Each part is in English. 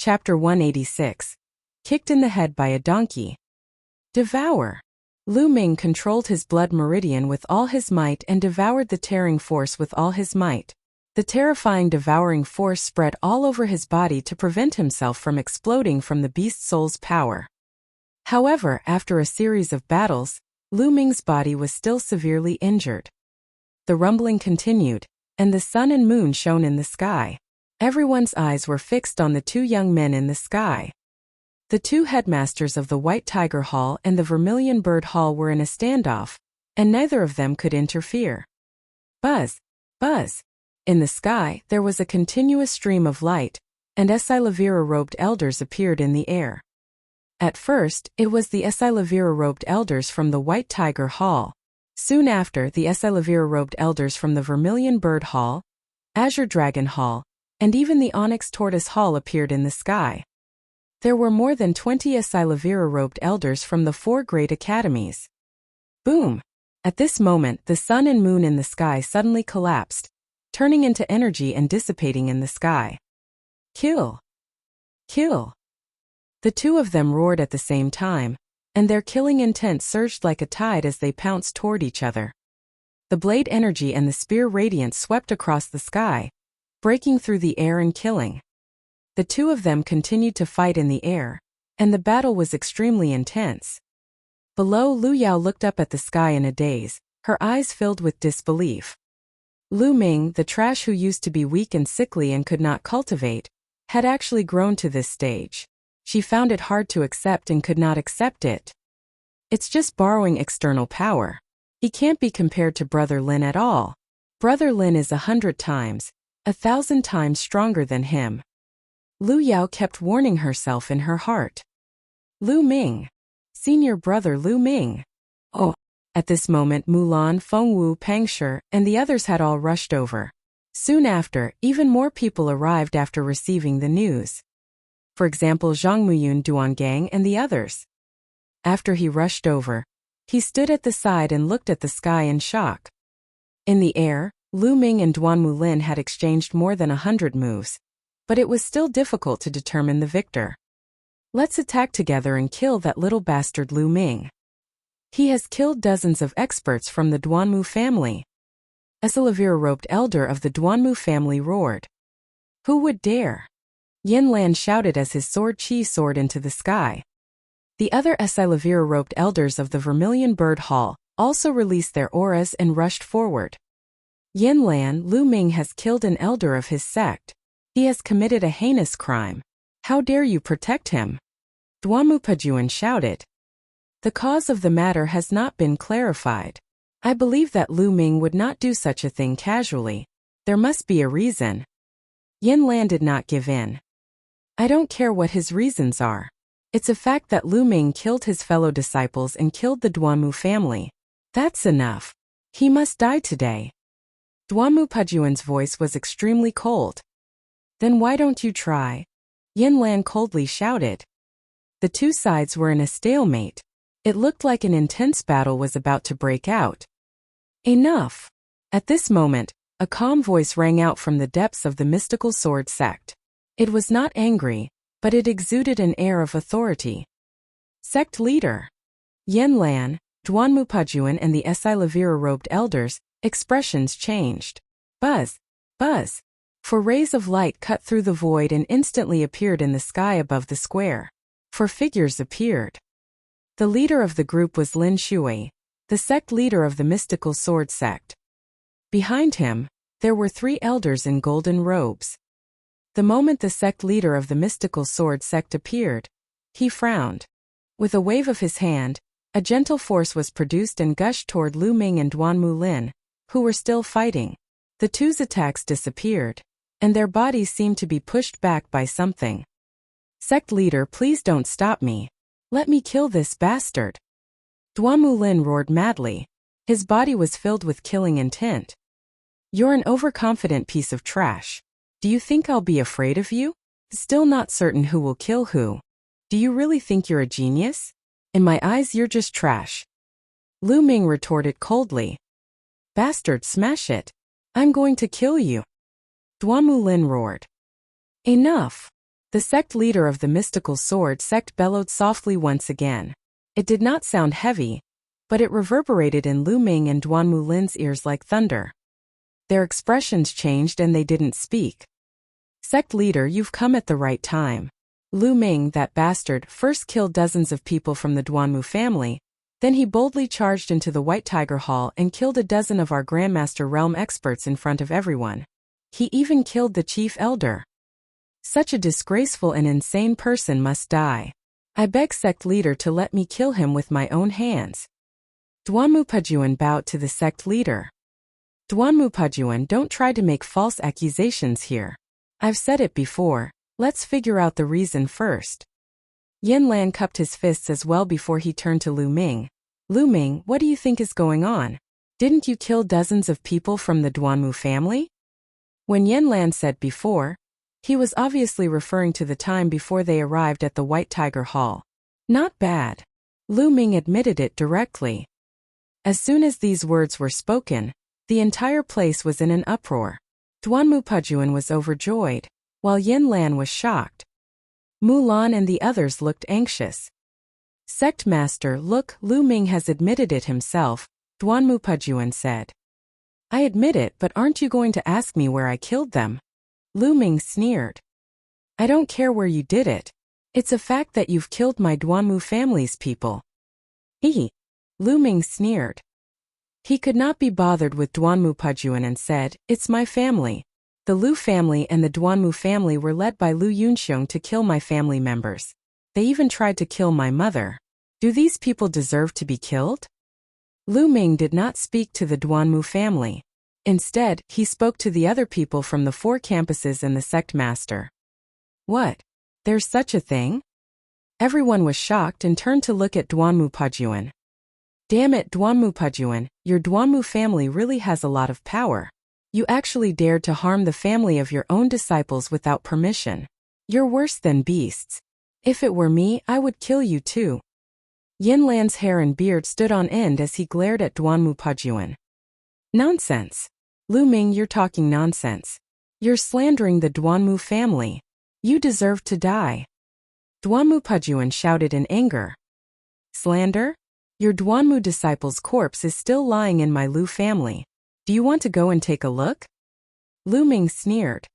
Chapter 186. Kicked in the head by a donkey. Devour. Lu Ming controlled his blood meridian with all his might and devoured the tearing force with all his might. The terrifying devouring force spread all over his body to prevent himself from exploding from the beast soul's power. However, after a series of battles, Lu Ming's body was still severely injured. The rumbling continued, and the sun and moon shone in the sky. Everyone's eyes were fixed on the two young men in the sky. The two headmasters of the White Tiger Hall and the Vermilion Bird Hall were in a standoff, and neither of them could interfere. Buzz, buzz. In the sky, there was a continuous stream of light, and Esilavira-robed elders appeared in the air. At first, it was the Esilavira-robed elders from the White Tiger Hall. Soon after, the Esilavira-robed elders from the Vermilion Bird Hall, Azure Dragon Hall, and even the Onyx Tortoise Hall appeared in the sky. There were more than 20 Esilavira-robed elders from the 4 great academies. Boom! At this moment, the sun and moon in the sky suddenly collapsed, turning into energy and dissipating in the sky. Kill! Kill! The two of them roared at the same time, and their killing intent surged like a tide as they pounced toward each other. The blade energy and the spear radiance swept across the sky, breaking through the air and killing. The two of them continued to fight in the air, and the battle was extremely intense. Below, Lu Yao looked up at the sky in a daze, her eyes filled with disbelief. Lu Ming, the trash who used to be weak and sickly and could not cultivate, had actually grown to this stage. She found it hard to accept and could not accept it. It's just borrowing external power. He can't be compared to Brother Lin at all. Brother Lin is 100 times, 1,000 times stronger than him. Lu Yao kept warning herself in her heart. Lu Ming. Senior brother Lu Ming. Oh. At this moment Mulan, Fengwu, Pangshi, and the others had all rushed over. Soon after, even more people arrived after receiving the news. For example, Zhang Muyun, Duangang, and the others. After he rushed over, he stood at the side and looked at the sky in shock. In the air, Lu Ming and Duan Mulin had exchanged more than 100 moves, but it was still difficult to determine the victor. Let's attack together and kill that little bastard Lu Ming. He has killed dozens of experts from the Duanmu family. Esilavira-robed elder of the Duanmu family roared. Who would dare? Yin Lan shouted as his sword Qi soared into the sky. The other Esilavira-robed elders of the Vermilion Bird Hall also released their auras and rushed forward. Yin Lan, Lu Ming has killed an elder of his sect. He has committed a heinous crime. How dare you protect him? Duanmu Pajuan shouted. The cause of the matter has not been clarified. I believe that Lu Ming would not do such a thing casually. There must be a reason. Yin Lan did not give in. I don't care what his reasons are. It's a fact that Lu Ming killed his fellow disciples and killed the Duanmu family. That's enough. He must die today. Duanmu Pajuan's voice was extremely cold. Then why don't you try? Yin Lan coldly shouted. The two sides were in a stalemate. It looked like an intense battle was about to break out. Enough! At this moment, a calm voice rang out from the depths of the mystical sword sect. It was not angry, but it exuded an air of authority. Sect leader. Yin Lan, Duanmu Pajuan and the Esilavira-robed elders, expressions changed. Buzz, buzz. For rays of light cut through the void and instantly appeared in the sky above the square. For figures appeared. The leader of the group was Lin Shui, the sect leader of the mystical sword sect. Behind him, there were 3 elders in golden robes. The moment the sect leader of the mystical sword sect appeared, he frowned. With a wave of his hand, a gentle force was produced and gushed toward Lu Ming and Duan Mulin, who were still fighting. The two's attacks disappeared, and their bodies seemed to be pushed back by something. Sect leader, please don't stop me. Let me kill this bastard. Duan Mulin roared madly. His body was filled with killing intent. You're an overconfident piece of trash. Do you think I'll be afraid of you? Still not certain who will kill who. Do you really think you're a genius? In my eyes you're just trash. Lu Ming retorted coldly. Bastard, smash it. I'm going to kill you. Duan Mulin roared. Enough. The sect leader of the mystical sword sect bellowed softly once again. It did not sound heavy, but it reverberated in Lu Ming and Duanmu Lin's ears like thunder. Their expressions changed and they didn't speak. Sect leader, you've come at the right time. Lu Ming, that bastard, first killed dozens of people from the Duanmu family, then he boldly charged into the White Tiger Hall and killed a dozen of our Grandmaster Realm experts in front of everyone. He even killed the chief elder. Such a disgraceful and insane person must die. I beg sect leader to let me kill him with my own hands. Duanmu Pajuan bowed to the sect leader. Duanmu Pajuan, don't try to make false accusations here. I've said it before, let's figure out the reason first. Yin Lan cupped his fists as well before he turned to Lu Ming. Lu Ming, what do you think is going on? Didn't you kill dozens of people from the Duanmu family? When Yin Lan said before, he was obviously referring to the time before they arrived at the White Tiger Hall. Not bad. Lu Ming admitted it directly. As soon as these words were spoken, the entire place was in an uproar. Duanmu Pajuan was overjoyed, while Yin Lan was shocked. Mulan and the others looked anxious. Sect Master, look, Lu Ming has admitted it himself, Duanmu Pajuan said. I admit it, but aren't you going to ask me where I killed them? Lu Ming sneered. I don't care where you did it. It's a fact that you've killed my Duanmu family's people. Lu Ming sneered. He could not be bothered with Duanmu Pajuan and said, it's my family. The Lu family and the Duanmu family were led by Lu Yunxiong to kill my family members. They even tried to kill my mother. Do these people deserve to be killed? Lu Ming did not speak to the Duanmu family. Instead, he spoke to the other people from the 4 campuses and the sect master. What? There's such a thing? Everyone was shocked and turned to look at Duanmu Pajuan. Damn it, Duanmu Pajuan, your Duanmu family really has a lot of power. You actually dared to harm the family of your own disciples without permission. You're worse than beasts. If it were me, I would kill you too. Yin Lan's hair and beard stood on end as he glared at Duanmu Pajuan. Nonsense. Lu Ming, you're talking nonsense. You're slandering the Duanmu family. You deserve to die. Duanmu Pajuan shouted in anger. Slander? Your Duanmu disciple's corpse is still lying in my Lu family. Do you want to go and take a look? Lu Ming sneered.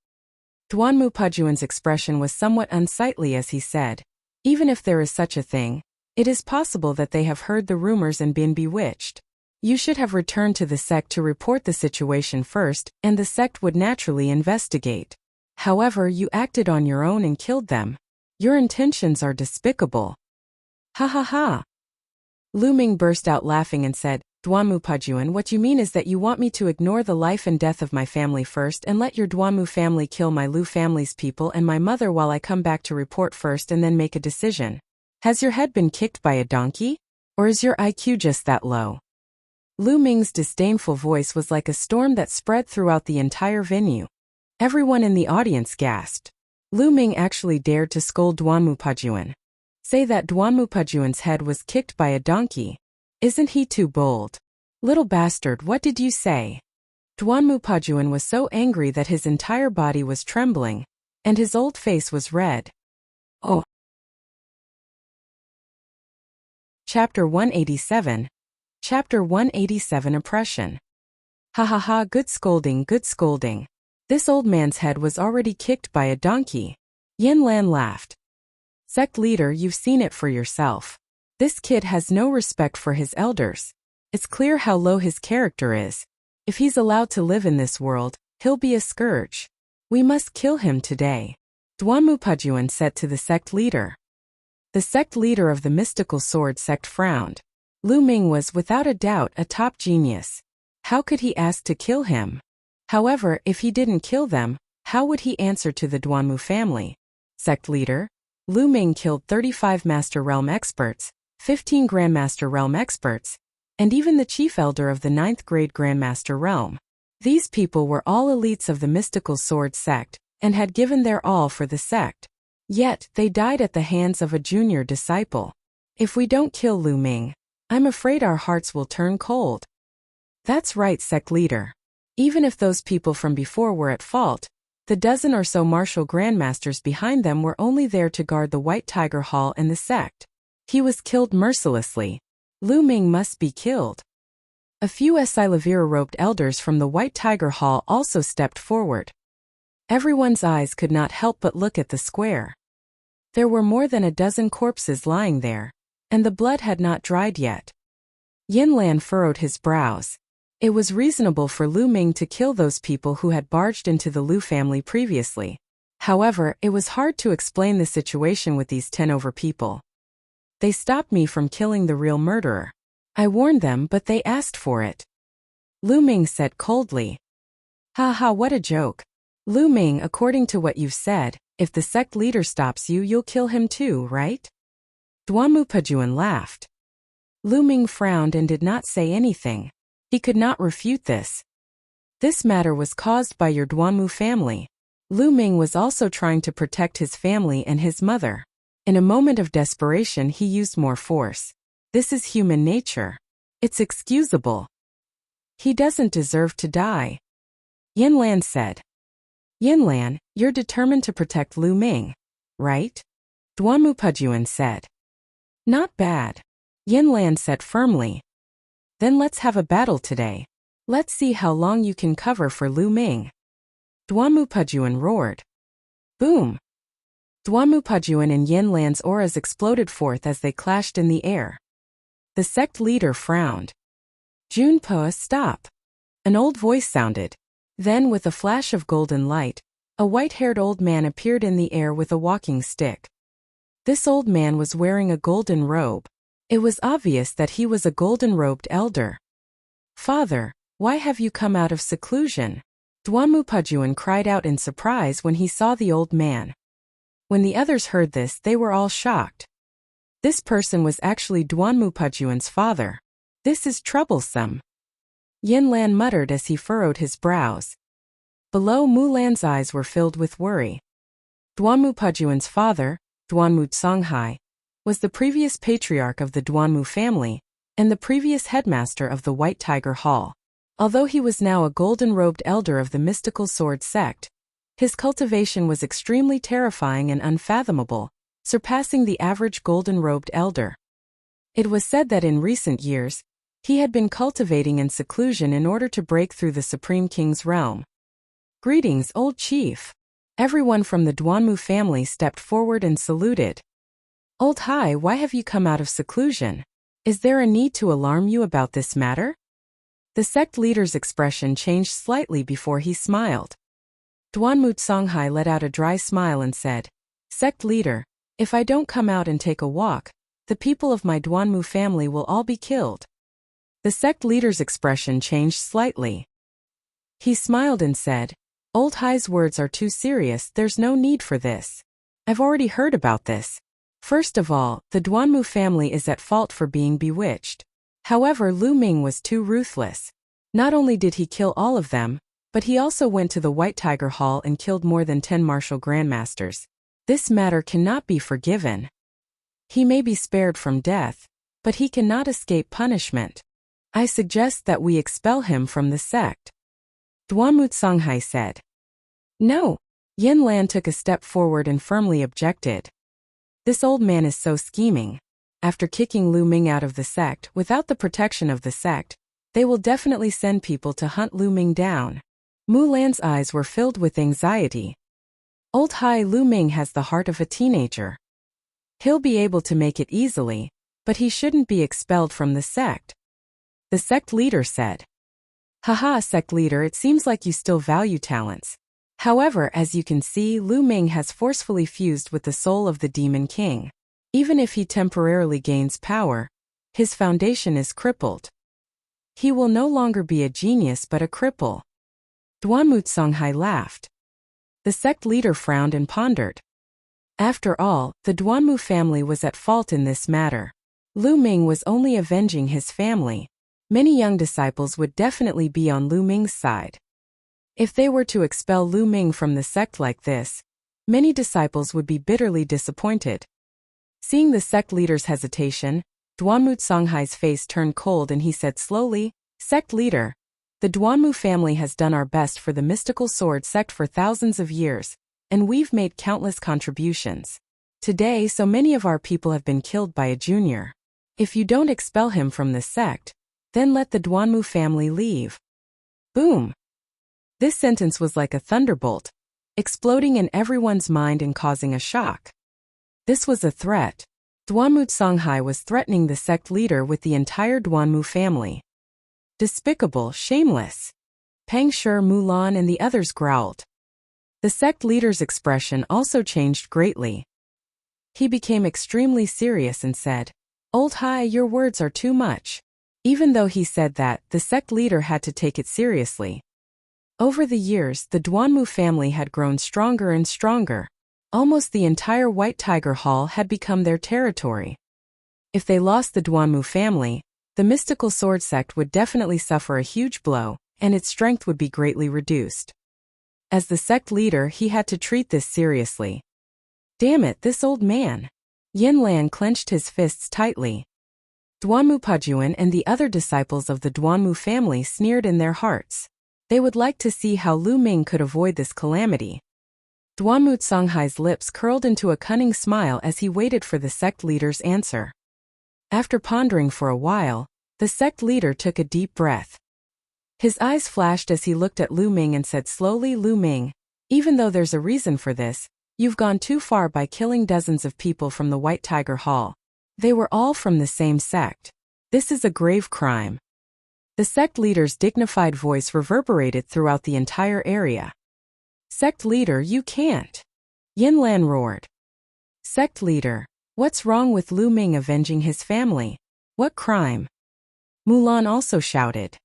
Duanmu Pajuan's expression was somewhat unsightly as he said, even if there is such a thing, it is possible that they have heard the rumors and been bewitched. You should have returned to the sect to report the situation first, and the sect would naturally investigate. However, you acted on your own and killed them. Your intentions are despicable. Ha ha ha. Lu Ming burst out laughing and said, Duanmu Pajuan, what you mean is that you want me to ignore the life and death of my family first and let your Duanmu family kill my Lu family's people and my mother while I come back to report first and then make a decision. Has your head been kicked by a donkey? Or is your IQ just that low? Lu Ming's disdainful voice was like a storm that spread throughout the entire venue. Everyone in the audience gasped. Lu Ming actually dared to scold Duanmu Pajuan. Say that Duanmu Pajuan's head was kicked by a donkey. Isn't he too bold? Little bastard, what did you say? Duanmu Pajuan was so angry that his entire body was trembling, and his old face was red. Oh. Chapter 187. Chapter 187 Oppression. Ha ha ha, good scolding, good scolding. This old man's head was already kicked by a donkey. Yin Lan laughed. Sect leader, you've seen it for yourself. This kid has no respect for his elders. It's clear how low his character is. If he's allowed to live in this world, he'll be a scourge. We must kill him today. Duanmu Pajuan said to the sect leader. The sect leader of the mystical sword sect frowned. Lu Ming was without a doubt a top genius. How could he ask to kill him? However, if he didn't kill them, how would he answer to the Duanmu family? Sect leader, Lu Ming killed 35 Master Realm experts, 15 Grandmaster Realm experts, and even the chief elder of the 9th grade Grandmaster Realm. These people were all elites of the mystical sword sect, and had given their all for the sect. Yet, they died at the hands of a junior disciple. If we don't kill Lu Ming, I'm afraid our hearts will turn cold. That's right, sect leader. Even if those people from before were at fault, The dozen or so martial grandmasters behind them were only there to guard the White Tiger Hall and the sect. He was killed mercilessly. Lu Ming must be killed. A few Silavira-robed elders from the White Tiger Hall also stepped forward. Everyone's eyes could not help but look at the square. There were more than a dozen corpses lying there, and the blood had not dried yet. Yin Lan furrowed his brows. It was reasonable for Lu Ming to kill those people who had barged into the Lu family previously. However, it was hard to explain the situation with these 10 over people. They stopped me from killing the real murderer. I warned them, but they asked for it. Lu Ming said coldly. Ha ha, what a joke. Lu Ming, according to what you've said, if the sect leader stops you, you'll kill him too, right? Duanmu Pajuan laughed. Lu Ming frowned and did not say anything. He could not refute this. This matter was caused by your Duanmu family. Lu Ming was also trying to protect his family and his mother. In a moment of desperation, he used more force. This is human nature. It's excusable. He doesn't deserve to die. Yin Lan said. Yin Lan, you're determined to protect Lu Ming, right? Duanmu Pajuan said. Not bad. Yin Lan said firmly. Then let's have a battle today. Let's see how long you can cover for Lu Ming. Duanmu Pajuan roared. Boom! Duanmu Pajuan and Yin Lan's auras exploded forth as they clashed in the air. The sect leader frowned. Junpo, stop! An old voice sounded. Then, with a flash of golden light, a white-haired old man appeared in the air with a walking stick. This old man was wearing a golden robe. It was obvious that he was a golden-robed elder. Father, why have you come out of seclusion? Duanmu Pajuan cried out in surprise when he saw the old man. When the others heard this, they were all shocked. This person was actually Duanmu Pajuan's father. This is troublesome. Yin Lan muttered as he furrowed his brows. Below, Mu Lan's eyes were filled with worry. Duanmu Pajuan's father, Duanmu Songhai, was the previous patriarch of the Duanmu family, and the previous headmaster of the White Tiger Hall. Although he was now a golden-robed elder of the mystical sword sect, his cultivation was extremely terrifying and unfathomable, surpassing the average golden-robed elder. It was said that in recent years, he had been cultivating in seclusion in order to break through the Supreme King's realm. Greetings, old chief. Everyone from the Duanmu family stepped forward and saluted. Old Hai, why have you come out of seclusion? Is there a need to alarm you about this matter? The sect leader's expression changed slightly before he smiled. Duanmu Songhai let out a dry smile and said, Sect leader, if I don't come out and take a walk, the people of my Duanmu family will all be killed. The sect leader's expression changed slightly. He smiled and said, Old Hai's words are too serious, there's no need for this. I've already heard about this. First of all, the Duanmu family is at fault for being bewitched. However, Lu Ming was too ruthless. Not only did he kill all of them, but he also went to the White Tiger Hall and killed more than 10 martial grandmasters. This matter cannot be forgiven. He may be spared from death, but he cannot escape punishment. I suggest that we expel him from the sect. Duanmu Songhai said. No. Yin Lan took a step forward and firmly objected. This old man is so scheming. After kicking Lu Ming out of the sect, without the protection of the sect, they will definitely send people to hunt Lu Ming down. Mu Lan's eyes were filled with anxiety. Old Hai, Lu Ming has the heart of a teenager. He'll be able to make it easily, but he shouldn't be expelled from the sect. The sect leader said. Haha, sect leader, it seems like you still value talents. However, as you can see, Lu Ming has forcefully fused with the soul of the Demon King. Even if he temporarily gains power, his foundation is crippled. He will no longer be a genius but a cripple. Duanmu Songhai laughed. The sect leader frowned and pondered. After all, the Duanmu family was at fault in this matter. Lu Ming was only avenging his family. Many young disciples would definitely be on Lu Ming's side. If they were to expel Lu Ming from the sect like this, many disciples would be bitterly disappointed. Seeing the sect leader's hesitation, Duanmu Songhai's face turned cold and he said slowly, Sect leader, The Duanmu family has done our best for the mystical sword sect for thousands of years, and we've made countless contributions. Today, so many of our people have been killed by a junior. If you don't expel him from this sect, then let the Duanmu family leave. Boom! This sentence was like a thunderbolt, exploding in everyone's mind and causing a shock. This was a threat. Duanmu Songhai was threatening the sect leader with the entire Duanmu family. Despicable, shameless. Peng Shi, Mulan and the others growled. The sect leader's expression also changed greatly. He became extremely serious and said, "Old Hai, your words are too much." Even though he said that, the sect leader had to take it seriously. Over the years, the Duanmu family had grown stronger and stronger. Almost the entire White Tiger Hall had become their territory. If they lost the Duanmu family, the mystical sword sect would definitely suffer a huge blow, and its strength would be greatly reduced. As the sect leader, he had to treat this seriously. Damn it, this old man. Yin Lan clenched his fists tightly. Duanmu Pajuan and the other disciples of the Duanmu family sneered in their hearts. They would like to see how Lu Ming could avoid this calamity. Duanmu Songhai's lips curled into a cunning smile as he waited for the sect leader's answer. After pondering for a while, the sect leader took a deep breath. His eyes flashed as he looked at Lu Ming and said slowly, "Lu Ming, even though there's a reason for this, you've gone too far by killing dozens of people from the White Tiger Hall. They were all from the same sect. This is a grave crime." The sect leader's dignified voice reverberated throughout the entire area. "Sect leader, you can't!" Yin Lan roared. "Sect leader, what's wrong with Lu Ming avenging his family? What crime?" Mulan also shouted.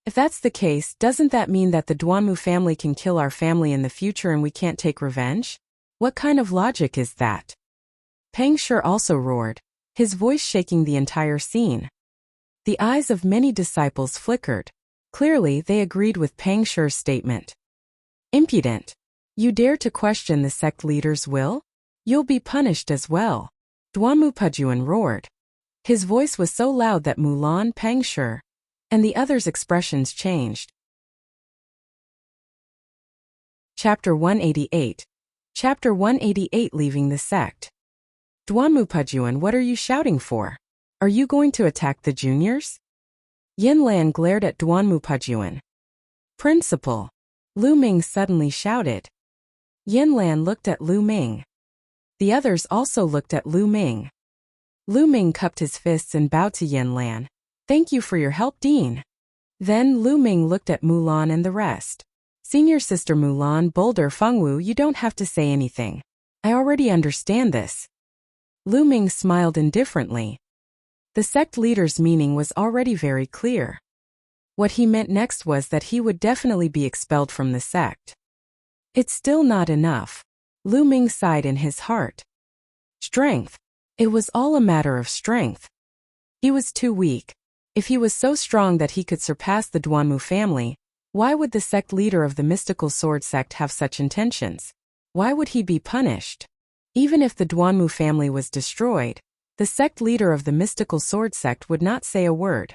"If that's the case, doesn't that mean that the Duanmu family can kill our family in the future and we can't take revenge? What kind of logic is that?" Peng Shi also roared, his voice shaking the entire scene. The eyes of many disciples flickered. Clearly, they agreed with Peng Shi's statement. "Impudent! You dare to question the sect leader's will? You'll be punished as well." Duanmu Pajuan roared. His voice was so loud that Mulan, Peng Shi, and the others' expressions changed. Chapter 188. Chapter 188, Leaving the Sect. "Duanmu Pajuan, what are you shouting for? Are you going to attack the juniors?" Yin Lan glared at Duanmu Pajuan. "Principal!" Lu Ming suddenly shouted. Yin Lan looked at Lu Ming. The others also looked at Lu Ming. Lu Ming cupped his fists and bowed to Yin Lan. "Thank you for your help, Dean." Then Lu Ming looked at Mulan and the rest. "Senior sister Mulan, Boulder, Fengwu, you don't have to say anything. I already understand this." Lu Ming smiled indifferently. The sect leader's meaning was already very clear. What he meant next was that he would definitely be expelled from the sect. It's still not enough. Lu Ming sighed in his heart. Strength. It was all a matter of strength. He was too weak. If he was so strong that he could surpass the Duanmu family, why would the sect leader of the mystical sword sect have such intentions? Why would he be punished? Even if the Duanmu family was destroyed, the sect leader of the mystical sword sect would not say a word.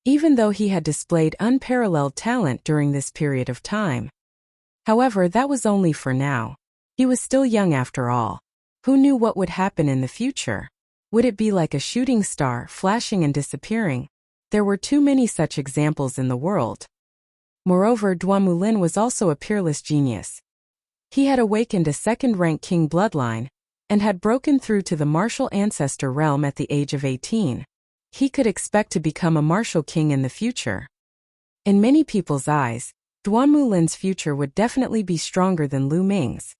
Even though he had displayed unparalleled talent during this period of time. However, that was only for now. He was still young after all. Who knew what would happen in the future? Would it be like a shooting star, flashing and disappearing? There were too many such examples in the world. Moreover, Duanmu Lin was also a peerless genius. He had awakened a second-rank king bloodline, and had broken through to the martial ancestor realm at the age of 18. He could expect to become a martial king in the future. In many people's eyes, Duanmu Lin's future would definitely be stronger than Lu Ming's.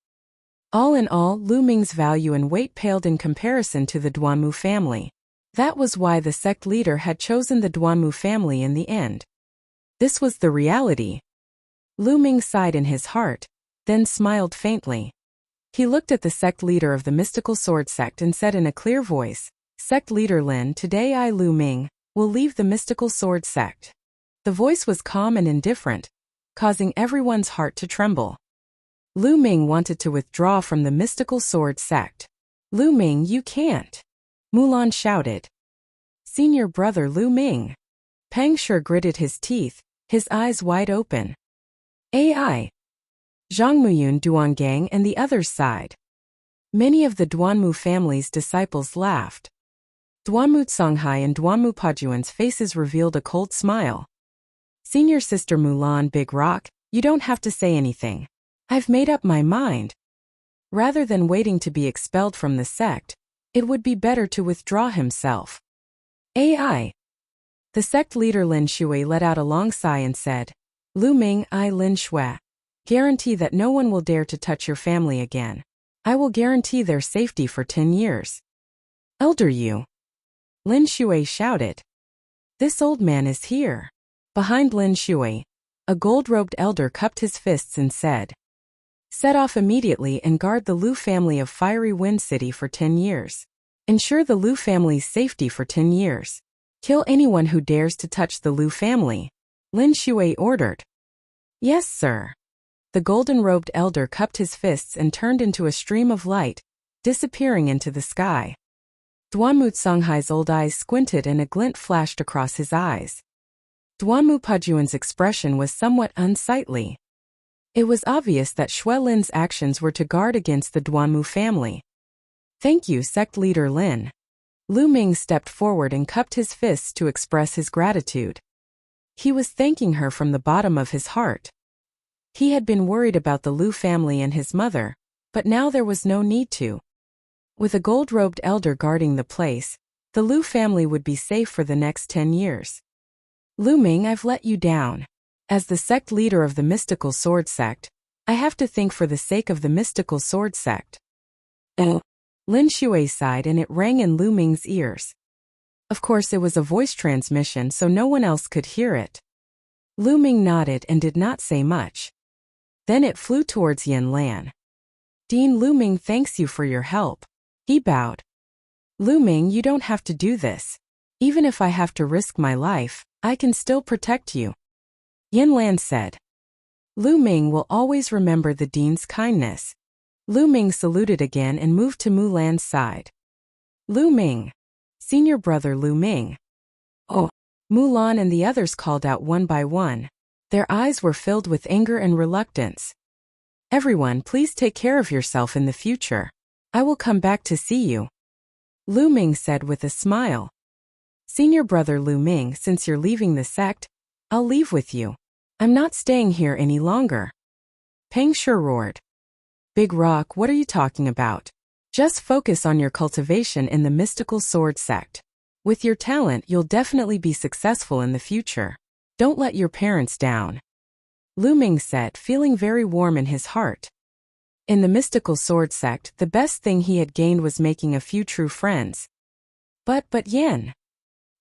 All in all, Lu Ming's value and weight paled in comparison to the Duanmu family. That was why the sect leader had chosen the Duanmu family in the end. This was the reality. Lu Ming sighed in his heart, then smiled faintly. He looked at the sect leader of the mystical sword sect and said in a clear voice, "Sect leader Lin, today I, Lu Ming, will leave the mystical sword sect." The voice was calm and indifferent, causing everyone's heart to tremble. Lu Ming wanted to withdraw from the mystical sword sect. "Lu Ming, you can't!" Mulan shouted. "Senior brother Lu Ming." Peng Shi gritted his teeth, his eyes wide open. AI. Zhangmuyun Duangang and the others sighed. Many of the Duanmu family's disciples laughed. Duanmu Songhai and Duanmu Pajuan's faces revealed a cold smile. Senior Sister Mulan Big Rock, you don't have to say anything. I've made up my mind. Rather than waiting to be expelled from the sect, it would be better to withdraw himself. AI. The sect leader Lin Shui let out a long sigh and said, Lu Ming, I Lin Shui. Guarantee that no one will dare to touch your family again. I will guarantee their safety for 10 years. Elder Yu. Lin Shui shouted. This old man is here. Behind Lin Shui, a gold-robed elder cupped his fists and said, Set off immediately and guard the Lu family of Fiery Wind City for 10 years. Ensure the Lu family's safety for 10 years. Kill anyone who dares to touch the Lu family. Lin Shui ordered. Yes, sir. The golden-robed elder cupped his fists and turned into a stream of light, disappearing into the sky. Duanmu Songhai's old eyes squinted and a glint flashed across his eyes. Duanmu Pajuan's expression was somewhat unsightly. It was obvious that Shui Lin's actions were to guard against the Duanmu family. Thank you, sect leader Lin. Lu Ming stepped forward and cupped his fists to express his gratitude. He was thanking her from the bottom of his heart. He had been worried about the Lu family and his mother, but now there was no need to. With a gold-robed elder guarding the place, the Lu family would be safe for the next 10 years. Lu Ming, I've let you down. As the sect leader of the Mystical Sword Sect, I have to think for the sake of the Mystical Sword Sect. Lin Shui sighed and it rang in Lu Ming's ears. Of course it was a voice transmission so no one else could hear it. Lu Ming nodded and did not say much. Then it flew towards Yin Lan. Dean Lu Ming thanks you for your help. He bowed. Lu Ming, you don't have to do this. Even if I have to risk my life, I can still protect you. Yin Lan said. Lu Ming will always remember the Dean's kindness. Lu Ming saluted again and moved to Mulan's side. Lu Ming. Senior brother Lu Ming. Oh. Mulan and the others called out one by one. Their eyes were filled with anger and reluctance. Everyone, please take care of yourself in the future. I will come back to see you. Lu Ming said with a smile. Senior brother Lu Ming, since you're leaving the sect, I'll leave with you. I'm not staying here any longer. Peng Shi roared. Big Rock, what are you talking about? Just focus on your cultivation in the Mystical Sword Sect. With your talent, you'll definitely be successful in the future. Don't let your parents down. Lu Ming said, feeling very warm in his heart. In the Mystical Sword Sect, the best thing he had gained was making a few true friends. But Yen.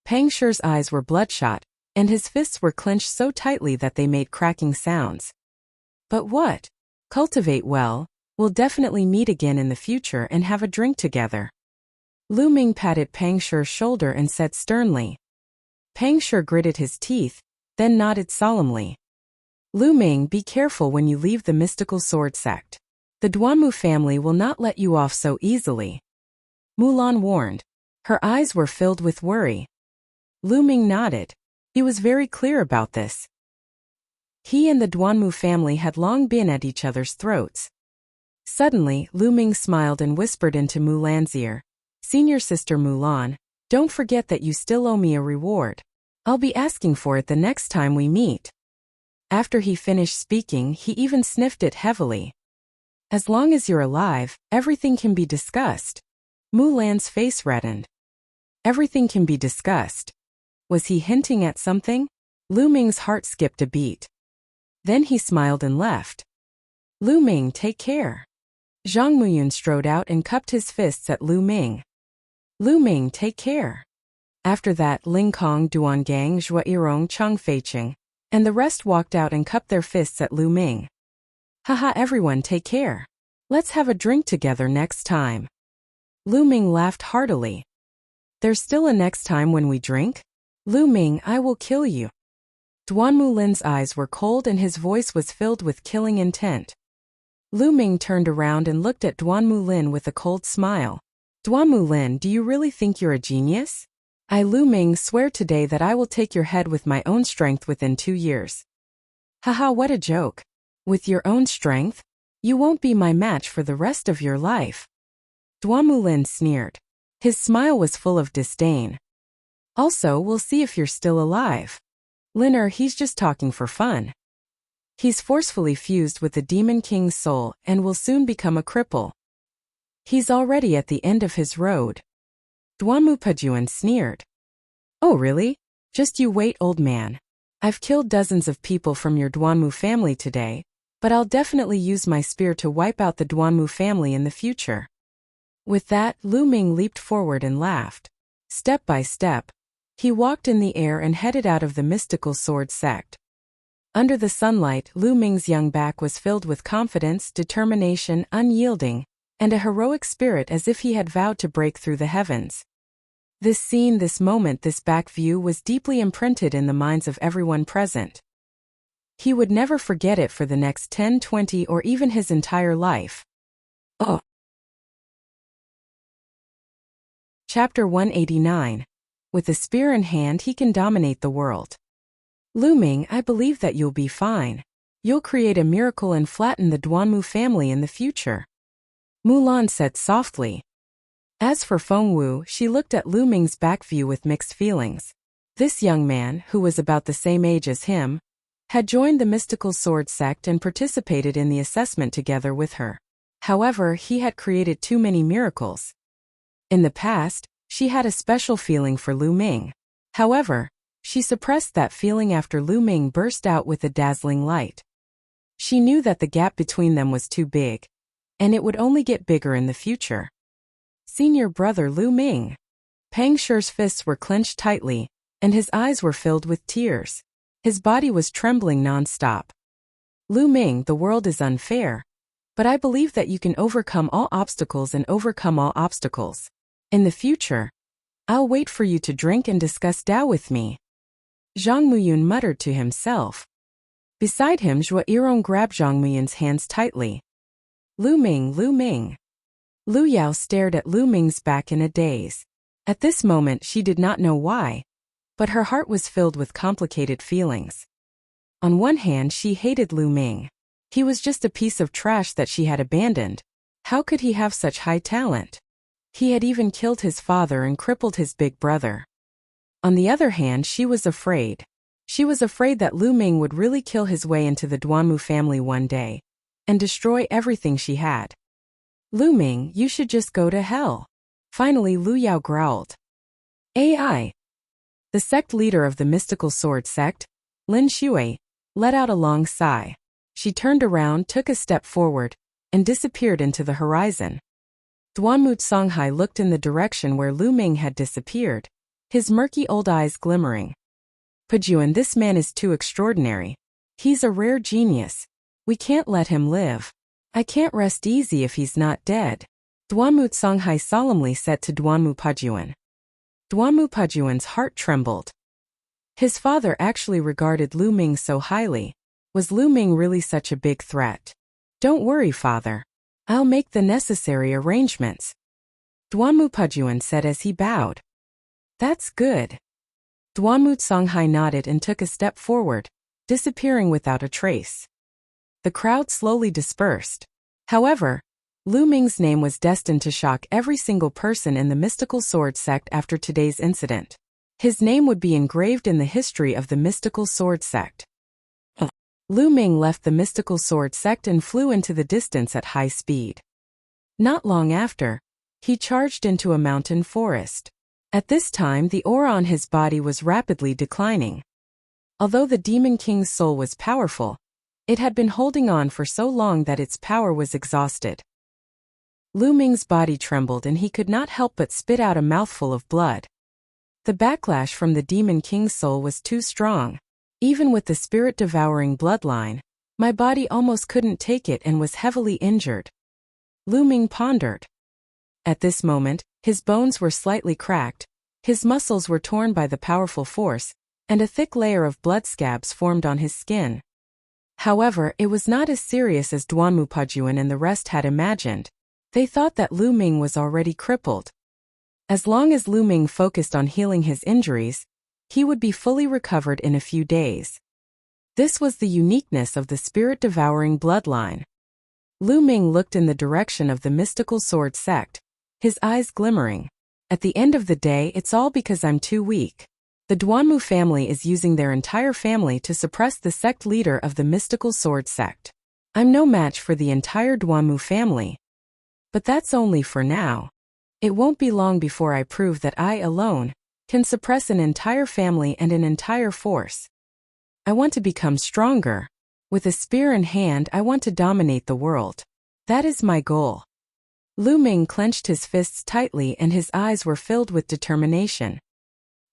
Peng Shi's eyes were bloodshot, and his fists were clenched so tightly that they made cracking sounds. But what? Cultivate well, we'll definitely meet again in the future and have a drink together. Lu Ming patted Peng Shi's shoulder and said sternly. Peng Shi gritted his teeth, then nodded solemnly. Lu Ming, be careful when you leave the Mystical Sword Sect. The Duanmu family will not let you off so easily. Mulan warned. Her eyes were filled with worry. Lu Ming nodded. He was very clear about this. He and the Duanmu family had long been at each other's throats. Suddenly, Lu Ming smiled and whispered into Mulan's ear, Senior Sister Mulan, don't forget that you still owe me a reward. I'll be asking for it the next time we meet. After he finished speaking, he even sniffed it heavily. As long as you're alive, everything can be discussed. Mulan's face reddened. Everything can be discussed. Was he hinting at something? Lu Ming's heart skipped a beat. Then he smiled and left. Lu Ming, take care. Zhang Muyun strode out and cupped his fists at Lu Ming. Lu Ming, take care. After that, Ling Kong, Duangang, Zhua Yirong, Chang Feiqing, and the rest walked out and cupped their fists at Lu Ming. Haha, everyone take care. Let's have a drink together next time. Lu Ming laughed heartily. There's still a next time when we drink? Lu Ming, I will kill you. Duanmu Lin's eyes were cold and his voice was filled with killing intent. Lu Ming turned around and looked at Duanmu Lin with a cold smile. Duanmu Lin, do you really think you're a genius? I, Lu Ming, swear today that I will take your head with my own strength within 2 years. Haha, what a joke. With your own strength? You won't be my match for the rest of your life. Duanmu Lin sneered. His smile was full of disdain. Also, we'll see if you're still alive. Liner, he's just talking for fun. He's forcefully fused with the Demon King's soul and will soon become a cripple. He's already at the end of his road. Duanmu Pajuan sneered. Oh really? Just you wait, old man. I've killed dozens of people from your Duanmu family today, but I'll definitely use my spear to wipe out the Duanmu family in the future. With that, Lu Ming leaped forward and laughed. Step by step, he walked in the air and headed out of the mystical sword sect. Under the sunlight, Lu Ming's young back was filled with confidence, determination, unyielding, and a heroic spirit as if he had vowed to break through the heavens. This scene, this moment, this back view was deeply imprinted in the minds of everyone present. He would never forget it for the next 10, 20, or even his entire life. Oh. Chapter 189. With a spear in hand, he can dominate the world. Lu Ming, I believe that you'll be fine. You'll create a miracle and flatten the Duanmu family in the future. Mulan said softly. As for Feng Wu, she looked at Lu Ming's back view with mixed feelings. This young man, who was about the same age as him, had joined the mystical sword sect and participated in the assessment together with her. However, he had created too many miracles. In the past, she had a special feeling for Lu Ming. However, she suppressed that feeling after Lu Ming burst out with a dazzling light. She knew that the gap between them was too big, and it would only get bigger in the future. Senior brother Lu Ming. Pang Shi's fists were clenched tightly, and his eyes were filled with tears. His body was trembling non-stop. Lu Ming, the world is unfair, but I believe that you can overcome all obstacles and overcome all obstacles. In the future, I'll wait for you to drink and discuss Tao with me. Zhang Muyun muttered to himself. Beside him, Zhua Yirong grabbed Zhang Muyun's hands tightly. Lu Ming, Lu Ming. Lu Yao stared at Lu Ming's back in a daze. At this moment she did not know why, but her heart was filled with complicated feelings. On one hand, she hated Lu Ming. He was just a piece of trash that she had abandoned. How could he have such high talent? He had even killed his father and crippled his big brother. On the other hand, she was afraid. She was afraid that Lu Ming would really kill his way into the Duanmu family one day and destroy everything she had. Lu Ming, you should just go to hell. Finally, Lu Yao growled. AI. The sect leader of the mystical sword sect, Lin Shui, let out a long sigh. She turned around, took a step forward, and disappeared into the horizon. Duanmu Songhai looked in the direction where Lu Ming had disappeared, his murky old eyes glimmering. Pajuan, this man is too extraordinary. He's a rare genius. We can't let him live. I can't rest easy if he's not dead. Duanmu Songhai solemnly said to Duanmu Pajuan. Duanmu Pajuan's heart trembled. His father actually regarded Lu Ming so highly. Was Lu Ming really such a big threat? Don't worry, father. I'll make the necessary arrangements. Duanmu Pajuan said as he bowed. That's good. Duanmu Songhai nodded and took a step forward, disappearing without a trace. The crowd slowly dispersed. However, Lu Ming's name was destined to shock every single person in the mystical sword sect after today's incident. His name would be engraved in the history of the mystical sword sect. Lu Ming left the mystical sword sect and flew into the distance at high speed. Not long after, he charged into a mountain forest. At this time, the aura on his body was rapidly declining. Although the Demon King's soul was powerful, it had been holding on for so long that its power was exhausted. Lu Ming's body trembled and he could not help but spit out a mouthful of blood. The backlash from the Demon King's soul was too strong. Even with the spirit-devouring bloodline, my body almost couldn't take it and was heavily injured. Lu Ming pondered. At this moment, his bones were slightly cracked, his muscles were torn by the powerful force, and a thick layer of blood scabs formed on his skin. However, it was not as serious as Duanmu Pajuan and the rest had imagined. They thought that Lu Ming was already crippled. As long as Lu Ming focused on healing his injuries, he would be fully recovered in a few days. This was the uniqueness of the spirit-devouring bloodline. Lu Ming looked in the direction of the mystical sword sect, his eyes glimmering. At the end of the day, it's all because I'm too weak. The Duanmu family is using their entire family to suppress the sect leader of the mystical sword sect. I'm no match for the entire Duanmu family. But that's only for now. It won't be long before I prove that I alone can suppress an entire family and an entire force. I want to become stronger. With a spear in hand, I want to dominate the world. That is my goal. Lu Ming clenched his fists tightly and his eyes were filled with determination.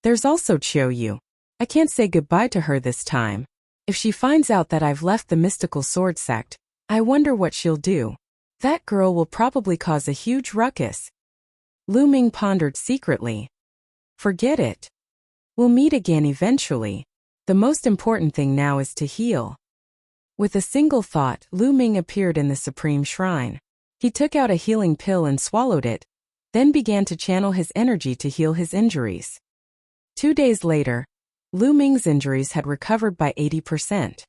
There's also Qiu Yu. I can't say goodbye to her this time. If she finds out that I've left the mystical sword sect, I wonder what she'll do. That girl will probably cause a huge ruckus. Lu Ming pondered secretly. Forget it. We'll meet again eventually. The most important thing now is to heal. With a single thought, Lu Ming appeared in the Supreme Shrine. He took out a healing pill and swallowed it, then began to channel his energy to heal his injuries. 2 days later, Lu Ming's injuries had recovered by 80%.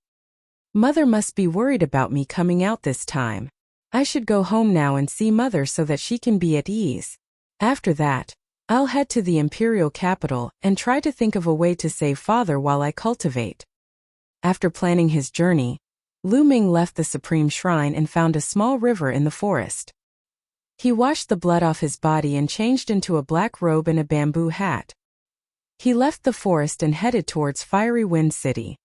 Mother must be worried about me coming out this time. I should go home now and see Mother so that she can be at ease. After that, I'll head to the imperial capital and try to think of a way to save Father while I cultivate. After planning his journey, Lu Ming left the Supreme Shrine and found a small river in the forest. He washed the blood off his body and changed into a black robe and a bamboo hat. He left the forest and headed towards Fiery Wind City.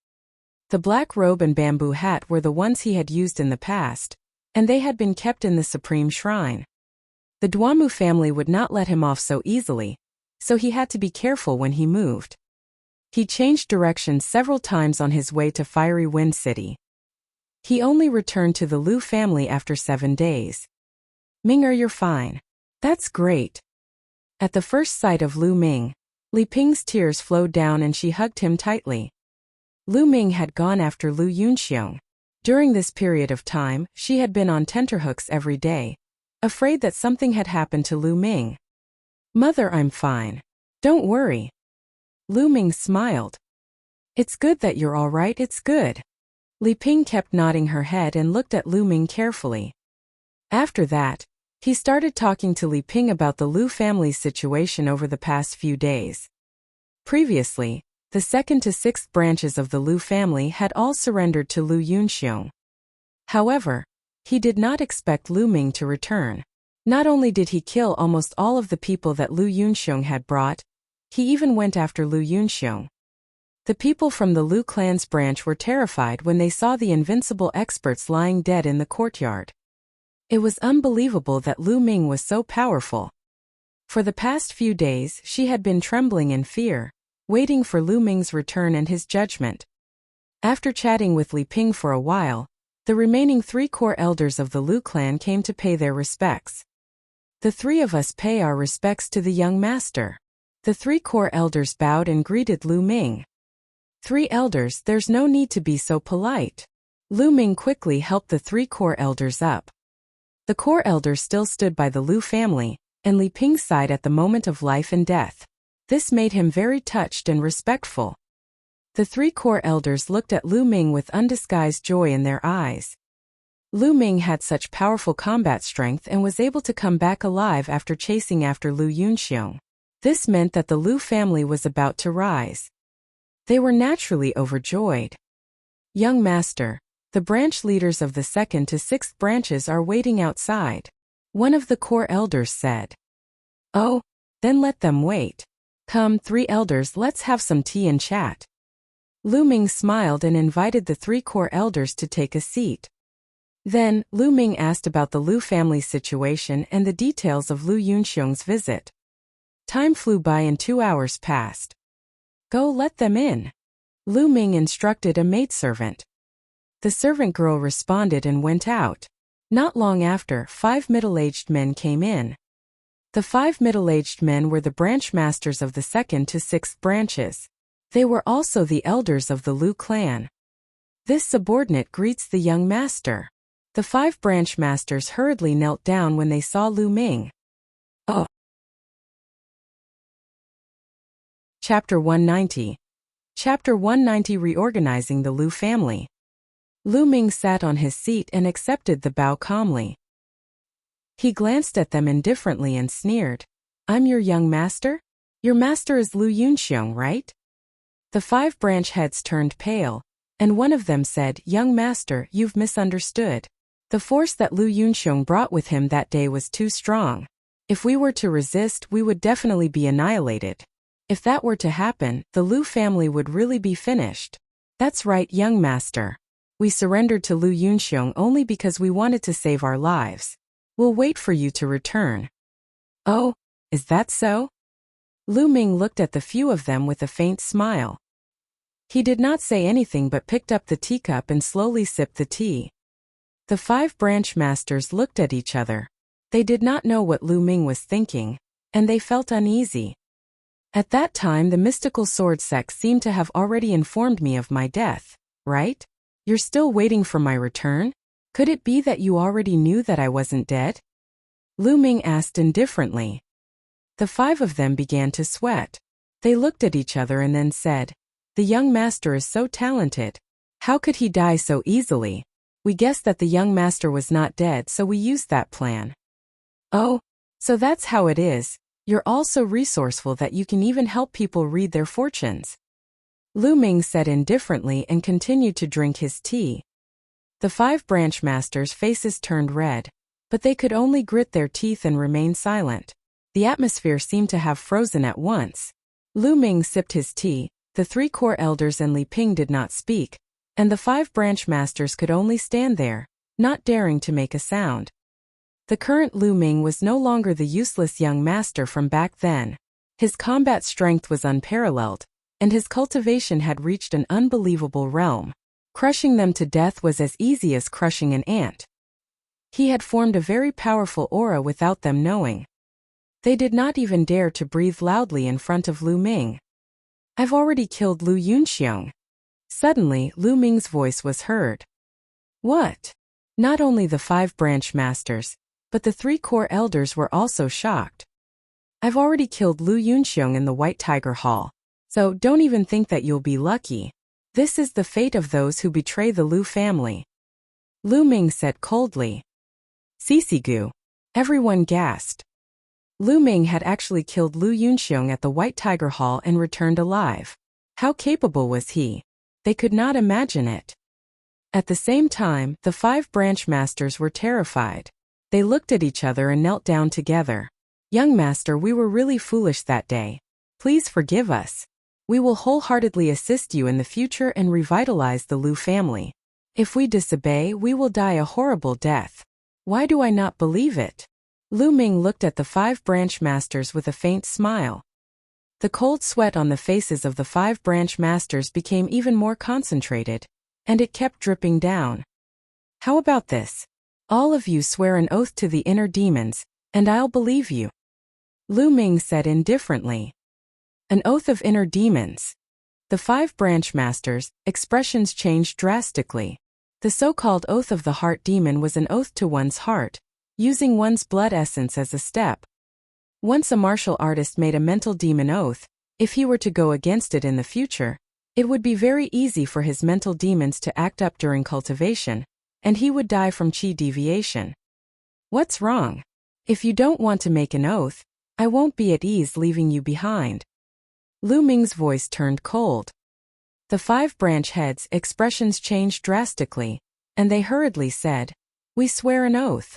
The black robe and bamboo hat were the ones he had used in the past, and they had been kept in the Supreme Shrine. The Duanmu family would not let him off so easily, so he had to be careful when he moved. He changed direction several times on his way to Fiery Wind City. He only returned to the Lu family after 7 days. Ming, you're fine. That's great. At the first sight of Lu Ming, Li Ping's tears flowed down and she hugged him tightly. Lu Ming had gone after Lu Yunxiong. During this period of time, she had been on tenterhooks every day, afraid that something had happened to Lu Ming. Mother, I'm fine. Don't worry. Lu Ming smiled. It's good that you're all right, it's good. Li Ping kept nodding her head and looked at Lu Ming carefully. After that, he started talking to Li Ping about the Lu family's situation over the past few days. Previously, the 2nd to 6th branches of the Lu family had all surrendered to Lu Yunxiong. However, he did not expect Lu Ming to return. Not only did he kill almost all of the people that Lu Yunxiong had brought, he even went after Lu Yunxiong. The people from the Lu clan's branch were terrified when they saw the invincible experts lying dead in the courtyard. It was unbelievable that Lu Ming was so powerful. For the past few days, she had been trembling in fear, waiting for Lu Ming's return and his judgment. After chatting with Li Ping for a while, the remaining 3 core elders of the Lu clan came to pay their respects. The 3 of us pay our respects to the young master. The 3 core elders bowed and greeted Lu Ming. 3 elders, there's no need to be so polite. Lu Ming quickly helped the 3 core elders up. The core elders still stood by the Lu family, and Li Ping's side at the moment of life and death. This made him very touched and respectful. The 3 core elders looked at Lu Ming with undisguised joy in their eyes. Lu Ming had such powerful combat strength and was able to come back alive after chasing after Lu Yunxiong. This meant that the Lu family was about to rise. They were naturally overjoyed. Young master, the branch leaders of the 2nd to 6th branches are waiting outside. One of the core elders said. Oh, then let them wait. Come, 3 elders, let's have some tea and chat. Lu Ming smiled and invited the 3 core elders to take a seat. Then, Lu Ming asked about the Lu family's situation and the details of Lu Yunxiong's visit. Time flew by and 2 hours passed. Go let them in. Lu Ming instructed a maidservant. The servant girl responded and went out. Not long after, 5 middle-aged men came in. The 5 middle-aged men were the branch masters of the 2nd to 6th branches. They were also the elders of the Lu clan. This subordinate greets the young master. The 5 branch masters hurriedly knelt down when they saw Lu Ming. Oh, Chapter 190. Chapter 190 Reorganizing the Lu family. Lu Ming sat on his seat and accepted the bow calmly. He glanced at them indifferently and sneered. I'm your young master? Your master is Lu Yunxiong, right? The 5 branch heads turned pale, and one of them said, Young master, you've misunderstood. The force that Lu Yunxiong brought with him that day was too strong. If we were to resist, we would definitely be annihilated. If that were to happen, the Lu family would really be finished. That's right, young master. We surrendered to Lu Yunxiong only because we wanted to save our lives. We'll wait for you to return. Oh, is that so? Lu Ming looked at the few of them with a faint smile. He did not say anything but picked up the teacup and slowly sipped the tea. The 5 branch masters looked at each other. They did not know what Lu Ming was thinking, and they felt uneasy. At that time the mystical sword sect seemed to have already informed me of my death, right? You're still waiting for my return? Could it be that you already knew that I wasn't dead? Lu Ming asked indifferently. The 5 of them began to sweat. They looked at each other and then said, The young master is so talented. How could he die so easily? We guessed that the young master was not dead, so we used that plan. Oh, so that's how it is. You're all so resourceful that you can even help people read their fortunes. Lu Ming said indifferently and continued to drink his tea. The 5 branch masters' faces turned red, but they could only grit their teeth and remain silent. The atmosphere seemed to have frozen at once. Lu Ming sipped his tea, the 3 core elders and Li Ping did not speak, and the 5 branch masters could only stand there, not daring to make a sound. The current Lu Ming was no longer the useless young master from back then. His combat strength was unparalleled, and his cultivation had reached an unbelievable realm. Crushing them to death was as easy as crushing an ant. He had formed a very powerful aura without them knowing. They did not even dare to breathe loudly in front of Lu Ming. I've already killed Lu Yunxiong. Suddenly, Lu Ming's voice was heard. What? Not only the 5 branch masters, but the 3 core elders were also shocked. I've already killed Lu Yunxiong in the White Tiger Hall, so don't even think that you'll be lucky. This is the fate of those who betray the Lu family. Lu Ming said coldly. Sisigu. Everyone gasped. Lu Ming had actually killed Lu Yunxiong at the White Tiger Hall and returned alive. How capable was he? They could not imagine it. At the same time, the 5 branch masters were terrified. They looked at each other and knelt down together. Young master, we were really foolish that day. Please forgive us. We will wholeheartedly assist you in the future and revitalize the Lu family. If we disobey, we will die a horrible death. Why do I not believe it? Lu Ming looked at the 5 branch masters with a faint smile. The cold sweat on the faces of the 5 branch masters became even more concentrated, and it kept dripping down. How about this? All of you swear an oath to the inner demons, and I'll believe you. Lu Ming said indifferently. An oath of inner demons. The 5 branch masters' expressions changed drastically. The so-called oath of the heart demon was an oath to one's heart, using one's blood essence as a step. Once a martial artist made a mental demon oath, if he were to go against it in the future, it would be very easy for his mental demons to act up during cultivation, and he would die from chi deviation. What's wrong? If you don't want to make an oath, I won't be at ease leaving you behind. Lu Ming's voice turned cold. The 5 branch heads' expressions changed drastically, and they hurriedly said, We swear an oath.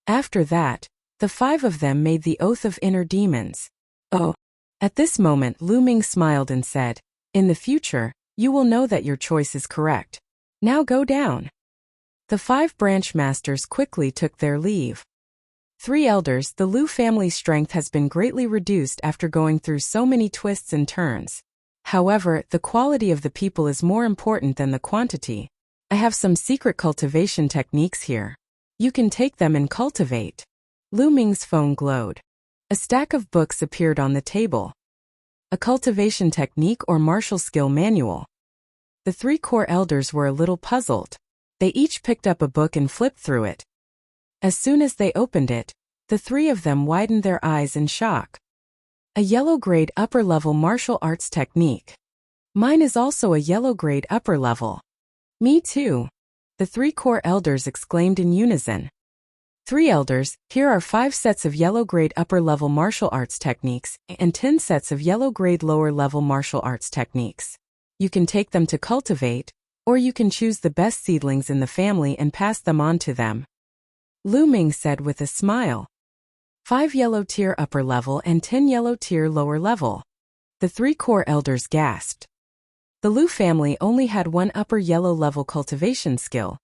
After that, the 5 of them made the oath of inner demons. Oh. At this moment Lu Ming smiled and said, In the future, you will know that your choice is correct. Now go down. The 5 branch masters quickly took their leave. 3 elders, the Lu family's strength has been greatly reduced after going through so many twists and turns. However, the quality of the people is more important than the quantity. I have some secret cultivation techniques here. You can take them and cultivate. Lu Ming's phone glowed. A stack of books appeared on the table. A cultivation technique or martial skill manual. The 3 core elders were a little puzzled. They each picked up a book and flipped through it. As soon as they opened it, the 3 of them widened their eyes in shock. A yellow grade upper level martial arts technique. Mine is also a yellow grade upper level. Me too. The 3 core elders exclaimed in unison. 3 elders, here are 5 sets of yellow grade upper level martial arts techniques and 10 sets of yellow grade lower level martial arts techniques. You can take them to cultivate, or you can choose the best seedlings in the family and pass them on to them. Lu Ming said with a smile. 5 yellow tier upper level and 10 yellow tier lower level. The 3 core elders gasped. The Lu family only had 1 upper yellow level cultivation skill,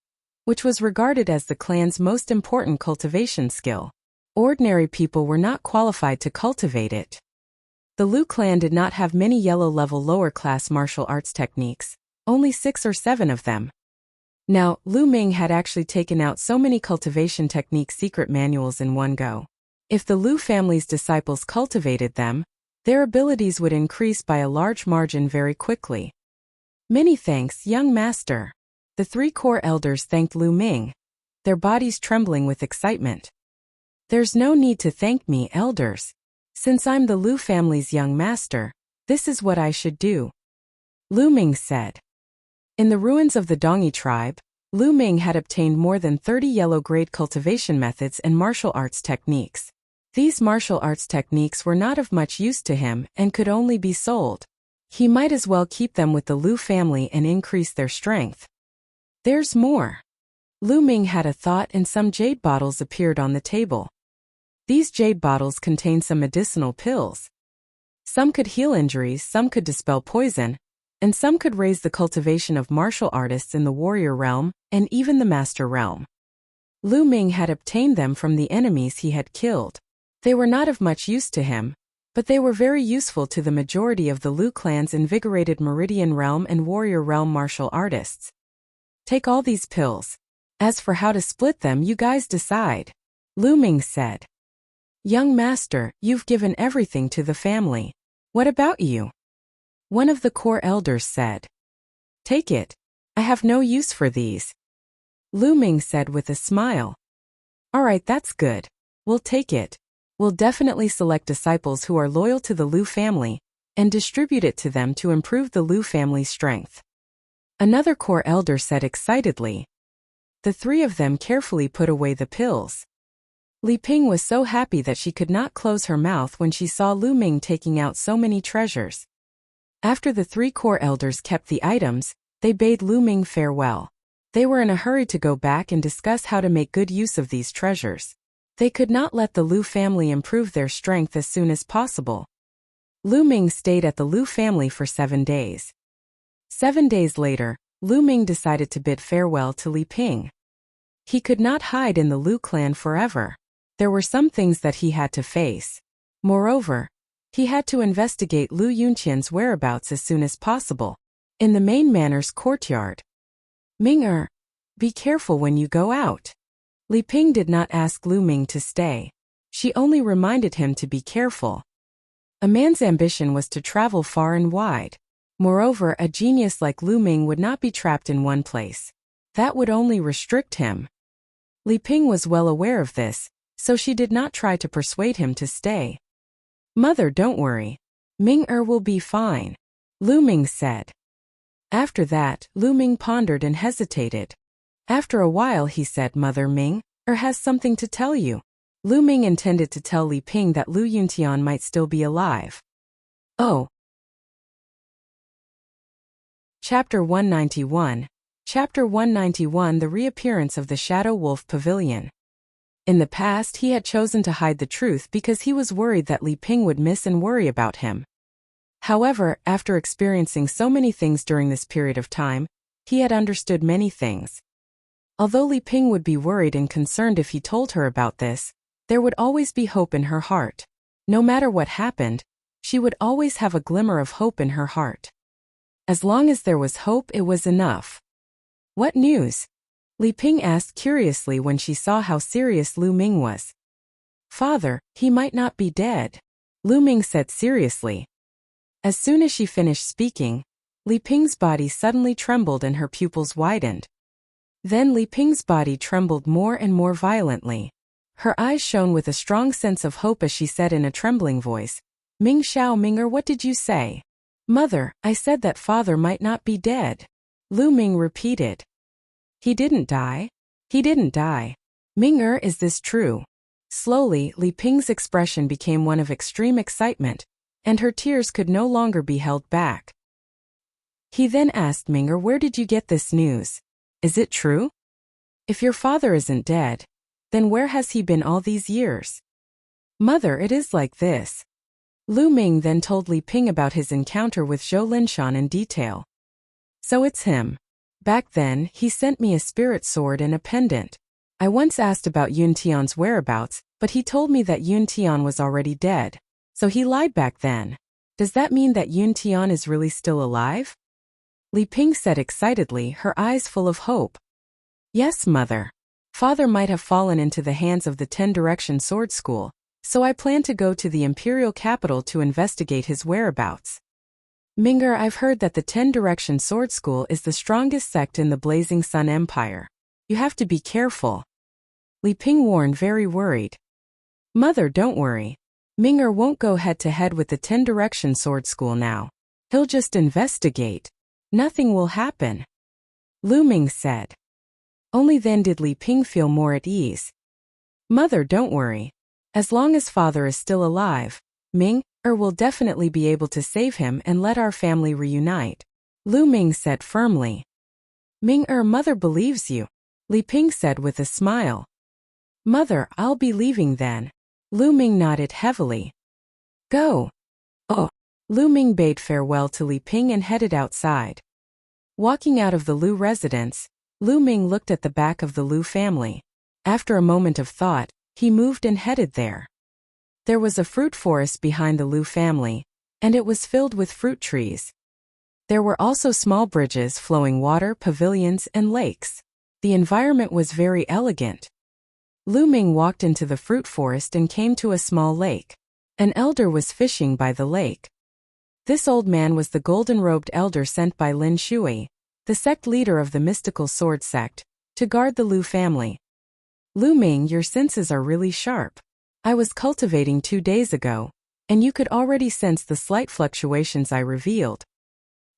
which was regarded as the clan's most important cultivation skill. Ordinary people were not qualified to cultivate it. The Lu clan did not have many yellow level lower class martial arts techniques, only 6 or 7 of them. Now, Lu Ming had actually taken out so many cultivation technique secret manuals in one go. If the Lu family's disciples cultivated them, their abilities would increase by a large margin very quickly. Many thanks, young master. The 3 core elders thanked Lu Ming, their bodies trembling with excitement. There's no need to thank me, elders. Since I'm the Lu family's young master, this is what I should do. Lu Ming said. In the ruins of the Dongi tribe, Lu Ming had obtained more than 30 yellow grade cultivation methods and martial arts techniques. These martial arts techniques were not of much use to him and could only be sold. He might as well keep them with the Lu family and increase their strength. There's more. Lu Ming had a thought and some jade bottles appeared on the table. These jade bottles contained some medicinal pills. Some could heal injuries, some could dispel poison, and some could raise the cultivation of martial artists in the warrior realm and even the master realm. Lu Ming had obtained them from the enemies he had killed. They were not of much use to him, but they were very useful to the majority of the Lu clan's invigorated Meridian Realm and Warrior Realm martial artists. Take all these pills. As for how to split them, you guys decide. Lu Ming said. Young master, you've given everything to the family. What about you? One of the core elders said. Take it. I have no use for these. Lu Ming said with a smile. All right, that's good. We'll take it. We'll definitely select disciples who are loyal to the Lu family and distribute it to them to improve the Lu family's strength. Another core elder said excitedly. The 3 of them carefully put away the pills. Li Ping was so happy that she could not close her mouth when she saw Lu Ming taking out so many treasures. After the 3 core elders kept the items, they bade Lu Ming farewell. They were in a hurry to go back and discuss how to make good use of these treasures. They could not let the Lu family improve their strength as soon as possible. Lu Ming stayed at the Lu family for 7 days. 7 days later, Lu Ming decided to bid farewell to Li Ping. He could not hide in the Lu clan forever. There were some things that he had to face. Moreover, he had to investigate Lu Yunqian's whereabouts as soon as possible, in the main manor's courtyard. Ming-er, be careful when you go out. Li Ping did not ask Lu Ming to stay. She only reminded him to be careful. A man's ambition was to travel far and wide. Moreover, a genius like Lu Ming would not be trapped in one place. That would only restrict him. Li Ping was well aware of this, so she did not try to persuade him to stay. Mother, don't worry. Ming-er will be fine, Lu Ming said. After that, Lu Ming pondered and hesitated. After a while he said, Mother Ming-er has something to tell you. Lu Ming intended to tell Li Ping that Lu Yuntian might still be alive. Oh. Chapter 191. Chapter 191 The reappearance of the Shadow Wolf Pavilion. In the past he had chosen to hide the truth because he was worried that Li Ping would miss and worry about him. However, after experiencing so many things during this period of time, he had understood many things. Although Li Ping would be worried and concerned if he told her about this, there would always be hope in her heart. No matter what happened, she would always have a glimmer of hope in her heart. As long as there was hope, it was enough. What news? Li Ping asked curiously when she saw how serious Lu Ming was. Father, he might not be dead, Lu Ming said seriously. As soon as she finished speaking, Li Ping's body suddenly trembled and her pupils widened. Then Li Ping's body trembled more and more violently. Her eyes shone with a strong sense of hope as she said in a trembling voice, Ming Xiao Minger, what did you say? Mother, I said that father might not be dead. Lu Ming repeated. He didn't die? He didn't die. Minger, is this true? Slowly, Li Ping's expression became one of extreme excitement, and her tears could no longer be held back. He then asked Minger, where did you get this news? Is it true? If your father isn't dead, then where has he been all these years? Mother, it is like this. Lu Ming then told Li Ping about his encounter with Zhou Linshan in detail. So it's him. Back then, he sent me a spirit sword and a pendant. I once asked about Yun Tian's whereabouts, but he told me that Yun Tian was already dead. So he lied back then. Does that mean that Yun Tian is really still alive? Li Ping said excitedly, her eyes full of hope. Yes, mother. Father might have fallen into the hands of the 10-Direction Sword School, so I plan to go to the imperial capital to investigate his whereabouts. Minger, I've heard that the 10-Direction Sword School is the strongest sect in the Blazing Sun Empire. You have to be careful. Li Ping warned, very worried. Mother, don't worry. Minger won't go head-to-head with the 10-Direction Sword School now. He'll just investigate. Nothing will happen. Lu Ming said. Only then did Li Ping feel more at ease. Mother, don't worry. As long as father is still alive, Ming will definitely be able to save him and let our family reunite. Lu Ming said firmly. Ming mother believes you, Li Ping said with a smile. Mother, I'll be leaving then. Lu Ming nodded heavily. Go. Oh. Lu Ming bade farewell to Li Ping and headed outside. Walking out of the Lu residence, Lu Ming looked at the back of the Lu family. After a moment of thought, he moved and headed there. There was a fruit forest behind the Lu family, and it was filled with fruit trees. There were also small bridges, flowing water, pavilions, and lakes. The environment was very elegant. Lu Ming walked into the fruit forest and came to a small lake. An elder was fishing by the lake. This old man was the golden-robed elder sent by Lin Shui, the sect leader of the mystical sword sect, to guard the Lu family. Lu Ming, your senses are really sharp. I was cultivating 2 days ago, and you could already sense the slight fluctuations I revealed.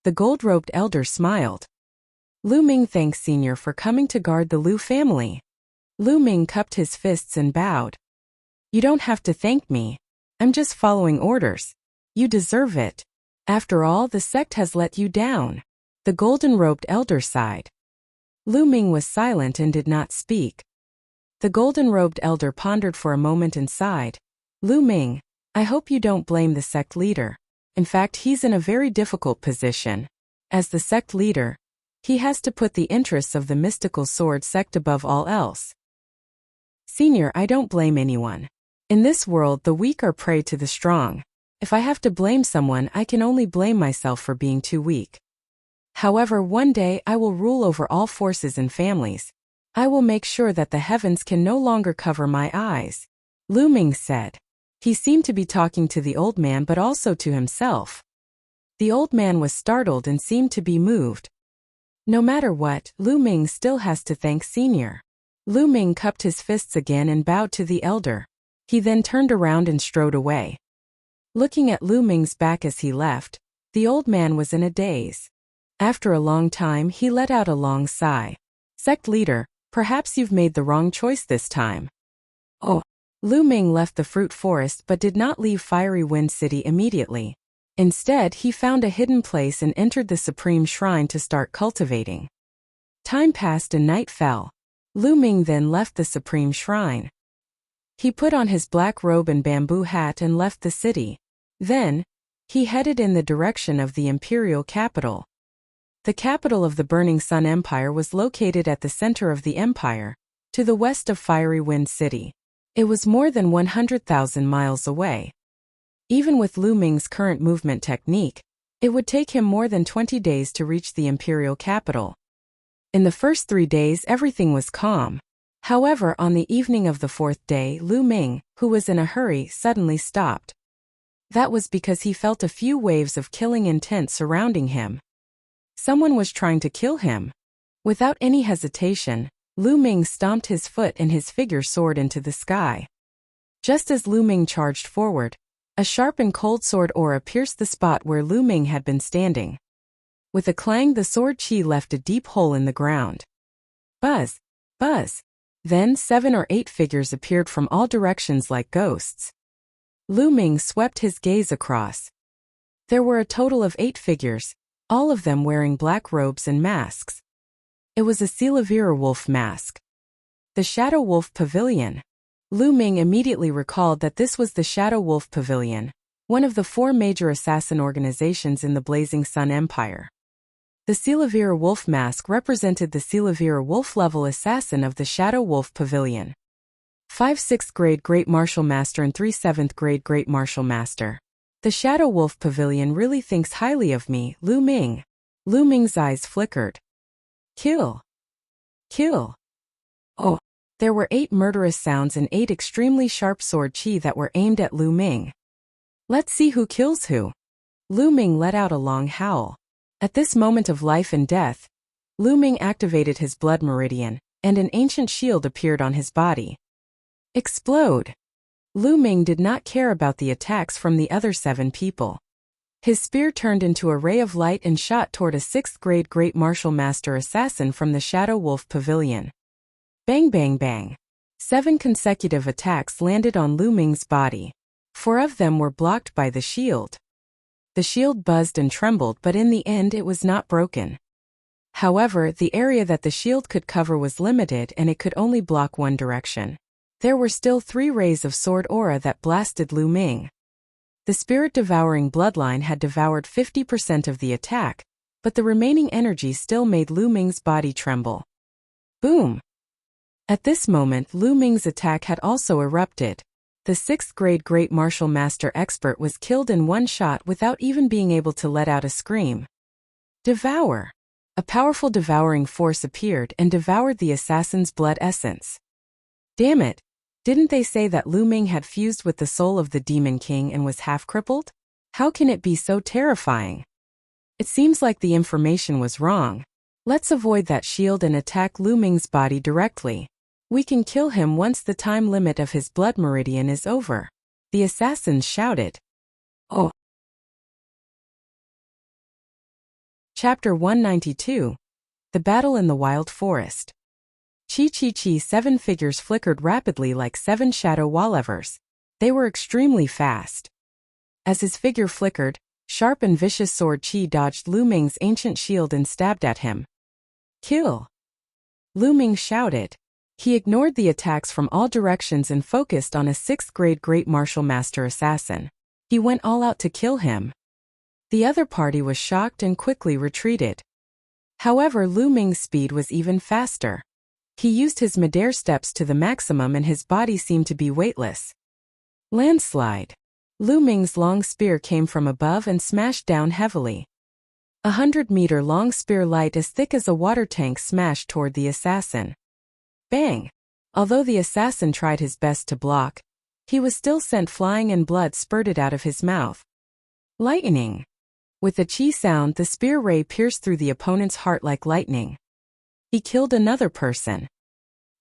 The gold-robed elder smiled. Lu Ming thanks Senior for coming to guard the Lu family. Lu Ming cupped his fists and bowed. You don't have to thank me. I'm just following orders. You deserve it. After all, the sect has let you down. The golden-robed elder sighed. Lu Ming was silent and did not speak. The golden-robed elder pondered for a moment and sighed. Lu Ming, I hope you don't blame the sect leader. In fact, he's in a very difficult position. As the sect leader, he has to put the interests of the mystical sword sect above all else. Senior, I don't blame anyone. In this world, the weak are prey to the strong. If I have to blame someone, I can only blame myself for being too weak. However, one day I will rule over all forces and families. I will make sure that the heavens can no longer cover my eyes. Lu Ming said. He seemed to be talking to the old man but also to himself. The old man was startled and seemed to be moved. No matter what, Lu Ming still has to thank Senior. Lu Ming cupped his fists again and bowed to the elder. He then turned around and strode away. Looking at Lu Ming's back as he left, the old man was in a daze. After a long time, he let out a long sigh. Sect leader, perhaps you've made the wrong choice this time. Oh. Lu Ming left the fruit forest but did not leave Fiery Wind City immediately. Instead, he found a hidden place and entered the Supreme Shrine to start cultivating. Time passed and night fell. Lu Ming then left the Supreme Shrine. He put on his black robe and bamboo hat and left the city. Then, he headed in the direction of the imperial capital. The capital of the Burning Sun Empire was located at the center of the empire, to the west of Fiery Wind City. It was more than 100,000 miles away. Even with Lu Ming's current movement technique, it would take him more than 20 days to reach the imperial capital. In the first 3 days, everything was calm. However, on the evening of the 4th day, Lu Ming, who was in a hurry, suddenly stopped. That was because he felt a few waves of killing intent surrounding him. Someone was trying to kill him. Without any hesitation, Lu Ming stomped his foot and his figure soared into the sky. Just as Lu Ming charged forward, A sharp and cold sword aura pierced the spot where Lu Ming had been standing. With a clang, the sword chi left a deep hole in the ground. Buzz! Buzz! Then 7 or 8 figures appeared from all directions like ghosts. Lu Ming swept his gaze across. There were a total of 8 figures, all of them wearing black robes and masks. It was a Silavira wolf mask. The Shadow Wolf Pavilion. Lu Ming immediately recalled that this was the Shadow Wolf Pavilion, one of the 4 major assassin organizations in the Blazing Sun Empire. The Silavira wolf mask represented the Silavira wolf-level assassin of the Shadow Wolf Pavilion. 5 6th grade Great Martial Master and 3 7th grade Great Martial Master. The Shadow Wolf Pavilion really thinks highly of me, Lu Ming. Lu Ming's eyes flickered. Kill. Kill. Oh. There were 8 murderous sounds and 8 extremely sharp sword chi that were aimed at Lu Ming. Let's see who kills who. Lu Ming let out a long howl. At this moment of life and death, Lu Ming activated his blood meridian, and an ancient shield appeared on his body. Explode! Lu Ming did not care about the attacks from the other 7 people. His spear turned into a ray of light and shot toward a 6th grade Great Martial Master assassin from the Shadow Wolf Pavilion. Bang bang bang. 7 consecutive attacks landed on Lu Ming's body. 4 of them were blocked by the shield. The shield buzzed and trembled, but in the end it was not broken. However, the area that the shield could cover was limited and it could only block one direction. There were still 3 rays of sword aura that blasted Lu Ming. The spirit-devouring bloodline had devoured 50% of the attack, but the remaining energy still made Lu Ming's body tremble. Boom! At this moment, Lu Ming's attack had also erupted. The 6th grade Great Martial Master expert was killed in one shot without even being able to let out a scream. Devour! A powerful devouring force appeared and devoured the assassin's blood essence. Damn it! Didn't they say that Lu Ming had fused with the soul of the Demon King and was half-crippled? How can it be so terrifying? It seems like the information was wrong. Let's avoid that shield and attack Lu Ming's body directly. We can kill him once the time limit of his blood meridian is over. The assassins shouted. Oh! Chapter 192. The Battle in the Wild Forest. Chi 7 figures flickered rapidly like 7 shadow wallevers. They were extremely fast. As his figure flickered, sharp and vicious sword chi dodged Lu Ming's ancient shield and stabbed at him. Kill! Lu Ming shouted. He ignored the attacks from all directions and focused on a 6th grade Great Martial Master assassin. He went all out to kill him. The other party was shocked and quickly retreated. However, Lu Ming's speed was even faster. He used his midair steps to the maximum and his body seemed to be weightless. Landslide. Lu Ming's long spear came from above and smashed down heavily. 100-meter long spear light as thick as a water tank smashed toward the assassin. Bang! Although the assassin tried his best to block, he was still sent flying and blood spurted out of his mouth. Lightning! With a chi sound, the spear ray pierced through the opponent's heart like lightning. He killed another person.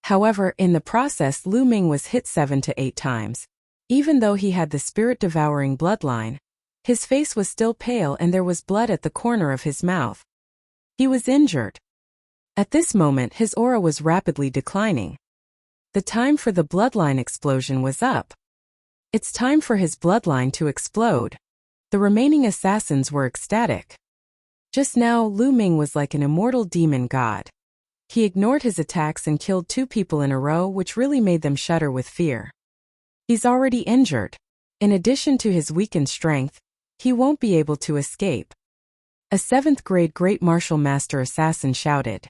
However, in the process, Lu Ming was hit 7 to 8 times. Even though he had the spirit-devouring bloodline, his face was still pale and there was blood at the corner of his mouth. He was injured. At this moment, his aura was rapidly declining. The time for the bloodline explosion was up. It's time for his bloodline to explode. The remaining assassins were ecstatic. Just now, Lu Ming was like an immortal demon god. He ignored his attacks and killed 2 people in a row, which really made them shudder with fear. He's already injured. In addition to his weakened strength, he won't be able to escape. A 7th grade Great Martial Master assassin shouted.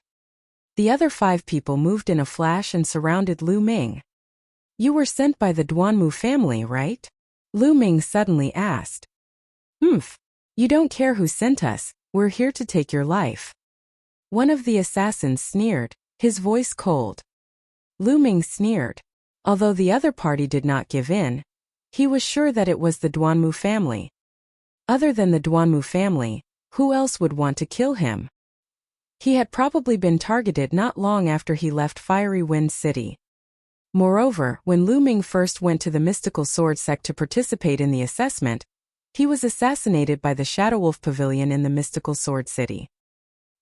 The other 5 people moved in a flash and surrounded Lu Ming. You were sent by the Duanmu family, right? Lu Ming suddenly asked. You don't care who sent us, we're here to take your life. One of the assassins sneered, his voice cold. Lu Ming sneered. Although the other party did not give in, he was sure that it was the Duanmu family. Other than the Duanmu family, who else would want to kill him? He had probably been targeted not long after he left Fiery Wind City. Moreover, when Lu Ming first went to the mystical sword sect to participate in the assessment, he was assassinated by the Shadow Wolf Pavilion in the mystical sword city.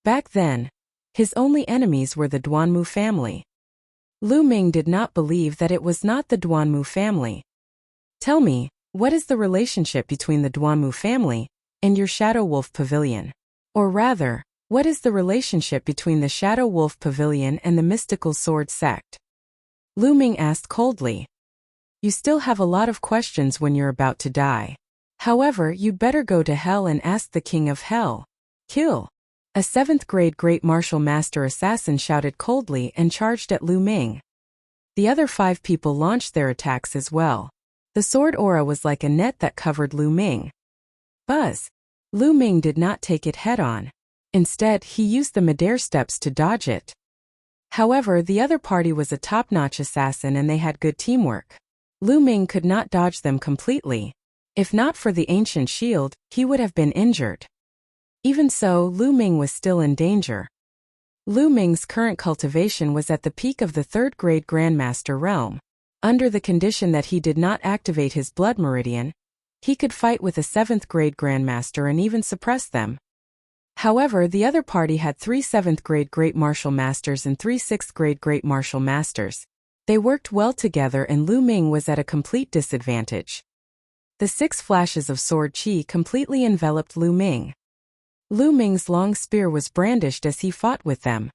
Back then, his only enemies were the Duanmu family. Lu Ming did not believe that it was not the Duanmu family. Tell me, what is the relationship between the Duanmu family and your Shadow Wolf Pavilion? Or rather, what is the relationship between the Shadow Wolf Pavilion and the mystical sword sect? Lu Ming asked coldly. You still have a lot of questions when you're about to die. However, you'd better go to hell and ask the king of hell. Kill. A 7th grade Great Martial Master assassin shouted coldly and charged at Lu Ming. The other 5 people launched their attacks as well. The sword aura was like a net that covered Lu Ming. Buzz. Lu Ming did not take it head-on. Instead, he used the midair steps to dodge it. However, the other party was a top-notch assassin and they had good teamwork. Lu Ming could not dodge them completely. If not for the ancient shield, he would have been injured. Even so, Lu Ming was still in danger. Lu Ming's current cultivation was at the peak of the 3rd grade Grandmaster realm. Under the condition that he did not activate his blood meridian, he could fight with a 7th grade Grandmaster and even suppress them. However, the other party had 3 7th grade Great Martial Masters and 3 6th grade Great Martial Masters. They worked well together and Lu Ming was at a complete disadvantage. The 6 flashes of sword chi completely enveloped Lu Ming. Lu Ming's long spear was brandished as he fought with them.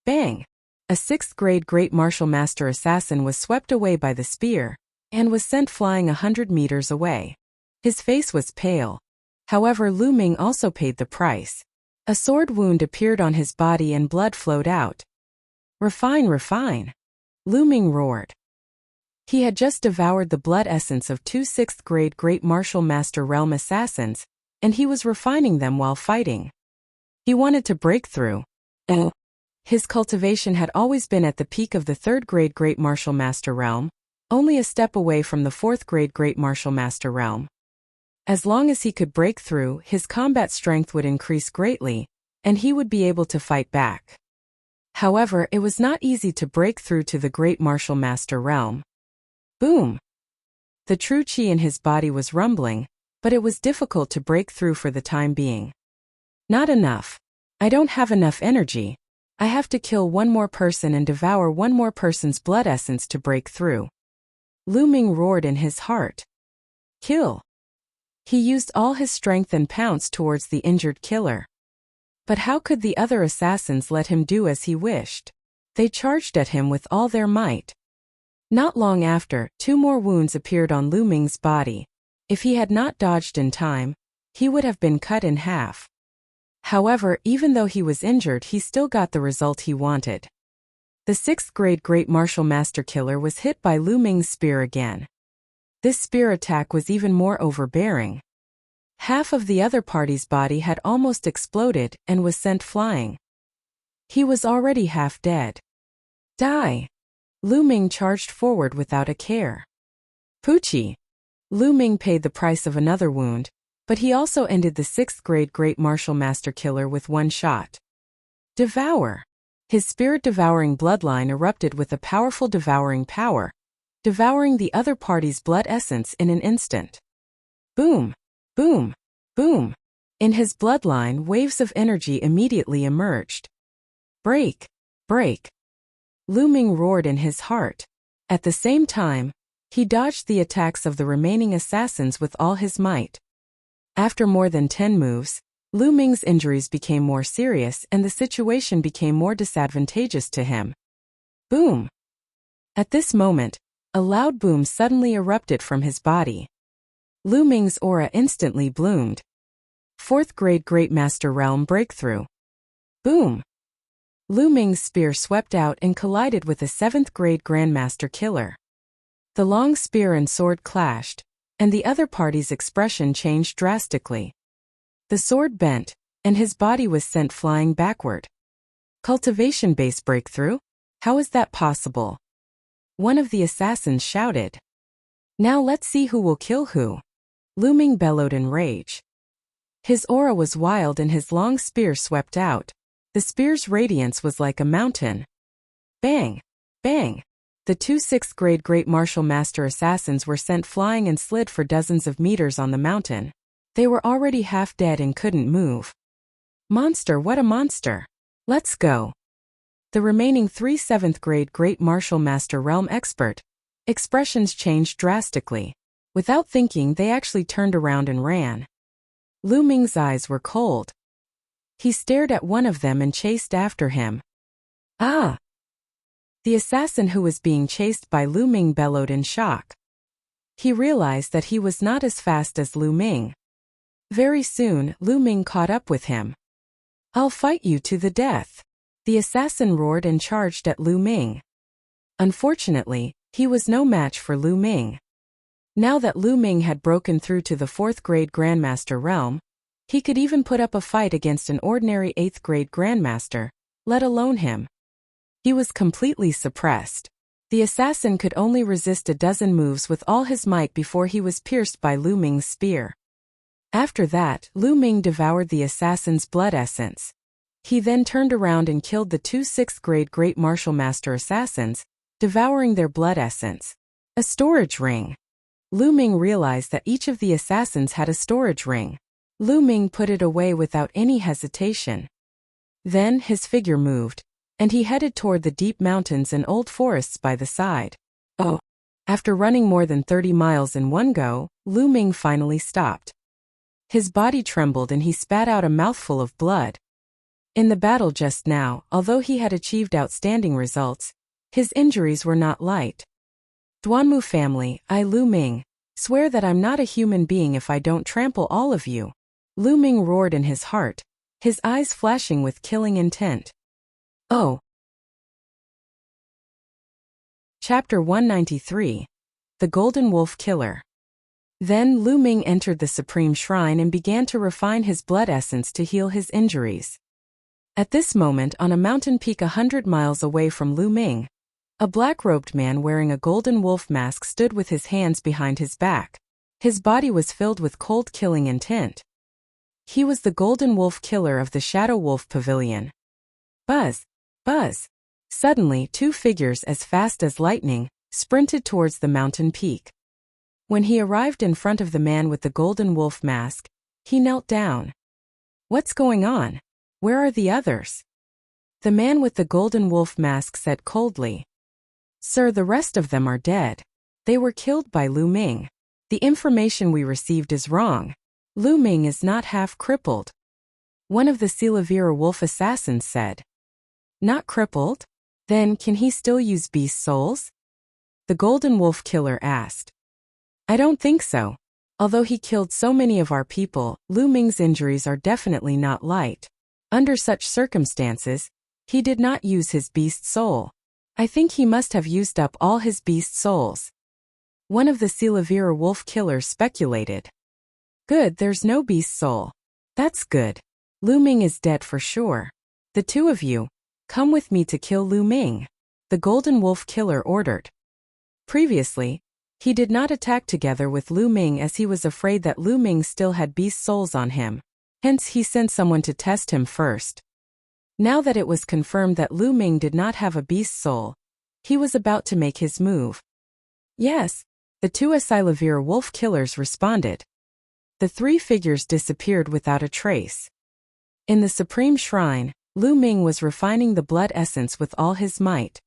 Bang! A 6th grade Great Martial Master assassin was swept away by the spear, and was sent flying 100 meters away. His face was pale. However, Lu Ming also paid the price. A sword wound appeared on his body and blood flowed out. Refine, refine! Lu Ming roared. He had just devoured the blood essence of 2 6th grade Great Martial Master realm assassins, and he was refining them while fighting. He wanted to break through. His cultivation had always been at the peak of the 3rd grade Great Martial Master realm, only a step away from the 4th grade Great Martial Master realm. As long as he could break through, his combat strength would increase greatly, and he would be able to fight back. However, it was not easy to break through to the Great Martial Master realm. Boom! The true chi in his body was rumbling, but it was difficult to break through for the time being. Not enough. I don't have enough energy. I have to kill one more person and devour one more person's blood essence to break through. Lu Ming roared in his heart. Kill! He used all his strength and pounced towards the injured killer. But how could the other assassins let him do as he wished? They charged at him with all their might. Not long after, 2 more wounds appeared on Lu Ming's body. If he had not dodged in time, he would have been cut in half. However, even though he was injured, he still got the result he wanted. The 6th grade Great Martial Master killer was hit by Lu Ming's spear again. This spear attack was even more overbearing. Half of the other party's body had almost exploded and was sent flying. He was already half dead. Die! Lu Ming charged forward without a care. Poochie! Lu Ming paid the price of another wound, but he also ended the 6th grade Great Martial Master killer with one shot. Devour! His spirit-devouring bloodline erupted with a powerful devouring power, devouring the other party's blood essence in an instant. Boom! Boom! Boom! In his bloodline, waves of energy immediately emerged. Break! Break! Lu Ming roared in his heart. At the same time, he dodged the attacks of the remaining assassins with all his might. After more than 10 moves, Lu Ming's injuries became more serious and the situation became more disadvantageous to him. Boom! At this moment, a loud boom suddenly erupted from his body. Lu Ming's aura instantly bloomed. 4th grade Great Master Realm breakthrough. Boom! Lu Ming's spear swept out and collided with a 7th grade Grandmaster killer. The long spear and sword clashed, and the other party's expression changed drastically. The sword bent, and his body was sent flying backward. Cultivation base breakthrough? How is that possible? One of the assassins shouted. Now let's see who will kill who. Lu Ming bellowed in rage. His aura was wild and his long spear swept out. The spear's radiance was like a mountain. Bang! Bang! The two sixth-grade Great Martial Master assassins were sent flying and slid for dozens of meters on the mountain. They were already half dead and couldn't move. Monster, what a monster! Let's go. The remaining three seventh-grade Great Martial Master Realm expert expressions changed drastically. Without thinking, they actually turned around and ran. Lu Ming's eyes were cold. He stared at one of them and chased after him. Ah! The assassin who was being chased by Lu Ming bellowed in shock. He realized that he was not as fast as Lu Ming. Very soon, Lu Ming caught up with him. I'll fight you to the death. The assassin roared and charged at Lu Ming. Unfortunately, he was no match for Lu Ming. Now that Lu Ming had broken through to the fourth-grade Grandmaster realm, he could even put up a fight against an ordinary eighth-grade Grandmaster, let alone him. He was completely suppressed. The assassin could only resist a dozen moves with all his might before he was pierced by Lu Ming's spear. After that, Lu Ming devoured the assassin's blood essence. He then turned around and killed the two sixth-grade Great Martial Master assassins, devouring their blood essence. A storage ring. Lu Ming realized that each of the assassins had a storage ring. Lu Ming put it away without any hesitation. Then his figure moved, and he headed toward the deep mountains and old forests by the side. Oh! After running more than 30 miles in one go, Lu Ming finally stopped. His body trembled and he spat out a mouthful of blood. In the battle just now, although he had achieved outstanding results, his injuries were not light. Duanmu family, I Lu Ming, swear that I'm not a human being if I don't trample all of you. Lu Ming roared in his heart, his eyes flashing with killing intent. Oh! Chapter 193. The Golden Wolf Killer. Then Lu Ming entered the Supreme Shrine and began to refine his blood essence to heal his injuries. At this moment, on a mountain peak 100 miles away from Lu Ming, a black-robed man wearing a golden wolf mask stood with his hands behind his back. His body was filled with cold killing intent. He was the Golden Wolf Killer of the Shadow Wolf Pavilion. Buzz! Buzz! Suddenly, two figures as fast as lightning sprinted towards the mountain peak. When he arrived in front of the man with the golden wolf mask, he knelt down. What's going on? Where are the others? The man with the golden wolf mask said coldly. Sir, the rest of them are dead. They were killed by Lu Ming. The information we received is wrong. Lu Ming is not half crippled. One of the Silavira wolf assassins said. Not crippled? Then can he still use beast souls? The golden wolf killer asked. I don't think so. Although he killed so many of our people, Lu Ming's injuries are definitely not light. Under such circumstances, he did not use his beast soul. I think he must have used up all his beast souls. One of the Silavira wolf killers speculated. Good, there's no beast soul. That's good. Lu Ming is dead for sure. The two of you, come with me to kill Lu Ming. The golden wolf killer ordered. Previously, he did not attack together with Lu Ming as he was afraid that Lu Ming still had beast souls on him. Hence he sent someone to test him first. Now that it was confirmed that Lu Ming did not have a beast soul, he was about to make his move. Yes, the two Silavira wolf killers responded. The three figures disappeared without a trace. In the Supreme Shrine, Lu Ming was refining the blood essence with all his might.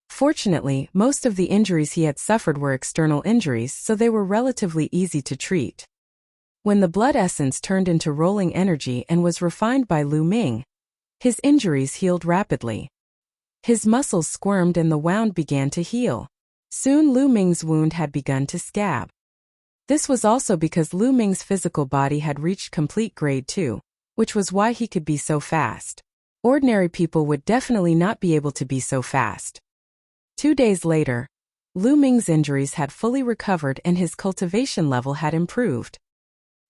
Fortunately, most of the injuries he had suffered were external injuries, so they were relatively easy to treat. When the blood essence turned into rolling energy and was refined by Lu Ming, his injuries healed rapidly. His muscles squirmed and the wound began to heal. Soon Lu Ming's wound had begun to scab. This was also because Lu Ming's physical body had reached complete grade 2, which was why he could be so fast. Ordinary people would definitely not be able to be so fast. 2 days later, Lu Ming's injuries had fully recovered and his cultivation level had improved.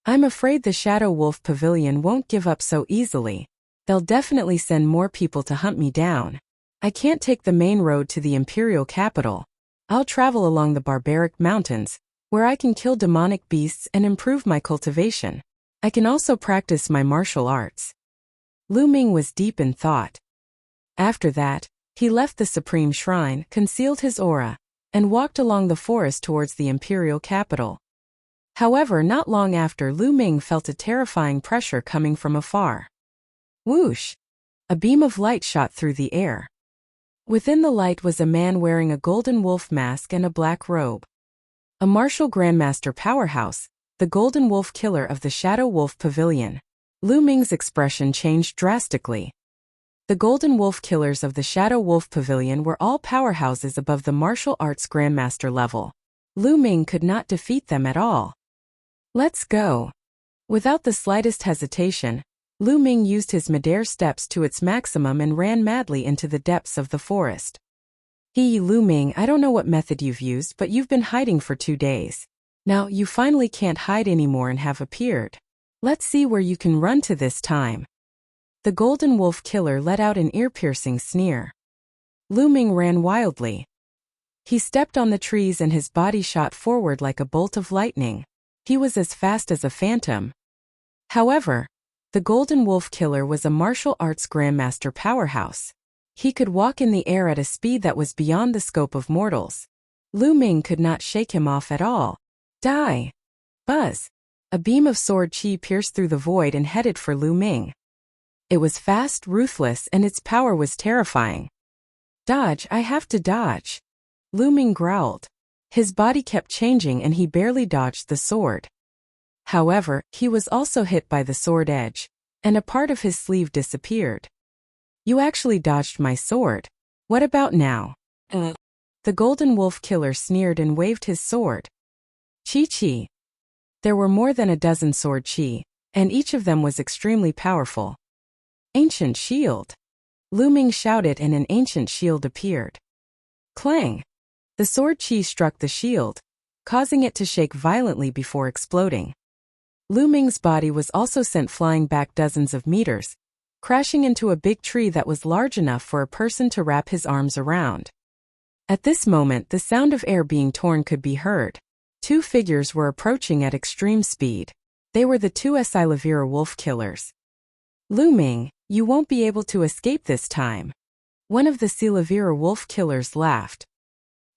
I'm afraid the Shadow Wolf Pavilion won't give up so easily. They'll definitely send more people to hunt me down. I can't take the main road to the imperial capital. I'll travel along the barbaric mountains, where I can kill demonic beasts and improve my cultivation. I can also practice my martial arts. Lu Ming was deep in thought. After that, He left the supreme shrine, concealed his aura, and walked along the forest towards the imperial capital. However, not long after, Lu Ming felt a terrifying pressure coming from afar. Whoosh! A beam of light shot through the air. Within the light was a man wearing a golden wolf mask and a black robe. A martial grandmaster powerhouse, the Golden Wolf Killer of the Shadow Wolf Pavilion. Lu Ming's expression changed drastically. The Golden Wolf Killers of the Shadow Wolf Pavilion were all powerhouses above the martial arts grandmaster level. Lu Ming could not defeat them at all. Let's go. Without the slightest hesitation, Lu Ming used his midair steps to its maximum and ran madly into the depths of the forest. Lu Ming, I don't know what method you've used, but you've been hiding for 2 days. Now you finally can't hide anymore and have appeared. Let's see where you can run to this time. The Golden Wolf Killer let out an ear-piercing sneer. Lu Ming ran wildly. He stepped on the trees and his body shot forward like a bolt of lightning. He was as fast as a phantom. However, the Golden Wolf Killer was a martial arts grandmaster powerhouse. He could walk in the air at a speed that was beyond the scope of mortals. Lu Ming could not shake him off at all. Die! Buzz! A beam of sword chi pierced through the void and headed for Lu Ming. It was fast, ruthless, and its power was terrifying. Dodge, I have to dodge. Lu Ming growled. His body kept changing and he barely dodged the sword. However, he was also hit by the sword edge, and a part of his sleeve disappeared. You actually dodged my sword. What about now? The Golden Wolf Killer sneered and waved his sword. Chi. There were more than a dozen sword chi, and each of them was extremely powerful. Ancient shield. Lu Ming shouted and an ancient shield appeared. Clang! The sword chi struck the shield, causing it to shake violently before exploding. Lu Ming's body was also sent flying back dozens of meters, crashing into a big tree that was large enough for a person to wrap his arms around. At this moment, the sound of air being torn could be heard. 2 figures were approaching at extreme speed. They were the 2 Silavira wolf killers. Lu Ming, you won't be able to escape this time. One of the Silavira wolf killers laughed.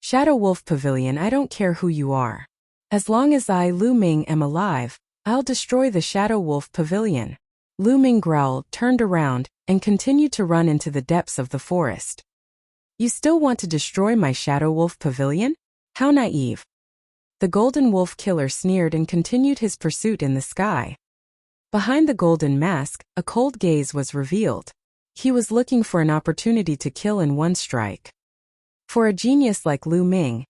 Shadow Wolf Pavilion, I don't care who you are. As long as I, Lu Ming, am alive, I'll destroy the Shadow Wolf Pavilion. Lu Ming growled, turned around, and continued to run into the depths of the forest. You still want to destroy my Shadow Wolf Pavilion? How naive. The Golden Wolf Killer sneered and continued his pursuit in the sky. Behind the golden mask, a cold gaze was revealed. He was looking for an opportunity to kill in one strike. For a genius like Lu Ming,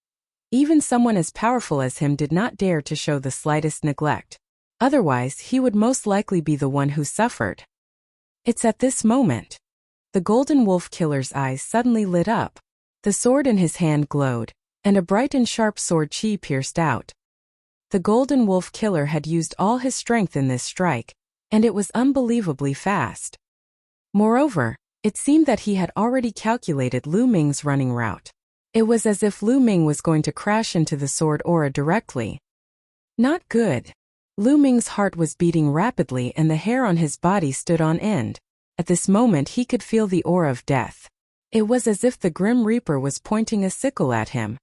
even someone as powerful as him did not dare to show the slightest neglect. Otherwise, he would most likely be the one who suffered. It's at this moment. The Golden Wolf Killer's eyes suddenly lit up. The sword in his hand glowed, and a bright and sharp sword chi pierced out. The Golden Wolf Killer had used all his strength in this strike, and it was unbelievably fast. Moreover, it seemed that he had already calculated Lu Ming's running route. It was as if Lu Ming was going to crash into the sword aura directly. Not good. Lu Ming's heart was beating rapidly and the hair on his body stood on end. At this moment he could feel the aura of death. It was as if the Grim Reaper was pointing a sickle at him.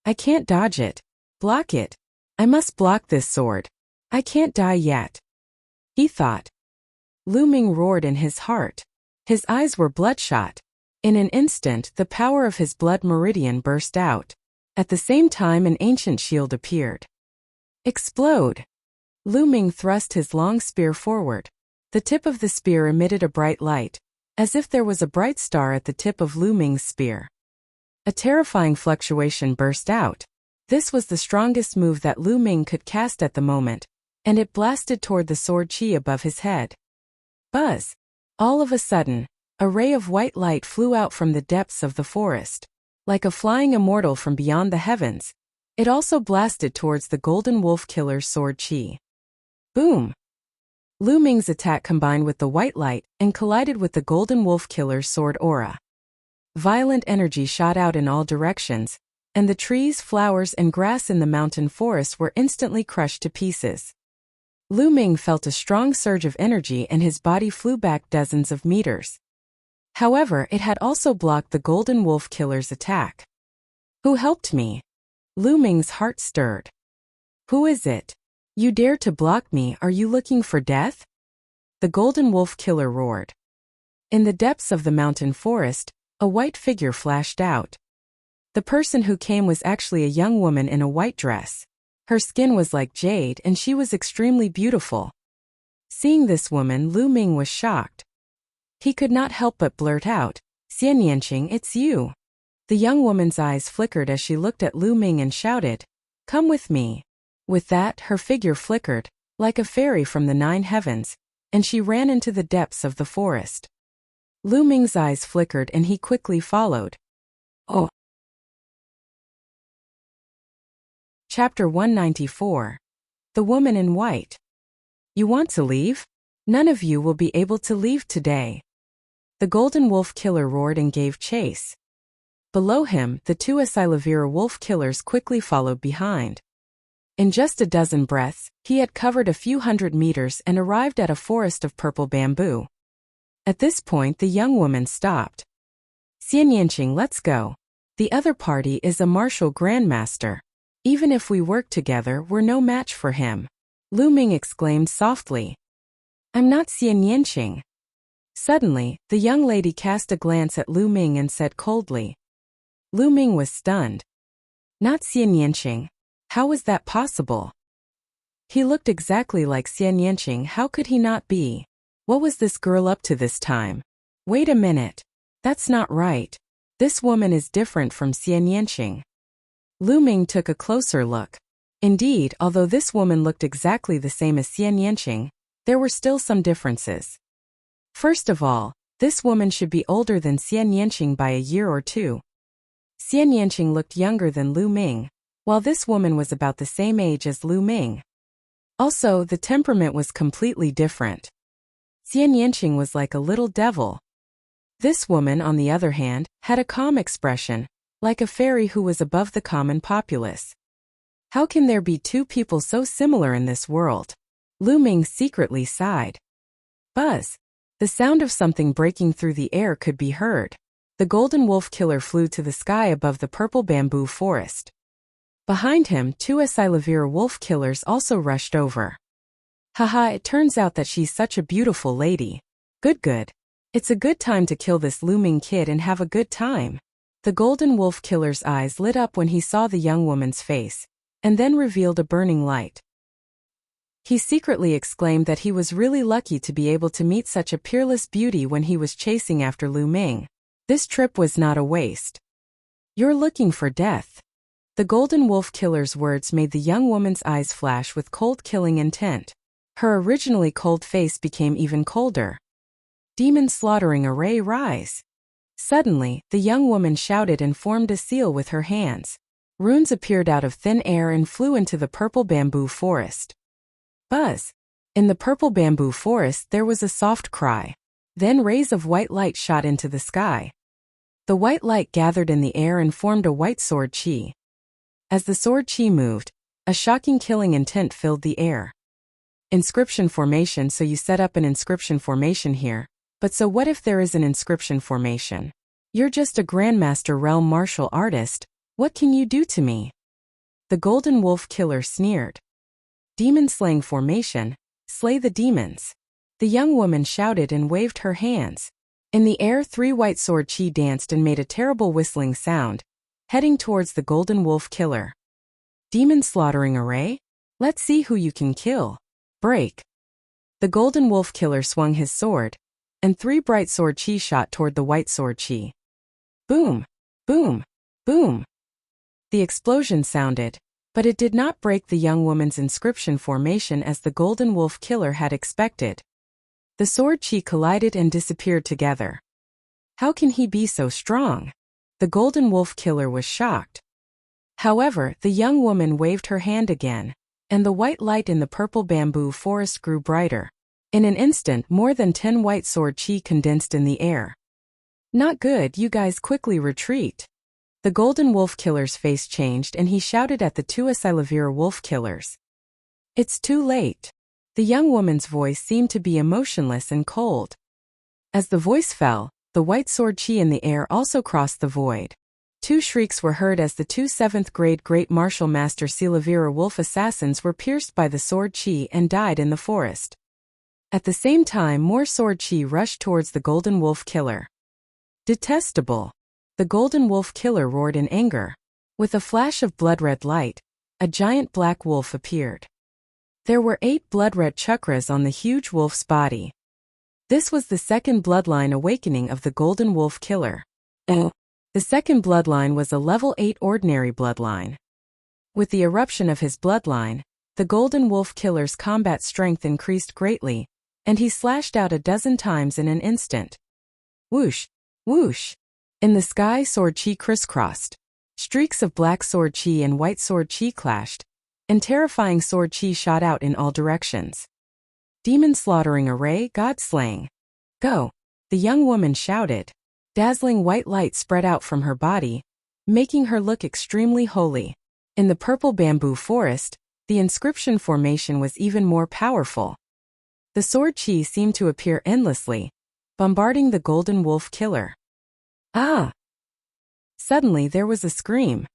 I can't dodge it. Block it. I must block this sword. I can't die yet. He thought. Lu Ming roared in his heart. His eyes were bloodshot. In an instant, the power of his blood meridian burst out. At the same time, an ancient shield appeared. Explode! Lu Ming thrust his long spear forward. The tip of the spear emitted a bright light, as if there was a bright star at the tip of Lu Ming's spear. A terrifying fluctuation burst out. This was the strongest move that Lu Ming could cast at the moment, and it blasted toward the sword chi above his head. Buzz! All of a sudden, a ray of white light flew out from the depths of the forest. Like a flying immortal from beyond the heavens, it also blasted towards the Golden Wolf Killer's sword chi. Boom! Lu Ming's attack combined with the white light and collided with the Golden Wolf Killer's sword aura. Violent energy shot out in all directions, and the trees, flowers, and grass in the mountain forest were instantly crushed to pieces. Lu Ming felt a strong surge of energy and his body flew back dozens of meters. However, it had also blocked the Golden Wolf Killer's attack. Who helped me? Lu Ming's heart stirred. Who is it? You dare to block me? Are you looking for death? The Golden Wolf Killer roared. In the depths of the mountain forest, a white figure flashed out. The person who came was actually a young woman in a white dress. Her skin was like jade and she was extremely beautiful. Seeing this woman, Lu Ming was shocked. He could not help but blurt out, "Xianyanqing, it's you." The young woman's eyes flickered as she looked at Lu Ming and shouted, "Come with me." With that, her figure flickered, like a fairy from the 9 heavens, and she ran into the depths of the forest. Lu Ming's eyes flickered and he quickly followed. Oh. Chapter 194. The Woman in White. You want to leave? None of you will be able to leave today. The Golden Wolf Killer roared and gave chase. Below him, the 2 Asilavira wolf killers quickly followed behind. In just a dozen breaths, he had covered a few hundred meters and arrived at a forest of purple bamboo. At this point, the young woman stopped. "Xianyanqing, let's go. The other party is a martial grandmaster. Even if we work together, we're no match for him." Lu Ming exclaimed softly. "I'm not Xianyanqing." Suddenly, the young lady cast a glance at Lu Ming and said coldly. Lu Ming was stunned. Not Xianyanqing? How was that possible? He looked exactly like Xianyanqing. How could he not be? What was this girl up to this time? Wait a minute. That's not right. This woman is different from Xianyanqing. Lu Ming took a closer look. Indeed, although this woman looked exactly the same as Xianyanqing, there were still some differences. First of all, this woman should be older than Xianyanqing by a year or 2. Xianyanqing looked younger than Lu Ming, while this woman was about the same age as Lu Ming. Also, the temperament was completely different. Xianyanqing was like a little devil. This woman, on the other hand, had a calm expression, like a fairy who was above the common populace. How can there be 2 people so similar in this world? Lu Ming secretly sighed. Buzz! The sound of something breaking through the air could be heard. The Golden Wolf Killer flew to the sky above the purple bamboo forest. Behind him, 2 Asilavira wolf killers also rushed over. Haha, it turns out that she's such a beautiful lady. Good. It's a good time to kill this Lu Ming kid and have a good time. The Golden Wolf Killer's eyes lit up when he saw the young woman's face, and then revealed a burning light. He secretly exclaimed that he was really lucky to be able to meet such a peerless beauty when he was chasing after Lu Ming. This trip was not a waste. You're looking for death. The Golden Wolf Killer's words made the young woman's eyes flash with cold killing intent. Her originally cold face became even colder. Demon slaughtering array, rise. Suddenly, the young woman shouted and formed a seal with her hands. Runes appeared out of thin air and flew into the purple bamboo forest. Buzz! In the purple bamboo forest there was a soft cry. Then rays of white light shot into the sky. The white light gathered in the air and formed a white sword chi. As the sword chi moved, a shocking killing intent filled the air. Inscription formation. So you set up an inscription formation here. But so what if there is an inscription formation? You're just a Grandmaster Realm martial artist. What can you do to me? The Golden Wolf Killer sneered. Demon slaying formation. Slay the demons. The young woman shouted and waved her hands. In the air, 3 white sword chi danced and made a terrible whistling sound, heading towards the Golden Wolf Killer. Demon slaughtering array? Let's see who you can kill. Break. The Golden Wolf Killer swung his sword, and 3 bright sword chi shot toward the white sword chi. Boom! Boom! Boom! The explosion sounded, but it did not break the young woman's inscription formation as the Golden Wolf Killer had expected. The sword chi collided and disappeared together. How can he be so strong? The Golden Wolf Killer was shocked. However, the young woman waved her hand again, and the white light in the purple bamboo forest grew brighter. In an instant, more than 10 white sword chi condensed in the air. Not good, you guys quickly retreat. The Golden Wolf Killer's face changed and he shouted at the 2 Asilavira wolf killers. It's too late. The young woman's voice seemed to be emotionless and cold. As the voice fell, The white sword chi in the air also crossed the void. 2 shrieks were heard as the 2 7th-grade Great Martial Master Silavira wolf assassins were pierced by the sword chi and died in the forest. At the same time, more sword chi rushed towards the Golden Wolf Killer. Detestable! The Golden Wolf Killer roared in anger. With a flash of blood-red light, a giant black wolf appeared. There were 8 blood-red chakras on the huge wolf's body. This was the second bloodline awakening of the Golden Wolf Killer. The second bloodline was a level 8 ordinary bloodline. With the eruption of his bloodline, the Golden Wolf Killer's combat strength increased greatly, and he slashed out a dozen times in an instant. Whoosh! Whoosh! In the sky, sword chi crisscrossed. Streaks of black sword chi and white sword chi clashed, and terrifying sword chi shot out in all directions. Demon slaughtering array, god slaying. Go! The young woman shouted. Dazzling white light spread out from her body, making her look extremely holy. In the purple bamboo forest, the inscription formation was even more powerful. The sword chi seemed to appear endlessly, bombarding the Golden Wolf Killer. Ah! Suddenly there was a scream.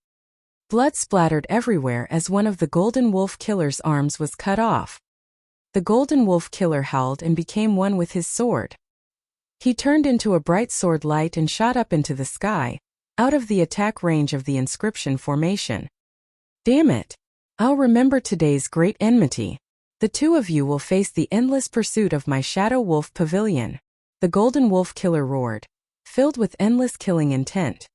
Blood splattered everywhere as one of the Golden Wolf Killer's arms was cut off. The Golden Wolf Killer howled and became one with his sword. He turned into a bright sword light and shot up into the sky, out of the attack range of the inscription formation. Damn it! I'll remember today's great enmity. The 2 of you will face the endless pursuit of my Shadow Wolf Pavilion. The Golden Wolf Killer roared, filled with endless killing intent.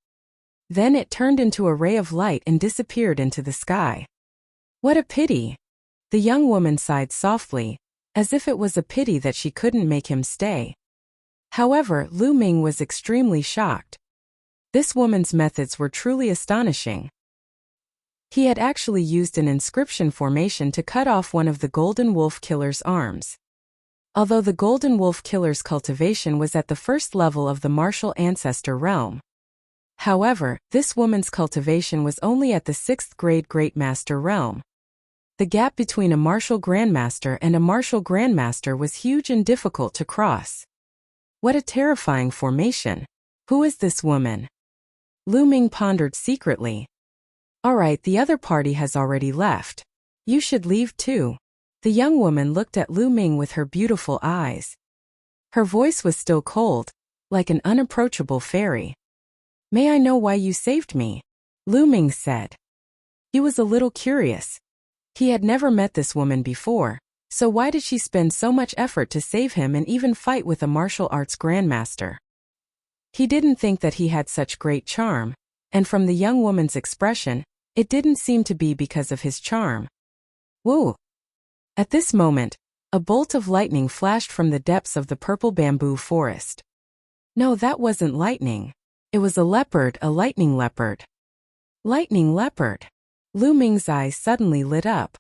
Then it turned into a ray of light and disappeared into the sky. What a pity! The young woman sighed softly, as if it was a pity that she couldn't make him stay. However, Lu Ming was extremely shocked. This woman's methods were truly astonishing. He had actually used an inscription formation to cut off one of the Golden Wolf Killer's arms. Although the Golden Wolf Killer's cultivation was at the first level of the martial ancestor realm. However, this woman's cultivation was only at the 6th grade Great Master realm. The gap between a martial grandmaster and a martial grandmaster was huge and difficult to cross. What a terrifying formation. Who is this woman? Lu Ming pondered secretly. Alright, the other party has already left. You should leave too. The young woman looked at Lu Ming with her beautiful eyes. Her voice was still cold, like an unapproachable fairy. May I know why you saved me? Lu Ming said. He was a little curious. He had never met this woman before. So why did she spend so much effort to save him and even fight with a martial arts grandmaster? He didn't think that he had such great charm, and from the young woman's expression, it didn't seem to be because of his charm. Woo! At this moment, a bolt of lightning flashed from the depths of the purple bamboo forest. No, that wasn't lightning. It was a leopard, a lightning leopard. Lightning leopard! Lu Ming's eyes suddenly lit up.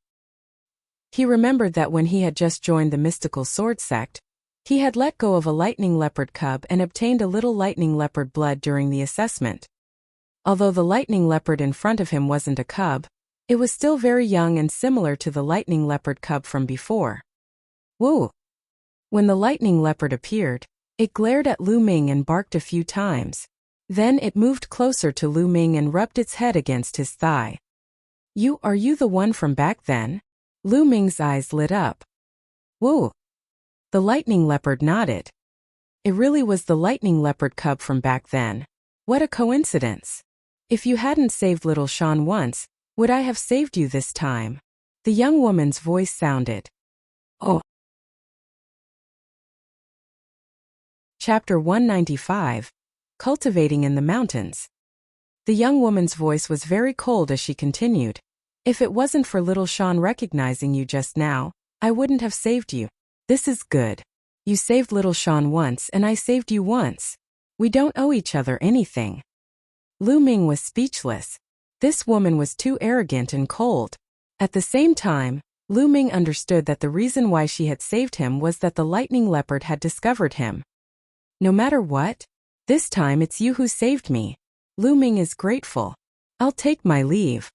He remembered that when he had just joined the mystical sword sect, he had let go of a lightning leopard cub and obtained a little lightning leopard blood during the assessment. Although the lightning leopard in front of him wasn't a cub, it was still very young and similar to the lightning leopard cub from before. Woo! When the lightning leopard appeared, it glared at Lu Ming and barked a few times. Then it moved closer to Lu Ming and rubbed its head against his thigh. Are you the one from back then? Lu Ming's eyes lit up. Woo! The lightning leopard nodded. It really was the lightning leopard cub from back then. What a coincidence. If you hadn't saved little Sean once, would I have saved you this time? The young woman's voice sounded. Oh. Chapter 195. Cultivating in the Mountains. The young woman's voice was very cold as she continued. If it wasn't for little Sean recognizing you just now, I wouldn't have saved you. This is good. You saved little Sean once and I saved you once. We don't owe each other anything. Lu Ming was speechless. This woman was too arrogant and cold. At the same time, Lu Ming understood that the reason why she had saved him was that the lightning leopard had discovered him. No matter what, this time it's you who saved me. Lu Ming is grateful. I'll take my leave.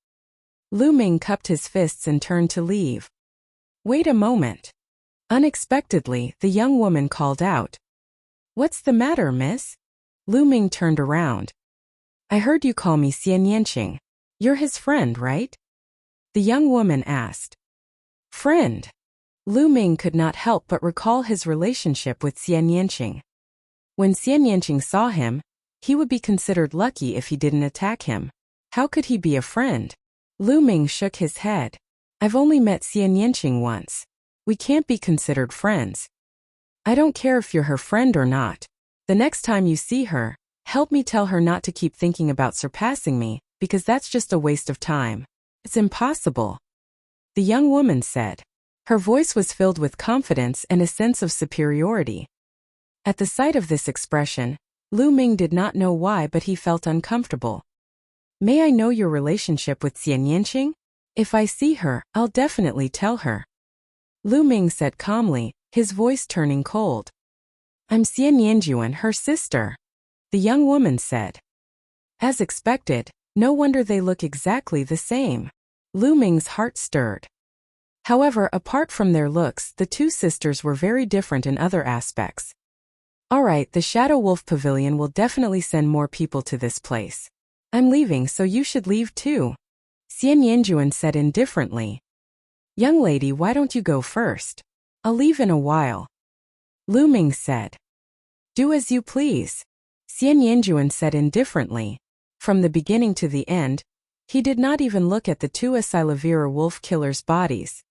Lu Ming cupped his fists and turned to leave. Wait a moment. Unexpectedly, the young woman called out. What's the matter, miss? Lu Ming turned around. I heard you call me Xian Yanqing. You're his friend, right? The young woman asked. Friend? Lu Ming could not help but recall his relationship with Xian Yanqing. When Xian Yanqing saw him, he would be considered lucky if he didn't attack him. How could he be a friend? Lu Ming shook his head. I've only met Xian Yanqing once. We can't be considered friends. I don't care if you're her friend or not. The next time you see her, help me tell her not to keep thinking about surpassing me, because that's just a waste of time. It's impossible. The young woman said. Her voice was filled with confidence and a sense of superiority. At the sight of this expression, Lu Ming did not know why, but he felt uncomfortable. May I know your relationship with Xian Yanqing? If I see her, I'll definitely tell her. Lu Ming said calmly, his voice turning cold. I'm Xian Yanjuan, her sister. The young woman said. As expected, no wonder they look exactly the same. Lu Ming's heart stirred. However, apart from their looks, the two sisters were very different in other aspects. Alright, the Shadow Wolf Pavilion will definitely send more people to this place. I'm leaving, so you should leave too. Xian Yanjuan said indifferently. Young lady, why don't you go first? I'll leave in a while. Lu Ming said. Do as you please. Xian Yanjuan said indifferently. From the beginning to the end, he did not even look at the two Asilavira wolf killers' bodies.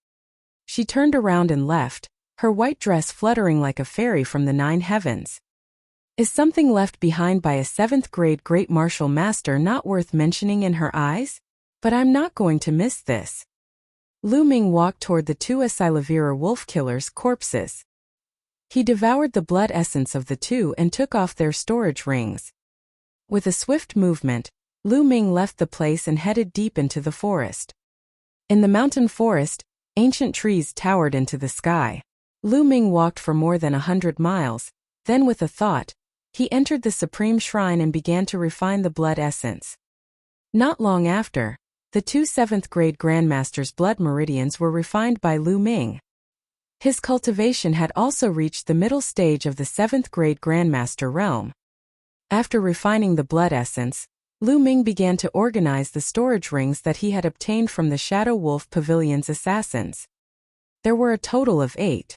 She turned around and left, her white dress fluttering like a fairy from the 9 heavens. Is something left behind by a 7th-grade great martial master not worth mentioning in her eyes? But I'm not going to miss this. Lu Ming walked toward the two Asilavira wolf killers' corpses. He devoured the blood essence of the two and took off their storage rings. With a swift movement, Lu Ming left the place and headed deep into the forest. In the mountain forest, ancient trees towered into the sky. Lu Ming walked for more than 100 miles, then with a thought, he entered the supreme shrine and began to refine the blood essence. Not long after, the two 7th-grade grandmasters' blood meridians were refined by Lu Ming. His cultivation had also reached the middle stage of the 7th-grade grandmaster realm. After refining the blood essence, Lu Ming began to organize the storage rings that he had obtained from the Shadow Wolf Pavilion's assassins. There were a total of 8.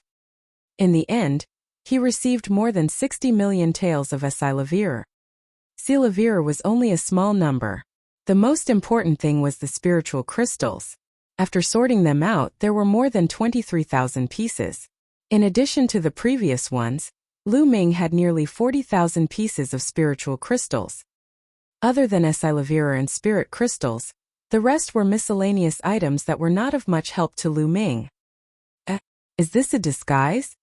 In the end, he received more than 60 million taels of Asilavir. Silavir was only a small number. The most important thing was the spiritual crystals. After sorting them out, there were more than 23,000 pieces. In addition to the previous ones, Lu Ming had nearly 40,000 pieces of spiritual crystals. Other than Asilavira and spirit crystals, the rest were miscellaneous items that were not of much help to Lu Ming. Is this a disguise?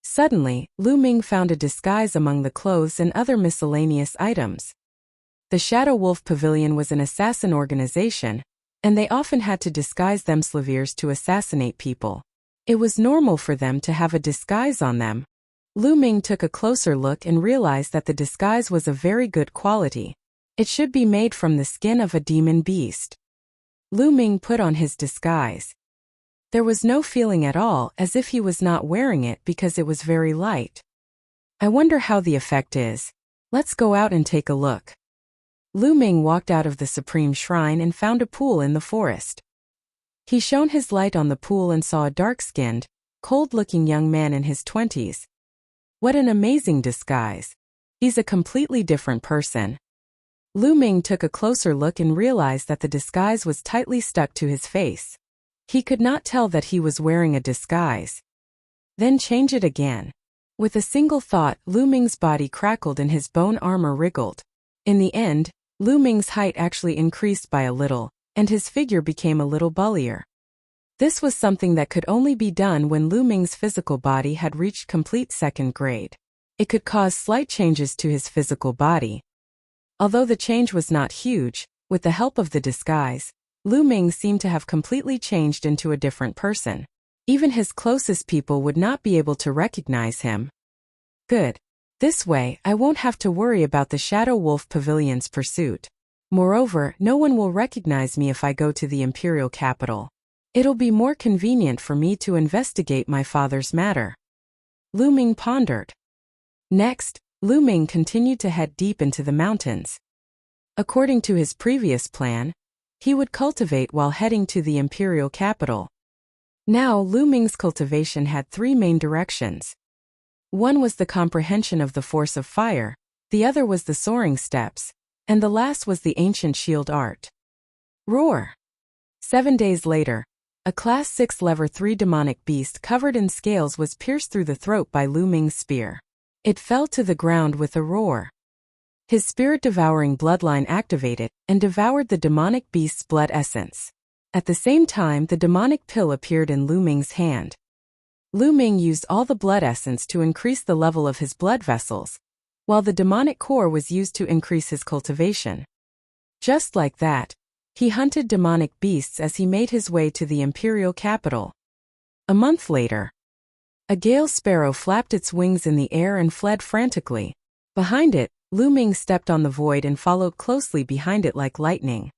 Suddenly, Lu Ming found a disguise among the clothes and other miscellaneous items. The Shadow Wolf Pavilion was an assassin organization, and they often had to disguise themselves to assassinate people. It was normal for them to have a disguise on them. Lu Ming took a closer look and realized that the disguise was of very good quality. It should be made from the skin of a demon beast. Lu Ming put on his disguise. There was no feeling at all as if he was not wearing it because it was very light. I wonder how the effect is. Let's go out and take a look. Lu Ming walked out of the Supreme Shrine and found a pool in the forest. He shone his light on the pool and saw a dark-skinned, cold-looking young man in his 20s. What an amazing disguise. He's a completely different person. Lu Ming took a closer look and realized that the disguise was tightly stuck to his face. He could not tell that he was wearing a disguise. Then change it again. With a single thought, Lu Ming's body crackled and his bone armor wriggled. In the end, Lu Ming's height actually increased by a little, and his figure became a little bullier. This was something that could only be done when Lu Ming's physical body had reached complete 2nd grade. It could cause slight changes to his physical body. Although the change was not huge, with the help of the disguise, Lu Ming seemed to have completely changed into a different person. Even his closest people would not be able to recognize him. Good. This way, I won't have to worry about the Shadow Wolf Pavilion's pursuit. Moreover, no one will recognize me if I go to the imperial capital. It'll be more convenient for me to investigate my father's matter. Lu Ming pondered. Next, Lu Ming continued to head deep into the mountains. According to his previous plan, he would cultivate while heading to the imperial capital. Now Lu Ming's cultivation had three main directions. One was the comprehension of the force of fire, the other was the soaring steps, and the last was the ancient shield art. Roar! 7 days later, a Class 6 Level 3 demonic beast covered in scales was pierced through the throat by Lu Ming's spear. It fell to the ground with a roar. His spirit-devouring bloodline activated and devoured the demonic beast's blood essence. At the same time, the demonic pill appeared in Lu Ming's hand. Lu Ming used all the blood essence to increase the level of his blood vessels, while the demonic core was used to increase his cultivation. Just like that, he hunted demonic beasts as he made his way to the imperial capital. A month later, a gale sparrow flapped its wings in the air and fled frantically. Behind it, Lu Ming stepped on the void and followed closely behind it like lightning.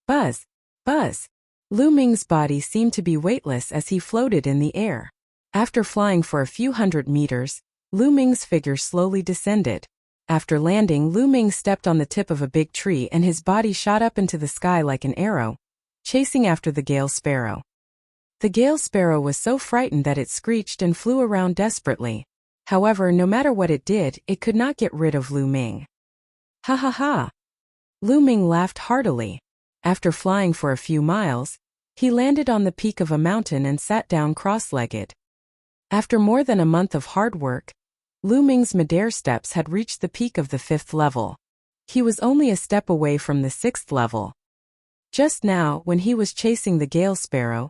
Buzz! Buzz! Lu Ming's body seemed to be weightless as he floated in the air. After flying for a few hundred meters, Lu Ming's figure slowly descended. After landing, Lu Ming stepped on the tip of a big tree and his body shot up into the sky like an arrow, chasing after the gale sparrow. The gale sparrow was so frightened that it screeched and flew around desperately. However, no matter what it did, it could not get rid of Lu Ming. Ha ha ha! Lu Ming laughed heartily. After flying for a few miles, he landed on the peak of a mountain and sat down cross-legged. After more than a month of hard work, Lu Ming's Midair steps had reached the peak of the 5th level. He was only a step away from the 6th level. Just now, when he was chasing the gale sparrow,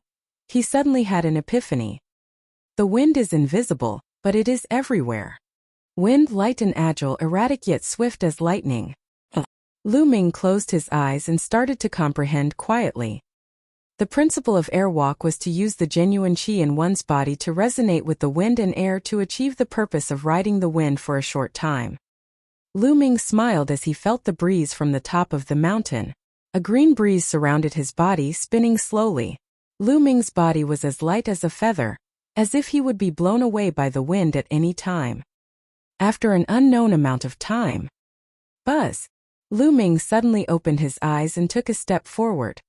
he suddenly had an epiphany. The wind is invisible, but it is everywhere. Wind light and agile, erratic yet swift as lightning. Lu Ming closed his eyes and started to comprehend quietly. The principle of airwalk was to use the genuine qi in one's body to resonate with the wind and air to achieve the purpose of riding the wind for a short time. Lu Ming smiled as he felt the breeze from the top of the mountain. A green breeze surrounded his body, spinning slowly. Lu Ming's body was as light as a feather, as if he would be blown away by the wind at any time. After an unknown amount of time, buzz! Lu Ming suddenly opened his eyes and took a step forward.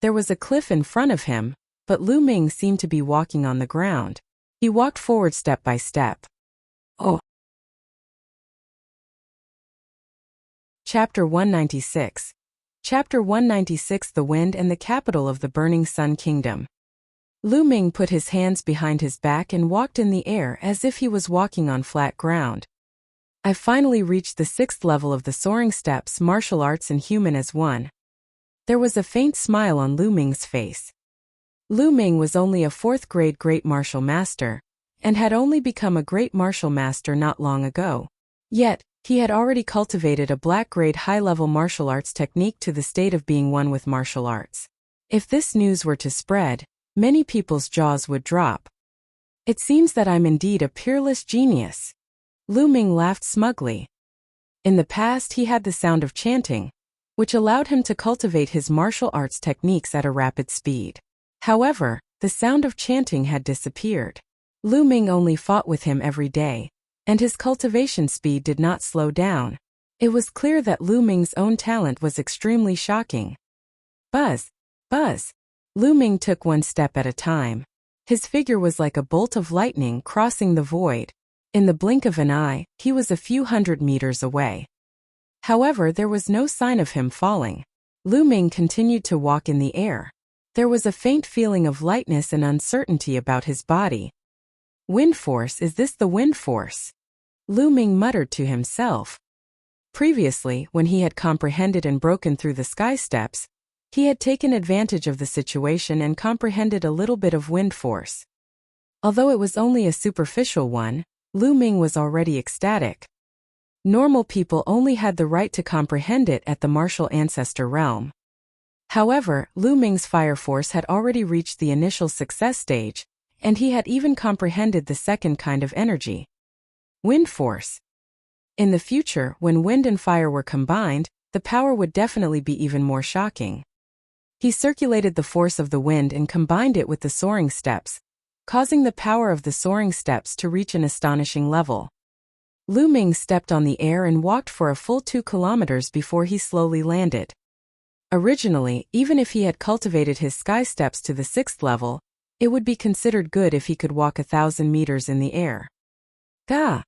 There was a cliff in front of him, but Lu Ming seemed to be walking on the ground. He walked forward step by step. Oh! Chapter 196. Chapter 196: The Wind and the Capital of the Burning Sun Kingdom. Lu Ming put his hands behind his back and walked in the air as if he was walking on flat ground. I finally reached the 6th level of the soaring steps, martial arts and human as one. There was a faint smile on Lu Ming's face. Lu Ming was only a 4th grade great martial master, and had only become a great martial master not long ago. Yet, he had already cultivated a black grade high-level martial arts technique to the state of being one with martial arts. If this news were to spread, many people's jaws would drop. It seems that I'm indeed a peerless genius. Lu Ming laughed smugly. In the past he had the sound of chanting, which allowed him to cultivate his martial arts techniques at a rapid speed. However, the sound of chanting had disappeared. Lu Ming only fought with him every day, and his cultivation speed did not slow down. It was clear that Lu Ming's own talent was extremely shocking. Buzz! Buzz! Lu Ming took one step at a time. His figure was like a bolt of lightning crossing the void. In the blink of an eye, he was a few hundred meters away. However, there was no sign of him falling. Lu Ming continued to walk in the air. There was a faint feeling of lightness and uncertainty about his body. Wind force, is this the wind force? Lu Ming muttered to himself. Previously, when he had comprehended and broken through the sky steps, he had taken advantage of the situation and comprehended a little bit of wind force. Although it was only a superficial one, Lu Ming was already ecstatic. Normal people only had the right to comprehend it at the martial ancestor realm. However, Lu Ming's fire force had already reached the initial success stage, and he had even comprehended the second kind of energy. Wind force. In the future, when wind and fire were combined, the power would definitely be even more shocking. He circulated the force of the wind and combined it with the soaring steps, causing the power of the soaring steps to reach an astonishing level. Lu Ming stepped on the air and walked for a full 2 kilometers before he slowly landed. Originally, even if he had cultivated his sky steps to the 6th level, it would be considered good if he could walk 1,000 meters in the air. Gah!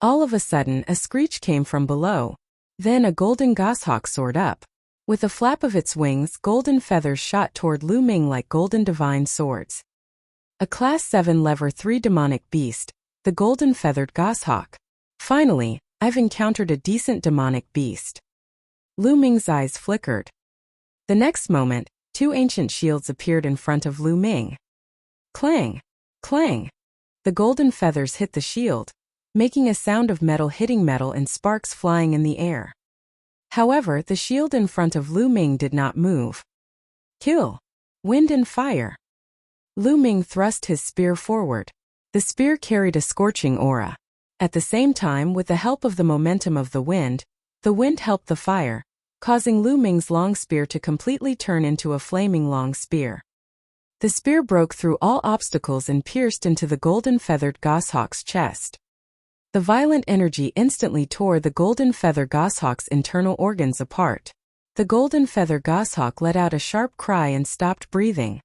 All of a sudden, a screech came from below. Then a golden goshawk soared up. With a flap of its wings, golden feathers shot toward Lu Ming like golden divine swords. A Class 7 Level 3 demonic beast, the golden feathered goshawk. Finally, I've encountered a decent demonic beast. Lu Ming's eyes flickered. The next moment, 2 ancient shields appeared in front of Lu Ming. Clang! Clang! The golden feathers hit the shield, making a sound of metal hitting metal and sparks flying in the air. However, the shield in front of Lu Ming did not move. Kill! Wind and fire! Lu Ming thrust his spear forward. The spear carried a scorching aura. At the same time, with the help of the momentum of the wind helped the fire, causing Lu Ming's long spear to completely turn into a flaming long spear. The spear broke through all obstacles and pierced into the golden feathered goshawk's chest. The violent energy instantly tore the golden feather goshawk's internal organs apart. The golden feather goshawk let out a sharp cry and stopped breathing.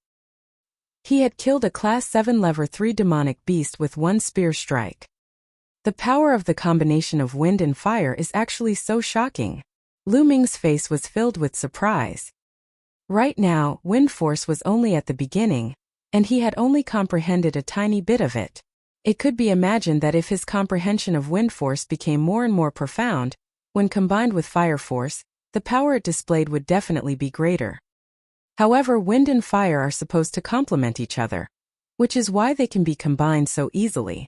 He had killed a Class 7 Level 3 demonic beast with 1 spear strike. The power of the combination of wind and fire is actually so shocking. Lu Ming's face was filled with surprise. Right now, wind force was only at the beginning, and he had only comprehended a tiny bit of it. It could be imagined that if his comprehension of wind force became more and more profound, when combined with fire force, the power it displayed would definitely be greater. However, wind and fire are supposed to complement each other, which is why they can be combined so easily.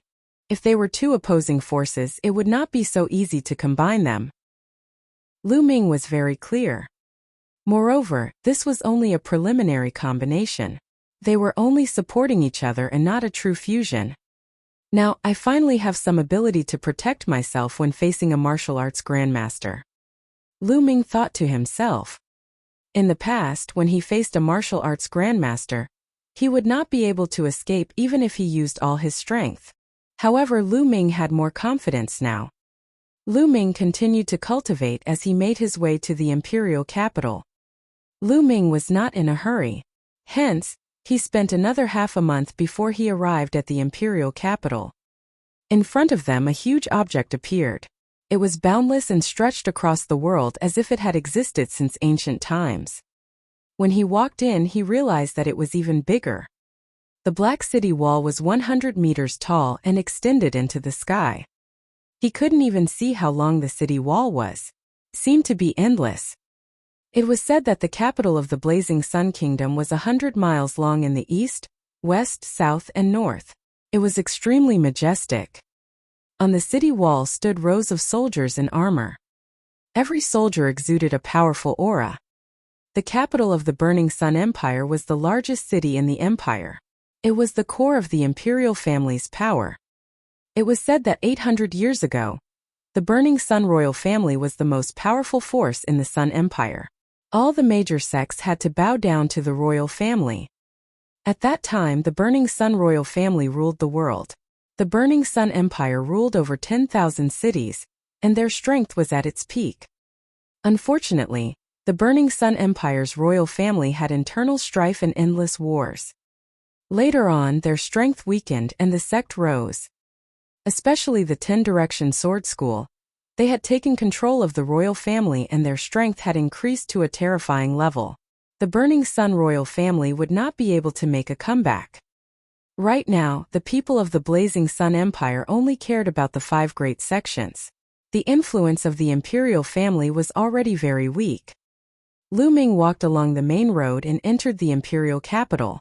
If they were 2 opposing forces, it would not be so easy to combine them. Lu Ming was very clear. Moreover, this was only a preliminary combination. They were only supporting each other and not a true fusion. Now, I finally have some ability to protect myself when facing a martial arts grandmaster. Lu Ming thought to himself. In the past, when he faced a martial arts grandmaster, he would not be able to escape even if he used all his strength. However, Lu Ming had more confidence now. Lu Ming continued to cultivate as he made his way to the imperial capital. Lu Ming was not in a hurry. Hence, he spent another half a month before he arrived at the imperial capital. In front of them a huge object appeared. It was boundless and stretched across the world as if it had existed since ancient times. When he walked in, he realized that it was even bigger. The Black City wall was 100 meters tall and extended into the sky. He couldn't even see how long the city wall was. It seemed to be endless. It was said that the capital of the Blazing Sun Kingdom was 100 miles long in the east, west, south, and north. It was extremely majestic. On the city wall stood rows of soldiers in armor. Every soldier exuded a powerful aura. The capital of the Burning Sun Empire was the largest city in the empire. It was the core of the imperial family's power. It was said that 800 years ago, the Burning Sun royal family was the most powerful force in the Sun Empire. All the major sects had to bow down to the royal family. At that time, the Burning Sun royal family ruled the world. The Burning Sun Empire ruled over 10,000 cities, and their strength was at its peak. Unfortunately, the Burning Sun Empire's royal family had internal strife and endless wars. Later on, their strength weakened and the sect rose. Especially the 10-Direction Sword School, they had taken control of the royal family and their strength had increased to a terrifying level. The Burning Sun royal family would not be able to make a comeback. Right now, the people of the Blazing Sun Empire only cared about the 5 great sections. The influence of the imperial family was already very weak. Lu Ming walked along the main road and entered the imperial capital.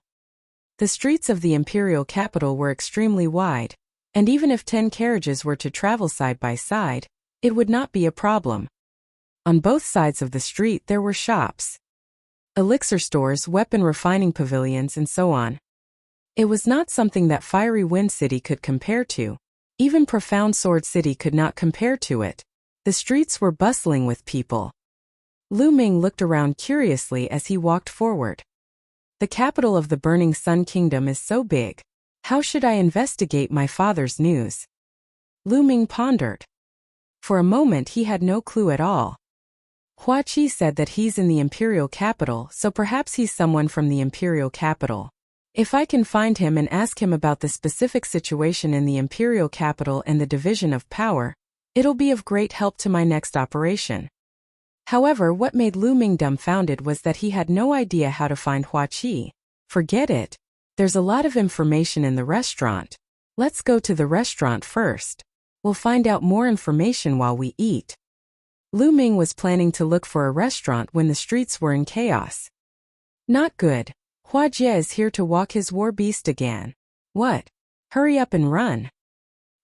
The streets of the imperial capital were extremely wide, and even if 10 carriages were to travel side by side, it would not be a problem. On both sides of the street there were shops, elixir stores, weapon refining pavilions, and so on. It was not something that Fiery Wind City could compare to. Even Profound Sword City could not compare to it. The streets were bustling with people. Lu Ming looked around curiously as he walked forward. The capital of the Burning Sun Kingdom is so big. How should I investigate my father's news? Lu Ming pondered. For a moment he had no clue at all. Hua Qi said that he's in the imperial capital, so perhaps he's someone from the imperial capital. If I can find him and ask him about the specific situation in the imperial capital and the division of power, it'll be of great help to my next operation. However, what made Lu Ming dumbfounded was that he had no idea how to find Hua Qi. Forget it. There's a lot of information in the restaurant. Let's go to the restaurant first. We'll find out more information while we eat. Lu Ming was planning to look for a restaurant when the streets were in chaos. Not good. Hua Jie is here to walk his war beast again. What? Hurry up and run.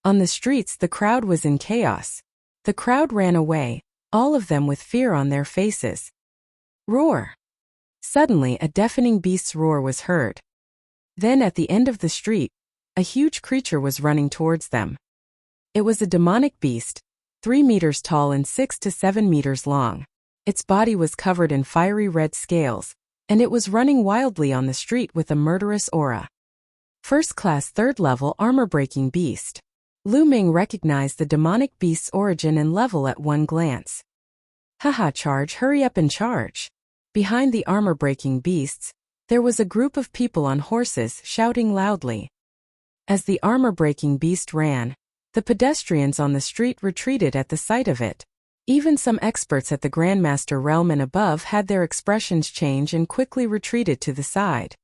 On the streets the crowd was in chaos. The crowd ran away, all of them with fear on their faces. Roar! Suddenly a deafening beast's roar was heard. Then at the end of the street, a huge creature was running towards them. It was a demonic beast, 3 meters tall and 6 to 7 meters long. Its body was covered in fiery red scales, and it was running wildly on the street with a murderous aura. First-class third-level armor-breaking beast. Lu Ming recognized the demonic beast's origin and level at one glance. Haha, charge, hurry up and charge. Behind the armor-breaking beasts, there was a group of people on horses shouting loudly. As the armor-breaking beast ran, the pedestrians on the street retreated at the sight of it. Even some experts at the Grandmaster realm and above had their expressions change and quickly retreated to the side.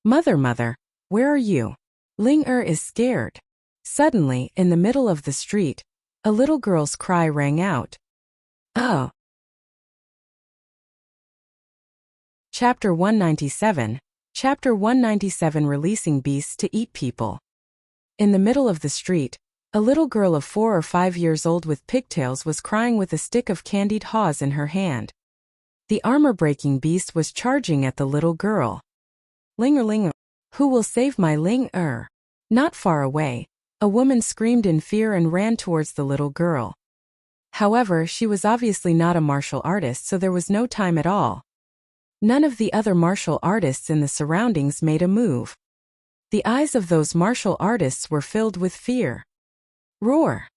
Mother, where are you? Ling is scared. Suddenly, in the middle of the street, a little girl's cry rang out. Oh! Chapter 197. Chapter 197, Releasing Beasts to Eat People. In the middle of the street, a little girl of 4 or 5 years old with pigtails was crying with a stick of candied haws in her hand. The armor-breaking beast was charging at the little girl. Ling, who will save my Ling? Not far away, a woman screamed in fear and ran towards the little girl. However, she was obviously not a martial artist, so there was no time at all. None of the other martial artists in the surroundings made a move. The eyes of those martial artists were filled with fear. Roar!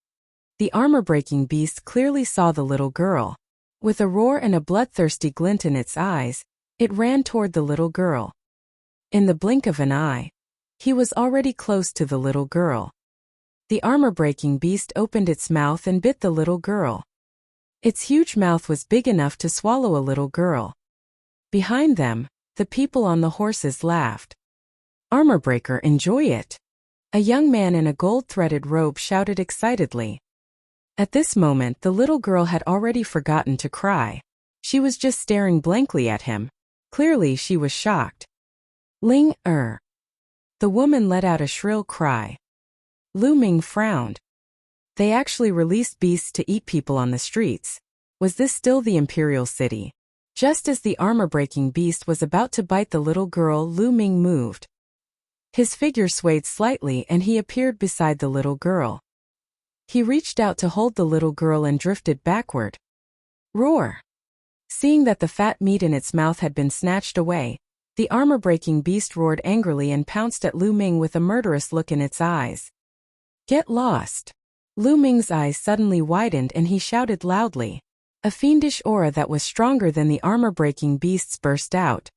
The armor-breaking beast clearly saw the little girl. With a roar and a bloodthirsty glint in its eyes, it ran toward the little girl. In the blink of an eye, he was already close to the little girl. The armor-breaking beast opened its mouth and bit the little girl. Its huge mouth was big enough to swallow a little girl. Behind them, the people on the horses laughed. Armorbreaker, enjoy it! A young man in a gold-threaded robe shouted excitedly. At this moment the little girl had already forgotten to cry. She was just staring blankly at him. Clearly she was shocked. Ling. The woman let out a shrill cry. Lu Ming frowned. They actually released beasts to eat people on the streets. Was this still the imperial city? Just as the armor-breaking beast was about to bite the little girl, Lu Ming moved. His figure swayed slightly and he appeared beside the little girl. He reached out to hold the little girl and drifted backward. Roar! Seeing that the fat meat in its mouth had been snatched away, the armor-breaking beast roared angrily and pounced at Lu Ming with a murderous look in its eyes. Get lost! Lu Ming's eyes suddenly widened and he shouted loudly. A fiendish aura that was stronger than the armor-breaking beast's burst out.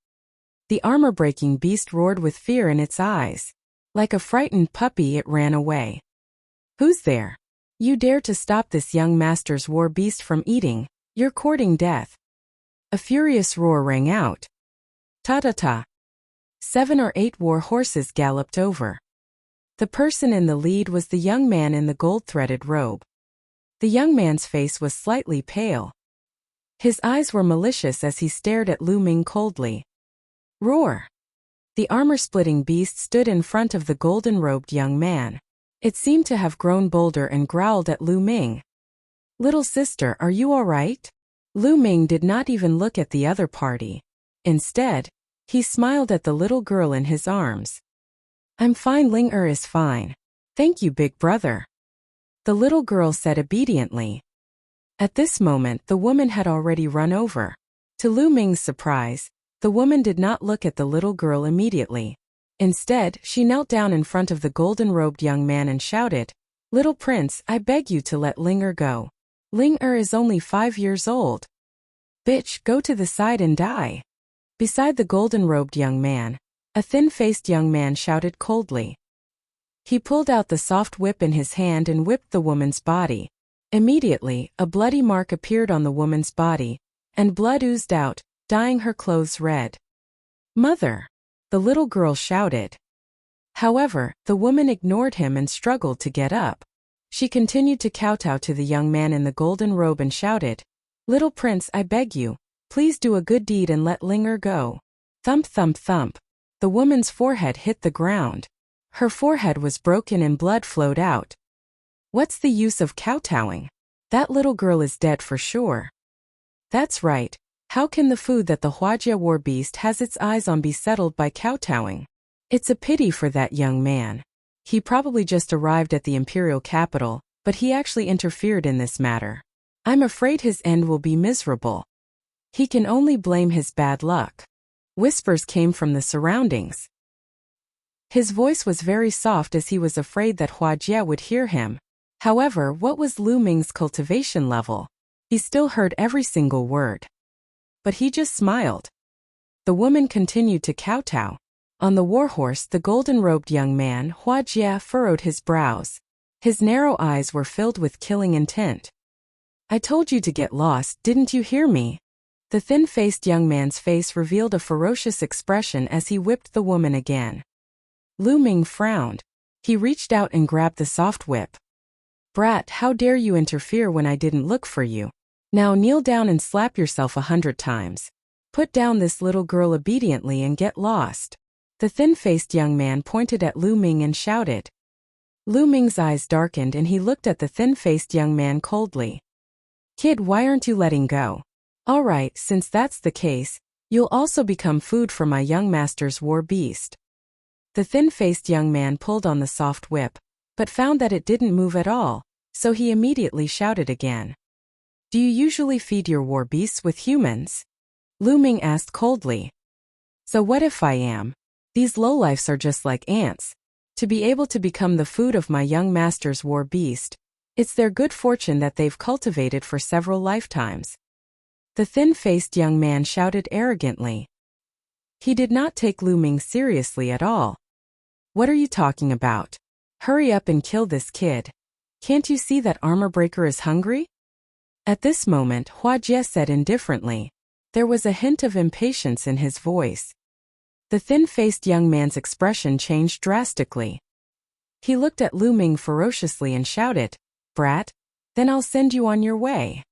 The armor-breaking beast roared with fear in its eyes. Like a frightened puppy, it ran away. Who's there? You dare to stop this young master's war beast from eating? You're courting death. A furious roar rang out. Ta-ta-ta. 7 or 8 war horses galloped over. The person in the lead was the young man in the gold-threaded robe. The young man's face was slightly pale. His eyes were malicious as he stared at Lu Ming coldly. Roar! The armor-splitting beast stood in front of the golden-robed young man. It seemed to have grown bolder and growled at Lu Ming. Little sister, are you all right? Lu Ming did not even look at the other party. Instead, he smiled at the little girl in his arms. I'm fine, Ling is fine. Thank you, big brother. The little girl said obediently. At this moment the woman had already run over. To Lu Ming's surprise, the woman did not look at the little girl immediately. Instead, she knelt down in front of the golden-robed young man and shouted, Little prince, I beg you to let Ling Er go. Ling Er is only 5 years old. Bitch, go to the side and die. Beside the golden-robed young man, a thin-faced young man shouted coldly. He pulled out the soft whip in his hand and whipped the woman's body. Immediately, a bloody mark appeared on the woman's body, and blood oozed out, dyeing her clothes red. Mother! The little girl shouted. However, the woman ignored him and struggled to get up. She continued to kowtow to the young man in the golden robe and shouted, Little prince, I beg you, please do a good deed and let Ling Er go. Thump thump thump. The woman's forehead hit the ground. Her forehead was broken and blood flowed out. What's the use of kowtowing? That little girl is dead for sure. That's right. How can the food that the Huajie war beast has its eyes on be settled by kowtowing? It's a pity for that young man. He probably just arrived at the imperial capital, but he actually interfered in this matter. I'm afraid his end will be miserable. He can only blame his bad luck. Whispers came from the surroundings. His voice was very soft as he was afraid that Huajie would hear him. However, what was Lu Ming's cultivation level? He still heard every single word. But he just smiled. The woman continued to kowtow. On the warhorse, the golden-robed young man, Huajie, furrowed his brows. His narrow eyes were filled with killing intent. I told you to get lost, didn't you hear me? The thin-faced young man's face revealed a ferocious expression as he whipped the woman again. Lu Ming frowned. He reached out and grabbed the soft whip. Brat, how dare you interfere when I didn't look for you? Now kneel down and slap yourself 100 times. Put down this little girl obediently and get lost. The thin-faced young man pointed at Lu Ming and shouted. Lu Ming's eyes darkened and he looked at the thin-faced young man coldly. Kid, why aren't you letting go? All right, since that's the case, you'll also become food for my young master's war beast. The thin-faced young man pulled on the soft whip, but found that it didn't move at all, so he immediately shouted again. Do you usually feed your war beasts with humans? Lu Ming asked coldly. So what if I am? These lowlifes are just like ants. To be able to become the food of my young master's war beast, it's their good fortune that they've cultivated for several lifetimes. The thin-faced young man shouted arrogantly. He did not take Lu Ming seriously at all. What are you talking about? Hurry up and kill this kid. Can't you see that armor breaker is hungry? At this moment, Huajie said indifferently. There was a hint of impatience in his voice. The thin-faced young man's expression changed drastically. He looked at Lu Ming ferociously and shouted, Brat, then I'll send you on your way.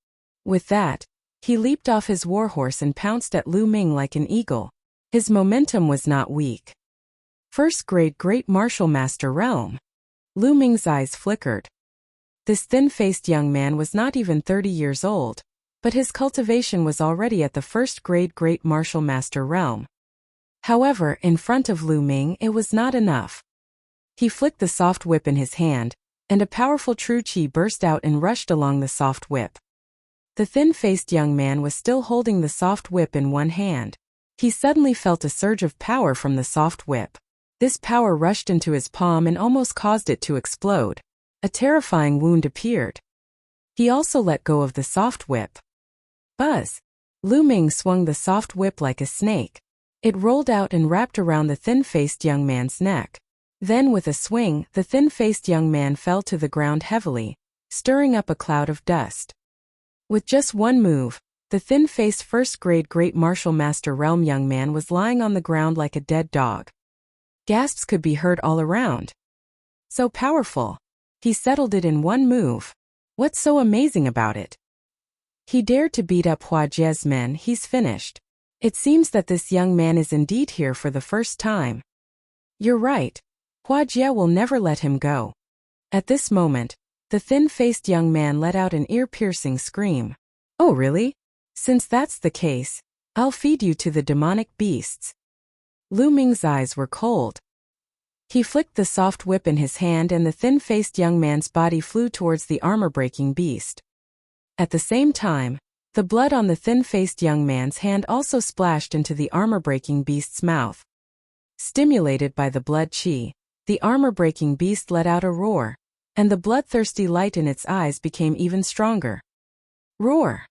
With that, he leaped off his warhorse and pounced at Lu Ming like an eagle. His momentum was not weak. First grade Great Martial Master Realm. Lu Ming's eyes flickered. This thin-faced young man was not even 30 years old, but his cultivation was already at the first grade Great Martial Master Realm. However, in front of Lu Ming, it was not enough. He flicked the soft whip in his hand, and a powerful true qi burst out and rushed along the soft whip. The thin-faced young man was still holding the soft whip in one hand. He suddenly felt a surge of power from the soft whip. This power rushed into his palm and almost caused it to explode. A terrifying wound appeared. He also let go of the soft whip. Buzz! Lu Ming swung the soft whip like a snake. It rolled out and wrapped around the thin-faced young man's neck. Then with a swing, the thin-faced young man fell to the ground heavily, stirring up a cloud of dust. With just one move, the thin-faced first-grade Great Martial Master Realm young man was lying on the ground like a dead dog. Gasps could be heard all around. So powerful. He settled it in one move. What's so amazing about it? He dared to beat up Huajie's men. He's finished. It seems that this young man is indeed here for the first time. You're right. Huajie will never let him go. At this moment, the thin-faced young man let out an ear-piercing scream. Oh really? Since that's the case, I'll feed you to the demonic beasts. Lu Ming's eyes were cold. He flicked the soft whip in his hand and the thin-faced young man's body flew towards the armor-breaking beast. At the same time, the blood on the thin-faced young man's hand also splashed into the armor-breaking beast's mouth. Stimulated by the blood qi, the armor-breaking beast let out a roar. and the bloodthirsty light in its eyes became even stronger. Roar!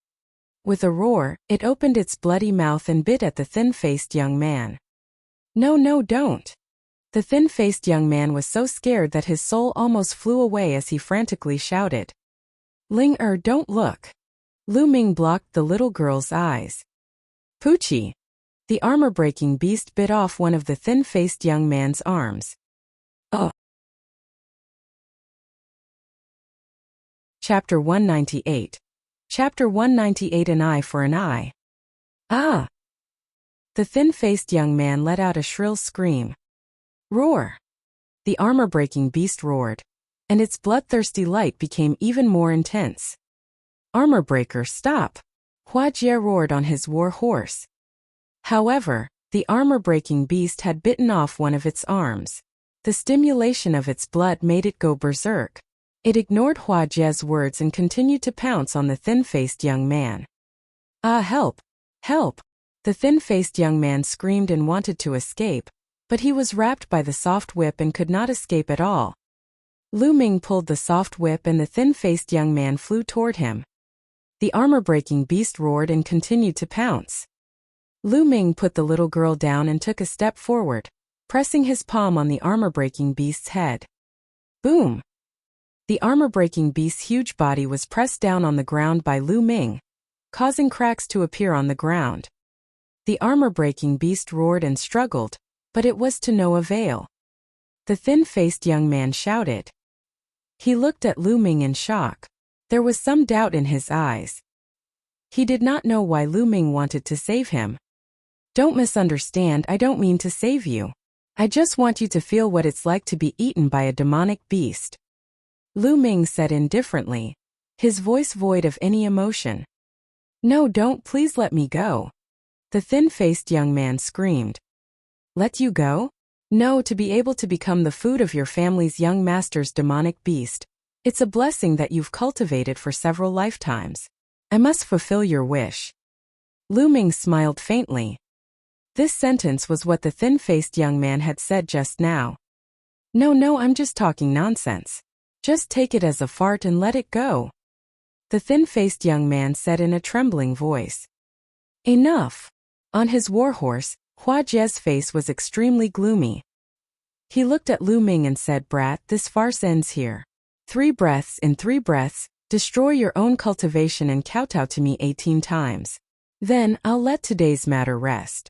With a roar, it opened its bloody mouth and bit at the thin-faced young man. No, no, don't! The thin-faced young man was so scared that his soul almost flew away as he frantically shouted. Ling-er, don't look! Lu Ming blocked the little girl's eyes. Poochie! The armor-breaking beast bit off one of the thin-faced young man's arms. Oh! Chapter 198. Chapter 198. An eye for an eye. Ah! The thin-faced young man let out a shrill scream. Roar! The armor-breaking beast roared, and its bloodthirsty light became even more intense. Armor breaker, stop! Hua Jie roared on his war horse. However, the armor-breaking beast had bitten off one of its arms. The stimulation of its blood made it go berserk. It ignored Hua Jie's words and continued to pounce on the thin-faced young man. Ah, help! Help! The thin-faced young man screamed and wanted to escape, but he was wrapped by the soft whip and could not escape at all. Lu Ming pulled the soft whip and the thin-faced young man flew toward him. The armor-breaking beast roared and continued to pounce. Lu Ming put the little girl down and took a step forward, pressing his palm on the armor-breaking beast's head. Boom! The armor-breaking beast's huge body was pressed down on the ground by Lu Ming, causing cracks to appear on the ground. The armor-breaking beast roared and struggled, but it was to no avail. The thin-faced young man shouted. He looked at Lu Ming in shock. There was some doubt in his eyes. He did not know why Lu Ming wanted to save him. Don't misunderstand, I don't mean to save you. I just want you to feel what it's like to be eaten by a demonic beast. Lu Ming said indifferently, his voice void of any emotion. No, don't, please let me go. The thin-faced young man screamed. Let you go? No, to be able to become the food of your family's young master's demonic beast. It's a blessing that you've cultivated for several lifetimes. I must fulfill your wish. Lu Ming smiled faintly. This sentence was what the thin-faced young man had said just now. No, no, I'm just talking nonsense. Just take it as a fart and let it go. The thin-faced young man said in a trembling voice. Enough. On his warhorse, Hua Jie's face was extremely gloomy. He looked at Lu Ming and said, Brat, this farce ends here. 3 breaths, in 3 breaths, destroy your own cultivation and kowtow to me 18 times. Then, I'll let today's matter rest.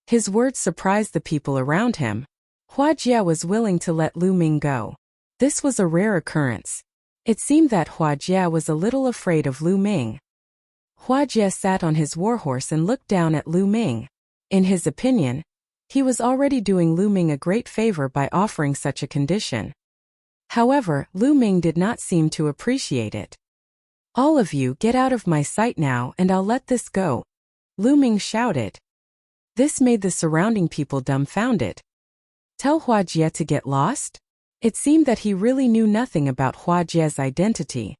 His words surprised the people around him. Hua Jie was willing to let Lu Ming go. This was a rare occurrence. It seemed that Hua Jie was a little afraid of Lu Ming. Hua Jie sat on his warhorse and looked down at Lu Ming. In his opinion, he was already doing Lu Ming a great favor by offering such a condition. However, Lu Ming did not seem to appreciate it. All of you get out of my sight now and I'll let this go, Lu Ming shouted. This made the surrounding people dumbfounded. Tell Hua Jie to get lost? It seemed that he really knew nothing about Hua Jie's identity.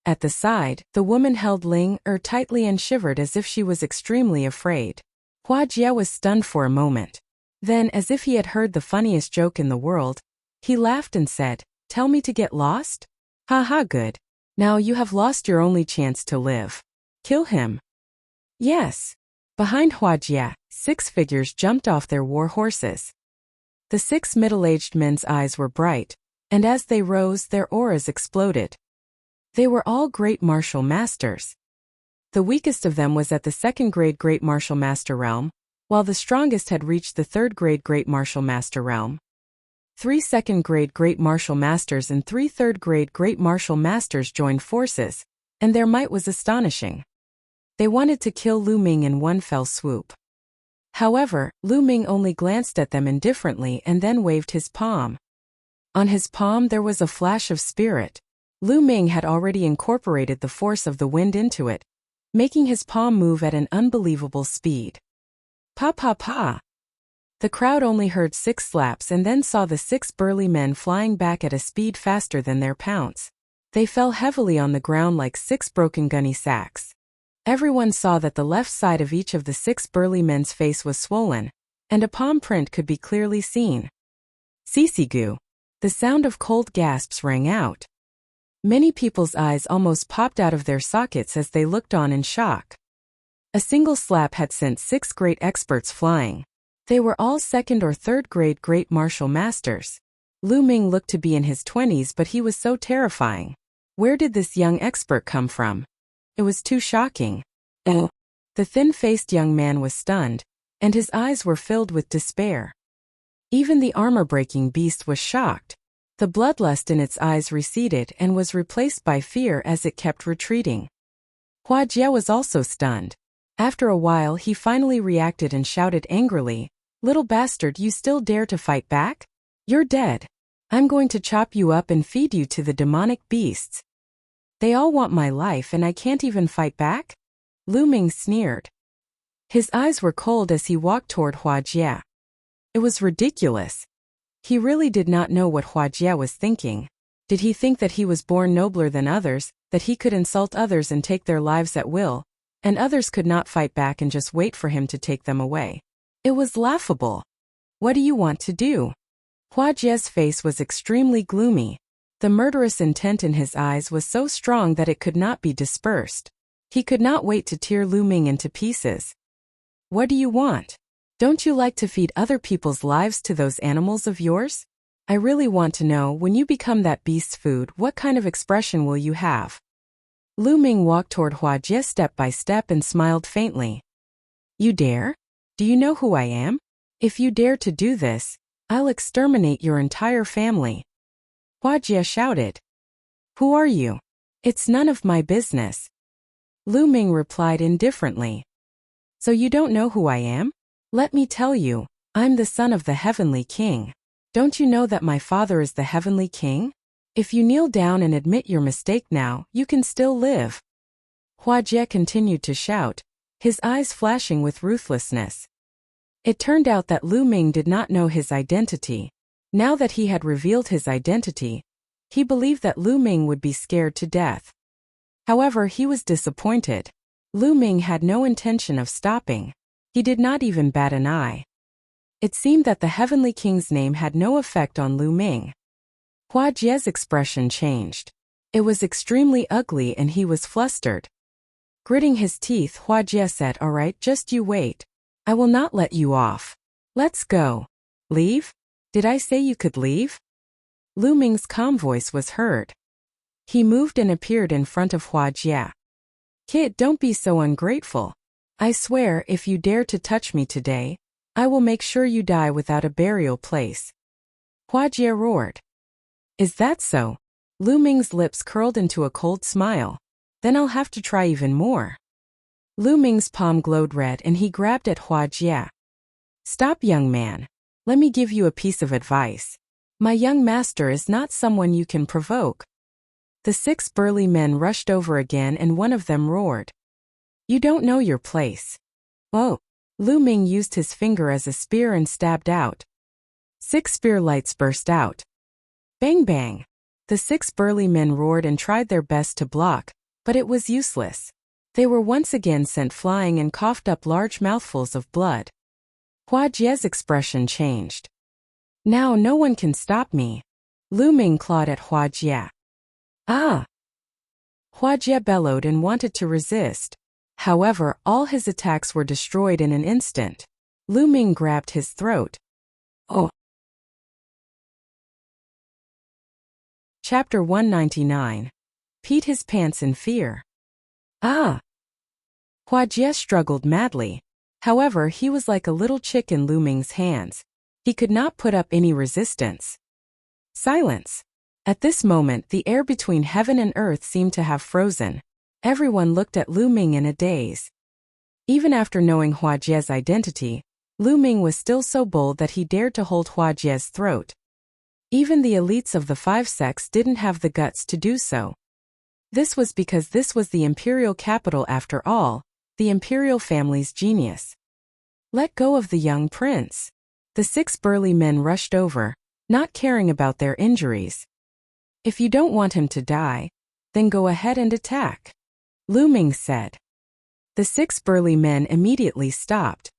At the side, the woman held Ling-er tightly and shivered as if she was extremely afraid. Hua Jie was stunned for a moment. Then, as if he had heard the funniest joke in the world, he laughed and said, Tell me to get lost? Ha ha, good. Now you have lost your only chance to live. Kill him. Yes. Behind Hua Jie, 6 figures jumped off their war horses. The 6 middle-aged men's eyes were bright, and as they rose, their auras exploded. They were all great martial masters. The weakest of them was at the 2nd grade Great Martial Master realm, while the strongest had reached the 3rd grade Great Martial Master realm. 3 2nd grade Great Martial Masters and 3 3rd grade Great Martial Masters joined forces, and their might was astonishing. They wanted to kill Lu Ming in one fell swoop. However, Lu Ming only glanced at them indifferently and then waved his palm. On his palm there was a flash of spirit. Lu Ming had already incorporated the force of the wind into it, making his palm move at an unbelievable speed. Pa pa pa! The crowd only heard 6 slaps and then saw the 6 burly men flying back at a speed faster than their pounce. They fell heavily on the ground like 6 broken gunny sacks. Everyone saw that the left side of each of the 6 burly men's face was swollen, and a palm print could be clearly seen. Sisigu. The sound of cold gasps rang out. Many people's eyes almost popped out of their sockets as they looked on in shock. A single slap had sent 6 great experts flying. They were all second or third grade great martial masters. Lu Ming looked to be in his 20s, but he was so terrifying. Where did this young expert come from? It was too shocking. The thin-faced young man was stunned, and his eyes were filled with despair. Even the armor-breaking beast was shocked. The bloodlust in its eyes receded and was replaced by fear as it kept retreating. Hua Jie was also stunned. After a while he finally reacted and shouted angrily, "Little bastard, you still dare to fight back? You're dead. I'm going to chop you up and feed you to the demonic beasts. They all want my life and I can't even fight back?" Lu Ming sneered. His eyes were cold as he walked toward Hua Jie. It was ridiculous. He really did not know what Hua Jie was thinking. Did he think that he was born nobler than others, that he could insult others and take their lives at will, and others could not fight back and just wait for him to take them away? It was laughable. What do you want to do? Hua Jie's face was extremely gloomy. The murderous intent in his eyes was so strong that it could not be dispersed. He could not wait to tear Lu Ming into pieces. What do you want? Don't you like to feed other people's lives to those animals of yours? I really want to know, when you become that beast's food, what kind of expression will you have? Lu Ming walked toward Hua Jie step by step and smiled faintly. You dare? Do you know who I am? If you dare to do this, I'll exterminate your entire family. Hua Jie shouted. Who are you? It's none of my business. Lu Ming replied indifferently. So you don't know who I am? Let me tell you, I'm the son of the Heavenly King. Don't you know that my father is the Heavenly King? If you kneel down and admit your mistake now, you can still live. Hua Jie continued to shout, his eyes flashing with ruthlessness. It turned out that Lu Ming did not know his identity. Now that he had revealed his identity, he believed that Lu Ming would be scared to death. However, he was disappointed. Lu Ming had no intention of stopping. He did not even bat an eye. It seemed that the Heavenly King's name had no effect on Lu Ming. Hua Jie's expression changed. It was extremely ugly and he was flustered. Gritting his teeth, Hua Jie said, "All right, just you wait. I will not let you off. Let's go." Leave? Did I say you could leave? Lu Ming's calm voice was heard. He moved and appeared in front of Hua Jie. Kid, don't be so ungrateful. I swear, if you dare to touch me today, I will make sure you die without a burial place. Hua Jie roared. Is that so? Lu Ming's lips curled into a cold smile. Then I'll have to try even more. Lu Ming's palm glowed red and he grabbed at Hua Jie. Stop, young man. Let me give you a piece of advice. My young master is not someone you can provoke. The 6 burly men rushed over again and one of them roared. You don't know your place. Oh! Lu Ming used his finger as a spear and stabbed out. 6 spear lights burst out. Bang bang! The 6 burly men roared and tried their best to block, but it was useless. They were once again sent flying and coughed up large mouthfuls of blood. Hua Jie's expression changed. Now no one can stop me. Lu Ming clawed at Hua Jie. Ah! Hua Jie bellowed and wanted to resist. However, all his attacks were destroyed in an instant. Lu Ming grabbed his throat. Oh! Chapter 199. Peed his pants in fear. Ah! Hua Jie struggled madly. However, he was like a little chick in Lu Ming's hands. He could not put up any resistance. Silence. At this moment, the air between heaven and earth seemed to have frozen. Everyone looked at Lu Ming in a daze. Even after knowing Hua Jie's identity, Lu Ming was still so bold that he dared to hold Hua Jie's throat. Even the elites of the 5 sects didn't have the guts to do so. This was because this was the imperial capital after all, the imperial family's genius. Let go of the young prince. The 6 burly men rushed over, not caring about their injuries. If you don't want him to die, then go ahead and attack, Lu Ming said. The 6 burly men immediately stopped.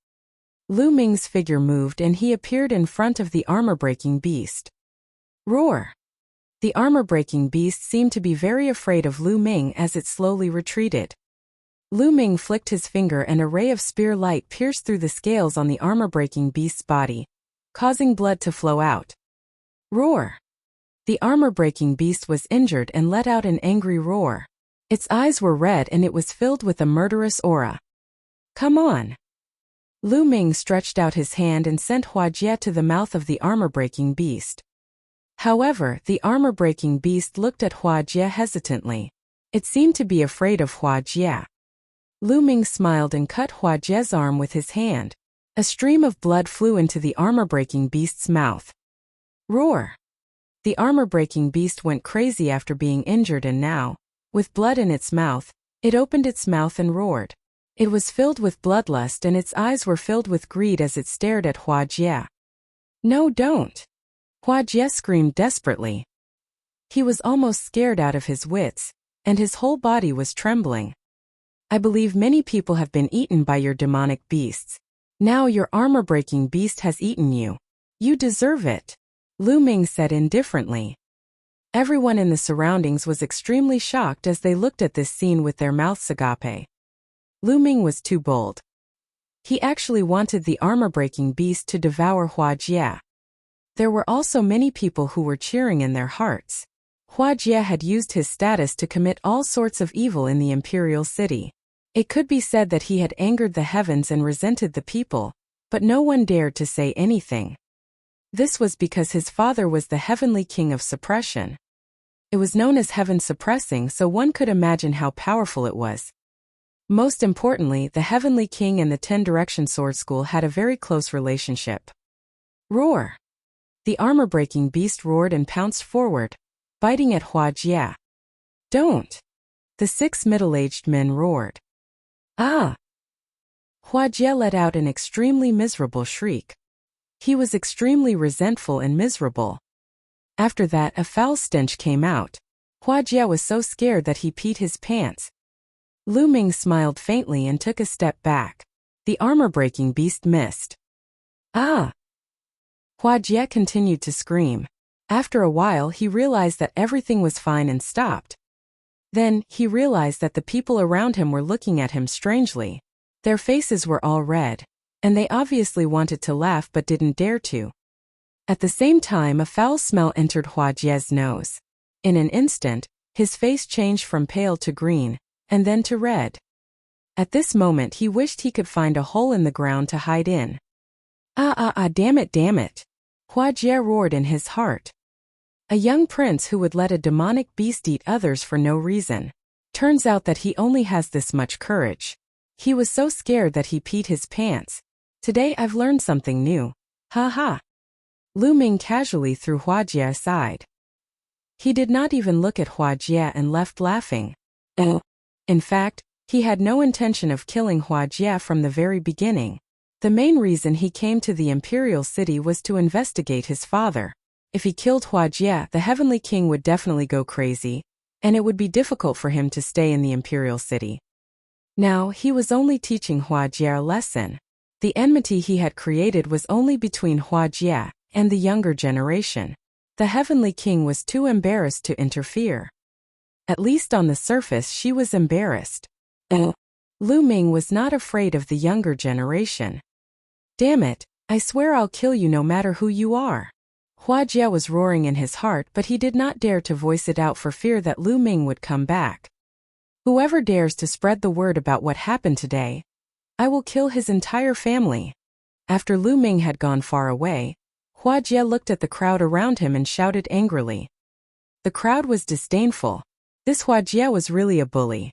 Lu Ming's figure moved and he appeared in front of the armor-breaking beast. Roar! The armor-breaking beast seemed to be very afraid of Lu Ming as it slowly retreated. Lu Ming flicked his finger and a ray of spear light pierced through the scales on the armor-breaking beast's body, causing blood to flow out. Roar! The armor-breaking beast was injured and let out an angry roar. Its eyes were red and it was filled with a murderous aura. Come on! Lu Ming stretched out his hand and sent Hua Jie to the mouth of the armor-breaking beast. However, the armor-breaking beast looked at Hua Jie hesitantly. It seemed to be afraid of Hua Jie. Lu Ming smiled and cut Hua Jie's arm with his hand. A stream of blood flew into the armor-breaking beast's mouth. Roar! The armor-breaking beast went crazy after being injured and now, with blood in its mouth, it opened its mouth and roared. It was filled with bloodlust and its eyes were filled with greed as it stared at Hua Jie. No, don't! Hua Jie screamed desperately. He was almost scared out of his wits, and his whole body was trembling. I believe many people have been eaten by your demonic beasts. Now your armor-breaking beast has eaten you. You deserve it, Lu Ming said indifferently. Everyone in the surroundings was extremely shocked as they looked at this scene with their mouths agape. Lu Ming was too bold. He actually wanted the armor-breaking beast to devour Hua Jie. There were also many people who were cheering in their hearts. Hua Jie had used his status to commit all sorts of evil in the imperial city. It could be said that he had angered the heavens and resented the people, but no one dared to say anything. This was because his father was the heavenly king of suppression. It was known as heaven suppressing, so one could imagine how powerful it was. Most importantly, the heavenly king and the 10-direction sword school had a very close relationship. Roar! The armor-breaking beast roared and pounced forward, biting at Hua Jie. Don't! The 6 middle-aged men roared. Ah! Hua Jie let out an extremely miserable shriek. He was extremely resentful and miserable. After that, a foul stench came out. Hua Jie was so scared that he peed his pants. Lu Ming smiled faintly and took a step back. The armor-breaking beast missed. Ah! Hua Jie continued to scream. After a while, he realized that everything was fine and stopped. Then, he realized that the people around him were looking at him strangely. Their faces were all red, and they obviously wanted to laugh but didn't dare to. At the same time, a foul smell entered Hua Jie's nose. In an instant, his face changed from pale to green, and then to red. At this moment he wished he could find a hole in the ground to hide in. Damn it, Hua Jie roared in his heart. A young prince who would let a demonic beast eat others for no reason. Turns out that he only has this much courage. He was so scared that he peed his pants. Today I've learned something new. Ha ha. Lu Ming casually threw Hua Jie aside. He did not even look at Hua Jie and left laughing. In fact, he had no intention of killing Hua Jie from the very beginning. The main reason he came to the imperial city was to investigate his father. If he killed Hua Jie, the heavenly king would definitely go crazy, and it would be difficult for him to stay in the imperial city. Now, he was only teaching Hua Jie a lesson. The enmity he had created was only between Hua Jie and the younger generation. The heavenly king was too embarrassed to interfere. At least on the surface she was embarrassed. Lu Ming was not afraid of the younger generation. Damn it, I swear I'll kill you no matter who you are. Hua Jie was roaring in his heart, but he did not dare to voice it out for fear that Lu Ming would come back. Whoever dares to spread the word about what happened today, I will kill his entire family. After Lu Ming had gone far away, Hua Jie looked at the crowd around him and shouted angrily. The crowd was disdainful. This Hua Jie was really a bully.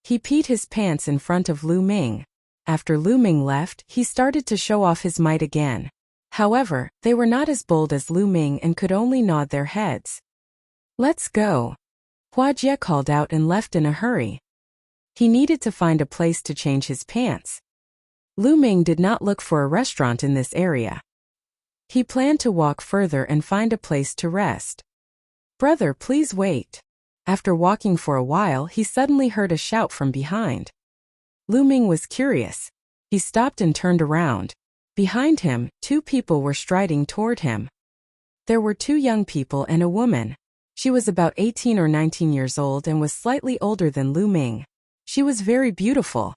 He peed his pants in front of Lu Ming. After Lu Ming left, he started to show off his might again. However, they were not as bold as Lu Ming and could only nod their heads. Let's go. Hua Jie called out and left in a hurry. He needed to find a place to change his pants. Lu Ming did not look for a restaurant in this area. He planned to walk further and find a place to rest. Brother, please wait. After walking for a while, he suddenly heard a shout from behind. Lu Ming was curious. He stopped and turned around. Behind him, 2 people were striding toward him. There were two young people and a woman. She was about 18 or 19 years old and was slightly older than Lu Ming. She was very beautiful.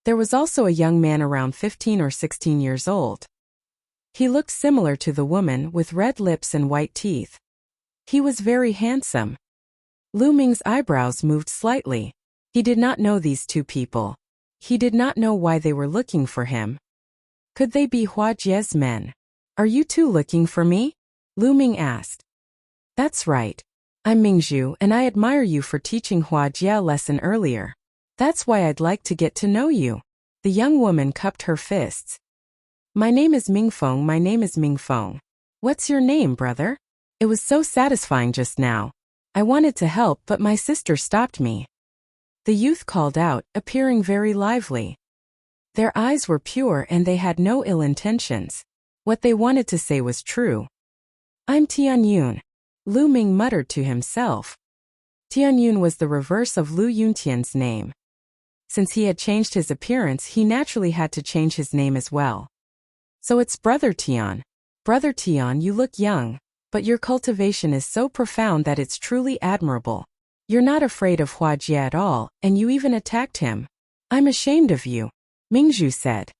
There was also a young man around 15 or 16 years old. He looked similar to the woman with red lips and white teeth. He was very handsome. Lu Ming's eyebrows moved slightly. He did not know these two people. He did not know why they were looking for him. Could they be Hua Jie's men? Are you two looking for me? Lu Ming asked. That's right. I'm Mingzhu and I admire you for teaching Hua Jie a lesson earlier. That's why I'd like to get to know you. The young woman cupped her fists. My name is Mingfeng, my name is Mingfeng. What's your name, brother? It was so satisfying just now. I wanted to help but my sister stopped me. The youth called out, appearing very lively. Their eyes were pure and they had no ill intentions. What they wanted to say was true. I'm Tianyun. Lu Ming muttered to himself. Tianyun was the reverse of Lu Yuntian's name. Since he had changed his appearance, he naturally had to change his name as well. So it's Brother Tian. Brother Tian, you look young, but your cultivation is so profound that it's truly admirable. You're not afraid of Hua Jie at all, and you even attacked him. I'm ashamed of you, Mingzhu said.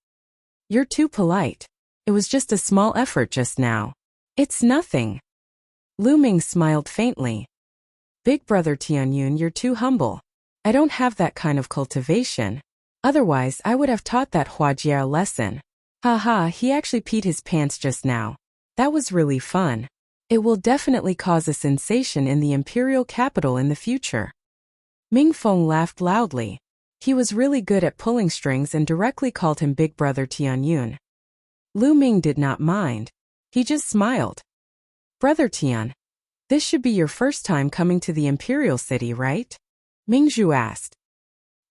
You're too polite. It was just a small effort just now. It's nothing. Lu Ming smiled faintly. Big brother Tianyun, you're too humble. I don't have that kind of cultivation. Otherwise, I would have taught that Hua Jie a lesson. Haha, he actually peed his pants just now. That was really fun. It will definitely cause a sensation in the imperial capital in the future. Mingfeng laughed loudly. He was really good at pulling strings and directly called him Big Brother Tianyun. Lu Ming did not mind. He just smiled. Brother Tian, this should be your first time coming to the imperial city, right? Mingzhu asked.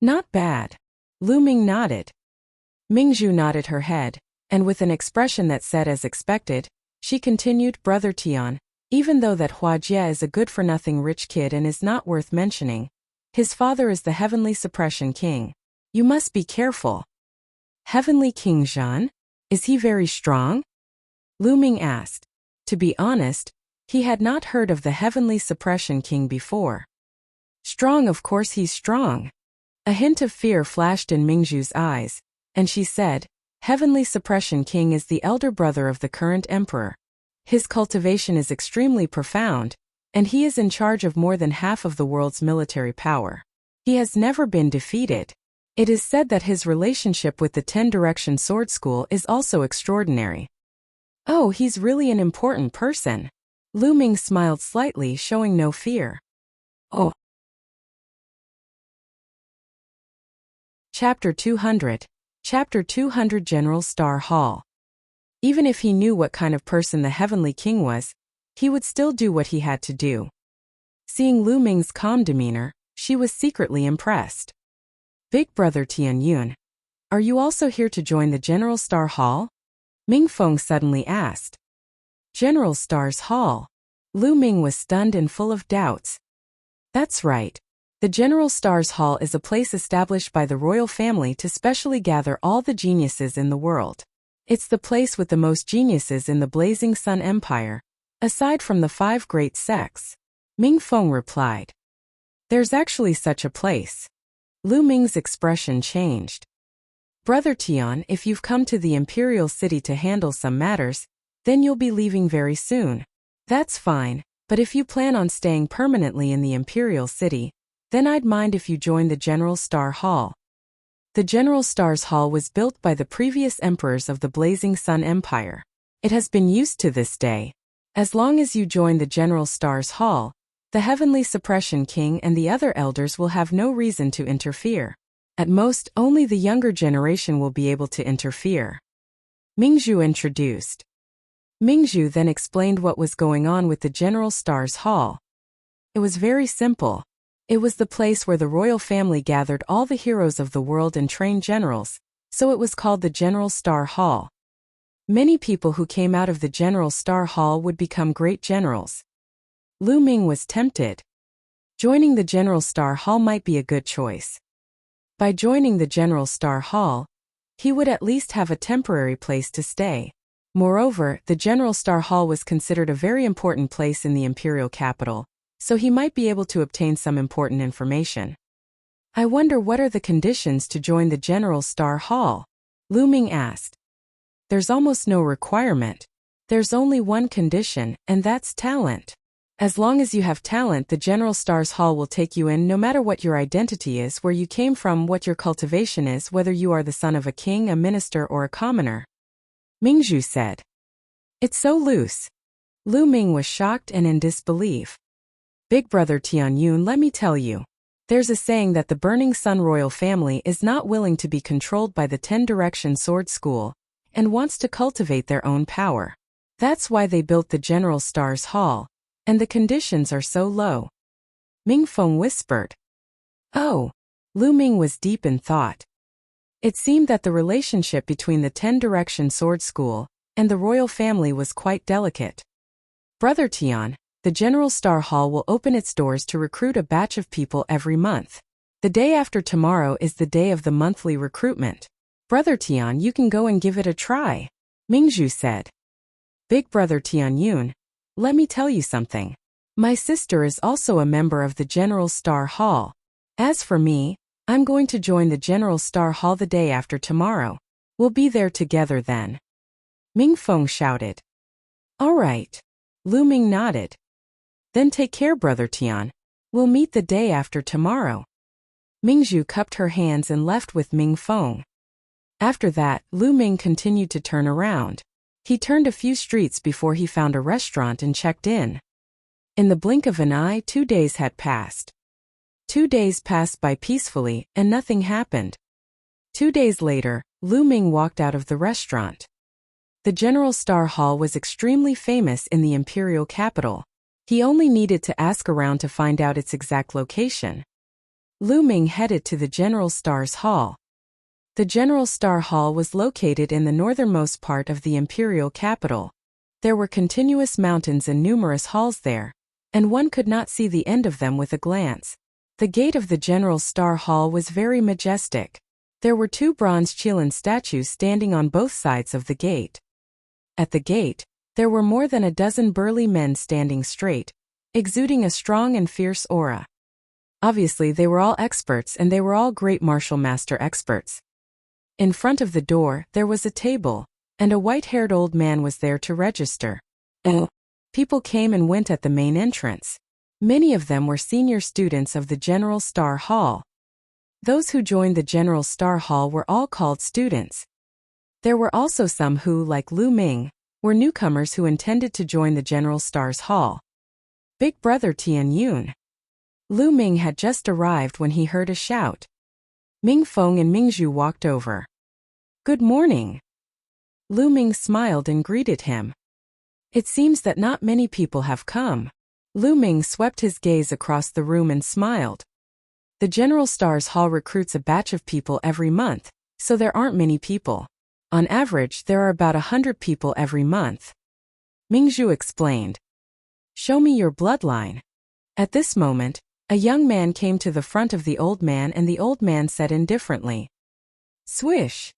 Not bad. Lu Ming nodded. Mingzhu nodded her head, and with an expression that said as expected, she continued, Brother Tian, even though that Hua Jie is a good-for-nothing rich kid and is not worth mentioning, his father is the Heavenly Suppression King. You must be careful. Heavenly King Zhan? Is he very strong? Lu Ming asked. To be honest, he had not heard of the Heavenly Suppression King before. Strong, of course he's strong. A hint of fear flashed in Mingzhu's eyes, and she said, Heavenly Suppression King is the elder brother of the current emperor. His cultivation is extremely profound, and he is in charge of more than half of the world's military power. He has never been defeated. It is said that his relationship with the 10-Direction Sword School is also extraordinary. Oh, he's really an important person. Lu Ming smiled slightly, showing no fear. Oh. Chapter 200. Chapter 200 General Star Hall. Even if he knew what kind of person the Heavenly King was, he would still do what he had to do. Seeing Lu Ming's calm demeanor, she was secretly impressed. Big Brother Tianyun, are you also here to join the General Star Hall? Mingfeng suddenly asked. General Star's Hall. Lu Ming was stunned and full of doubts. That's right. The General Star's Hall is a place established by the royal family to specially gather all the geniuses in the world. It's the place with the most geniuses in the Blazing Sun Empire, aside from the 5 great sects. Mingfeng replied. There's actually such a place. Lu Ming's expression changed. Brother Tian, if you've come to the imperial city to handle some matters, then you'll be leaving very soon. That's fine, but if you plan on staying permanently in the imperial city, then I'd mind if you join the General Star Hall. The General Star's Hall was built by the previous emperors of the Blazing Sun Empire. It has been used to this day. As long as you join the General Star's Hall, the Heavenly Suppression King and the other elders will have no reason to interfere. At most, only the younger generation will be able to interfere. Mingzhu introduced. Mingzhu then explained what was going on with the General Star's Hall. It was very simple. It was the place where the royal family gathered all the heroes of the world and trained generals, so it was called the General Star Hall. Many people who came out of the General Star Hall would become great generals. Lu Ming was tempted. Joining the General Star Hall might be a good choice. By joining the General Star Hall, he would at least have a temporary place to stay. Moreover, the General Star Hall was considered a very important place in the imperial capital, so he might be able to obtain some important information. I wonder what are the conditions to join the General Star Hall? Lu Ming asked. There's almost no requirement. There's only one condition, and that's talent. As long as you have talent, the General Stars Hall will take you in no matter what your identity is, where you came from, what your cultivation is, whether you are the son of a king, a minister, or a commoner. Mingzhu said. It's so loose. Lu Ming was shocked and in disbelief. Big brother Tianyun, let me tell you. There's a saying that the Burning Sun royal family is not willing to be controlled by the 10-direction sword school and wants to cultivate their own power. That's why they built the General Stars Hall, and the conditions are so low. Ming Feng whispered. Oh. Lu Ming was deep in thought. It seemed that the relationship between the 10-direction sword school and the royal family was quite delicate. Brother Tian, the General Star Hall will open its doors to recruit a batch of people every month. The day after tomorrow is the day of the monthly recruitment. Brother Tian, you can go and give it a try, Mingzhu said. Big brother Tianyun, let me tell you something. My sister is also a member of the General Star Hall. As for me, I'm going to join the General Star Hall the day after tomorrow. We'll be there together then. Ming Feng shouted. All right. Lu Ming nodded. Then take care, brother Tian. We'll meet the day after tomorrow. Mingzhu cupped her hands and left with Ming Feng. After that, Lu Ming continued to turn around. He turned a few streets before he found a restaurant and checked in. In the blink of an eye, 2 days had passed. 2 days passed by peacefully, and nothing happened. 2 days later, Lu Ming walked out of the restaurant. The General Star Hall was extremely famous in the imperial capital. He only needed to ask around to find out its exact location. Lu Ming headed to the General Stars Hall. The General Star Hall was located in the northernmost part of the imperial capital. There were continuous mountains and numerous halls there, and one could not see the end of them with a glance. The gate of the General Star Hall was very majestic. There were 2 bronze Qilin statues standing on both sides of the gate. At the gate, there were more than a dozen burly men standing straight, exuding a strong and fierce aura. Obviously, they were all experts, and they were all great martial master experts. In front of the door, there was a table, and a white-haired old man was there to register. People came and went at the main entrance. Many of them were senior students of the General Star Hall. Those who joined the General Star Hall were all called students. There were also some who, like Lu Ming, were newcomers who intended to join the General Stars Hall. Big brother Tianyun. Lu Ming had just arrived when he heard a shout. Ming Feng and Mingzhu walked over. Good morning. Lu Ming smiled and greeted him. It seems that not many people have come. Lu Ming swept his gaze across the room and smiled. The General Stars Hall recruits a batch of people every month, so there aren't many people. On average, there are about 100 people every month. Mingzhu explained. Show me your bloodline. At this moment, a young man came to the front of the old man, and the old man said indifferently. Swish!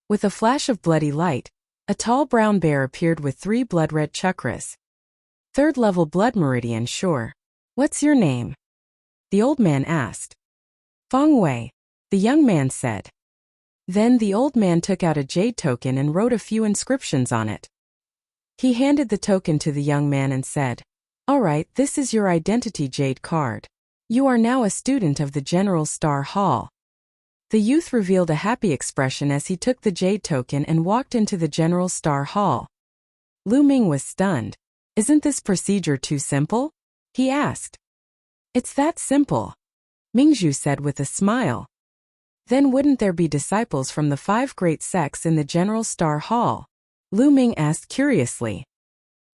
With a flash of bloody light, a tall brown bear appeared with 3 blood-red chakras. 3rd level blood meridian, sure. What's your name? The old man asked. Feng Wei, the young man said. Then the old man took out a jade token and wrote a few inscriptions on it. He handed the token to the young man and said, All right, this is your identity jade card. You are now a student of the General Star Hall. The youth revealed a happy expression as he took the jade token and walked into the General Star Hall. Lu Ming was stunned. Isn't this procedure too simple? He asked. It's that simple, Mingzhu said with a smile. Then wouldn't there be disciples from the 5 great sects in the General Star Hall? Lu Ming asked curiously.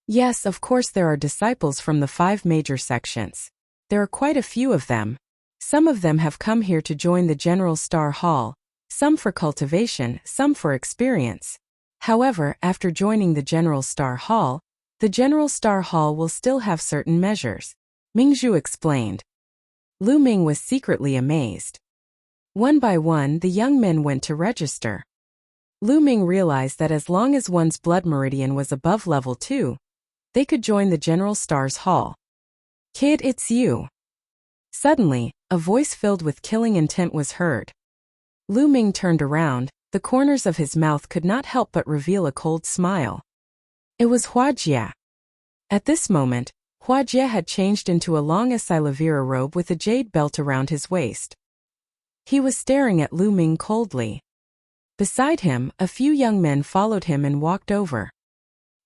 Yes, of course there are disciples from the 5 major sections. There are quite a few of them. Some of them have come here to join the General Star Hall, some for cultivation, some for experience. However, after joining the General Star Hall, the General Star Hall will still have certain measures, Mingzhu explained. Lu Ming was secretly amazed. One by one, the young men went to register. Lu Ming realized that as long as one's blood meridian was above level 2, they could join the General Star's hall. "Kid, it's you." Suddenly, a voice filled with killing intent was heard. Lu Ming turned around. The corners of his mouth could not help but reveal a cold smile. It was Hua Jie. At this moment, Hua Jie had changed into a long Asilavira robe with a jade belt around his waist. He was staring at Lu Ming coldly. Beside him, a few young men followed him and walked over.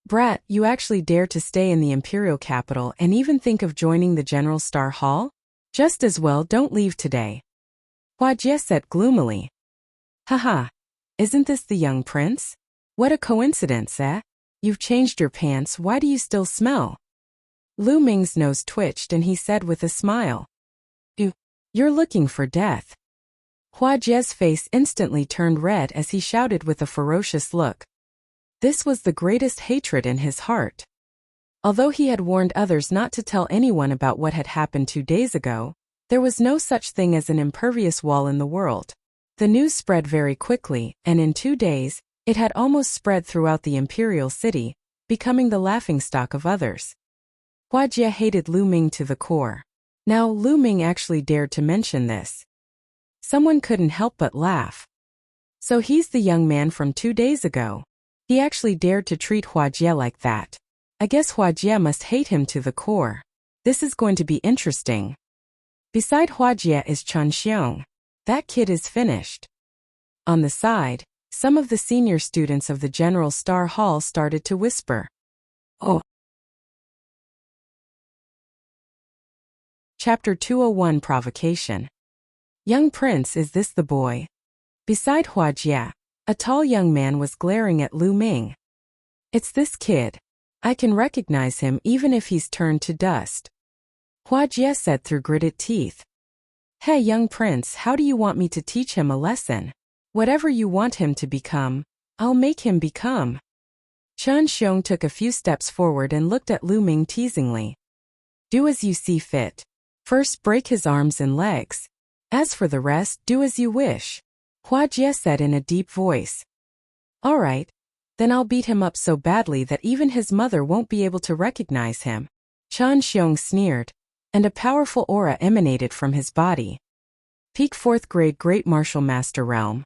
"Brat, you actually dare to stay in the imperial capital and even think of joining the General Star Hall? Just as well don't leave today," Hua Jie said gloomily. "Haha, isn't this the young prince? What a coincidence, eh? You've changed your pants, why do you still smell?" Lu Ming's nose twitched and he said with a smile, You're looking for death." Hua Jie's face instantly turned red as he shouted with a ferocious look. This was the greatest hatred in his heart. Although he had warned others not to tell anyone about what had happened 2 days ago, there was no such thing as an impervious wall in the world. The news spread very quickly, and in 2 days, it had almost spread throughout the imperial city, becoming the laughingstock of others. Hua Jie hated Lu Ming to the core. Now Lu Ming actually dared to mention this. Someone couldn't help but laugh. So he's the young man from 2 days ago. He actually dared to treat Hua Jie like that. I guess Hua Jie must hate him to the core. This is going to be interesting. Beside Hua Jie is Chen Xiong. That kid is finished. On the side, some of the senior students of the General Star Hall started to whisper. Oh. Chapter 201 Provocation. Young Prince, is this the boy? Beside Hua Jie, a tall young man was glaring at Lu Ming. It's this kid. I can recognize him even if he's turned to dust. Hua Jie said through gritted teeth. Hey young prince, how do you want me to teach him a lesson? Whatever you want him to become, I'll make him become. Chen Xiong took a few steps forward and looked at Lu Ming teasingly. Do as you see fit. First break his arms and legs. As for the rest, do as you wish. Hua Jie said in a deep voice. All right. Then I'll beat him up so badly that even his mother won't be able to recognize him. Chen Xiong sneered, and a powerful aura emanated from his body. Peak 4th grade Great Martial Master Realm.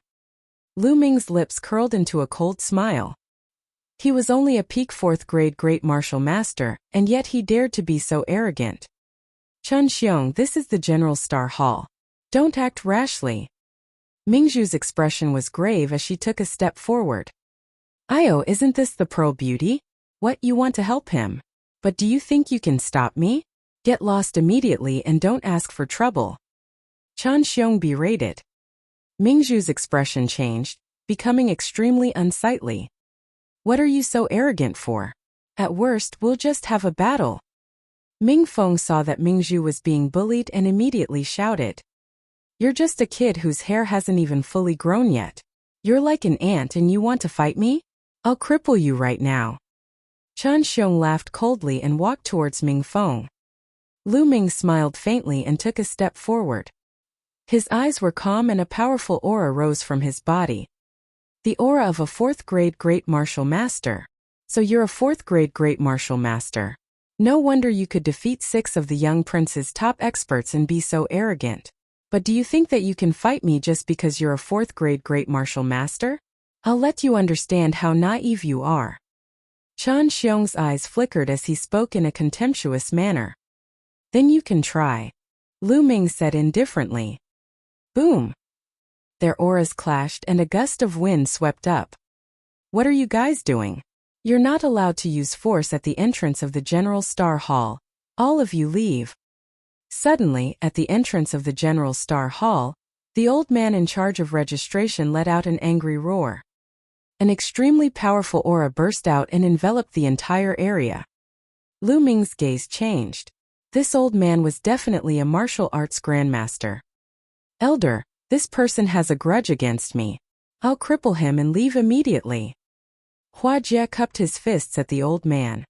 Lu Ming's lips curled into a cold smile. He was only a peak 4th grade Great Martial Master, and yet he dared to be so arrogant. Chen Xiong, this is the General Star Hall. Don't act rashly. Mingzhu's expression was grave as she took a step forward. Io, isn't this the Pearl Beauty? What, you want to help him? But do you think you can stop me? Get lost immediately and don't ask for trouble. Chen Xiong berated. Mingzhu's expression changed, becoming extremely unsightly. What are you so arrogant for? At worst, we'll just have a battle. Ming Feng saw that Mingzhu was being bullied and immediately shouted. You're just a kid whose hair hasn't even fully grown yet. You're like an ant and you want to fight me? I'll cripple you right now. Chen Xiong laughed coldly and walked towards Ming Feng. Lu Ming smiled faintly and took a step forward. His eyes were calm and a powerful aura rose from his body. The aura of a 4th grade Great Martial Master. So you're a 4th grade Great Martial Master. No wonder you could defeat 6 of the young prince's top experts and be so arrogant. But do you think that you can fight me just because you're a 4th grade Great Martial Master? I'll let you understand how naive you are. Chen Xiong's eyes flickered as he spoke in a contemptuous manner. Then you can try. Lu Ming said indifferently. Boom. Their auras clashed and a gust of wind swept up. What are you guys doing? You're not allowed to use force at the entrance of the General Star Hall. All of you leave. Suddenly, at the entrance of the General Star Hall, the old man in charge of registration let out an angry roar. An extremely powerful aura burst out and enveloped the entire area. Lu Ming's gaze changed. This old man was definitely a martial arts grandmaster. Elder, this person has a grudge against me. I'll cripple him and leave immediately. Hua Jie cupped his fists at the old man.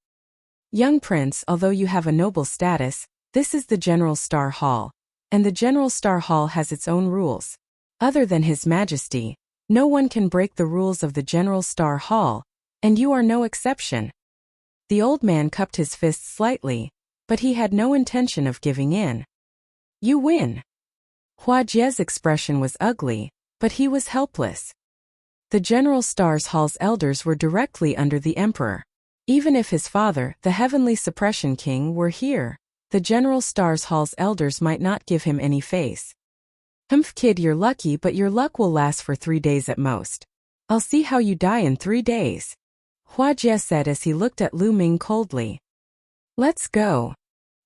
Young prince, although you have a noble status, this is the General Star Hall, and the General Star Hall has its own rules. Other than His Majesty, No one can break the rules of the General Star Hall, and you are no exception. The old man cupped his fists slightly, but he had no intention of giving in. You win. Hua Jie's expression was ugly, but he was helpless. The General Stars Hall's elders were directly under the emperor. Even if his father, the Heavenly Suppression King, were here, the General Stars Hall's elders might not give him any face. Humph kid, you're lucky, but your luck will last for 3 days at most. I'll see how you die in 3 days. Hua Jie said as he looked at Lu Ming coldly. Let's go.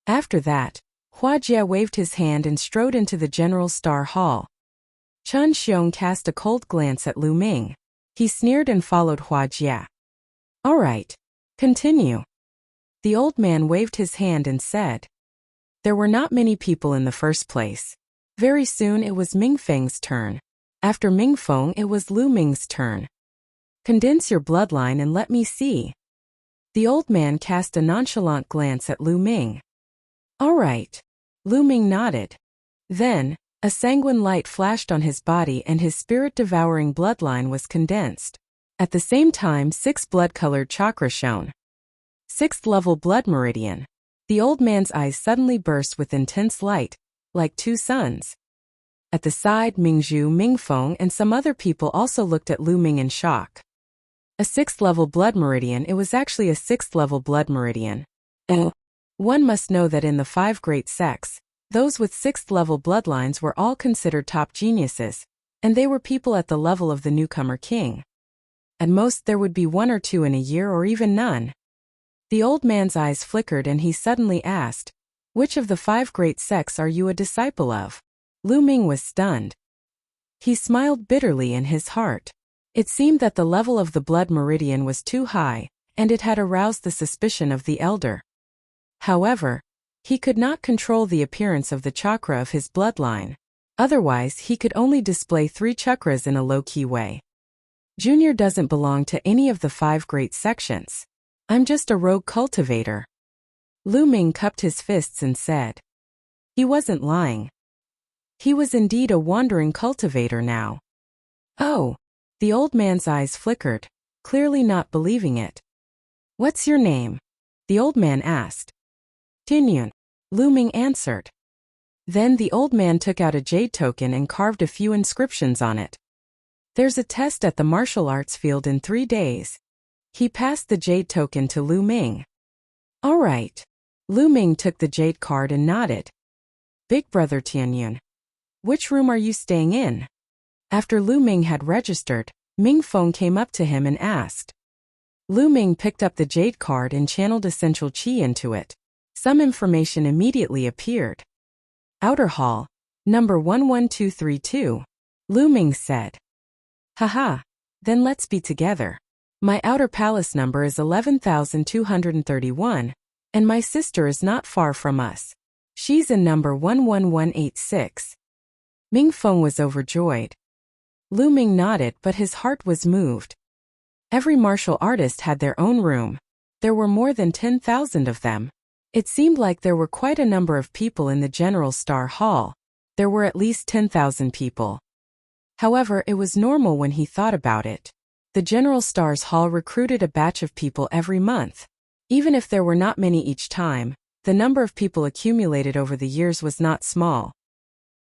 After that, Hua Jie waved his hand and strode into the General Star Hall. Chen Xiong cast a cold glance at Lu Ming. He sneered and followed Hua Jie. All right. Continue. The old man waved his hand and said. There were not many people in the first place. Very soon it was Ming Feng's turn. After Ming Feng it was Lu Ming's turn. Condense your bloodline and let me see. The old man cast a nonchalant glance at Lu Ming. All right. Lu Ming nodded. Then, a sanguine light flashed on his body and his spirit-devouring bloodline was condensed. At the same time 6 blood-colored chakra shone. 6th level blood meridian. The old man's eyes suddenly burst with intense light, like 2 suns. At the side, Mingzhu, Mingfeng, and some other people also looked at Lu Ming in shock. A 6th level blood meridian. It was actually a 6th level blood meridian. One must know that in the 5 great sects, those with 6th level bloodlines were all considered top geniuses, and they were people at the level of the newcomer king. At most there would be 1 or 2 in a year or even none. The old man's eyes flickered and he suddenly asked, which of the 5 great sects are you a disciple of? Lu Ming was stunned. He smiled bitterly in his heart. It seemed that the level of the blood meridian was too high, and it had aroused the suspicion of the elder. However, he could not control the appearance of the chakra of his bloodline. Otherwise, he could only display 3 chakras in a low-key way. Junior doesn't belong to any of the 5 great sections. I'm just a rogue cultivator. Lu Ming cupped his fists and said. He wasn't lying. He was indeed a wandering cultivator now. Oh. The old man's eyes flickered, clearly not believing it. What's your name? The old man asked. Tinyun. Lu Ming answered. Then the old man took out a jade token and carved a few inscriptions on it. There's a test at the martial arts field in 3 days. He passed the jade token to Lu Ming. All right. Lu Ming took the jade card and nodded. Big brother Tianyun. Which room are you staying in? After Lu Ming had registered, Ming Feng came up to him and asked. Lu Ming picked up the jade card and channeled essential qi into it. Some information immediately appeared. Outer Hall, number 11232. Lu Ming said. Haha, then let's be together. My outer palace number is 11,231, and my sister is not far from us. She's in number 11186. Ming Feng was overjoyed. Lu Ming nodded, but his heart was moved. Every martial artist had their own room. There were more than 10,000 of them. It seemed like there were quite a number of people in the General Star Hall. There were at least 10,000 people. However, it was normal when he thought about it. The General Stars Hall recruited a batch of people every month. Even if there were not many each time, the number of people accumulated over the years was not small.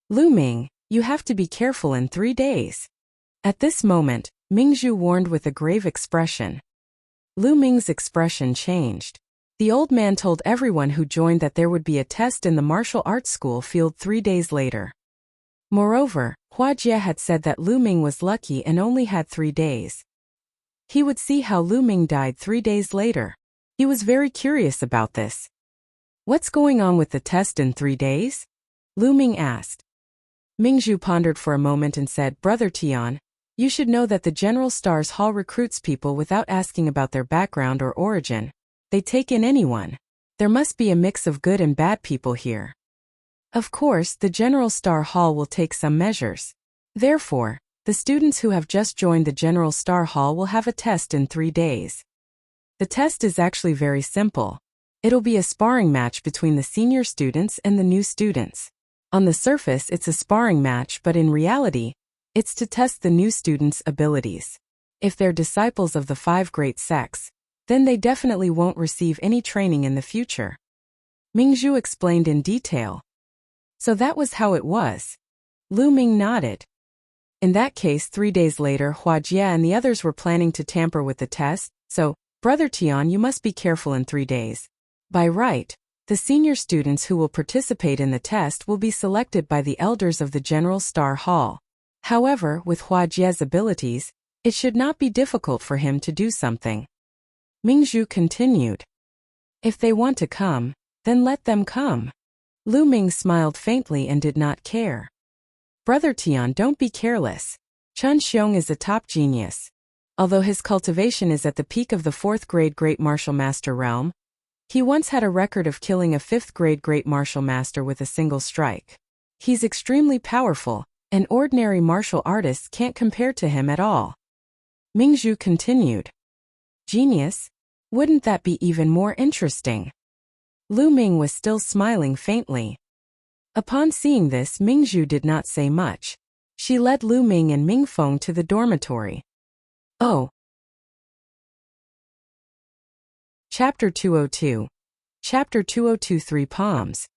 Lu Ming, you have to be careful in 3 days. At this moment, Mingzhu warned with a grave expression. Lu Ming's expression changed. The old man told everyone who joined that there would be a test in the martial arts school field 3 days later. Moreover, Hua Jie had said that Lu Ming was lucky and only had 3 days. He would see how Lu Ming died 3 days later. He was very curious about this. What's going on with the test in 3 days? Lu Ming asked. Mingzhu pondered for a moment and said, Brother Tian, you should know that the General Stars Hall recruits people without asking about their background or origin. They take in anyone. There must be a mix of good and bad people here. Of course, the General Star Hall will take some measures. Therefore, the students who have just joined the General Star Hall will have a test in 3 days. The test is actually very simple. It'll be a sparring match between the senior students and the new students. On the surface, it's a sparring match, but in reality, It's to test the new students' abilities. If they're disciples of the 5 great sects, then they definitely won't receive any training in the future. Mingzhu explained in detail. So that was how it was. Lu Ming nodded. In that case, 3 days later, Hua Jie and the others were planning to tamper with the test, so, Brother Tian, you must be careful in 3 days. By right, the senior students who will participate in the test will be selected by the elders of the General Star Hall. However, with Hua Jie's abilities, it should not be difficult for him to do something. Mingzhu continued. If they want to come, then let them come. Lu Ming smiled faintly and did not care. Brother Tian, don't be careless. Chen Xiong is a top genius. Although his cultivation is at the peak of the 4th grade Great Martial Master realm, he once had a record of killing a 5th grade Great Martial Master with a single strike. He's extremely powerful, and ordinary martial artists can't compare to him at all. Mingzhu continued. Genius? Wouldn't that be even more interesting? Lu Ming was still smiling faintly. Upon seeing this, Mingzhu did not say much. She led Lu Ming and Mingfeng to the dormitory. Oh. Chapter 202. Chapter 202 3 Palms.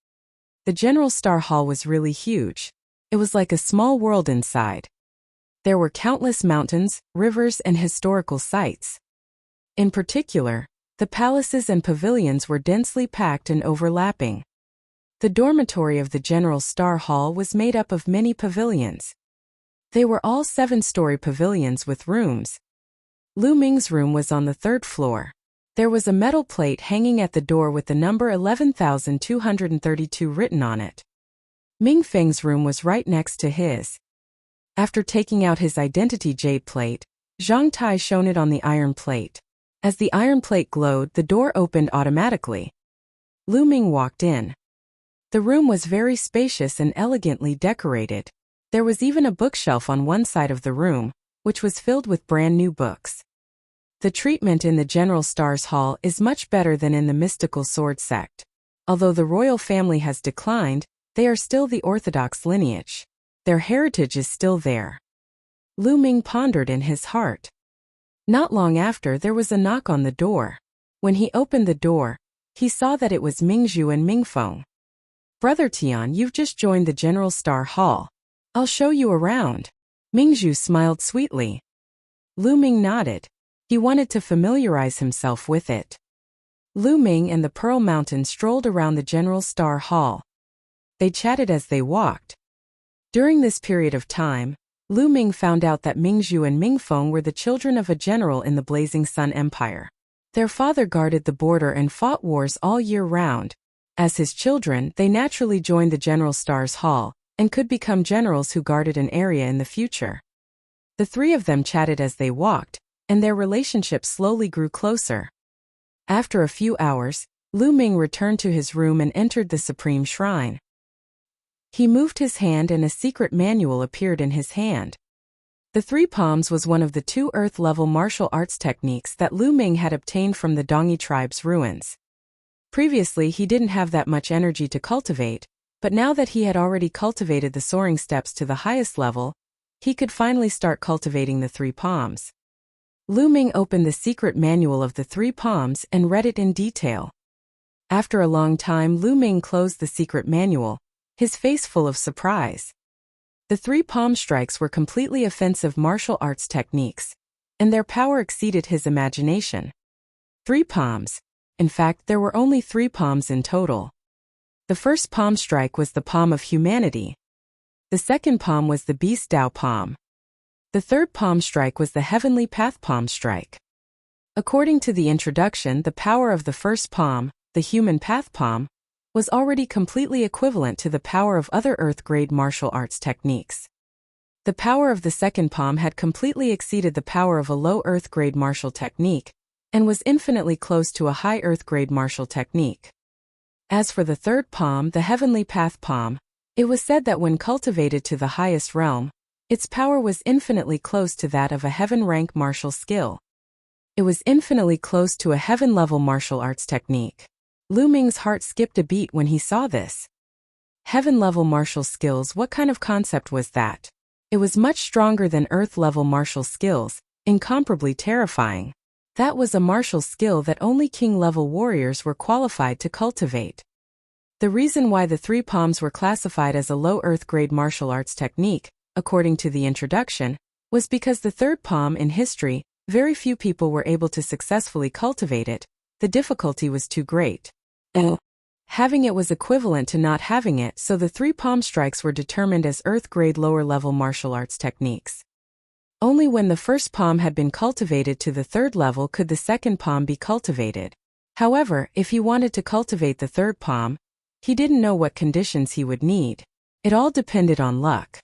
The General Star Hall was really huge. It was like a small world inside. There were countless mountains, rivers, and historical sites. In particular, the palaces and pavilions were densely packed and overlapping. The dormitory of the General Star Hall was made up of many pavilions. They were all 7-story pavilions with rooms. Lu Ming's room was on the 3rd floor. There was a metal plate hanging at the door with the number 11,232 written on it. Mingfeng's room was right next to his. After taking out his identity jade plate, Zhang Tai shone it on the iron plate. As the iron plate glowed, the door opened automatically. Lu Ming walked in. The room was very spacious and elegantly decorated. There was even a bookshelf on one side of the room, which was filled with brand new books. The treatment in the General Stars Hall is much better than in the mystical sword sect. Although the royal family has declined, they are still the orthodox lineage. Their heritage is still there. Lu Ming pondered in his heart. Not long after, there was a knock on the door. When he opened the door, he saw that it was Mingzhu and Mingfeng. Brother Tian, you've just joined the General Star Hall. I'll show you around. Mingzhu smiled sweetly. Lu Ming nodded. He wanted to familiarize himself with it. Lu Ming and the Pearl Mountain strolled around the General Star Hall. They chatted as they walked. During this period of time, Lu Ming found out that Mingzhu and Mingfeng were the children of a general in the Blazing Sun Empire. Their father guarded the border and fought wars all year round. As his children, they naturally joined the General Stars Hall and could become generals who guarded an area in the future. The 3 of them chatted as they walked, and their relationship slowly grew closer. After a few hours, Lu Ming returned to his room and entered the Supreme Shrine. He moved his hand and a secret manual appeared in his hand. The 3 palms was one of the 2 earth-level martial arts techniques that Lu Ming had obtained from the Dongi tribe's ruins. Previously, he didn't have that much energy to cultivate, but now that he had already cultivated the soaring steps to the highest level, he could finally start cultivating the 3 palms. Lu Ming opened the secret manual of the 3 palms and read it in detail. After a long time, Lu Ming closed the secret manual, his face full of surprise. The 3 palm strikes were completely offensive martial arts techniques, and their power exceeded his imagination. 3 palms. In fact, there were only 3 palms in total. The first palm strike was the palm of humanity. The second palm was the beast Dao palm. The third palm strike was the heavenly path palm strike. According to the introduction, the power of the first palm, the human path palm, was already completely equivalent to the power of other earth-grade martial arts techniques. The power of the second palm had completely exceeded the power of a low earth-grade martial technique, and was infinitely close to a high earth-grade martial technique. As for the third palm, the heavenly path palm, it was said that when cultivated to the highest realm, its power was infinitely close to that of a heaven-rank martial skill. It was infinitely close to a heaven-level martial arts technique. Lu Ming's heart skipped a beat when he saw this. Heaven-level martial skills, what kind of concept was that? It was much stronger than Earth-level martial skills, incomparably terrifying. That was a martial skill that only king-level warriors were qualified to cultivate. The reason why the three palms were classified as a low Earth-grade martial arts technique, according to the introduction, was because the third palm in history, very few people were able to successfully cultivate it. The difficulty was too great. Having it was equivalent to not having it, so the three palm strikes were determined as Earth-grade lower-level martial arts techniques. Only when the first palm had been cultivated to the third level could the second palm be cultivated. However, if he wanted to cultivate the third palm, he didn't know what conditions he would need. It all depended on luck.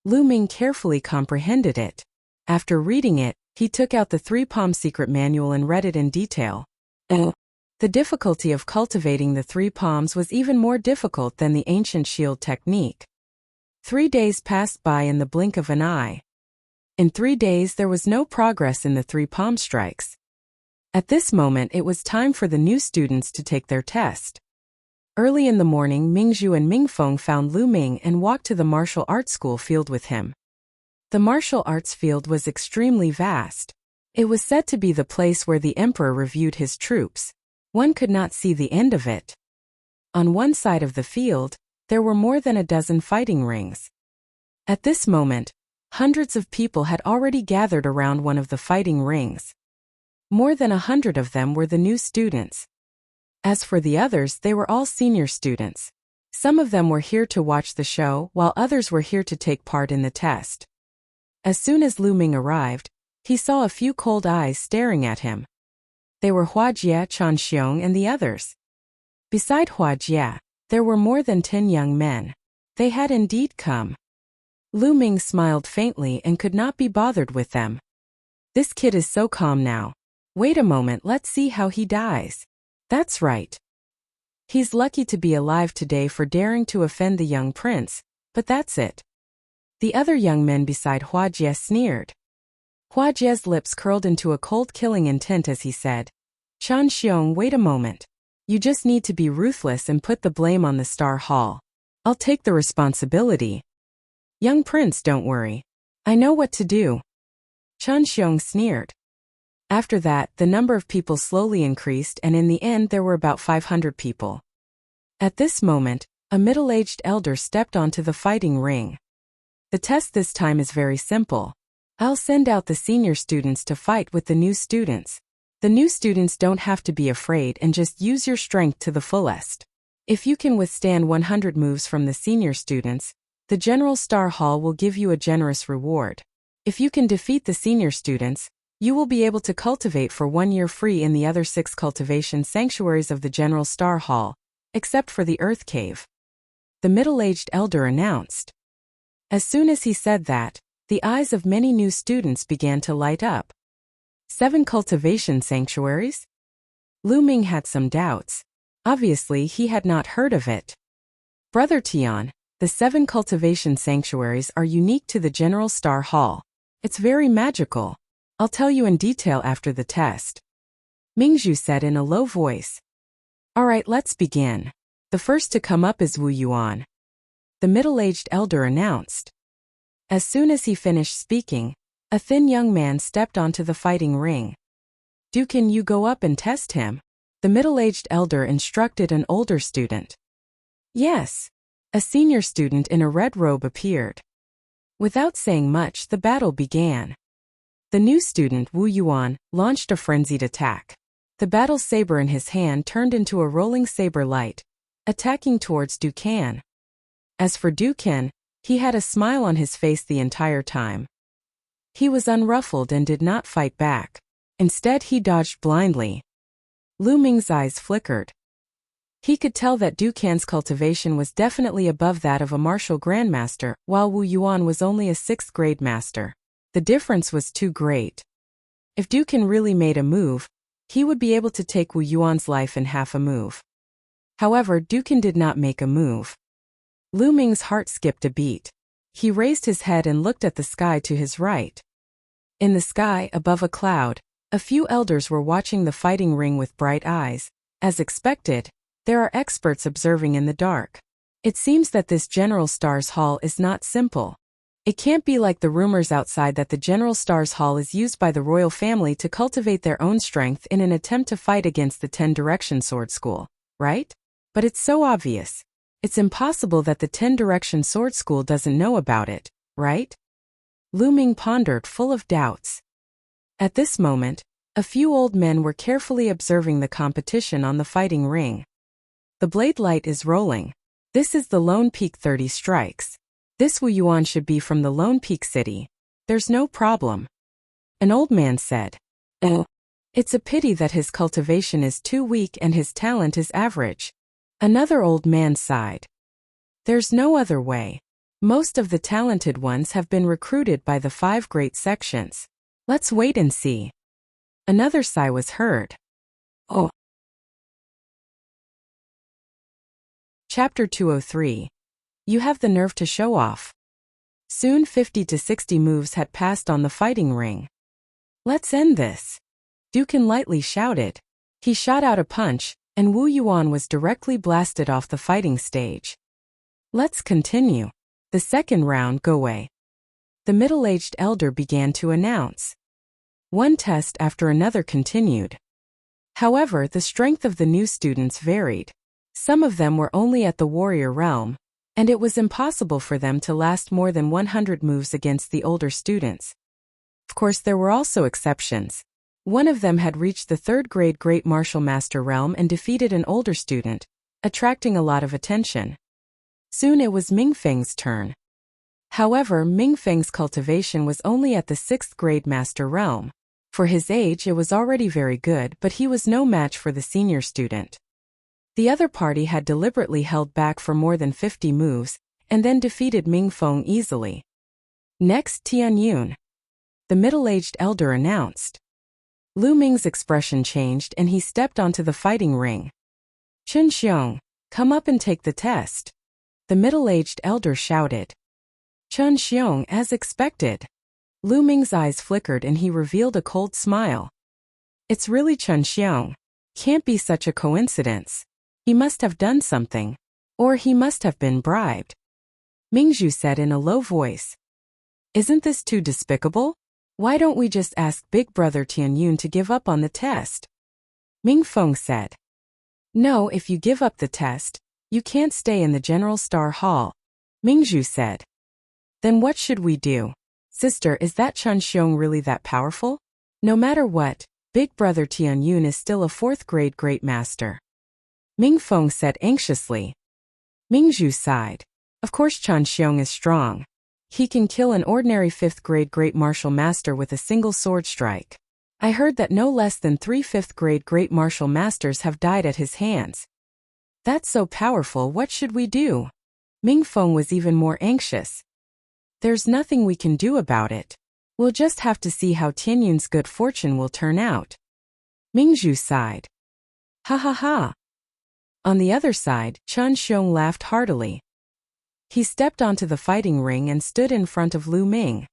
Lu Ming carefully comprehended it. After reading it, he took out the three-palm secret manual and read it in detail. The difficulty of cultivating the three palms was even more difficult than the ancient shield technique. 3 days passed by in the blink of an eye. In 3 days there was no progress in the three palm strikes. At this moment it was time for the new students to take their test. Early in the morning, Mingzhu and Mingfeng found Lu Ming and walked to the martial arts school field with him. The martial arts field was extremely vast. It was said to be the place where the emperor reviewed his troops. One could not see the end of it. On one side of the field, there were more than a dozen fighting rings. At this moment, hundreds of people had already gathered around one of the fighting rings. More than 100 of them were the new students. As for the others, they were all senior students. Some of them were here to watch the show, while others were here to take part in the test. As soon as Lu Ming arrived, he saw a few cold eyes staring at him. They were Hua Jie, Chan Xiong, and the others. Beside Hua Jie, there were more than 10 young men. They had indeed come. Lu Ming smiled faintly and could not be bothered with them. This kid is so calm now. Wait a moment, let's see how he dies. That's right. He's lucky to be alive today for daring to offend the young prince, but that's it. The other young men beside Hua Jie sneered. Hua Jie's lips curled into a cold killing intent as he said, Chan Xiong, wait a moment. You just need to be ruthless and put the blame on the Star Hall. I'll take the responsibility. Young prince, don't worry. I know what to do. Chan Xiong sneered. After that, the number of people slowly increased and in the end there were about 500 people. At this moment, a middle-aged elder stepped onto the fighting ring. The test this time is very simple. I'll send out the senior students to fight with the new students. The new students don't have to be afraid and just use your strength to the fullest. If you can withstand 100 moves from the senior students, the General Star Hall will give you a generous reward. If you can defeat the senior students, you will be able to cultivate for 1 year free in the other 6 cultivation sanctuaries of the General Star Hall, except for the Earth Cave. The middle-aged elder announced. As soon as he said that, the eyes of many new students began to light up. 7 cultivation sanctuaries? Lu Ming had some doubts. Obviously, he had not heard of it. Brother Tian, the 7 cultivation sanctuaries are unique to the General Star Hall. It's very magical. I'll tell you in detail after the test. Mingzhu said in a low voice. Alright, let's begin. The first to come up is Wu Yuan. The middle-aged elder announced. As soon as he finished speaking, a thin young man stepped onto the fighting ring. Can you go up and test him? The middle-aged elder instructed an older student. Yes. A senior student in a red robe appeared. Without saying much, the battle began. The new student, Wu Yuan, launched a frenzied attack. The battle saber in his hand turned into a rolling saber light, attacking towards Dukan. As for Dukan, he had a smile on his face the entire time. He was unruffled and did not fight back. Instead, he dodged blindly. Lu Ming's eyes flickered. He could tell that Dukan's cultivation was definitely above that of a martial grandmaster, while Wu Yuan was only a 6th grade master. The difference was too great. If Dukan really made a move, he would be able to take Wu Yuan's life in half a move. However, Dukan did not make a move. Lu Ming's heart skipped a beat. He raised his head and looked at the sky to his right. In the sky, above a cloud, a few elders were watching the fighting ring with bright eyes. As expected, there are experts observing in the dark. It seems that this General Star's Hall is not simple. It can't be like the rumors outside that the General Stars Hall is used by the royal family to cultivate their own strength in an attempt to fight against the 10 Direction Sword School, right? But it's so obvious. It's impossible that the 10 Direction Sword School doesn't know about it, right? Lu Ming pondered, full of doubts. At this moment, a few old men were carefully observing the competition on the fighting ring. The blade light is rolling. This is the Lone Peak 30 strikes. This Wu Yuan should be from the Lone Peak City. There's no problem. An old man said. Oh. It's a pity that his cultivation is too weak and his talent is average. Another old man sighed. There's no other way. Most of the talented ones have been recruited by the 5 great sections. Let's wait and see. Another sigh was heard. Oh. Chapter 203. You have the nerve to show off. Soon 50 to 60 moves had passed on the fighting ring. Let's end this. Dukin lightly shouted. He shot out a punch, and Wu Yuan was directly blasted off the fighting stage. Let's continue. The second round, go away. The middle-aged elder began to announce. One test after another continued. However, the strength of the new students varied. Some of them were only at the warrior realm, and it was impossible for them to last more than 100 moves against the older students. Of course, there were also exceptions. One of them had reached the 3rd grade Great Martial Master realm and defeated an older student, attracting a lot of attention. Soon it was Ming Feng's turn. However, Ming Feng's cultivation was only at the 6th grade Master realm. For his age, it was already very good, but he was no match for the senior student. The other party had deliberately held back for more than 50 moves, and then defeated Ming Feng easily. Next, Tian Yun. The middle-aged elder announced. Lu Ming's expression changed and he stepped onto the fighting ring. Chun Xiong, come up and take the test. The middle-aged elder shouted. Chun Xiong, as expected. Lu Ming's eyes flickered and he revealed a cold smile. It's really Chun Xiong. Can't be such a coincidence. He must have done something. Or he must have been bribed. Mingzhu said in a low voice. Isn't this too despicable? Why don't we just ask Big Brother Tian Yun to give up on the test? Ming Feng said. No, if you give up the test, you can't stay in the General Star Hall. Mingzhu said. Then what should we do? Sister, is that Chun Xiong really that powerful? No matter what, Big Brother Tian Yun is still a 4th grade Great Master. Ming Feng said anxiously. Mingzhu sighed. Of course Chun Xiong is strong. He can kill an ordinary 5th grade Great Martial Master with a single sword strike. I heard that no less than 3 5th grade Great Martial Masters have died at his hands. That's so powerful, what should we do? Ming Feng was even more anxious. There's nothing we can do about it. We'll just have to see how Tian Yun's good fortune will turn out. Mingzhu sighed. Ha ha ha. On the other side, Chun Xiong laughed heartily. He stepped onto the fighting ring and stood in front of Lu Ming.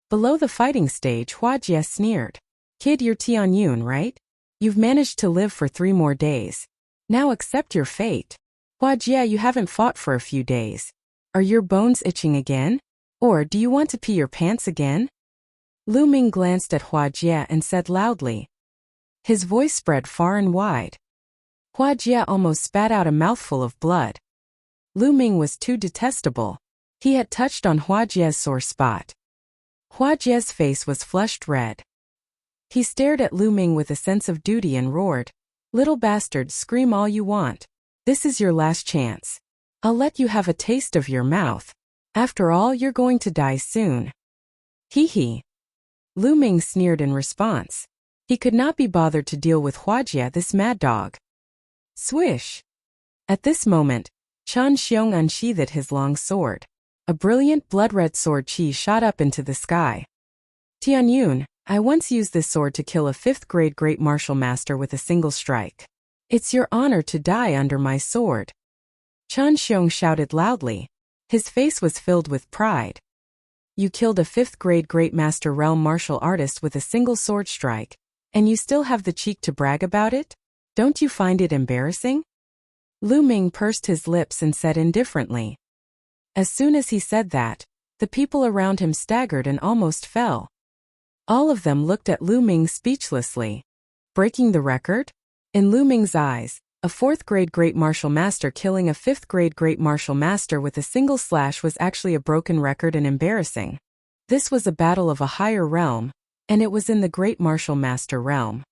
Below the fighting stage, Hua Jie sneered. Kid, you're Tian Yun, right? You've managed to live for 3 more days. Now accept your fate. Hua Jie, you haven't fought for a few days. Are your bones itching again? Or do you want to pee your pants again? Lu Ming glanced at Hua Jie and said loudly. His voice spread far and wide. Hua Jie almost spat out a mouthful of blood. Lu Ming was too detestable. He had touched on Hua Jie's sore spot. Hua Jie's face was flushed red. He stared at Lu Ming with a sense of duty and roared, Little bastard, scream all you want. This is your last chance. I'll let you have a taste of your mouth. After all, you're going to die soon. Hee hee. Lu Ming sneered in response. He could not be bothered to deal with Hua Jie, this mad dog. Swish! At this moment, Chun Xiong unsheathed his long sword. A brilliant blood-red sword chi shot up into the sky. Tian Yun, I once used this sword to kill a 5th grade Great Martial Master with a single strike. It's your honor to die under my sword. Chun Xiong shouted loudly. His face was filled with pride. You killed a 5th grade Great Master Realm martial artist with a single sword strike, and you still have the cheek to brag about it? Don't you find it embarrassing? Lu Ming pursed his lips and said indifferently. As soon as he said that, The people around him staggered and almost fell. All of them looked at Lu Ming speechlessly. Breaking the record? In Lu Ming's eyes, a 4th-grade Great Martial Master killing a 5th-grade Great Martial Master with a single slash was actually a broken record and embarrassing. This was a battle of a higher realm, and it was in the Great Martial Master realm.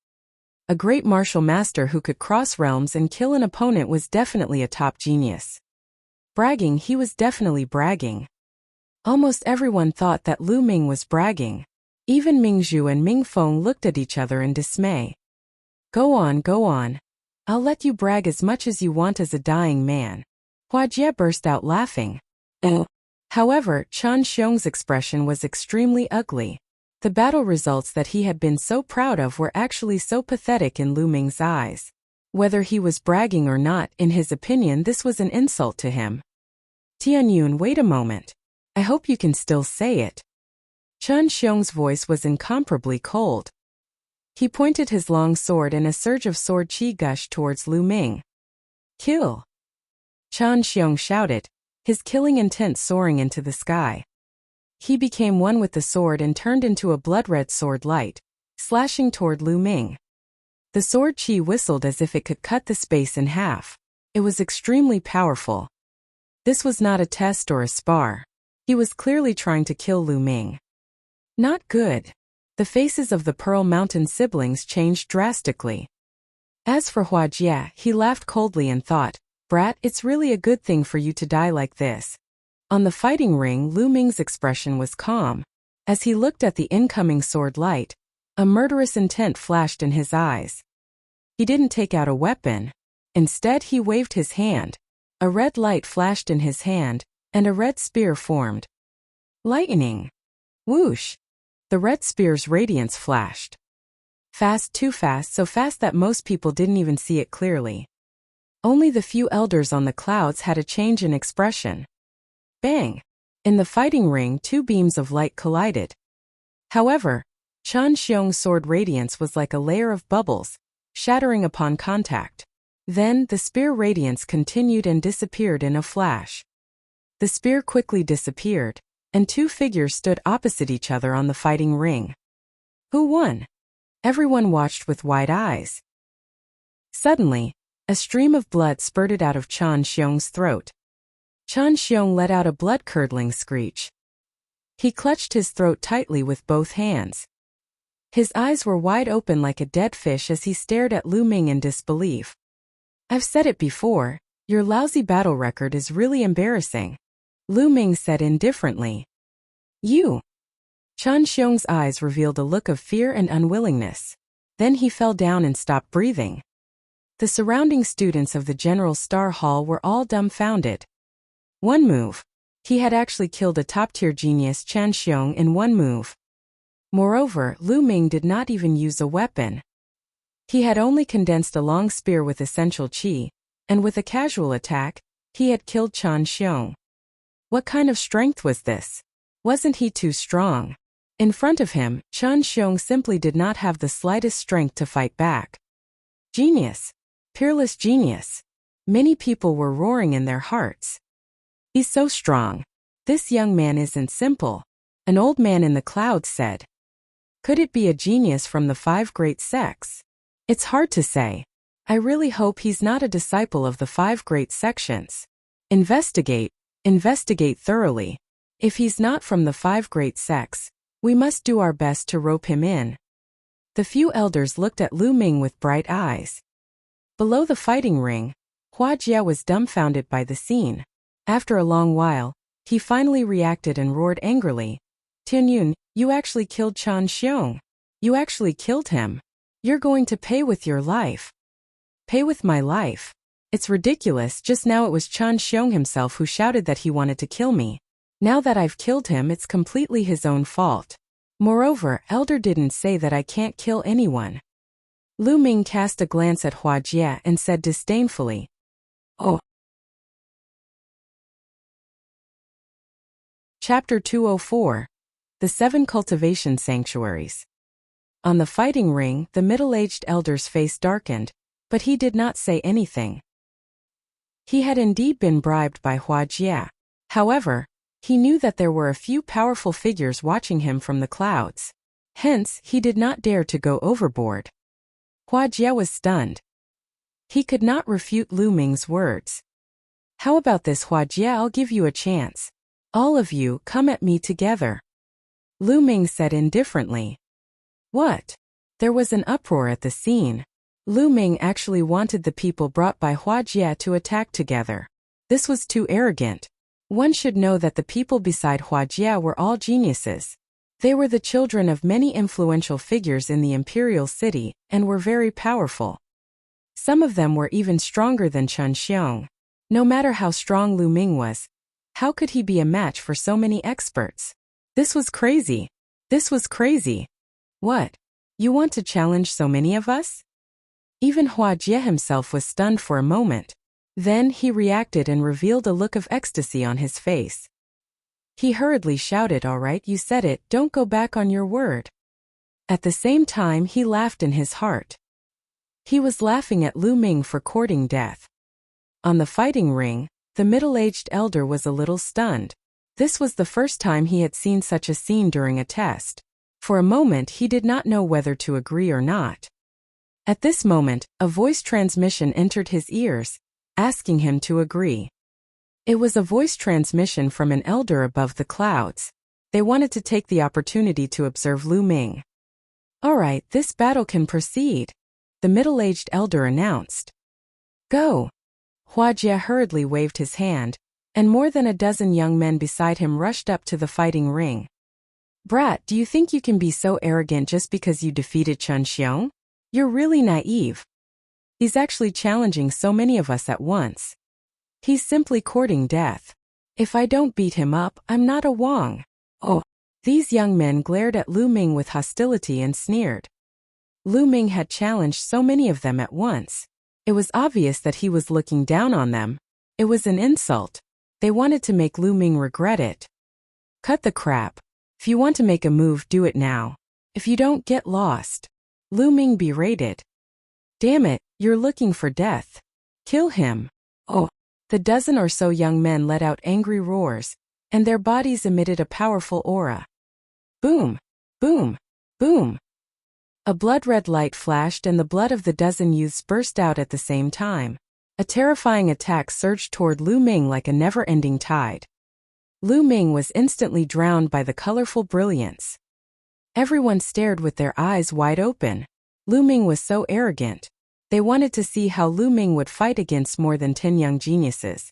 A Great Martial Master who could cross realms and kill an opponent was definitely a top genius. Bragging, he was definitely bragging. Almost everyone thought that Lu Ming was bragging. Even Mingzhu and Mingfeng looked at each other in dismay. Go on, go on. I'll let you brag as much as you want as a dying man. Hua Jie burst out laughing. However, Chen Xiong's expression was extremely ugly. The battle results that he had been so proud of were actually so pathetic in Lu Ming's eyes. Whether he was bragging or not, in his opinion this was an insult to him. Tianyun, wait a moment. I hope you can still say it. Chen Xiong's voice was incomparably cold. He pointed his long sword and a surge of sword qi gushed towards Lu Ming. Kill! Chen Xiong shouted, his killing intent soaring into the sky. He became one with the sword and turned into a blood-red sword light, slashing toward Lu Ming. The sword qi whistled as if it could cut the space in half. It was extremely powerful. This was not a test or a spar. He was clearly trying to kill Lu Ming. Not good. The faces of the Pearl Mountain siblings changed drastically. As for Hua Jie, he laughed coldly and thought, Brat, it's really a good thing for you to die like this. On the fighting ring, Lu Ming's expression was calm. As he looked at the incoming sword light, a murderous intent flashed in his eyes. He didn't take out a weapon. Instead, he waved his hand. A red light flashed in his hand, and a red spear formed. Lightning! Whoosh! The red spear's radiance flashed. Fast, too fast, so fast that most people didn't even see it clearly. Only the few elders on the clouds had a change in expression. Bang! In the fighting ring, 2 beams of light collided. However, Chen Xiong's sword radiance was like a layer of bubbles, shattering upon contact. Then, the spear radiance continued and disappeared in a flash. The spear quickly disappeared, and 2 figures stood opposite each other on the fighting ring. Who won? Everyone watched with wide eyes. Suddenly, a stream of blood spurted out of Chen Xiong's throat. Chen Xiong let out a blood-curdling screech. He clutched his throat tightly with both hands. His eyes were wide open like a dead fish as he stared at Lu Ming in disbelief. I've said it before, your lousy battle record is really embarrassing. Lu Ming said indifferently. You! Chen Xiong's eyes revealed a look of fear and unwillingness. Then he fell down and stopped breathing. The surrounding students of the General Star Hall were all dumbfounded. One move. He had actually killed a top-tier genius Chen Xiong in one move. Moreover, Lu Ming did not even use a weapon. He had only condensed a long spear with essential qi, and with a casual attack, he had killed Chen Xiong. What kind of strength was this? Wasn't he too strong? In front of him, Chen Xiong simply did not have the slightest strength to fight back. Genius! Peerless genius! Many people were roaring in their hearts. He's so strong. This young man isn't simple. An old man in the clouds said. Could it be a genius from the 5 great sects? It's hard to say. I really hope he's not a disciple of the 5 great sections. Investigate thoroughly. If he's not from the 5 great sects, we must do our best to rope him in. The few elders looked at Lu Ming with bright eyes. Below the fighting ring, Hua Jie was dumbfounded by the scene. After a long while, he finally reacted and roared angrily. Tianyun, you actually killed Chen Xiong. You actually killed him. You're going to pay with your life. Pay with my life. It's ridiculous. Just now it was Chen Xiong himself who shouted that he wanted to kill me. Now that I've killed him, it's completely his own fault. Moreover, Elder didn't say that I can't kill anyone. Lu Ming cast a glance at Hua Jie and said disdainfully. Oh. Chapter 204. The 7 Cultivation Sanctuaries. On the fighting ring, the middle-aged elder's face darkened, but he did not say anything. He had indeed been bribed by Hua Jie. However, He knew that there were a few powerful figures watching him from the clouds. Hence, he did not dare to go overboard. Hua Jie was stunned. He could not refute Lu Ming's words. How about this, Hua Jie? I'll give you a chance. All of you, come at me together. Lu Ming said indifferently. What? There was an uproar at the scene. Lu Ming actually wanted the people brought by Hua Jie to attack together. This was too arrogant. One should know that the people beside Hua Jie were all geniuses. They were the children of many influential figures in the imperial city, and were very powerful. Some of them were even stronger than Chen Xiong. No matter how strong Lu Ming was, how could he be a match for so many experts? This was crazy. This was crazy. What? You want to challenge so many of us? Even Hua Jie himself was stunned for a moment. Then he reacted and revealed a look of ecstasy on his face. He hurriedly shouted, "All right, you said it, don't go back on your word." At the same time, he laughed in his heart. He was laughing at Lu Ming for courting death. On the fighting ring, the middle-aged elder was a little stunned. This was the first time he had seen such a scene during a test. For a moment he did not know whether to agree or not. At this moment, a voice transmission entered his ears, asking him to agree. It was a voice transmission from an elder above the clouds. They wanted to take the opportunity to observe Lu Ming. "All right, this battle can proceed," the middle-aged elder announced. "Go." Hua Jie hurriedly waved his hand, and more than a dozen young men beside him rushed up to the fighting ring. "Brat, do you think you can be so arrogant just because you defeated Chen Xiong? You're really naive. He's actually challenging so many of us at once. He's simply courting death. If I don't beat him up, I'm not a Wang." Oh! These young men glared at Lu Ming with hostility and sneered. Lu Ming had challenged so many of them at once. It was obvious that he was looking down on them. It was an insult. They wanted to make Lu Ming regret it. "Cut the crap. If you want to make a move, do it now. If you don't, get lost," Lu Ming berated. "Damn it, you're looking for death. Kill him." Oh! The dozen or so young men let out angry roars, and their bodies emitted a powerful aura. Boom! Boom! Boom! A blood-red light flashed and the blood of the dozen youths burst out at the same time. A terrifying attack surged toward Lu Ming like a never-ending tide. Lu Ming was instantly drowned by the colorful brilliance. Everyone stared with their eyes wide open. Lu Ming was so arrogant. They wanted to see how Lu Ming would fight against more than 10 young geniuses.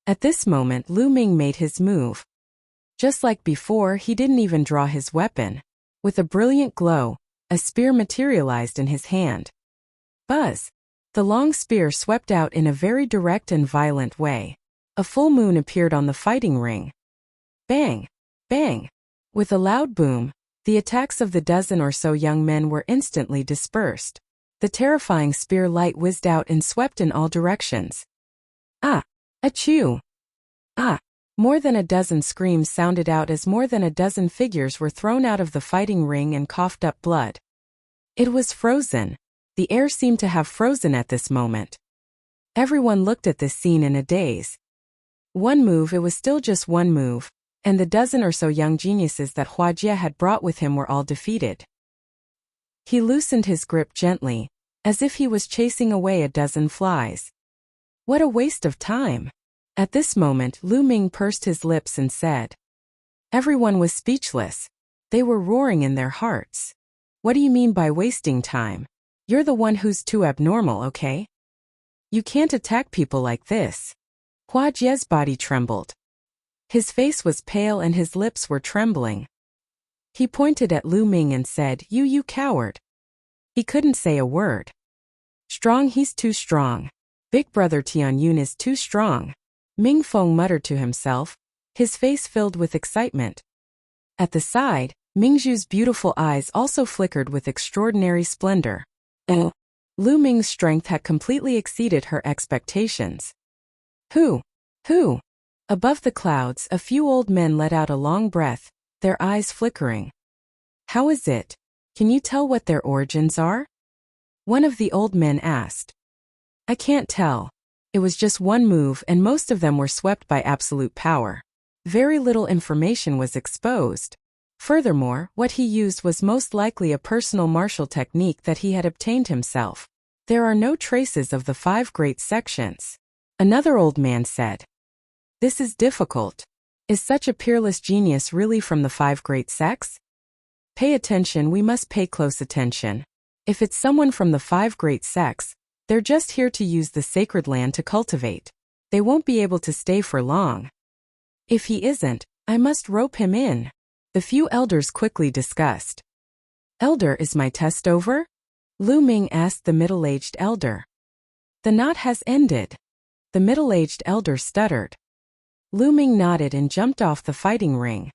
At this moment, Lu Ming made his move. Just like before, he didn't even draw his weapon. With a brilliant glow, a spear materialized in his hand. Buzz! The long spear swept out in a very direct and violent way. A full moon appeared on the fighting ring. Bang! Bang! With a loud boom, the attacks of the dozen or so young men were instantly dispersed. The terrifying spear light whizzed out and swept in all directions. Ah! Achoo! Ah! More than a dozen screams sounded out as more than a dozen figures were thrown out of the fighting ring and coughed up blood. It was frozen. The air seemed to have frozen at this moment. Everyone looked at this scene in a daze. One move, it was still just one move, and the dozen or so young geniuses that Hua Jie had brought with him were all defeated. He loosened his grip gently, as if he was chasing away a dozen flies. What a waste of time! At this moment, Lu Ming pursed his lips and said. Everyone was speechless. They were roaring in their hearts. What do you mean by wasting time? You're the one who's too abnormal, okay? You can't attack people like this. Hua Jie's body trembled. His face was pale and his lips were trembling. He pointed at Lu Ming and said, You coward. He couldn't say a word. Strong, he's too strong. Big brother Tianyun is too strong. Ming Feng muttered to himself, his face filled with excitement. At the side, Mingzhu's beautiful eyes also flickered with extraordinary splendor. Lu Ming's strength had completely exceeded her expectations. Who? Above the clouds, a few old men let out a long breath, their eyes flickering. How is it? Can you tell what their origins are? One of the old men asked. I can't tell. It was just one move and most of them were swept by absolute power. Very little information was exposed. Furthermore, what he used was most likely a personal martial technique that he had obtained himself. There are no traces of the 5 great sections. Another old man said, "This is difficult. Is such a peerless genius really from the 5 great sects? Pay attention, we must pay close attention. If it's someone from the 5 great sects, they're just here to use the sacred land to cultivate. They won't be able to stay for long. If he isn't, I must rope him in." The few elders quickly discussed. "Elder, is my test over?" Lu Ming asked the middle-aged elder. "The knot has ended." The middle-aged elder stuttered. Lu Ming nodded and jumped off the fighting ring.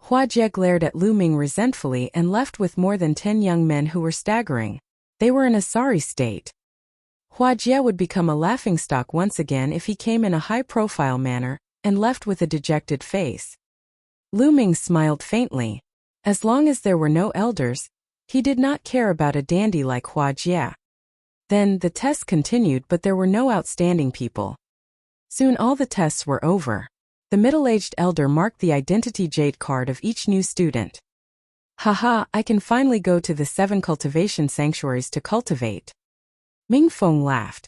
Hua Jie glared at Lu Ming resentfully and left with more than 10 young men who were staggering. They were in a sorry state. Hua Jie would become a laughingstock once again if he came in a high-profile manner and left with a dejected face. Lu Ming smiled faintly. As long as there were no elders, he did not care about a dandy like Hua Jie. Then, the test continued, but there were no outstanding people. Soon all the tests were over. The middle-aged elder marked the identity jade card of each new student. "Haha, I can finally go to the 7 cultivation sanctuaries to cultivate." Mingfeng laughed.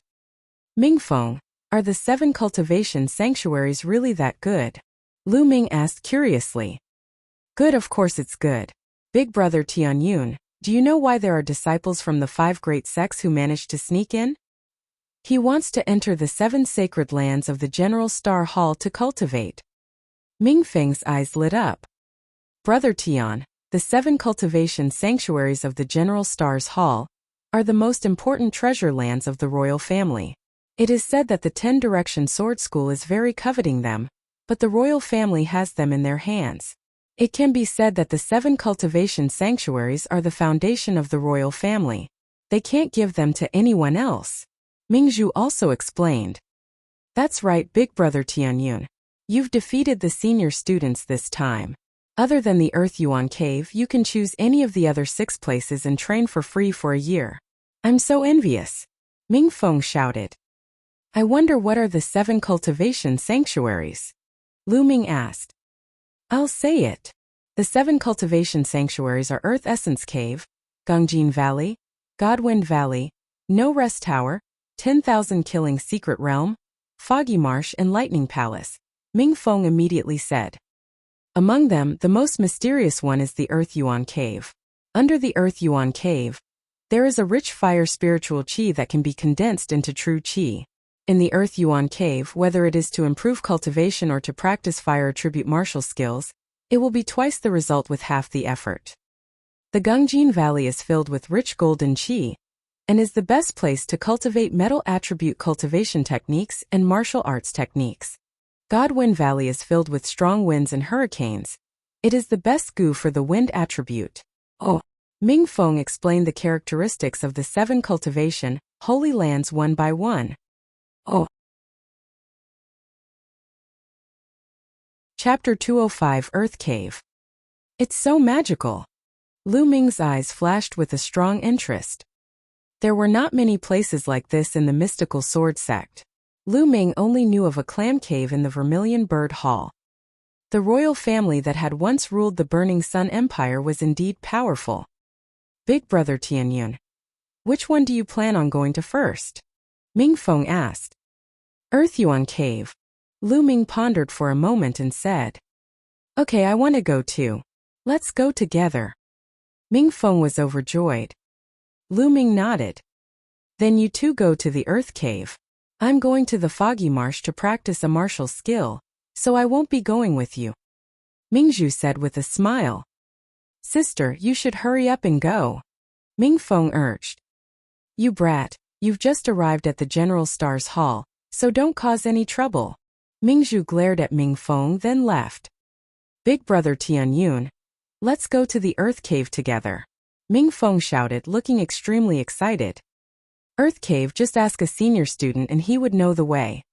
"Mingfeng, are the 7 cultivation sanctuaries really that good?" Lu Ming asked curiously. "Good, of course it's good. Big brother Tianyun, do you know why there are disciples from the 5 great sects who managed to sneak in? He wants to enter the 7 sacred lands of the General Star Hall to cultivate." Mingfeng's eyes lit up. "Brother Tian, the 7 cultivation sanctuaries of the General Star's Hall are the most important treasure lands of the royal family. It is said that the 10 Direction Sword School is very coveting them, but the royal family has them in their hands. It can be said that the 7 cultivation sanctuaries are the foundation of the royal family. They can't give them to anyone else." Mingzhu also explained. "That's right, big brother Tianyun. You've defeated the senior students this time. Other than the Earth Yuan Cave, you can choose any of the other 6 places and train for free for a year. I'm so envious." Mingfeng shouted. "I wonder what are the 7 cultivation sanctuaries?" Lu Ming asked. "I'll say it. The 7 cultivation sanctuaries are Earth Essence Cave, Gongjin Valley, Godwind Valley, No Rest Tower, 10,000 Killing Secret Realm, Foggy Marsh and Lightning Palace," Mingfeng immediately said. "Among them, the most mysterious one is the Earth Yuan Cave. Under the Earth Yuan Cave, there is a rich fire spiritual qi that can be condensed into true qi. In the Earth Yuan Cave, whether it is to improve cultivation or to practice fire attribute martial skills, it will be twice the result with half the effort. The Gongjin Valley is filled with rich golden qi, and is the best place to cultivate metal attribute cultivation techniques and martial arts techniques. Godwind Valley is filled with strong winds and hurricanes. It is the best gu for the wind attribute." Oh. Mingfeng explained the characteristics of the 7 cultivation holy lands one by one. Oh. Chapter 205 Earth Cave. "It's so magical." Lu Ming's eyes flashed with a strong interest. There were not many places like this in the mystical sword sect. Lu Ming only knew of a clam cave in the Vermilion Bird Hall. The royal family that had once ruled the Burning Sun Empire was indeed powerful. "Big brother Tianyun, which one do you plan on going to first?" Mingfeng asked. "Earth Yuan Cave." Lu Ming pondered for a moment and said, "Okay, I want to go too. Let's go together." Mingfeng was overjoyed. Lu Ming nodded. "Then you two go to the Earth Cave. I'm going to the Foggy Marsh to practice a martial skill, so I won't be going with you," Mingzhu said with a smile. "Sister, you should hurry up and go," Mingfeng urged. "You brat, you've just arrived at the General Star's Hall, so don't cause any trouble." Mingzhu glared at Mingfeng, then left. "Big brother Tianyun, let's go to the Earth Cave together," Mingfeng shouted, looking extremely excited. Earth Cave, just ask a senior student and he would know the way.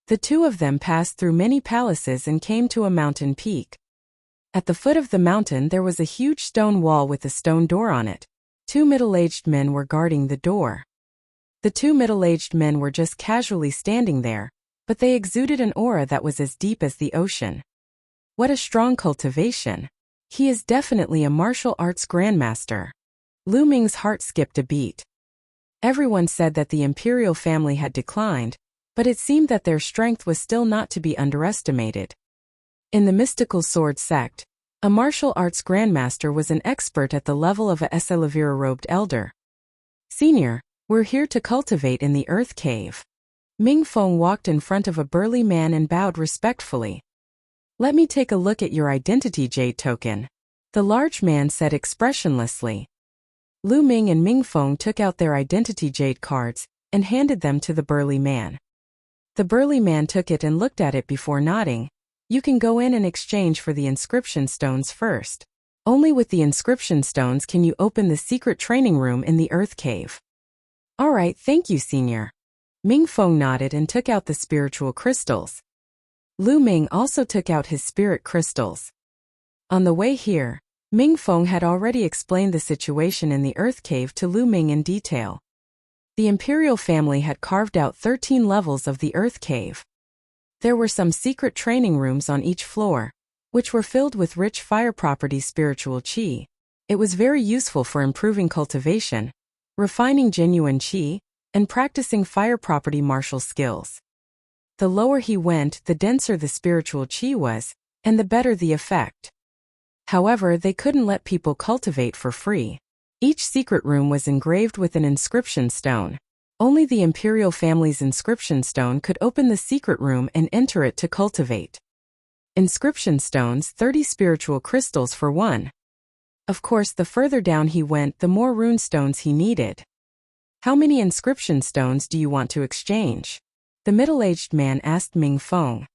The two of them passed through many palaces and came to a mountain peak. At the foot of the mountain there was a huge stone wall with a stone door on it. 2 middle-aged men were guarding the door. The 2 middle-aged men were just casually standing there, but they exuded an aura that was as deep as the ocean. What a strong cultivation. He is definitely a martial arts grandmaster. Lu Ming's heart skipped a beat. Everyone said that the imperial family had declined, but it seemed that their strength was still not to be underestimated. In the mystical sword sect, a martial arts grandmaster was an expert at the level of a Esalavira-robed elder. Senior, we're here to cultivate in the earth cave. Ming Feng walked in front of a burly man and bowed respectfully. Let me take a look at your identity jade token, the large man said expressionlessly. Lu Ming and Ming Feng took out their identity jade cards and handed them to the burly man. The burly man took it and looked at it before nodding. You can go in and exchange for the inscription stones first. Only with the inscription stones can you open the secret training room in the earth cave. All right, thank you, senior. Ming Feng nodded and took out the spiritual crystals. Lu Ming also took out his spirit crystals. On the way here, Ming Feng had already explained the situation in the earth cave to Lu Ming in detail. The imperial family had carved out 13 levels of the earth cave. There were some secret training rooms on each floor, which were filled with rich fire property spiritual qi. It was very useful for improving cultivation, refining genuine qi, and practicing fire property martial skills. The lower he went, the denser the spiritual qi was, and the better the effect. However, they couldn't let people cultivate for free. Each secret room was engraved with an inscription stone. Only the imperial family's inscription stone could open the secret room and enter it to cultivate. Inscription stones, 30 spiritual crystals for one. Of course, the further down he went, the more rune stones he needed. How many inscription stones do you want to exchange? The middle-aged man asked Ming Feng.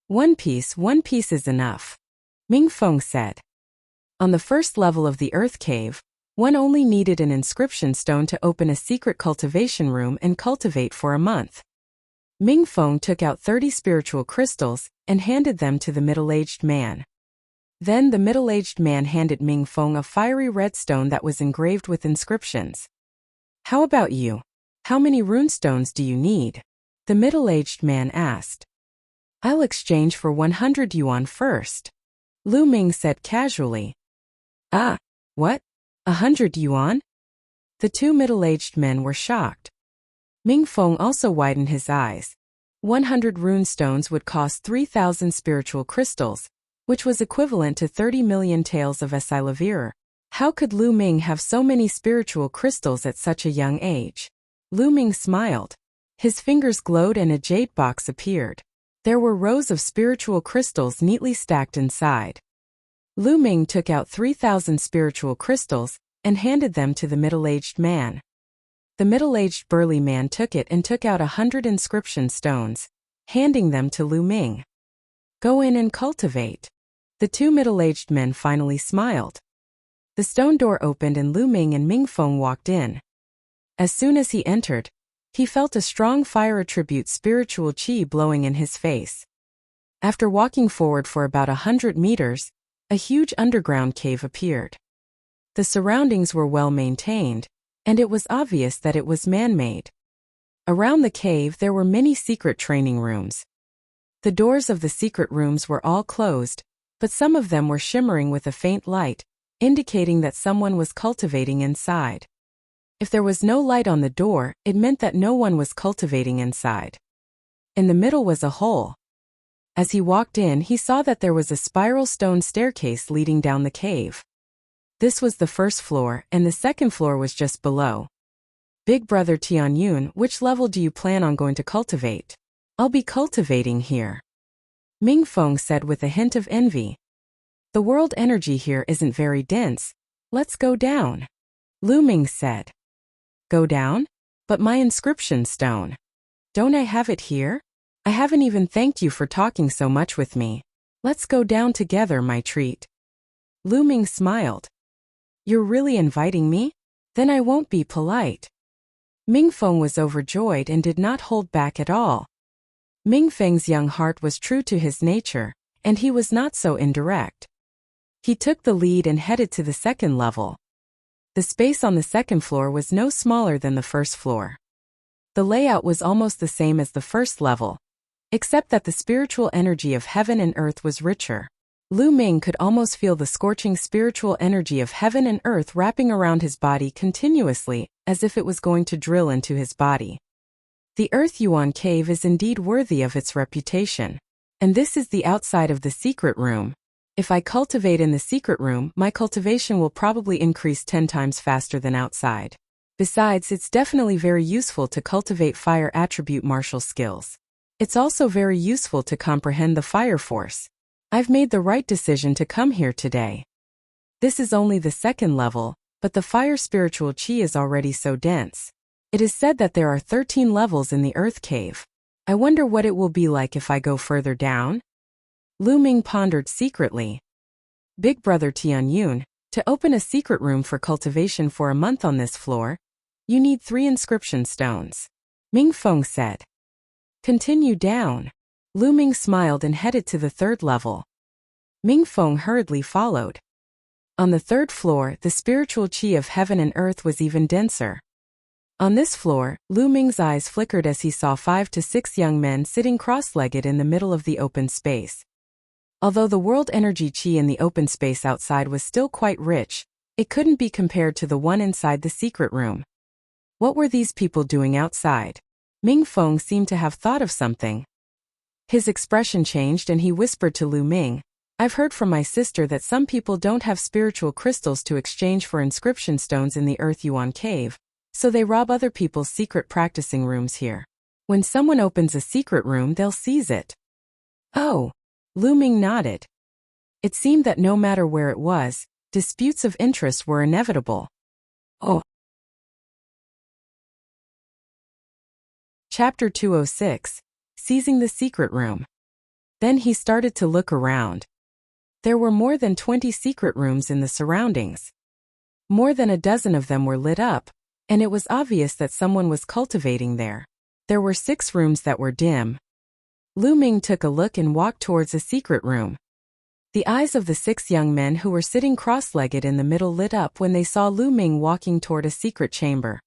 One piece is enough. Ming Feng said. On the first level of the earth cave, one only needed an inscription stone to open a secret cultivation room and cultivate for a month. Ming Feng took out 30 spiritual crystals and handed them to the middle-aged man. Then the middle-aged man handed Ming Feng a fiery red stone that was engraved with inscriptions. How about you? How many runestones do you need? The middle-aged man asked. I'll exchange for 100 yuan first. Lu Ming said casually. Ah, what? 100 yuan? The two middle-aged men were shocked. Ming Feng also widened his eyes. 100 rune stones would cost 3,000 spiritual crystals, which was equivalent to 30 million taels of Esilavir. How could Lu Ming have so many spiritual crystals at such a young age? Lu Ming smiled. His fingers glowed and a jade box appeared. There were rows of spiritual crystals neatly stacked inside. Lu Ming took out 3,000 spiritual crystals and handed them to the middle-aged man. The middle-aged burly man took it and took out 100 inscription stones, handing them to Lu Ming. Go in and cultivate. The two middle-aged men finally smiled. The stone door opened and Lu Ming and Ming Feng walked in. As soon as he entered, he felt a strong fire attribute spiritual qi blowing in his face. After walking forward for about 100 meters, a huge underground cave appeared. The surroundings were well maintained, and it was obvious that it was man-made. Around the cave there were many secret training rooms. The doors of the secret rooms were all closed, but some of them were shimmering with a faint light, indicating that someone was cultivating inside. If there was no light on the door, it meant that no one was cultivating inside. In the middle was a hole. As he walked in, he saw that there was a spiral stone staircase leading down the cave. This was the first floor, and the second floor was just below. Big brother Tianyun, which level do you plan on going to cultivate? I'll be cultivating here. Ming Feng said with a hint of envy. The world energy here isn't very dense. Let's go down. Lu Ming said. Go down? But my inscription stone. Don't I have it here? I haven't even thanked you for talking so much with me. Let's go down together, my treat. Lu Ming smiled. You're really inviting me? Then I won't be polite. Ming Feng was overjoyed and did not hold back at all. Ming Feng's young heart was true to his nature, and he was not so indirect. He took the lead and headed to the second level. The space on the second floor was no smaller than the first floor. The layout was almost the same as the first level, except that the spiritual energy of heaven and earth was richer. Lu Ming could almost feel the scorching spiritual energy of heaven and earth wrapping around his body continuously, as if it was going to drill into his body. The Earth Yuan Cave is indeed worthy of its reputation. And this is the outside of the secret room. If I cultivate in the secret room, my cultivation will probably increase 10 times faster than outside. Besides, it's definitely very useful to cultivate fire attribute martial skills. It's also very useful to comprehend the fire force. I've made the right decision to come here today. This is only the second level, but the fire spiritual chi is already so dense. It is said that there are 13 levels in the Earth Cave. I wonder what it will be like if I go further down? Lu Ming pondered secretly. Big Brother Tianyun, to open a secret room for cultivation for a month on this floor, you need 3 inscription stones. Ming Feng said. Continue down. Lu Ming smiled and headed to the 3rd level. Ming Feng hurriedly followed. On the 3rd floor, the spiritual chi of heaven and earth was even denser. On this floor, Lu Ming's eyes flickered as he saw 5 to 6 young men sitting cross-legged in the middle of the open space. Although the world energy chi in the open space outside was still quite rich, it couldn't be compared to the one inside the secret room. What were these people doing outside? Ming Feng seemed to have thought of something. His expression changed and he whispered to Lu Ming, I've heard from my sister that some people don't have spiritual crystals to exchange for inscription stones in the Earth Yuan Cave, so they rob other people's secret practicing rooms here. When someone opens a secret room, they'll seize it. Oh. Lu Ming nodded. It seemed that no matter where it was, disputes of interest were inevitable. Oh. Chapter 206, Seizing the Secret Room. Then he started to look around. There were more than 20 secret rooms in the surroundings. More than a dozen of them were lit up, and it was obvious that someone was cultivating there. There were 6 rooms that were dim. Lu Ming took a look and walked towards a secret room. The eyes of the 6 young men who were sitting cross-legged in the middle lit up when they saw Lu Ming walking toward a secret chamber.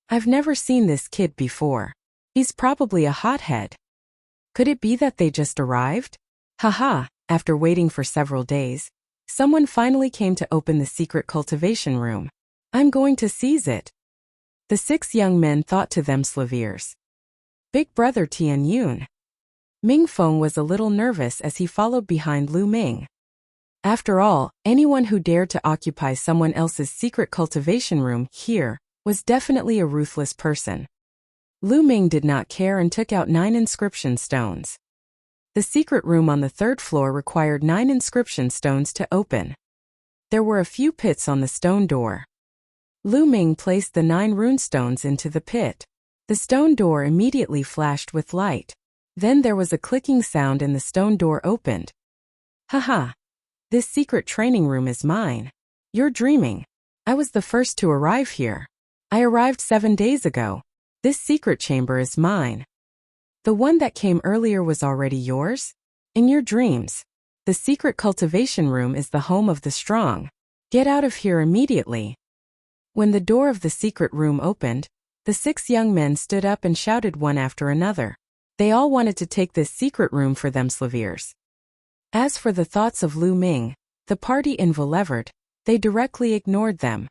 I've never seen this kid before. He's probably a hothead. Could it be that they just arrived? Haha, after waiting for several days, someone finally came to open the secret cultivation room. I'm going to seize it. The 6 young men thought to themselves. Big Brother Tianyun. Ming Feng was a little nervous as he followed behind Lu Ming. After all, anyone who dared to occupy someone else's secret cultivation room here was definitely a ruthless person. Lu Ming did not care and took out 9 inscription stones. The secret room on the 3rd floor required 9 inscription stones to open. There were a few pits on the stone door. Lu Ming placed the 9 rune stones into the pit. The stone door immediately flashed with light. Then there was a clicking sound and the stone door opened. Haha. This secret training room is mine. You're dreaming. I was the first to arrive here. I arrived 7 days ago. This secret chamber is mine. The one that came earlier was already yours? In your dreams. The secret cultivation room is the home of the strong. Get out of here immediately. When the door of the secret room opened, the 6 young men stood up and shouted one after another. They all wanted to take this secret room for themselves. As for the thoughts of Lu Ming, the party enveleved, they directly ignored them.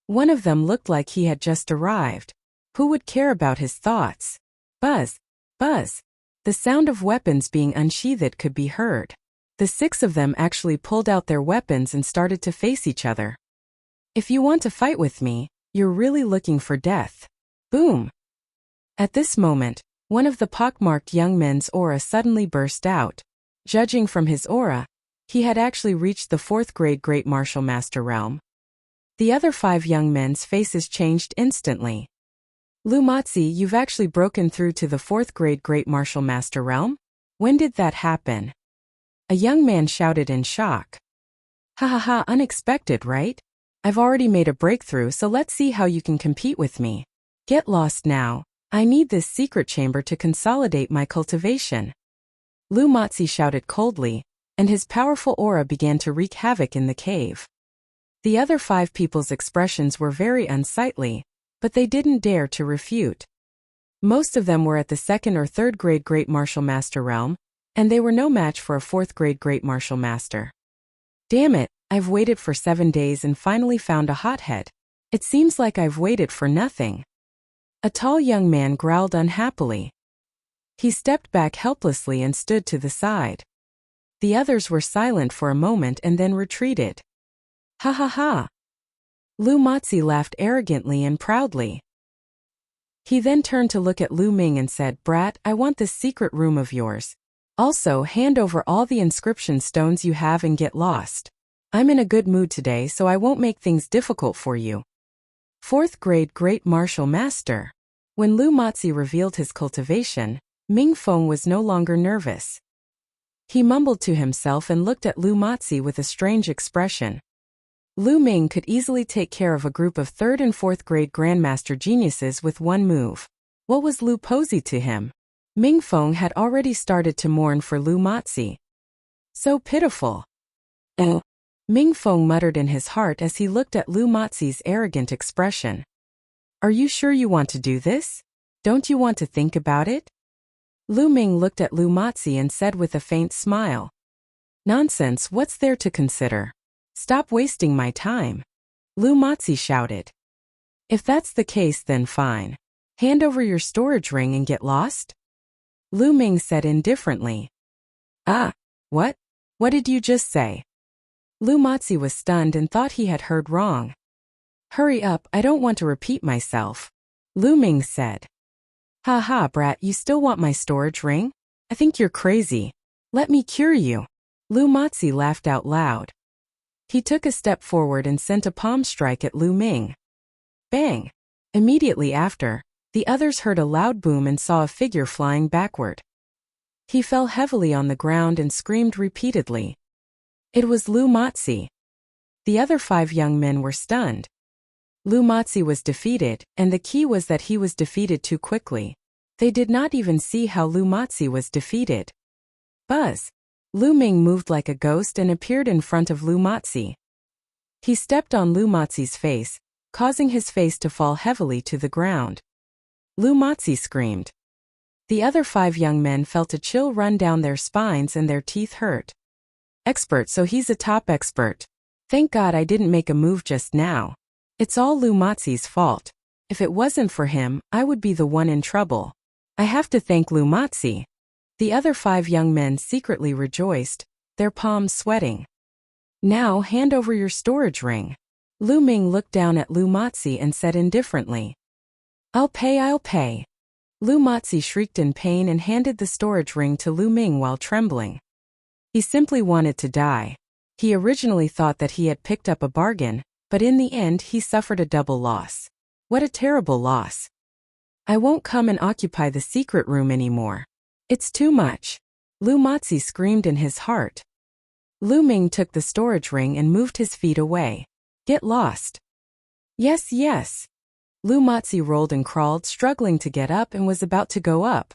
One of them looked like he had just arrived. Who would care about his thoughts? Buzz, buzz. The sound of weapons being unsheathed could be heard. The 6 of them actually pulled out their weapons and started to face each other. If you want to fight with me, you're really looking for death. Boom. At this moment, one of the pockmarked young men's aura suddenly burst out. Judging from his aura, he had actually reached the 4th grade Great Martial Master realm. The other 5 young men's faces changed instantly. Lu Matzi, you've actually broken through to the 4th grade Great Martial Master realm? When did that happen? A young man shouted in shock. Ha ha ha, unexpected, right? I've already made a breakthrough, so let's see how you can compete with me. Get lost now. I need this secret chamber to consolidate my cultivation. Lu Matzi shouted coldly, and his powerful aura began to wreak havoc in the cave. The other 5 people's expressions were very unsightly, but they didn't dare to refute. Most of them were at the 2nd or 3rd grade Great Martial Master realm, and they were no match for a fourth-grade great martial master. Damn it, I've waited for 7 days and finally found a hothead. It seems like I've waited for nothing. A tall young man growled unhappily. He stepped back helplessly and stood to the side. The others were silent for a moment and then retreated. Ha ha ha. Lu Matzi laughed arrogantly and proudly. He then turned to look at Lu Ming and said, "Brat, I want this secret room of yours. Also, hand over all the inscription stones you have and get lost. I'm in a good mood today, so I won't make things difficult for you." Fourth grade great martial master. When Lu Matzi revealed his cultivation, Ming Feng was no longer nervous. He mumbled to himself and looked at Lu Matzi with a strange expression. Lu Ming could easily take care of a group of 3rd and 4th grade grandmaster geniuses with one move. What was Lu Posey to him? Ming Feng had already started to mourn for Lu Matzi. So pitiful. Ming Feng muttered in his heart as he looked at Lu Matzi's arrogant expression. Are you sure you want to do this? Don't you want to think about it? Lu Ming looked at Lu Matzi and said with a faint smile. Nonsense, what's there to consider? Stop wasting my time. Lu Matzi shouted. If that's the case, then fine. Hand over your storage ring and get lost? Lu Ming said indifferently. Ah, what? What did you just say? Lu Matzi was stunned and thought he had heard wrong. Hurry up, I don't want to repeat myself. Lu Ming said. Ha ha, brat, you still want my storage ring? I think you're crazy. Let me cure you. Lu Matzi laughed out loud. He took a step forward and sent a palm strike at Lu Ming. Bang! Immediately after, the others heard a loud boom and saw a figure flying backward. He fell heavily on the ground and screamed repeatedly. It was Lu Matzi. The other 5 young men were stunned. Lu Matzi was defeated, and the key was that he was defeated too quickly. They did not even see how Lu Matzi was defeated. Buzz! Lu Ming moved like a ghost and appeared in front of Lu Matzi. He stepped on Lu Matzi's face, causing his face to fall heavily to the ground. Lu Matzi screamed. The other 5 young men felt a chill run down their spines and their teeth hurt. Expert, so he's a top expert. Thank God I didn't make a move just now. It's all Lu Matzi's fault. If it wasn't for him, I would be the one in trouble. I have to thank Lu Matzi. The other 5 young men secretly rejoiced, their palms sweating. Now hand over your storage ring. Lu Ming looked down at Lu Matzi and said indifferently. I'll pay. Lu Matzi shrieked in pain and handed the storage ring to Lu Ming while trembling. He simply wanted to die. He originally thought that he had picked up a bargain, but in the end he suffered a double loss. What a terrible loss. I won't come and occupy the secret room anymore. It's too much. Lu Matzi screamed in his heart. Lu Ming took the storage ring and moved his feet away. Get lost. Yes. Lu Matzi rolled and crawled, struggling to get up, and was about to go up.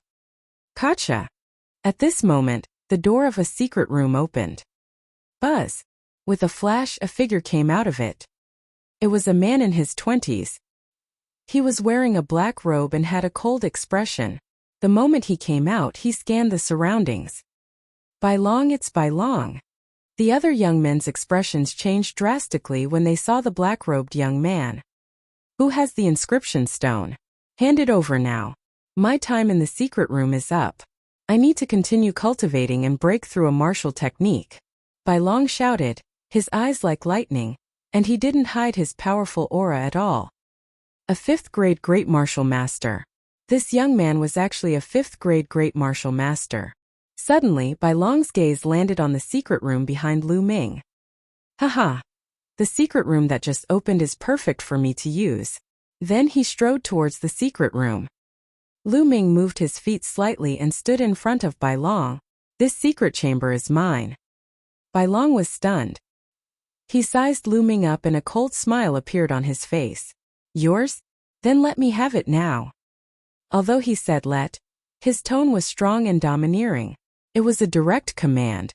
Gotcha. At this moment, the door of a secret room opened. Buzz! With a flash, a figure came out of it. It was a man in his 20s. He was wearing a black robe and had a cold expression. The moment he came out, he scanned the surroundings. Bai Long, it's Bai Long. The other young men's expressions changed drastically when they saw the black-robed young man. Who has the inscription stone? Hand it over now. My time in the secret room is up. I need to continue cultivating and break through a martial technique. Bai Long shouted, his eyes like lightning, and he didn't hide his powerful aura at all. A 5th grade great martial master. This young man was actually a 5th grade great martial master. Suddenly, Bai Long's gaze landed on the secret room behind Lu Ming. Haha. The secret room that just opened is perfect for me to use. Then he strode towards the secret room. Lu Ming moved his feet slightly and stood in front of Bai Long. This secret chamber is mine. Bai Long was stunned. He sized Lu Ming up and a cold smile appeared on his face. Yours? Then let me have it now. Although he said let, his tone was strong and domineering. It was a direct command.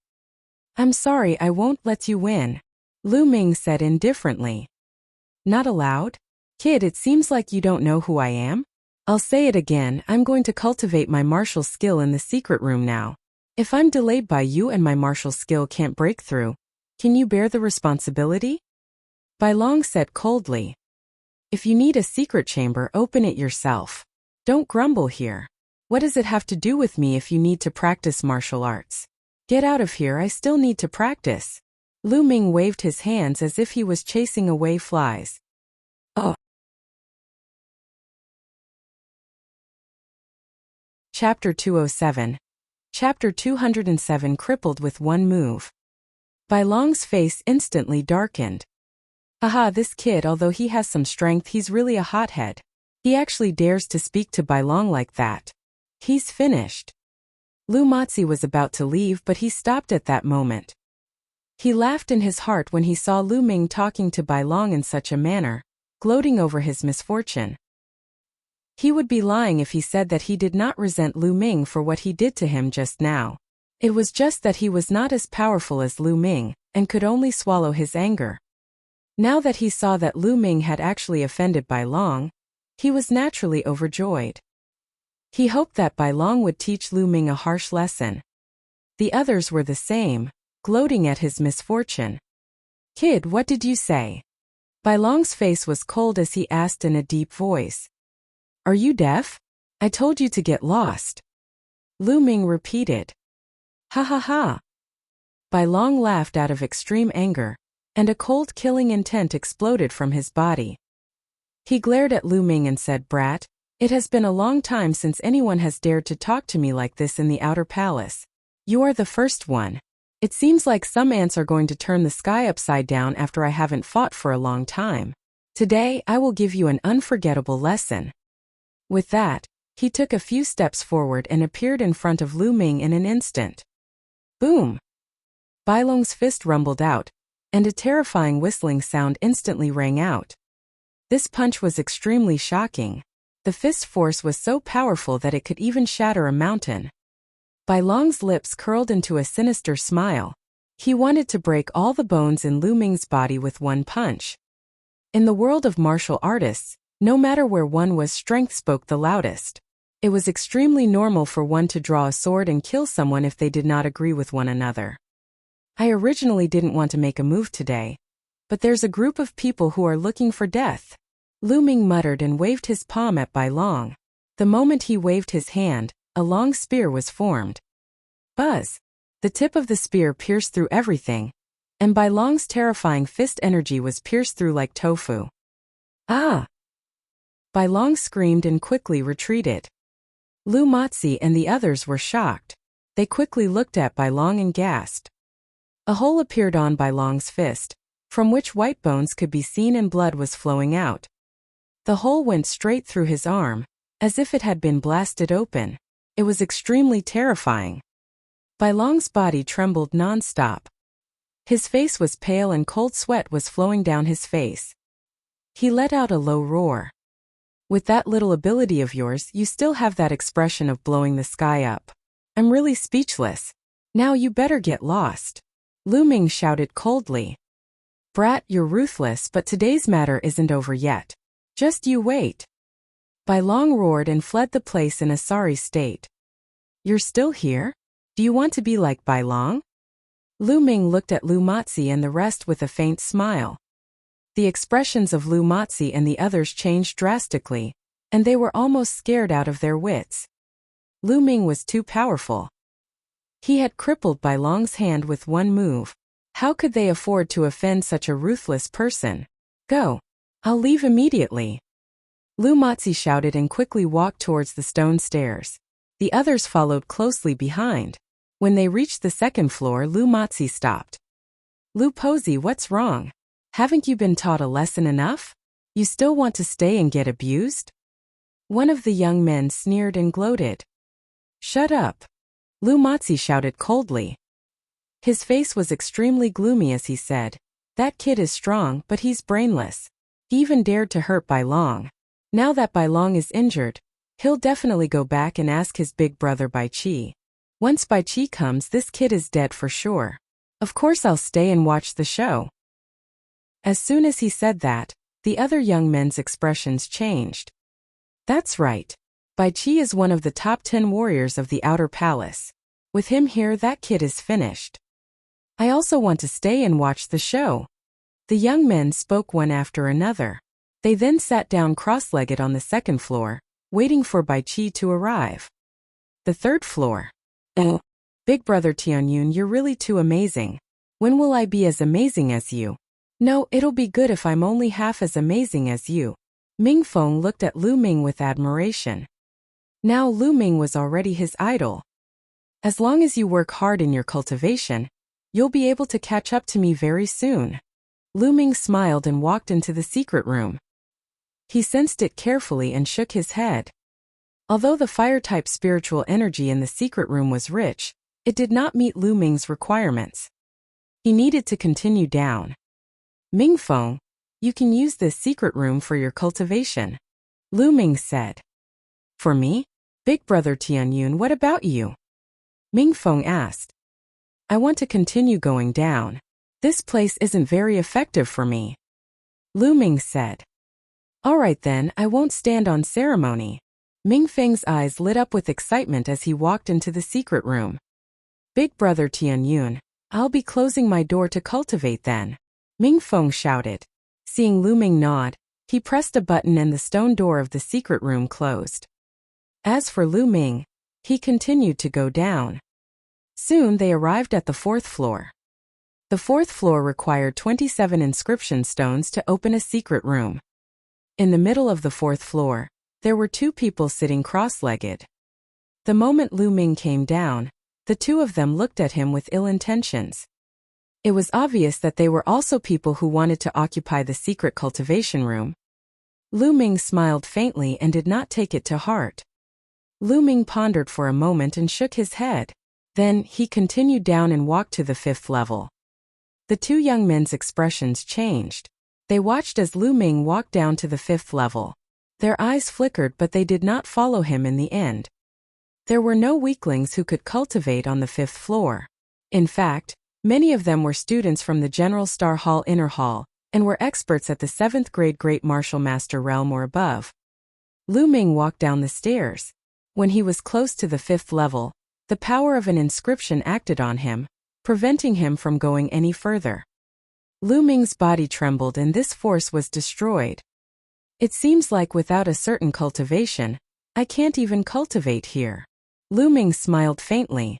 I'm sorry, I won't let you win. Lu Ming said indifferently. Not allowed? Kid, it seems like you don't know who I am. I'll say it again, I'm going to cultivate my martial skill in the secret room now. If I'm delayed by you and my martial skill can't break through, can you bear the responsibility? Bai Long said coldly. If you need a secret chamber, open it yourself. Don't grumble here. What does it have to do with me if you need to practice martial arts? Get out of here, I still need to practice. Lu Ming waved his hands as if he was chasing away flies. Oh. Chapter 207. Chapter 207 Crippled with one move. Bai Long's face instantly darkened. Haha, this kid, although he has some strength, he's really a hothead. He actually dares to speak to Bai Long like that. He's finished. Lu Matzi was about to leave, but he stopped at that moment. He laughed in his heart when he saw Lu Ming talking to Bai Long in such a manner, gloating over his misfortune. He would be lying if he said that he did not resent Lu Ming for what he did to him just now. It was just that he was not as powerful as Lu Ming, and could only swallow his anger. Now that he saw that Lu Ming had actually offended Bai Long, he was naturally overjoyed. He hoped that Bai Long would teach Lu Ming a harsh lesson. The others were the same, gloating at his misfortune. Kid, what did you say? Bai Long's face was cold as he asked in a deep voice. Are you deaf? I told you to get lost. Lu Ming repeated. Ha ha ha. Bai Long laughed out of extreme anger, and a cold killing intent exploded from his body. He glared at Lu Ming and said, Brat, it has been a long time since anyone has dared to talk to me like this in the outer palace. You are the first one. It seems like some ants are going to turn the sky upside down after I haven't fought for a long time. Today, I will give you an unforgettable lesson. With that, he took a few steps forward and appeared in front of Lu Ming in an instant. Boom! Bai Long's fist rumbled out, and a terrifying whistling sound instantly rang out. This punch was extremely shocking. The fist's force was so powerful that it could even shatter a mountain. Bai Long's lips curled into a sinister smile. He wanted to break all the bones in Lu Ming's body with one punch. In the world of martial artists, no matter where one was, strength spoke the loudest. It was extremely normal for one to draw a sword and kill someone if they did not agree with one another. I originally didn't want to make a move today, but there's a group of people who are looking for death. Lu Ming muttered and waved his palm at Bai Long. The moment he waved his hand, a long spear was formed. Buzz! The tip of the spear pierced through everything, and Bai Long's terrifying fist energy was pierced through like tofu. Ah! Bai Long screamed and quickly retreated. Lu Matzi and the others were shocked. They quickly looked at Bai Long and gasped. A hole appeared on Bai Long's fist, from which white bones could be seen and blood was flowing out. The hole went straight through his arm, as if it had been blasted open. It was extremely terrifying. Bai Long's body trembled non-stop. His face was pale and cold sweat was flowing down his face. He let out a low roar. With that little ability of yours, you still have that expression of blowing the sky up. I'm really speechless. Now you better get lost. Lu Ming shouted coldly. Brat, you're ruthless, but today's matter isn't over yet. Just you wait. Bai Long roared and fled the place in a sorry state. You're still here? Do you want to be like Bai Long? Lu Ming looked at Lu Matzi and the rest with a faint smile. The expressions of Lu Matzi and the others changed drastically, and they were almost scared out of their wits. Lu Ming was too powerful. He had crippled Bai Long's hand with one move. How could they afford to offend such a ruthless person? Go. I'll leave immediately. Lu Matzi shouted and quickly walked towards the stone stairs. The others followed closely behind. When they reached the second floor, Lu Matzi stopped. Lu Pozi, what's wrong? Haven't you been taught a lesson enough? You still want to stay and get abused? One of the young men sneered and gloated. Shut up. Lu Matzi shouted coldly. His face was extremely gloomy as he said, That kid is strong, but he's brainless. He even dared to hurt Bai Long. Now that Bai Long is injured, he'll definitely go back and ask his big brother Bai Qi. Once Bai Qi comes, this kid is dead for sure. Of course I'll stay and watch the show. As soon as he said that, the other young men's expressions changed. That's right. Bai Qi is one of the top 10 warriors of the Outer Palace. With him here, that kid is finished. I also want to stay and watch the show. The young men spoke one after another. They then sat down cross-legged on the second floor, waiting for Bai Qi to arrive. The third floor. Oh, Big Brother Tianyun, you're really too amazing. When will I be as amazing as you? No, it'll be good if I'm only half as amazing as you. Ming Feng looked at Lu Ming with admiration. Now Lu Ming was already his idol. As long as you work hard in your cultivation, you'll be able to catch up to me very soon. Lu Ming smiled and walked into the secret room. He sensed it carefully and shook his head. Although the fire-type spiritual energy in the secret room was rich, it did not meet Lu Ming's requirements. He needed to continue down. Ming Feng, you can use this secret room for your cultivation, Lu Ming said. For me? Big Brother Tianyun, what about you? Ming Feng asked. I want to continue going down. This place isn't very effective for me, Lu Ming said. All right then, I won't stand on ceremony. Ming Feng's eyes lit up with excitement as he walked into the secret room. Big Brother Tianyun, I'll be closing my door to cultivate then, Ming Feng shouted. Seeing Lu Ming nod, he pressed a button and the stone door of the secret room closed. As for Lu Ming, he continued to go down. Soon they arrived at the fourth floor. The fourth floor required 27 inscription stones to open a secret room. In the middle of the fourth floor, there were two people sitting cross-legged. The moment Lu Ming came down, the two of them looked at him with ill intentions. It was obvious that they were also people who wanted to occupy the secret cultivation room. Lu Ming smiled faintly and did not take it to heart. Lu Ming pondered for a moment and shook his head. Then, he continued down and walked to the fifth level. The two young men's expressions changed. They watched as Lu Ming walked down to the fifth level. Their eyes flickered, but they did not follow him in the end. There were no weaklings who could cultivate on the fifth floor. In fact, many of them were students from the General Star Hall Inner Hall, and were experts at the 7th grade Great Martial Master realm or above. Lu Ming walked down the stairs. When he was close to the fifth level, the power of an inscription acted on him, preventing him from going any further. Lu Ming's body trembled and this force was destroyed. It seems like without a certain cultivation, I can't even cultivate here. Lu Ming smiled faintly.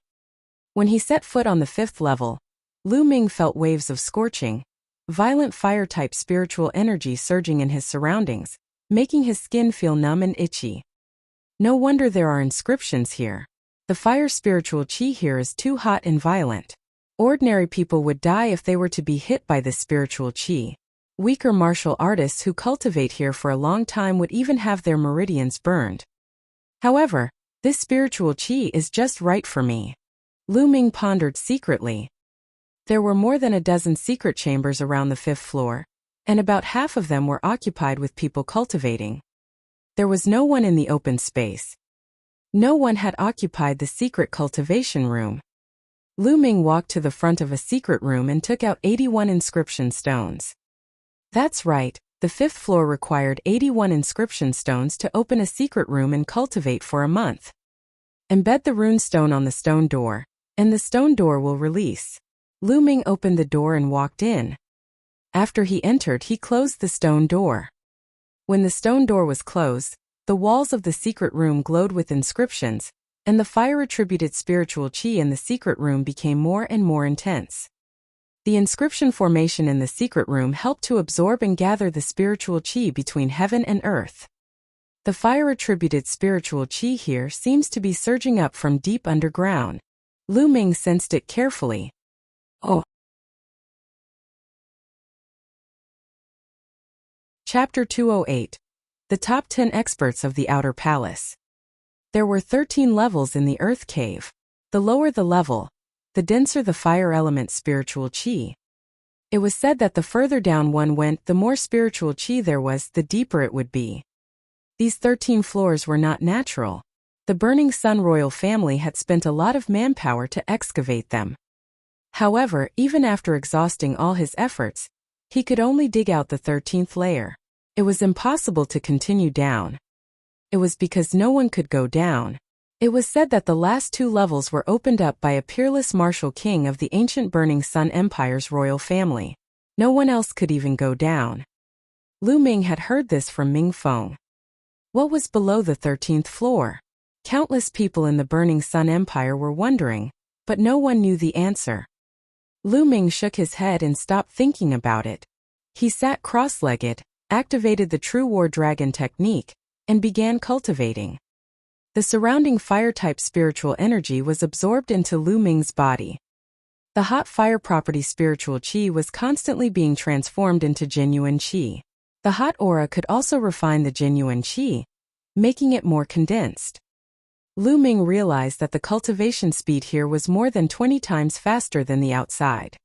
When he set foot on the fifth level, Lu Ming felt waves of scorching, violent fire-type spiritual energy surging in his surroundings, making his skin feel numb and itchy. No wonder there are inscriptions here. The fire spiritual chi here is too hot and violent. Ordinary people would die if they were to be hit by this spiritual chi. Weaker martial artists who cultivate here for a long time would even have their meridians burned. However, this spiritual chi is just right for me. Lu Ming pondered secretly. There were more than a dozen secret chambers around the fifth floor, and about half of them were occupied with people cultivating. There was no one in the open space. No one had occupied the secret cultivation room. Lu Ming walked to the front of a secret room and took out 81 inscription stones. That's right, the fifth floor required 81 inscription stones to open a secret room and cultivate for a month. Embed the rune stone on the stone door, and the stone door will release. Lu Ming opened the door and walked in. After he entered, he closed the stone door. When the stone door was closed, the walls of the secret room glowed with inscriptions, and the fire-attributed spiritual chi in the secret room became more and more intense. The inscription formation in the secret room helped to absorb and gather the spiritual chi between heaven and earth. The fire-attributed spiritual chi here seems to be surging up from deep underground. Lu Ming sensed it carefully. Oh. Chapter 208. The Top 10 Experts of the Outer Palace. There were 13 levels in the Earth Cave. The lower the level, the denser the fire element spiritual chi. It was said that the further down one went, the more spiritual chi there was, the deeper it would be. These 13 floors were not natural. The Burning Sun royal family had spent a lot of manpower to excavate them. However, even after exhausting all his efforts, he could only dig out the 13th layer. It was impossible to continue down. It was because no one could go down. It was said that the last 2 levels were opened up by a peerless martial king of the ancient Burning Sun Empire's royal family. No one else could even go down. Lu Ming had heard this from Ming Feng. What was below the 13th floor? Countless people in the Burning Sun Empire were wondering, but no one knew the answer. Lu Ming shook his head and stopped thinking about it. He sat cross-legged, activated the True War Dragon technique, and began cultivating. The surrounding fire-type spiritual energy was absorbed into Lu Ming's body. The hot fire property spiritual qi was constantly being transformed into genuine qi. The hot aura could also refine the genuine qi, making it more condensed. Lu Ming realized that the cultivation speed here was more than 20 times faster than the outside.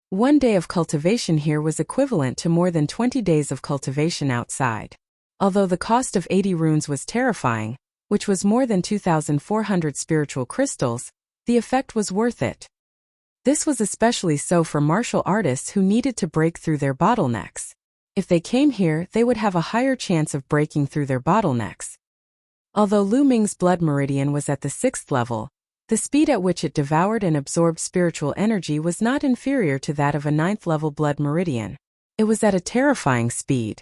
1 day of cultivation here was equivalent to more than 20 days of cultivation outside. Although the cost of 80 runes was terrifying, which was more than 2,400 spiritual crystals, the effect was worth it. This was especially so for martial artists who needed to break through their bottlenecks. If they came here, they would have a higher chance of breaking through their bottlenecks. Although Lu Ming's blood meridian was at the 6th level, the speed at which it devoured and absorbed spiritual energy was not inferior to that of a 9th level blood meridian. It was at a terrifying speed.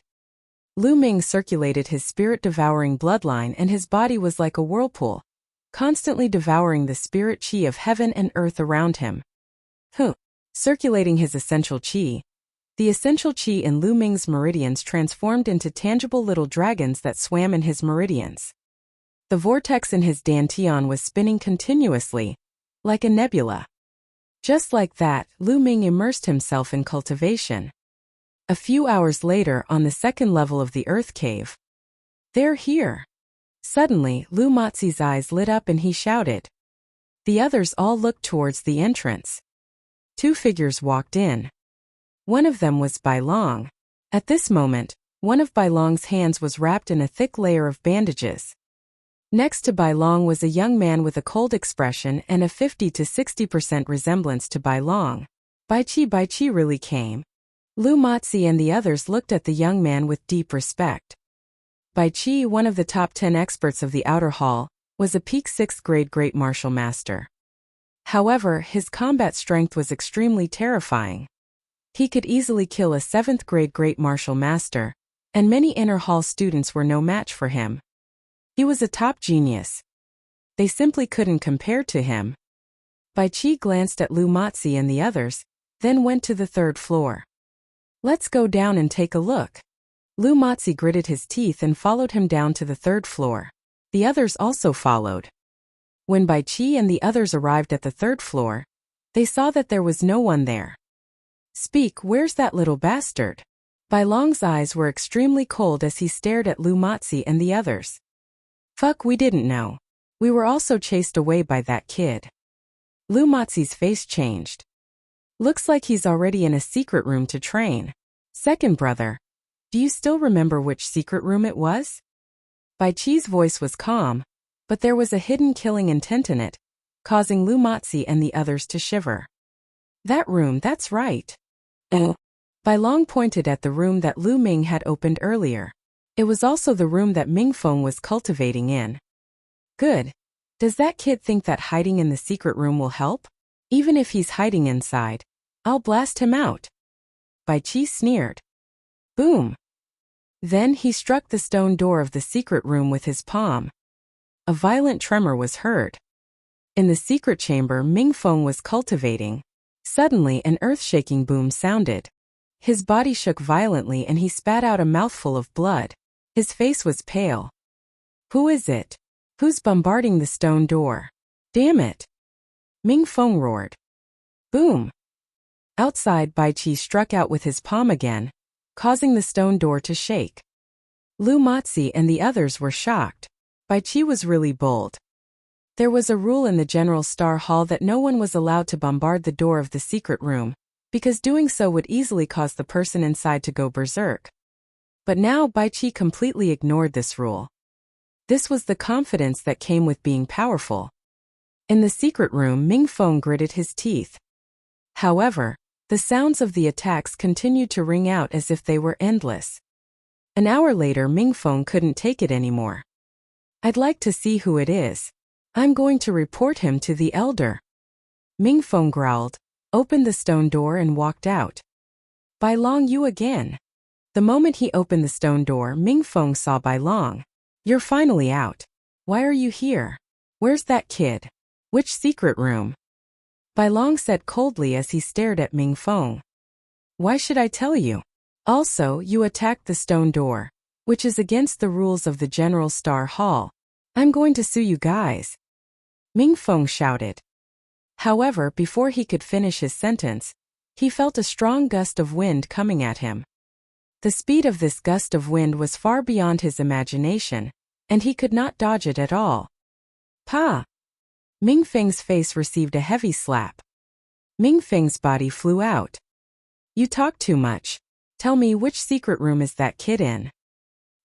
Lu Ming circulated his spirit-devouring bloodline and his body was like a whirlpool, constantly devouring the spirit qi of heaven and earth around him. Circulating his essential qi. The essential qi in Lu Ming's meridians transformed into tangible little dragons that swam in his meridians. The vortex in his dantian was spinning continuously, like a nebula. Just like that, Lu Ming immersed himself in cultivation. A few hours later, on the 2nd level of the earth cave. They're here. Suddenly, Lu Mozi's eyes lit up and he shouted. The others all looked towards the entrance. 2 figures walked in. One of them was Bai Long. At this moment, one of Bai Long's hands was wrapped in a thick layer of bandages. Next to Bai Long was a young man with a cold expression and a 50 to 60% resemblance to Bai Long. Bai Qi really came. Lu Mozi and the others looked at the young man with deep respect. Bai Qi, one of the top 10 experts of the Outer Hall, was a peak 6th grade great martial master. However, his combat strength was extremely terrifying. He could easily kill a 7th grade great martial master, and many Inner Hall students were no match for him. He was a top genius. They simply couldn't compare to him. Bai Qi glanced at Lu Mozi and the others, then went to the 3rd floor. Let's go down and take a look. Lu Mozi gritted his teeth and followed him down to the 3rd floor. The others also followed. When Bai Qi and the others arrived at the 3rd floor, they saw that there was no one there. Speak, where's that little bastard? Bai Long's eyes were extremely cold as he stared at Lu Mozi and the others. Fuck, we didn't know. We were also chased away by that kid. Lu Mozi's face changed. Looks like he's already in a secret room to train. Second brother, do you still remember which secret room it was? Bai Qi's voice was calm, but there was a hidden killing intent in it, causing Lu Mozi and the others to shiver. That room, that's right. Bai Long pointed at the room that Lu Ming had opened earlier. It was also the room that Ming Feng was cultivating in. Good. Does that kid think that hiding in the secret room will help? Even if he's hiding inside, I'll blast him out. Bai Qi sneered. Boom. Then he struck the stone door of the secret room with his palm. A violent tremor was heard. In the secret chamber Ming Feng was cultivating. Suddenly an earth-shaking boom sounded. His body shook violently and he spat out a mouthful of blood. His face was pale. Who is it? Who's bombarding the stone door? Damn it! Ming Feng roared. Boom! Outside, Bai Qi struck out with his palm again, causing the stone door to shake. Lu Mozi and the others were shocked. Bai Qi was really bold. There was a rule in the General Star Hall that no one was allowed to bombard the door of the secret room, because doing so would easily cause the person inside to go berserk. But now Bai Qi completely ignored this rule. This was the confidence that came with being powerful. In the secret room Ming Feng gritted his teeth. However, the sounds of the attacks continued to ring out as if they were endless. An hour later Ming Feng couldn't take it anymore. I'd like to see who it is. I'm going to report him to the elder. Ming Feng growled, opened the stone door and walked out. Bai Long, you again. The moment he opened the stone door, Ming Feng saw Bai Long. You're finally out. Why are you here? Where's that kid? Which secret room? Bai Long said coldly as he stared at Ming Feng. Why should I tell you? Also, you attacked the stone door, which is against the rules of the General Star Hall. I'm going to sue you guys. Ming Feng shouted. However, before he could finish his sentence, he felt a strong gust of wind coming at him. The speed of this gust of wind was far beyond his imagination, and he could not dodge it at all. Pa! Ming Feng's face received a heavy slap. Ming Feng's body flew out. You talk too much. Tell me, which secret room is that kid in?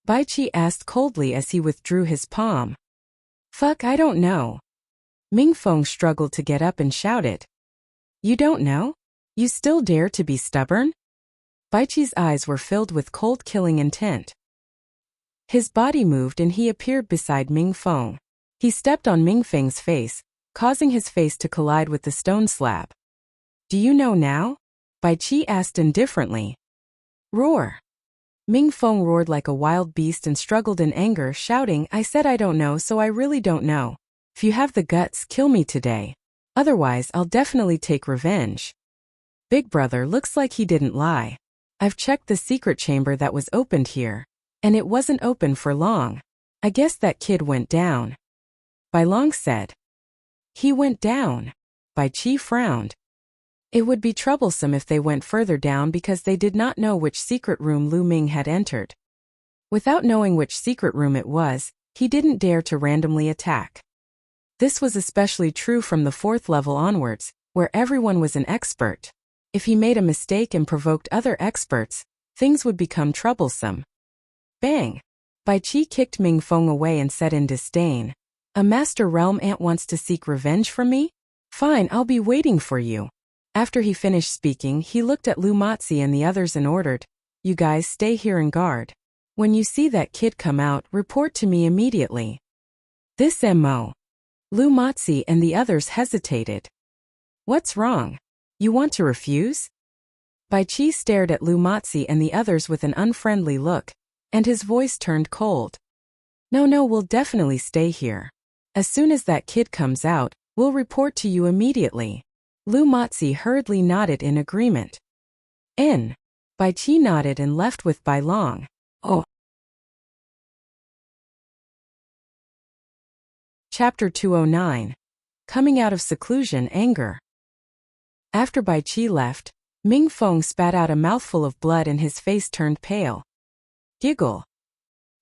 Bai Qi asked coldly as he withdrew his palm. Fuck, I don't know. Ming Feng struggled to get up and shouted. You don't know? You still dare to be stubborn? Bai Qi's eyes were filled with cold killing intent. His body moved and he appeared beside Ming Feng. He stepped on Ming Feng's face, causing his face to collide with the stone slab. Do you know now? Bai Qi asked indifferently. Roar! Ming Feng roared like a wild beast and struggled in anger, shouting, I said I don't know, so I really don't know. If you have the guts, kill me today. Otherwise, I'll definitely take revenge. Big brother, looks like he didn't lie. I've checked the secret chamber that was opened here, and it wasn't open for long. I guess that kid went down. Bai Long said. He went down. Bai Qi frowned. It would be troublesome if they went further down because they did not know which secret room Lu Ming had entered. Without knowing which secret room it was, he didn't dare to randomly attack. This was especially true from the 4th level onwards, where everyone was an expert. If he made a mistake and provoked other experts, things would become troublesome. Bang! Bai Qi kicked Ming Feng away and said in disdain, A Master Realm Ant wants to seek revenge from me? Fine, I'll be waiting for you. After he finished speaking, he looked at Lu Matzi and the others and ordered, You guys stay here and guard. When you see that kid come out, report to me immediately. This M.O. Lu Matzi and the others hesitated. What's wrong? You want to refuse? Bai Qi stared at Lu Matzi and the others with an unfriendly look, and his voice turned cold. No, we'll definitely stay here. As soon as that kid comes out, we'll report to you immediately. Lu Matzi hurriedly nodded in agreement. N. Bai Qi nodded and left with Bai Long. Oh. Chapter 209. Coming out of seclusion, anger. After Bai Qi left, Ming Feng spat out a mouthful of blood and his face turned pale. Giggle.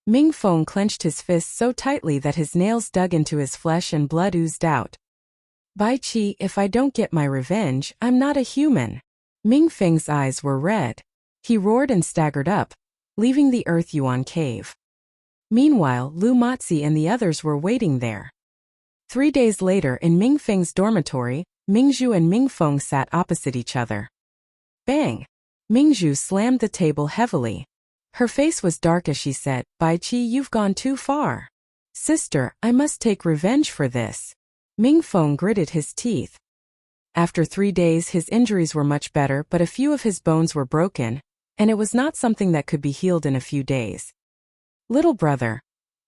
Ming Feng clenched his fists so tightly that his nails dug into his flesh and blood oozed out. Bai Qi, if I don't get my revenge, I'm not a human. Ming Feng's eyes were red. He roared and staggered up, leaving the Earth Yuan cave. Meanwhile, Lu Matzi and the others were waiting there. 3 days later in Ming Feng's dormitory, Mingzhu and Ming Feng sat opposite each other. Bang! Mingzhu slammed the table heavily. Her face was dark as she said, Bai Qi, you've gone too far. Sister, I must take revenge for this. Ming Feng gritted his teeth. After 3 days his injuries were much better, but a few of his bones were broken, and it was not something that could be healed in a few days. Little brother,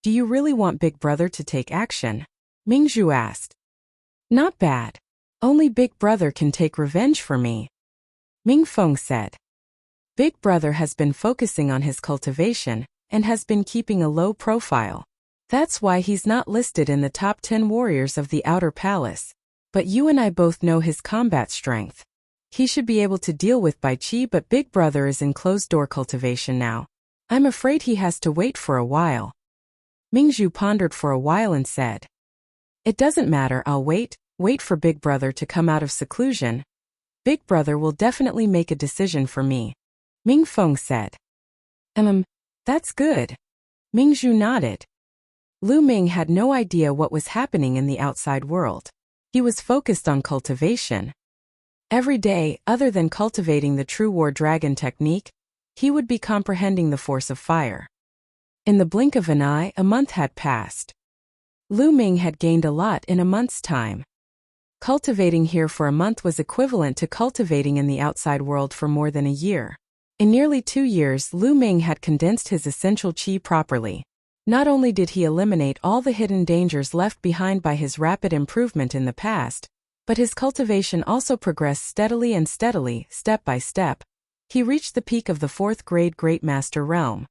do you really want big brother to take action? Mingzhu asked. Not bad. Only big brother can take revenge for me. Ming Feng said. Big brother has been focusing on his cultivation, and has been keeping a low profile. That's why he's not listed in the top 10 warriors of the Outer Palace. But you and I both know his combat strength. He should be able to deal with Bai Qi, but big brother is in closed-door cultivation now. I'm afraid he has to wait for a while. Mingzhu pondered for a while and said. It doesn't matter, I'll wait for big brother to come out of seclusion. Big brother will definitely make a decision for me. Ming Feng said. That's good. Mingzhu nodded. Lu Ming had no idea what was happening in the outside world. He was focused on cultivation. Every day, other than cultivating the true war dragon technique, he would be comprehending the force of fire. In the blink of an eye, a month had passed. Lu Ming had gained a lot in a month's time. Cultivating here for a month was equivalent to cultivating in the outside world for more than a year. In nearly 2 years, Lu Ming had condensed his essential qi properly. Not only did he eliminate all the hidden dangers left behind by his rapid improvement in the past, but his cultivation also progressed steadily and steadily, step by step. He reached the peak of the 4th grade Great Master realm.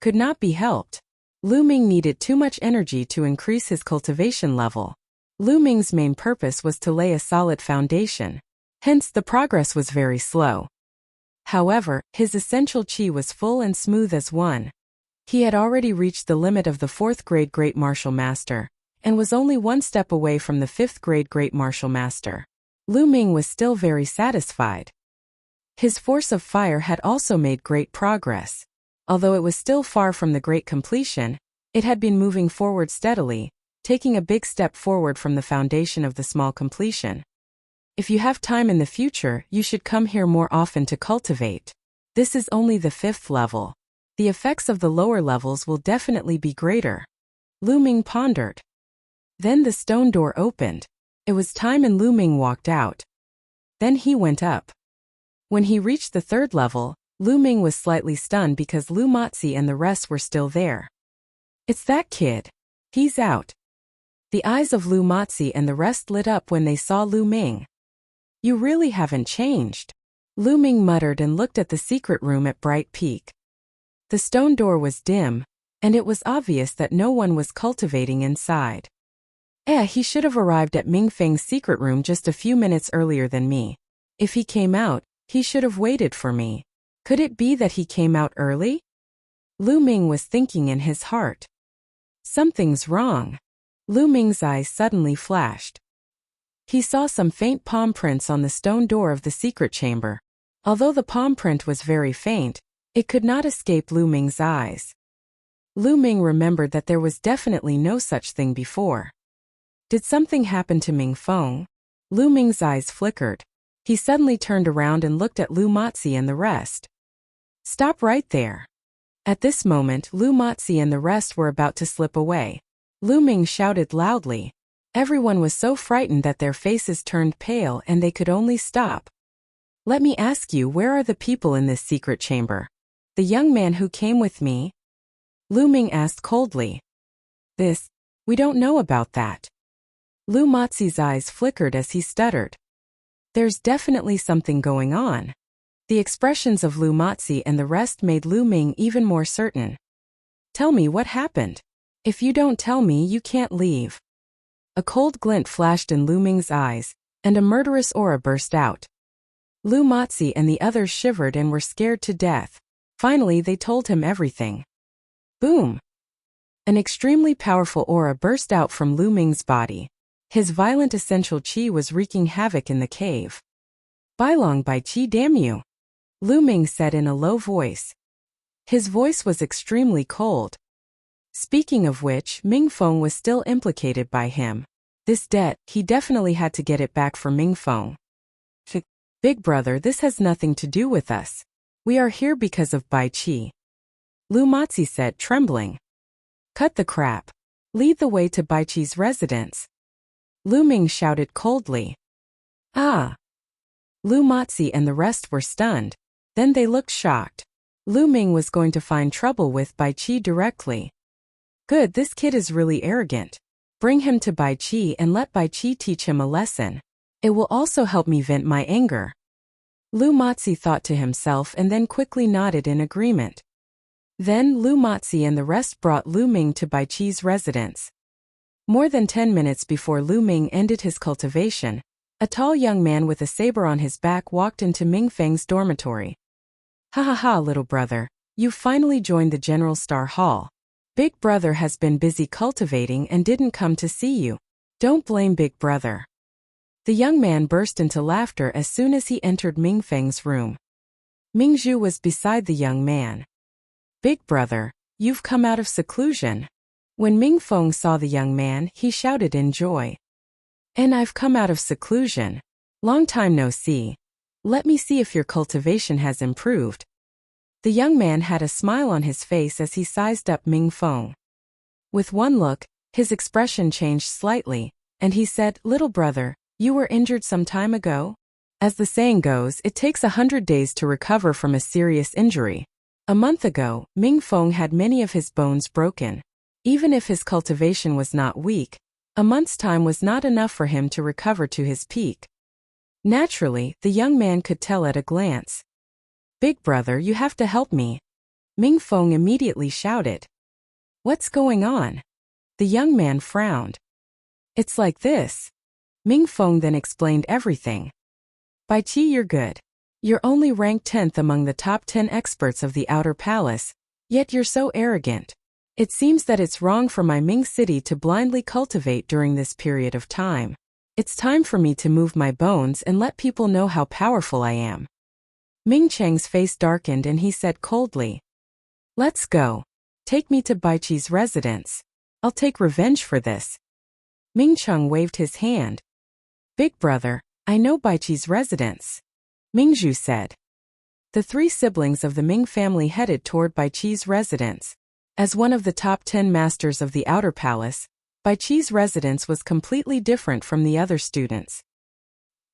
Could not be helped. Lu Ming needed too much energy to increase his cultivation level. Lu Ming's main purpose was to lay a solid foundation. Hence, the progress was very slow. However, his essential qi was full and smooth as one. He had already reached the limit of the 4th grade Great Martial Master, and was only 1 step away from the 5th grade Great Martial Master. Lu Ming was still very satisfied. His force of fire had also made great progress. Although it was still far from the great completion, it had been moving forward steadily, taking a big step forward from the foundation of the small completion. If you have time in the future, you should come here more often to cultivate. This is only the 5th level. The effects of the lower levels will definitely be greater. Lu Ming pondered. Then the stone door opened. It was time and Lu Ming walked out. Then he went up. When he reached the 3rd level, Lu Ming was slightly stunned because Lu Matzi and the rest were still there. It's that kid. He's out. The eyes of Lu Matzi and the rest lit up when they saw Lu Ming. You really haven't changed. Lu Ming muttered and looked at the secret room at Bright Peak. The stone door was dim, and it was obvious that no one was cultivating inside. He should have arrived at Ming Feng's secret room just a few minutes earlier than me. If he came out, he should have waited for me. Could it be that he came out early? Lu Ming was thinking in his heart. Something's wrong. Lu Ming's eyes suddenly flashed. He saw some faint palm prints on the stone door of the secret chamber. Although the palm print was very faint, it could not escape Lu Ming's eyes. Lu Ming remembered that there was definitely no such thing before. Did something happen to Ming Feng? Lu Ming's eyes flickered. He suddenly turned around and looked at Lu Matzi and the rest. Stop right there. At this moment, Lu Matzi and the rest were about to slip away. Lu Ming shouted loudly. Everyone was so frightened that their faces turned pale and they could only stop. Let me ask you, where are the people in this secret chamber? The young man who came with me? Lu Ming asked coldly. We don't know about that. Lu Matzi's eyes flickered as he stuttered. There's definitely something going on. The expressions of Lu Matzi and the rest made Lu Ming even more certain. Tell me what happened. If you don't tell me, you can't leave. A cold glint flashed in Lu Ming's eyes, and a murderous aura burst out. Lu Matzi and the others shivered and were scared to death. Finally, they told him everything. Boom! An extremely powerful aura burst out from Lu Ming's body. His violent essential qi was wreaking havoc in the cave. Bailong Bai Qi, damn you! Lu Ming said in a low voice. His voice was extremely cold. Speaking of which, Ming Feng was still implicated by him. This debt, he definitely had to get it back for Ming Feng. Big brother, this has nothing to do with us. We are here because of Bai Qi. Lu Matzi said, trembling. Cut the crap. Lead the way to Bai Qi's residence. Lu Ming shouted coldly. Ah! Lu Matzi and the rest were stunned. Then they looked shocked. Lu Ming was going to find trouble with Bai Qi directly. Good, this kid is really arrogant. Bring him to Bai Qi and let Bai Qi teach him a lesson. It will also help me vent my anger. Lu Matzi thought to himself and then quickly nodded in agreement. Then Lu Matzi and the rest brought Lu Ming to Bai Qi's residence. More than 10 minutes before Lu Ming ended his cultivation, a tall young man with a saber on his back walked into Ming Feng's dormitory. Ha ha ha, little brother, you've finally joined the General Star Hall. Big brother has been busy cultivating and didn't come to see you. Don't blame big brother. The young man burst into laughter as soon as he entered Ming Feng's room. Ming Zhu was beside the young man. Big brother, you've come out of seclusion. When Ming Feng saw the young man, he shouted in joy. And I've come out of seclusion. Long time no see. Let me see if your cultivation has improved. The young man had a smile on his face as he sized up Ming Feng. With one look, His expression changed slightly, and he said, "Little brother, you were injured some time ago?" As the saying goes, it takes 100 days to recover from a serious injury. A month ago, Ming Feng had many of his bones broken. Even if his cultivation was not weak, a month's time was not enough for him to recover to his peak. Naturally, the young man could tell at a glance. "Big brother, you have to help me," Ming Feng immediately shouted. "What's going on?" The young man frowned. "It's like this." Ming Feng then explained everything. "Bai Qi, you're good. You're only ranked 10th among the top 10 experts of the Outer Palace, yet you're so arrogant. It seems that it's wrong for my Ming city to blindly cultivate during this period of time. It's time for me to move my bones and let people know how powerful I am." Ming Cheng's face darkened and he said coldly, "Let's go. Take me to Bai Qi's residence. I'll take revenge for this." Ming Cheng waved his hand. "Big brother, I know Bai Qi's residence," Ming Zhu said. The three siblings of the Ming family headed toward Bai Qi's residence. As one of the top 10 masters of the Outer Palace, Bai Qi's residence was completely different from the other students.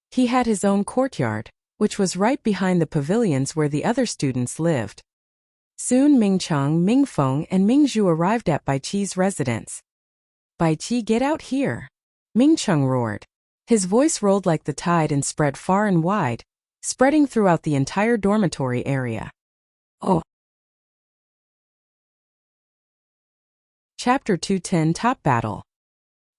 He had his own courtyard, which was right behind the pavilions where the other students lived. Soon Ming Cheng, Ming Feng, and Ming Zhu arrived at Bai Qi's residence. "Bai Qi, get out here!" Ming Cheng roared. His voice rolled like the tide and spread far and wide, spreading throughout the entire dormitory area. Oh! Chapter 210 Top Battle.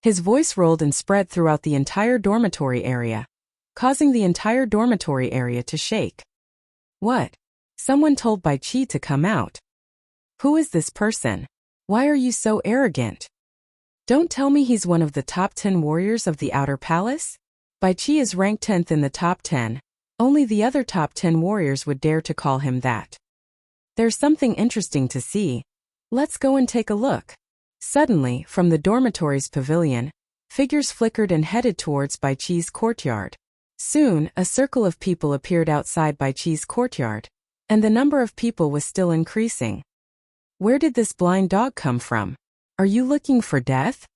His voice rolled and spread throughout the entire dormitory area, causing the entire dormitory area to shake. "What? Someone told Bai Qi to come out. Who is this person? Why are you so arrogant? Don't tell me he's one of the top 10 warriors of the Outer Palace? Bai Qi is ranked 10th in the top 10. Only the other top 10 warriors would dare to call him that. There's something interesting to see. Let's go and take a look." Suddenly, from the dormitory's pavilion, figures flickered and headed towards Bai Qi's courtyard. Soon, a circle of people appeared outside Bai Qi's courtyard, and the number of people was still increasing. "Where did this blind dog come from? Are you looking for death?"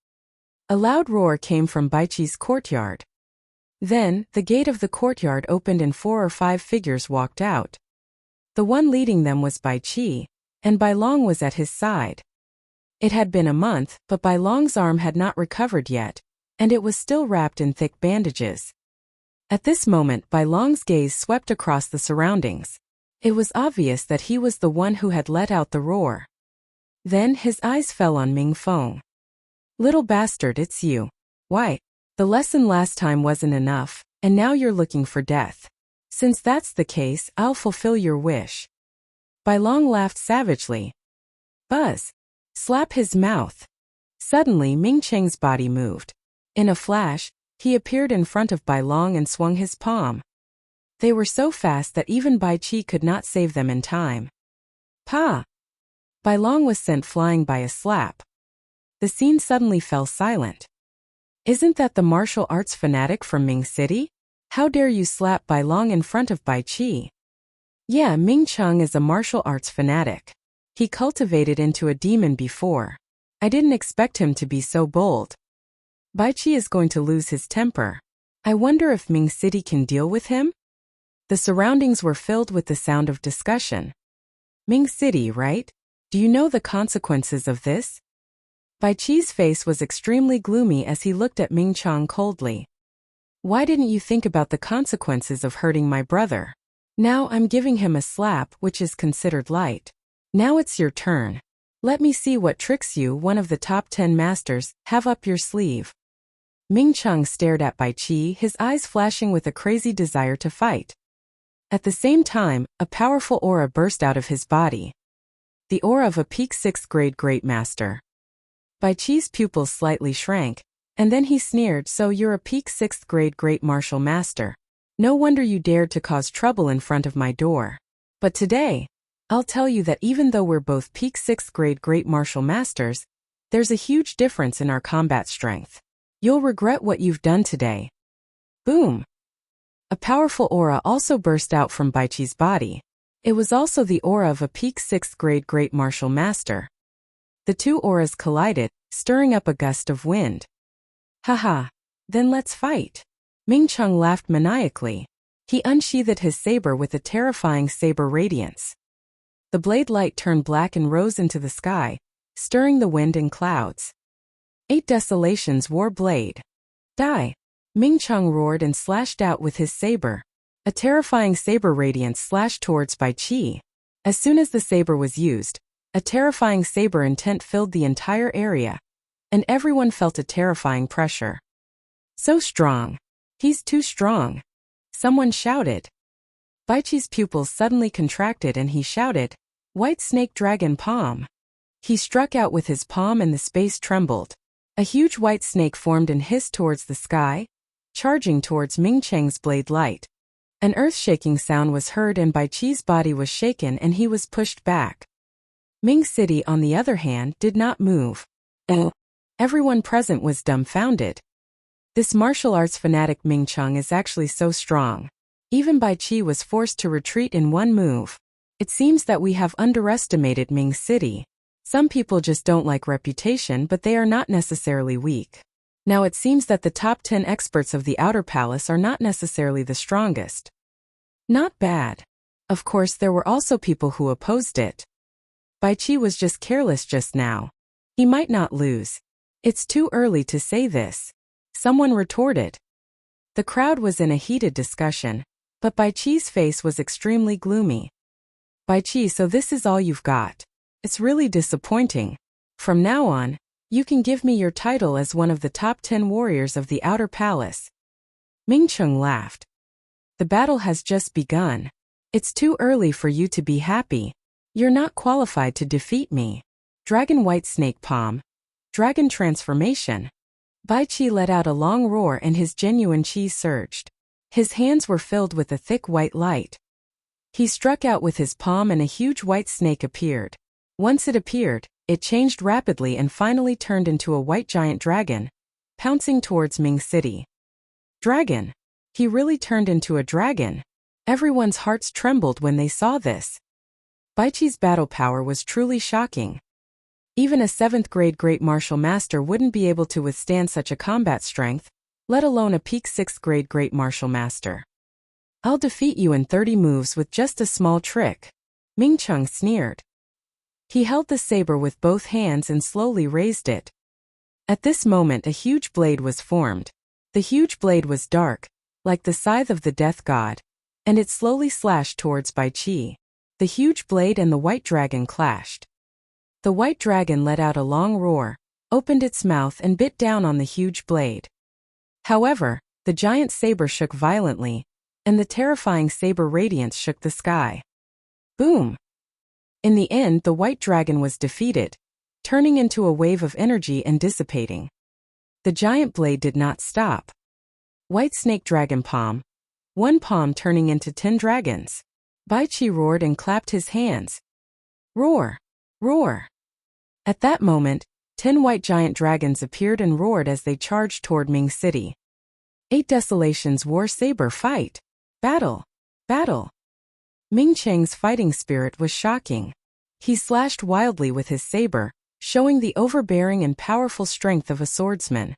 A loud roar came from Bai Qi's courtyard. Then, the gate of the courtyard opened and 4 or 5 figures walked out. The one leading them was Bai Qi, and Bai Long was at his side. It had been a month, but Bai Long's arm had not recovered yet, and it was still wrapped in thick bandages. At this moment, Bai Long's gaze swept across the surroundings. It was obvious that he was the one who had let out the roar. Then his eyes fell on Ming Feng. "Little bastard, it's you. Why? The lesson last time wasn't enough, and now you're looking for death. Since that's the case, I'll fulfill your wish." Bai Long laughed savagely. "Buzz! Slap his mouth." Suddenly Ming Cheng's body moved. In a flash, he appeared in front of Bai Long and swung his palm. They were so fast that even Bai Qi could not save them in time. "Pa!" Bai Long was sent flying by a slap. The scene suddenly fell silent. "Isn't that the martial arts fanatic from Ming City? How dare you slap Bai Long in front of Bai Qi?" "Yeah, Ming Cheng is a martial arts fanatic. He cultivated into a demon before. I didn't expect him to be so bold. Bai Qi is going to lose his temper. I wonder if Ming City can deal with him?" The surroundings were filled with the sound of discussion. "Ming City, right? Do you know the consequences of this?" Bai Qi's face was extremely gloomy as he looked at Ming Cheng coldly. "Why didn't you think about the consequences of hurting my brother? Now I'm giving him a slap, which is considered light. Now it's your turn. Let me see what tricks you, one of the top 10 masters, have up your sleeve." Ming Cheng stared at Bai Qi, his eyes flashing with a crazy desire to fight. At the same time, a powerful aura burst out of his body. The aura of a peak 6th grade great master. Bai Qi's pupils slightly shrank, and then he sneered, "So you're a peak 6th grade great martial master. No wonder you dared to cause trouble in front of my door. But today, I'll tell you that even though we're both peak 6th grade great martial masters, there's a huge difference in our combat strength. You'll regret what you've done today." Boom! A powerful aura also burst out from Bai Qi's body. It was also the aura of a peak 6th grade great martial master. The two auras collided, stirring up a gust of wind. Haha, then let's fight. Ming Cheng laughed maniacally. He unsheathed his saber with a terrifying saber radiance. The blade light turned black and rose into the sky, stirring the wind and clouds. 8 Desolations War Blade. Die! Ming Cheng roared and slashed out with his saber. A terrifying saber radiance slashed towards Bai Qi. As soon as the saber was used, a terrifying saber intent filled the entire area, and everyone felt a terrifying pressure. So strong! He's too strong! Someone shouted. Bai Qi's pupils suddenly contracted and he shouted, "White Snake Dragon Palm!" He struck out with his palm and the space trembled. A huge white snake formed and hissed towards the sky, charging towards Ming Cheng's blade light. An earth-shaking sound was heard and Bai Qi's body was shaken and he was pushed back. Ming City, on the other hand, did not move. Everyone present was dumbfounded. This martial arts fanatic Ming Cheng is actually so strong. Even Bai Qi was forced to retreat in one move. It seems that we have underestimated Ming City. Some people just don't like reputation, but they are not necessarily weak. Now it seems that the top 10 experts of the Outer Palace are not necessarily the strongest. Not bad. Of course, there were also people who opposed it. Bai Qi was just careless just now. He might not lose. It's too early to say this. Someone retorted. The crowd was in a heated discussion, but Bai Qi's face was extremely gloomy. Bai Qi, so this is all you've got. It's really disappointing. From now on, you can give me your title as one of the top 10 warriors of the Outer Palace. Ming Cheng laughed. The battle has just begun. It's too early for you to be happy. You're not qualified to defeat me. Dragon White Snake Palm. Dragon Transformation. Bai Qi let out a long roar and his genuine chi surged. His hands were filled with a thick white light. He struck out with his palm and a huge white snake appeared. Once it appeared, it changed rapidly and finally turned into a white giant dragon, pouncing towards Ming City. Dragon! He really turned into a dragon. Everyone's hearts trembled when they saw this. Bai Qi's battle power was truly shocking. Even a 7th grade great martial master wouldn't be able to withstand such a combat strength, let alone a peak 6th grade great martial master. I'll defeat you in 30 moves with just a small trick. Ming Cheng sneered. He held the saber with both hands and slowly raised it. At this moment a huge blade was formed. The huge blade was dark, like the scythe of the death god, and it slowly slashed towards Bai Qi. The huge blade and the white dragon clashed. The white dragon let out a long roar, opened its mouth and bit down on the huge blade. However, the giant saber shook violently, and the terrifying saber radiance shook the sky. Boom! In the end, the white dragon was defeated, turning into a wave of energy and dissipating. The giant blade did not stop. White Snake Dragon Palm. One palm turning into 10 dragons. Bai Qi roared and clapped his hands. Roar! Roar! At that moment, 10 white giant dragons appeared and roared as they charged toward Ming City. 8 Desolations War Saber Fight! Battle! Battle! Ming Cheng's fighting spirit was shocking. He slashed wildly with his saber, showing the overbearing and powerful strength of a swordsman.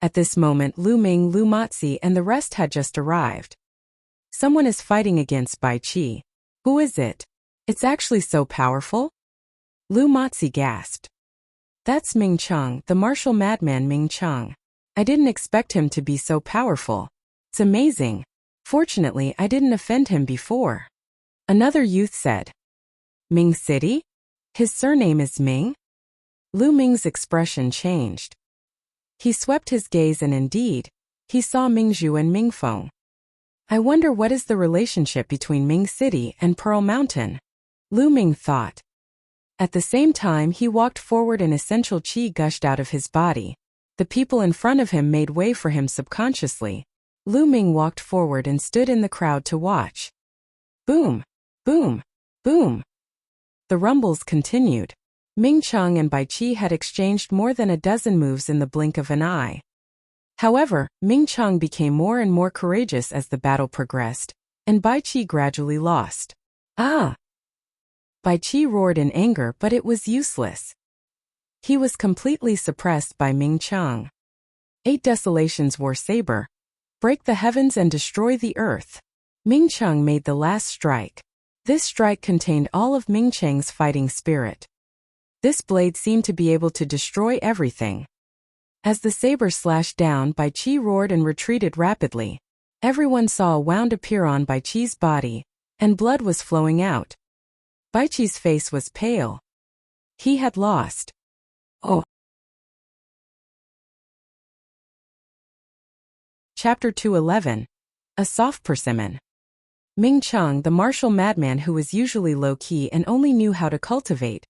At this moment Lu Ming, Lu Matzi and the rest had just arrived. Someone is fighting against Bai Qi. Who is it? It's actually so powerful? Lu Matzi gasped. That's Ming Cheng, the martial madman Ming Cheng. I didn't expect him to be so powerful. It's amazing. Fortunately, I didn't offend him before. Another youth said. Ming City? His surname is Ming? Lu Ming's expression changed. He swept his gaze and indeed, he saw Mingzhu and Mingfeng. I wonder what is the relationship between Ming City and Pearl Mountain? Lu Ming thought. At the same time he walked forward and essential qi gushed out of his body. The people in front of him made way for him subconsciously. Lu Ming walked forward and stood in the crowd to watch. Boom! Boom! Boom! The rumbles continued. Ming Cheng and Bai Qi had exchanged more than a dozen moves in the blink of an eye. However, Ming Cheng became more and more courageous as the battle progressed, and Bai Qi gradually lost. Ah! Bai Qi roared in anger, but it was useless. He was completely suppressed by Ming Cheng. 8 Desolations War Saber. Break the heavens and destroy the earth. Ming Cheng made the last strike. This strike contained all of Ming Cheng's fighting spirit. This blade seemed to be able to destroy everything. As the saber slashed down, Bai Qi roared and retreated rapidly. Everyone saw a wound appear on Bai Qi's body, and blood was flowing out. Bai Qi's face was pale. He had lost. Oh. Chapter 211. A Soft Persimmon. Ming Cheng, the martial madman who was usually low-key and only knew how to cultivate,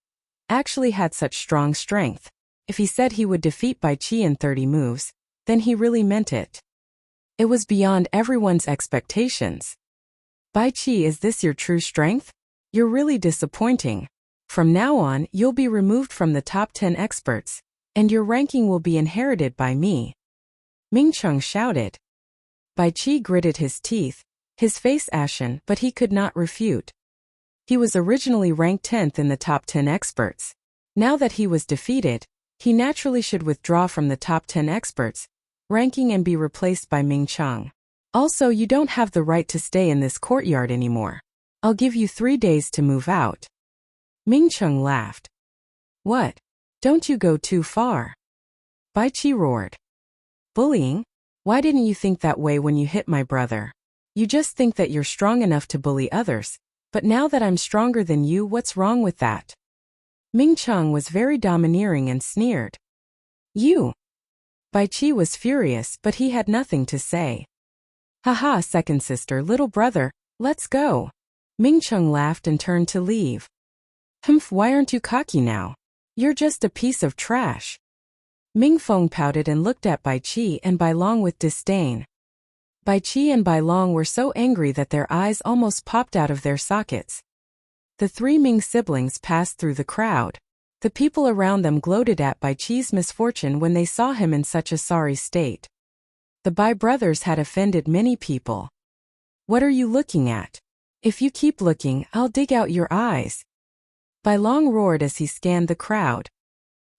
actually had such strong strength. If he said he would defeat Bai Qi in 30 moves, then he really meant it. It was beyond everyone's expectations. Bai Qi, is this your true strength? You're really disappointing. From now on, you'll be removed from the top 10 experts, and your ranking will be inherited by me. Ming Cheng shouted. Bai Qi gritted his teeth, his face ashen, but he could not refute. He was originally ranked 10th in the top 10 experts. Now that he was defeated, he naturally should withdraw from the top 10 experts, ranking and be replaced by Ming Cheng. Also, you don't have the right to stay in this courtyard anymore. I'll give you 3 days to move out. Ming Cheng laughed. What? Don't you go too far? Bai Qi roared. Bullying? Why didn't you think that way when you hit my brother? You just think that you're strong enough to bully others, but now that I'm stronger than you, what's wrong with that? Ming Cheng was very domineering and sneered. You! Bai Qi was furious, but he had nothing to say. Haha, second sister, little brother, let's go. Ming Cheng laughed and turned to leave. Humph, why aren't you cocky now? You're just a piece of trash. Ming Feng pouted and looked at Bai Qi and Bai Long with disdain. Bai Qi and Bai Long were so angry that their eyes almost popped out of their sockets. The 3 Ming siblings passed through the crowd. The people around them gloated at Bai Qi's misfortune when they saw him in such a sorry state. The Bai brothers had offended many people. What are you looking at? If you keep looking, I'll dig out your eyes. Bai Long roared as he scanned the crowd.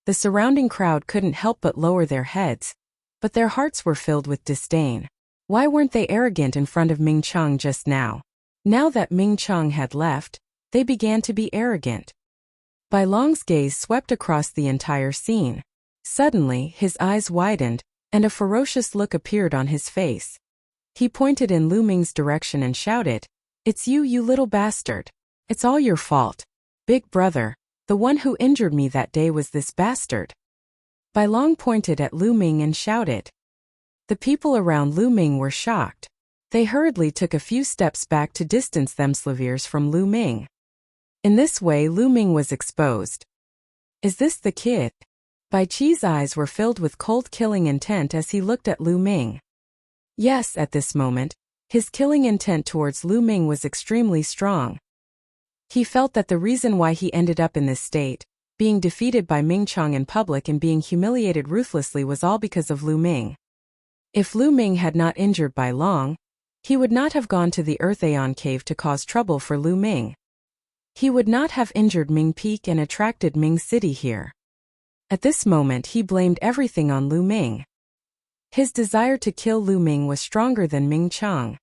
The surrounding crowd couldn't help but lower their heads, but their hearts were filled with disdain. Why weren't they arrogant in front of Ming Cheng just now? Now that Ming Cheng had left, they began to be arrogant. Bai Long's gaze swept across the entire scene. Suddenly, his eyes widened, and a ferocious look appeared on his face. He pointed in Lu Ming's direction and shouted, "It's you, you little bastard. It's all your fault. Big brother, the one who injured me that day was this bastard." Bai Long pointed at Lu Ming and shouted. The people around Lu Ming were shocked. They hurriedly took a few steps back to distance themselves from Lu Ming. In this way, Lu Ming was exposed. Is this the kid? Bai Qi's eyes were filled with cold killing intent as he looked at Lu Ming. Yes, at this moment, his killing intent towards Lu Ming was extremely strong. He felt that the reason why he ended up in this state, being defeated by Ming Cheng in public and being humiliated ruthlessly, was all because of Lu Ming. If Lu Ming had not injured Bai Long, he would not have gone to the Earth Aeon Cave to cause trouble for Lu Ming. He would not have injured Ming Peak and attracted Ming City here. At this moment he blamed everything on Lu Ming. His desire to kill Lu Ming was stronger than Ming Cheng.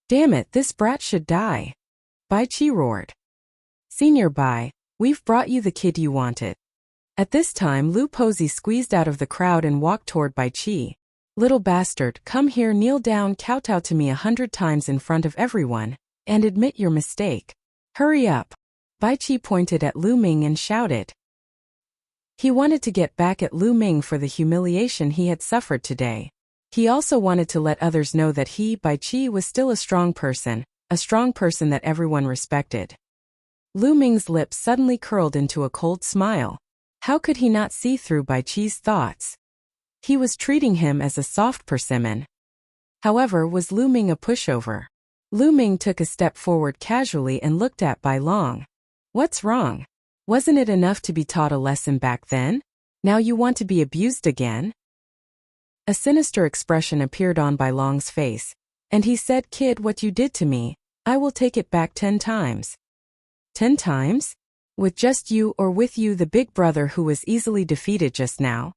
Damn it, this brat should die. Bai Qi roared. Senior Bai, we've brought you the kid you wanted. At this time Lu Posey squeezed out of the crowd and walked toward Bai Qi. Little bastard, come here, kneel down, kowtow to me 100 times in front of everyone, and admit your mistake. Hurry up. Bai Qi pointed at Lu Ming and shouted. He wanted to get back at Lu Ming for the humiliation he had suffered today. He also wanted to let others know that he, Bai Qi, was still a strong person that everyone respected. Lu Ming's lips suddenly curled into a cold smile. How could he not see through Bai Qi's thoughts? He was treating him as a soft persimmon. However, was Lu Ming a pushover? Lu Ming took a step forward casually and looked at Bai Long. What's wrong? Wasn't it enough to be taught a lesson back then? Now you want to be abused again? A sinister expression appeared on Bai Long's face, and he said, Kid, what you did to me, I will take it back 10 times. 10 times? With just you or with you the big brother who was easily defeated just now?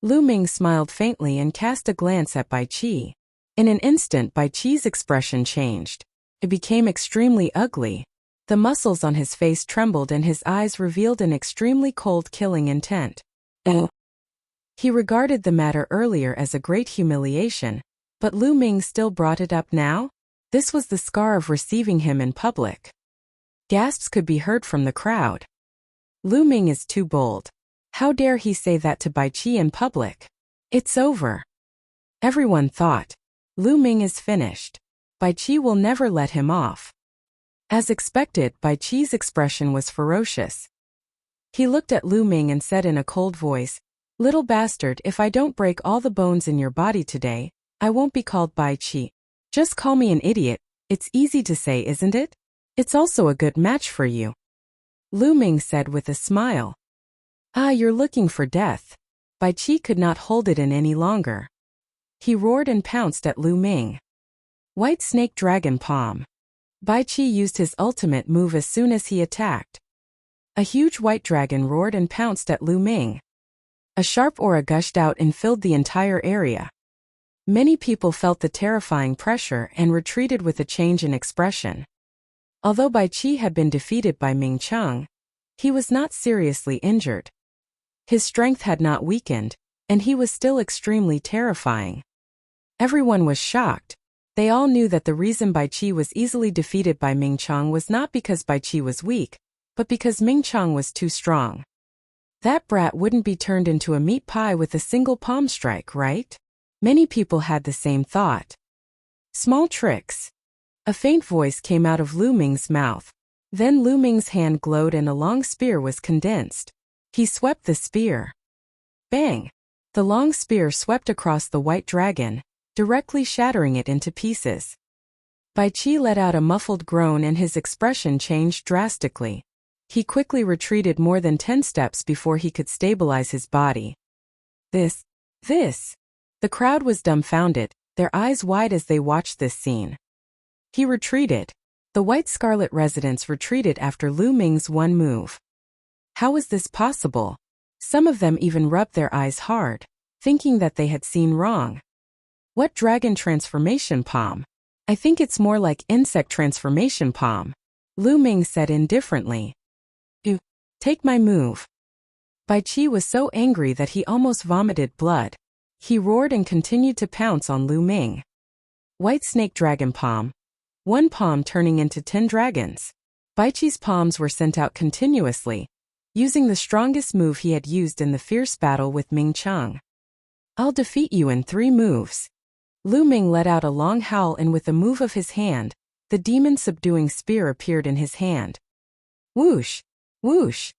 Lu Ming smiled faintly and cast a glance at Bai Qi. In an instant Bai Qi's expression changed. It became extremely ugly. The muscles on his face trembled and his eyes revealed an extremely cold killing intent. He regarded the matter earlier as a great humiliation, but Lu Ming still brought it up now? This was the scar of receiving him in public. Gasps could be heard from the crowd. Lu Ming is too bold. How dare he say that to Bai Qi in public? It's over. Everyone thought, Lu Ming is finished. Bai Qi will never let him off. As expected, Bai Qi's expression was ferocious. He looked at Lu Ming and said in a cold voice, "Little bastard, if I don't break all the bones in your body today, I won't be called Bai Qi. Just call me an idiot. It's easy to say, isn't it? It's also a good match for you." Lu Ming said with a smile. "Ah, you're looking for death." Bai Qi could not hold it in any longer. He roared and pounced at Lu Ming. White Snake Dragon Palm. Bai Qi used his ultimate move as soon as he attacked. A huge white dragon roared and pounced at Lu Ming. A sharp aura gushed out and filled the entire area. Many people felt the terrifying pressure and retreated with a change in expression. Although Bai Qi had been defeated by Ming Cheng, he was not seriously injured. His strength had not weakened, and he was still extremely terrifying. Everyone was shocked. They all knew that the reason Bai Qi was easily defeated by Ming Cheng was not because Bai Qi was weak, but because Ming Cheng was too strong. That brat wouldn't be turned into a meat pie with a single palm strike, right? Many people had the same thought. Small tricks. A faint voice came out of Lu Ming's mouth. Then Lu Ming's hand glowed and a long spear was condensed. He swept the spear. Bang! The long spear swept across the white dragon, directly shattering it into pieces. Bai Qi let out a muffled groan and his expression changed drastically. He quickly retreated more than 10 steps before he could stabilize his body. This. The crowd was dumbfounded, their eyes wide as they watched this scene. He retreated. The White Scarlet residents retreated after Lu Ming's one move. How was this possible? Some of them even rubbed their eyes hard, thinking that they had seen wrong. What dragon transformation palm? I think it's more like insect transformation palm, Lu Ming said indifferently. You take my move. Bai Qi was so angry that he almost vomited blood. He roared and continued to pounce on Lu Ming. White Snake Dragon Palm. One palm turning into 10 dragons. Bai Qi's palms were sent out continuously, using the strongest move he had used in the fierce battle with Ming Cheng. I'll defeat you in 3 moves. Lu Ming let out a long howl and with a move of his hand, the demon subduing spear appeared in his hand. Whoosh! Whoosh!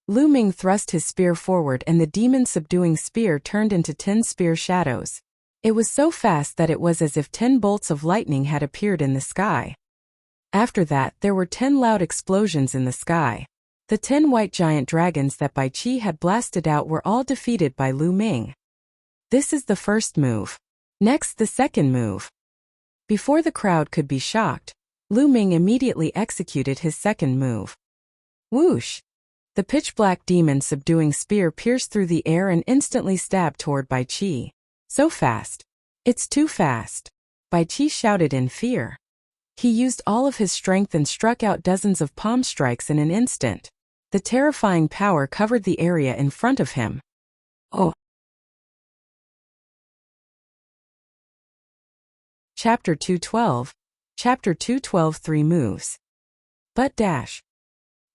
Lu Ming thrust his spear forward and the demon subduing spear turned into 10 spear shadows. It was so fast that it was as if 10 bolts of lightning had appeared in the sky. After that, there were 10 loud explosions in the sky. The 10 white giant dragons that Bai Qi had blasted out were all defeated by Lu Ming. This is the first move. Next, the second move. Before the crowd could be shocked, Lu Ming immediately executed his second move. Whoosh! The pitch-black demon subduing spear pierced through the air and instantly stabbed toward Bai Qi. So fast. It's too fast. Bai Qi shouted in fear. He used all of his strength and struck out dozens of palm strikes in an instant. The terrifying power covered the area in front of him. Oh! Chapter 212. Chapter 212 3 moves. But dash.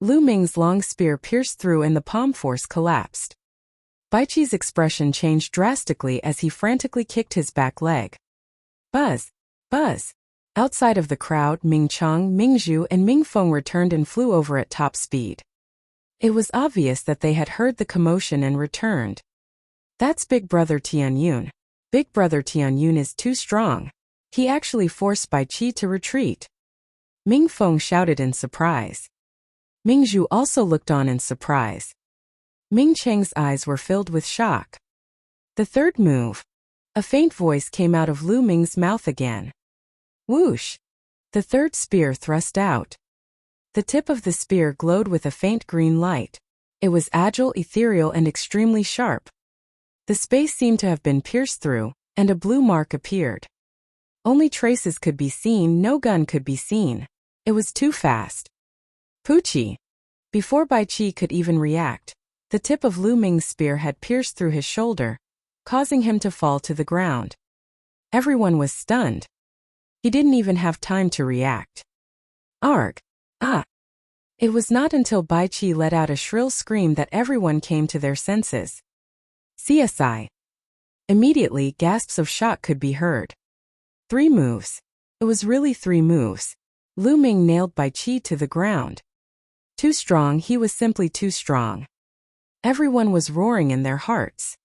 Lu Ming's long spear pierced through and the palm force collapsed. Bai Qi's expression changed drastically as he frantically kicked his back leg. Buzz! Buzz! Outside of the crowd, Ming Cheng, Ming Zhu and Ming Feng returned and flew over at top speed. It was obvious that they had heard the commotion and returned. That's Big Brother Tianyun. Big Brother Tianyun is too strong. He actually forced Bai Qi to retreat. Ming Feng shouted in surprise. Ming Zhu also looked on in surprise. Ming Cheng's eyes were filled with shock. The third move. A faint voice came out of Lu Ming's mouth again. Whoosh! The third spear thrust out. The tip of the spear glowed with a faint green light. It was agile, ethereal, and extremely sharp. The space seemed to have been pierced through, and a blue mark appeared. Only traces could be seen, no gun could be seen. It was too fast. Poochie! Before Bai Qi could even react, the tip of Lu Ming's spear had pierced through his shoulder, causing him to fall to the ground. Everyone was stunned. He didn't even have time to react. Arg! Ah! It was not until Bai Qi let out a shrill scream that everyone came to their senses. CSI. Immediately, gasps of shock could be heard. 3 moves. It was really 3 moves. Lu Ming nailed Bai Qi to the ground. Too strong, he was simply too strong. Everyone was roaring in their hearts.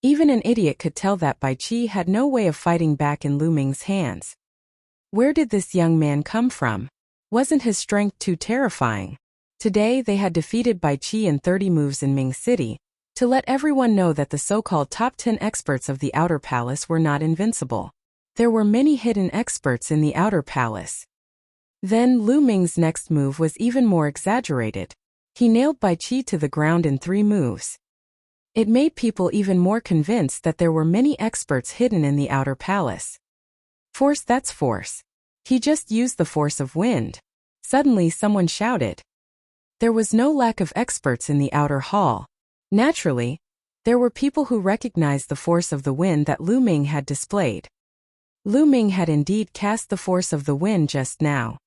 Even an idiot could tell that Bai Qi had no way of fighting back in Lu Ming's hands. Where did this young man come from? Wasn't his strength too terrifying? Today they had defeated Bai Qi in 30 moves in Ming City, to let everyone know that the so-called top 10 experts of the Outer Palace were not invincible. There were many hidden experts in the Outer Palace. Then Lu Ming's next move was even more exaggerated. He nailed Bai Qi to the ground in 3 moves. It made people even more convinced that there were many experts hidden in the Outer Palace. Force, that's force. He just used the force of wind. Suddenly someone shouted. There was no lack of experts in the outer hall. Naturally, there were people who recognized the force of the wind that Lu Ming had displayed. Lu Ming had indeed cast the force of the wind just now.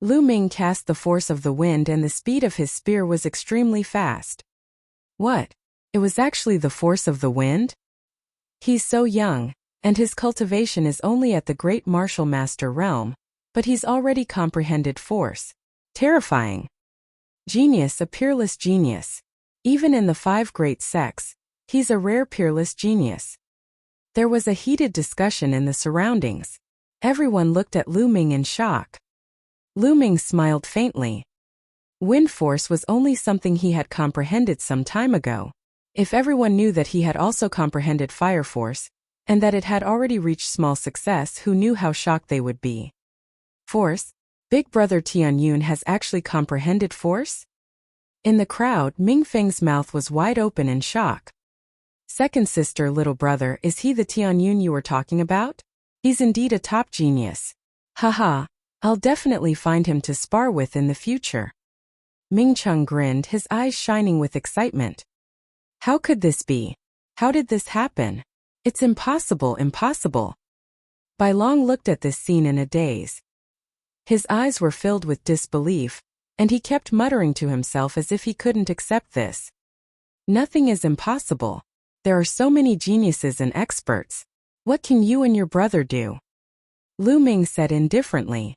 Lu Ming cast the force of the wind and the speed of his spear was extremely fast. What? It was actually the force of the wind? He's so young, and his cultivation is only at the great martial master realm, but he's already comprehended force. Terrifying. Genius, a peerless genius. Even in the 5 great sects, he's a rare peerless genius. There was a heated discussion in the surroundings. Everyone looked at Lu Ming in shock. Lu Ming smiled faintly. Wind force was only something he had comprehended some time ago. If everyone knew that he had also comprehended fire force, and that it had already reached small success, who knew how shocked they would be? Force? Big brother Tianyun has actually comprehended force? In the crowd, Ming Feng's mouth was wide open in shock. Second sister, little brother, is he the Tianyun you were talking about? He's indeed a top genius. Haha, I'll definitely find him to spar with in the future. Ming Chung grinned, his eyes shining with excitement. How could this be? How did this happen? It's impossible, impossible. Bai Long looked at this scene in a daze. His eyes were filled with disbelief, and he kept muttering to himself as if he couldn't accept this. Nothing is impossible. There are so many geniuses and experts. What can you and your brother do? Lu Ming said indifferently.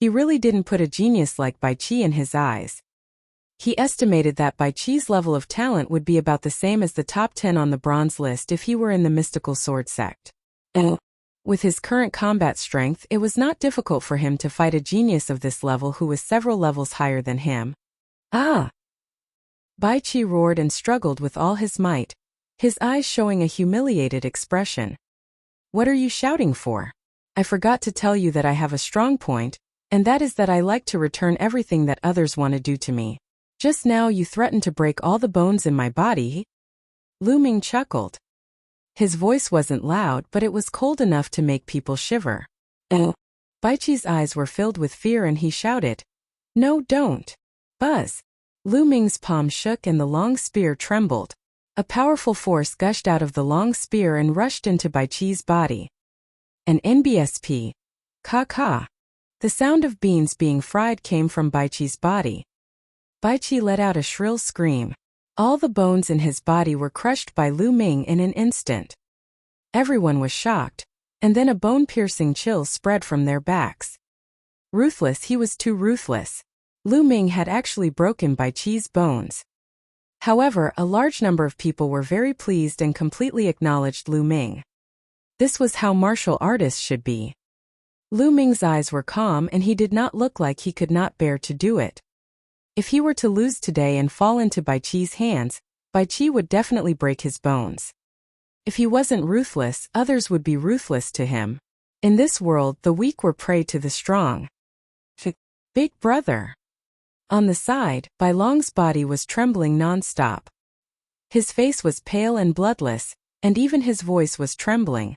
He really didn't put a genius like Bai Qi in his eyes. He estimated that Bai Qi's level of talent would be about the same as the top 10 on the bronze list if he were in the mystical sword sect. With his current combat strength, it was not difficult for him to fight a genius of this level who was several levels higher than him. Ah! Bai Qi roared and struggled with all his might, his eyes showing a humiliated expression. What are you shouting for? I forgot to tell you that I have a strong point, and that is that I like to return everything that others want to do to me. Just now you threatened to break all the bones in my body. Lu Ming chuckled. His voice wasn't loud, but it was cold enough to make people shiver. Bai Qi's eyes were filled with fear and he shouted, "No, don't." Buzz. Lu Ming's palm shook and the long spear trembled. A powerful force gushed out of the long spear and rushed into Bai Qi's body. An NBSP. Ka. The sound of beans being fried came from Bai Qi's body. Bai Qi let out a shrill scream. All the bones in his body were crushed by Lu Ming in an instant. Everyone was shocked, and then a bone-piercing chill spread from their backs. Ruthless, he was too ruthless. Lu Ming had actually broken Bai Qi's bones. However, a large number of people were very pleased and completely acknowledged Lu Ming. This was how martial artists should be. Lu Ming's eyes were calm and he did not look like he could not bear to do it. If he were to lose today and fall into Bai Qi's hands, Bai Qi would definitely break his bones. If he wasn't ruthless, others would be ruthless to him. In this world, the weak were prey to the strong. Big brother. On the side, Bai Long's body was trembling non-stop. His face was pale and bloodless, and even his voice was trembling.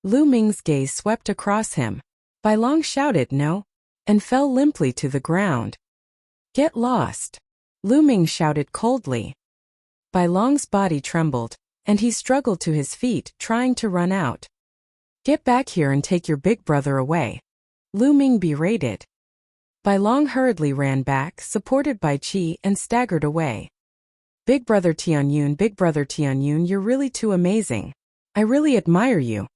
Lu Ming's gaze swept across him. Bai Long shouted no, and fell limply to the ground. Get lost! Lu Ming shouted coldly. Bai Long's body trembled, and he struggled to his feet, trying to run out. Get back here and take your big brother away, Lu Ming berated. Bai Long hurriedly ran back, supported by Qi, and staggered away. Big brother Tianyun, you're really too amazing. I really admire you.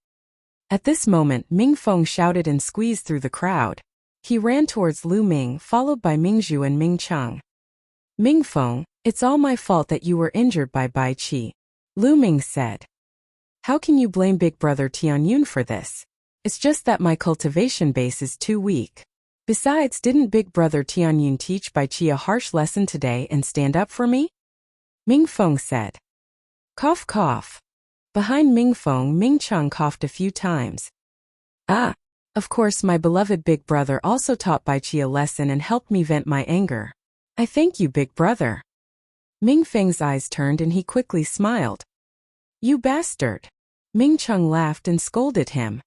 At this moment, Ming Feng shouted and squeezed through the crowd. He ran towards Lu Ming, followed by Ming Zhu and Ming Cheng. Ming Feng, it's all my fault that you were injured by Bai Qi, Lu Ming said. How can you blame big brother Tianyun for this? It's just that my cultivation base is too weak. Besides, didn't big brother Tianyun teach Bai Qi a harsh lesson today and stand up for me? Ming Feng said. Cough cough. Behind Ming Feng, Ming Cheng coughed a few times. Ah, of course my beloved big brother also taught Bai Qi a lesson and helped me vent my anger. I thank you, big brother. Ming Feng's eyes turned and he quickly smiled. You bastard. Ming Cheng laughed and scolded him.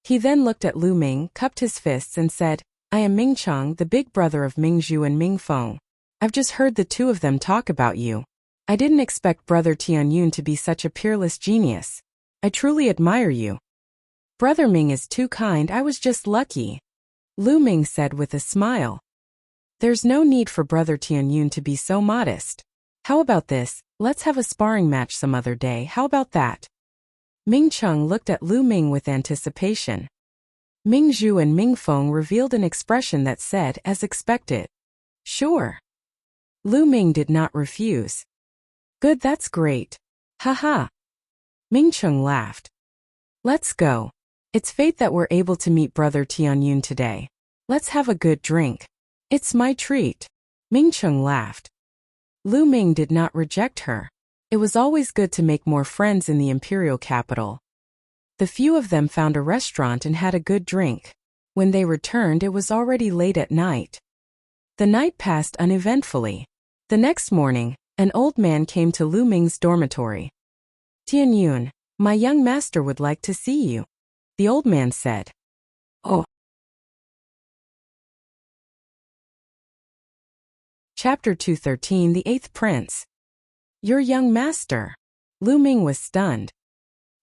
He then looked at Lu Ming, cupped his fists and said, I am Ming Cheng, the big brother of Ming Zhu and Ming Feng. I've just heard the two of them talk about you. I didn't expect brother Tianyun to be such a peerless genius. I truly admire you. Brother Ming is too kind, I was just lucky, Lu Ming said with a smile. There's no need for brother Tianyun to be so modest. How about this, let's have a sparring match some other day, how about that? Ming Cheng looked at Lu Ming with anticipation. Ming Zhu and Ming Feng revealed an expression that said, as expected. Sure. Lu Ming did not refuse. Good, that's great. Haha. Ming Cheng laughed. Let's go. It's fate that we're able to meet brother Tianyun today. Let's have a good drink. It's my treat. Ming Cheng laughed. Lu Ming did not reject her. It was always good to make more friends in the imperial capital. The few of them found a restaurant and had a good drink. When they returned, it was already late at night. The night passed uneventfully. The next morning, an old man came to Lu Ming's dormitory. Tianyun, my young master would like to see you, the old man said. Oh. Chapter 213, The Eighth Prince. Your young master. Lu Ming was stunned.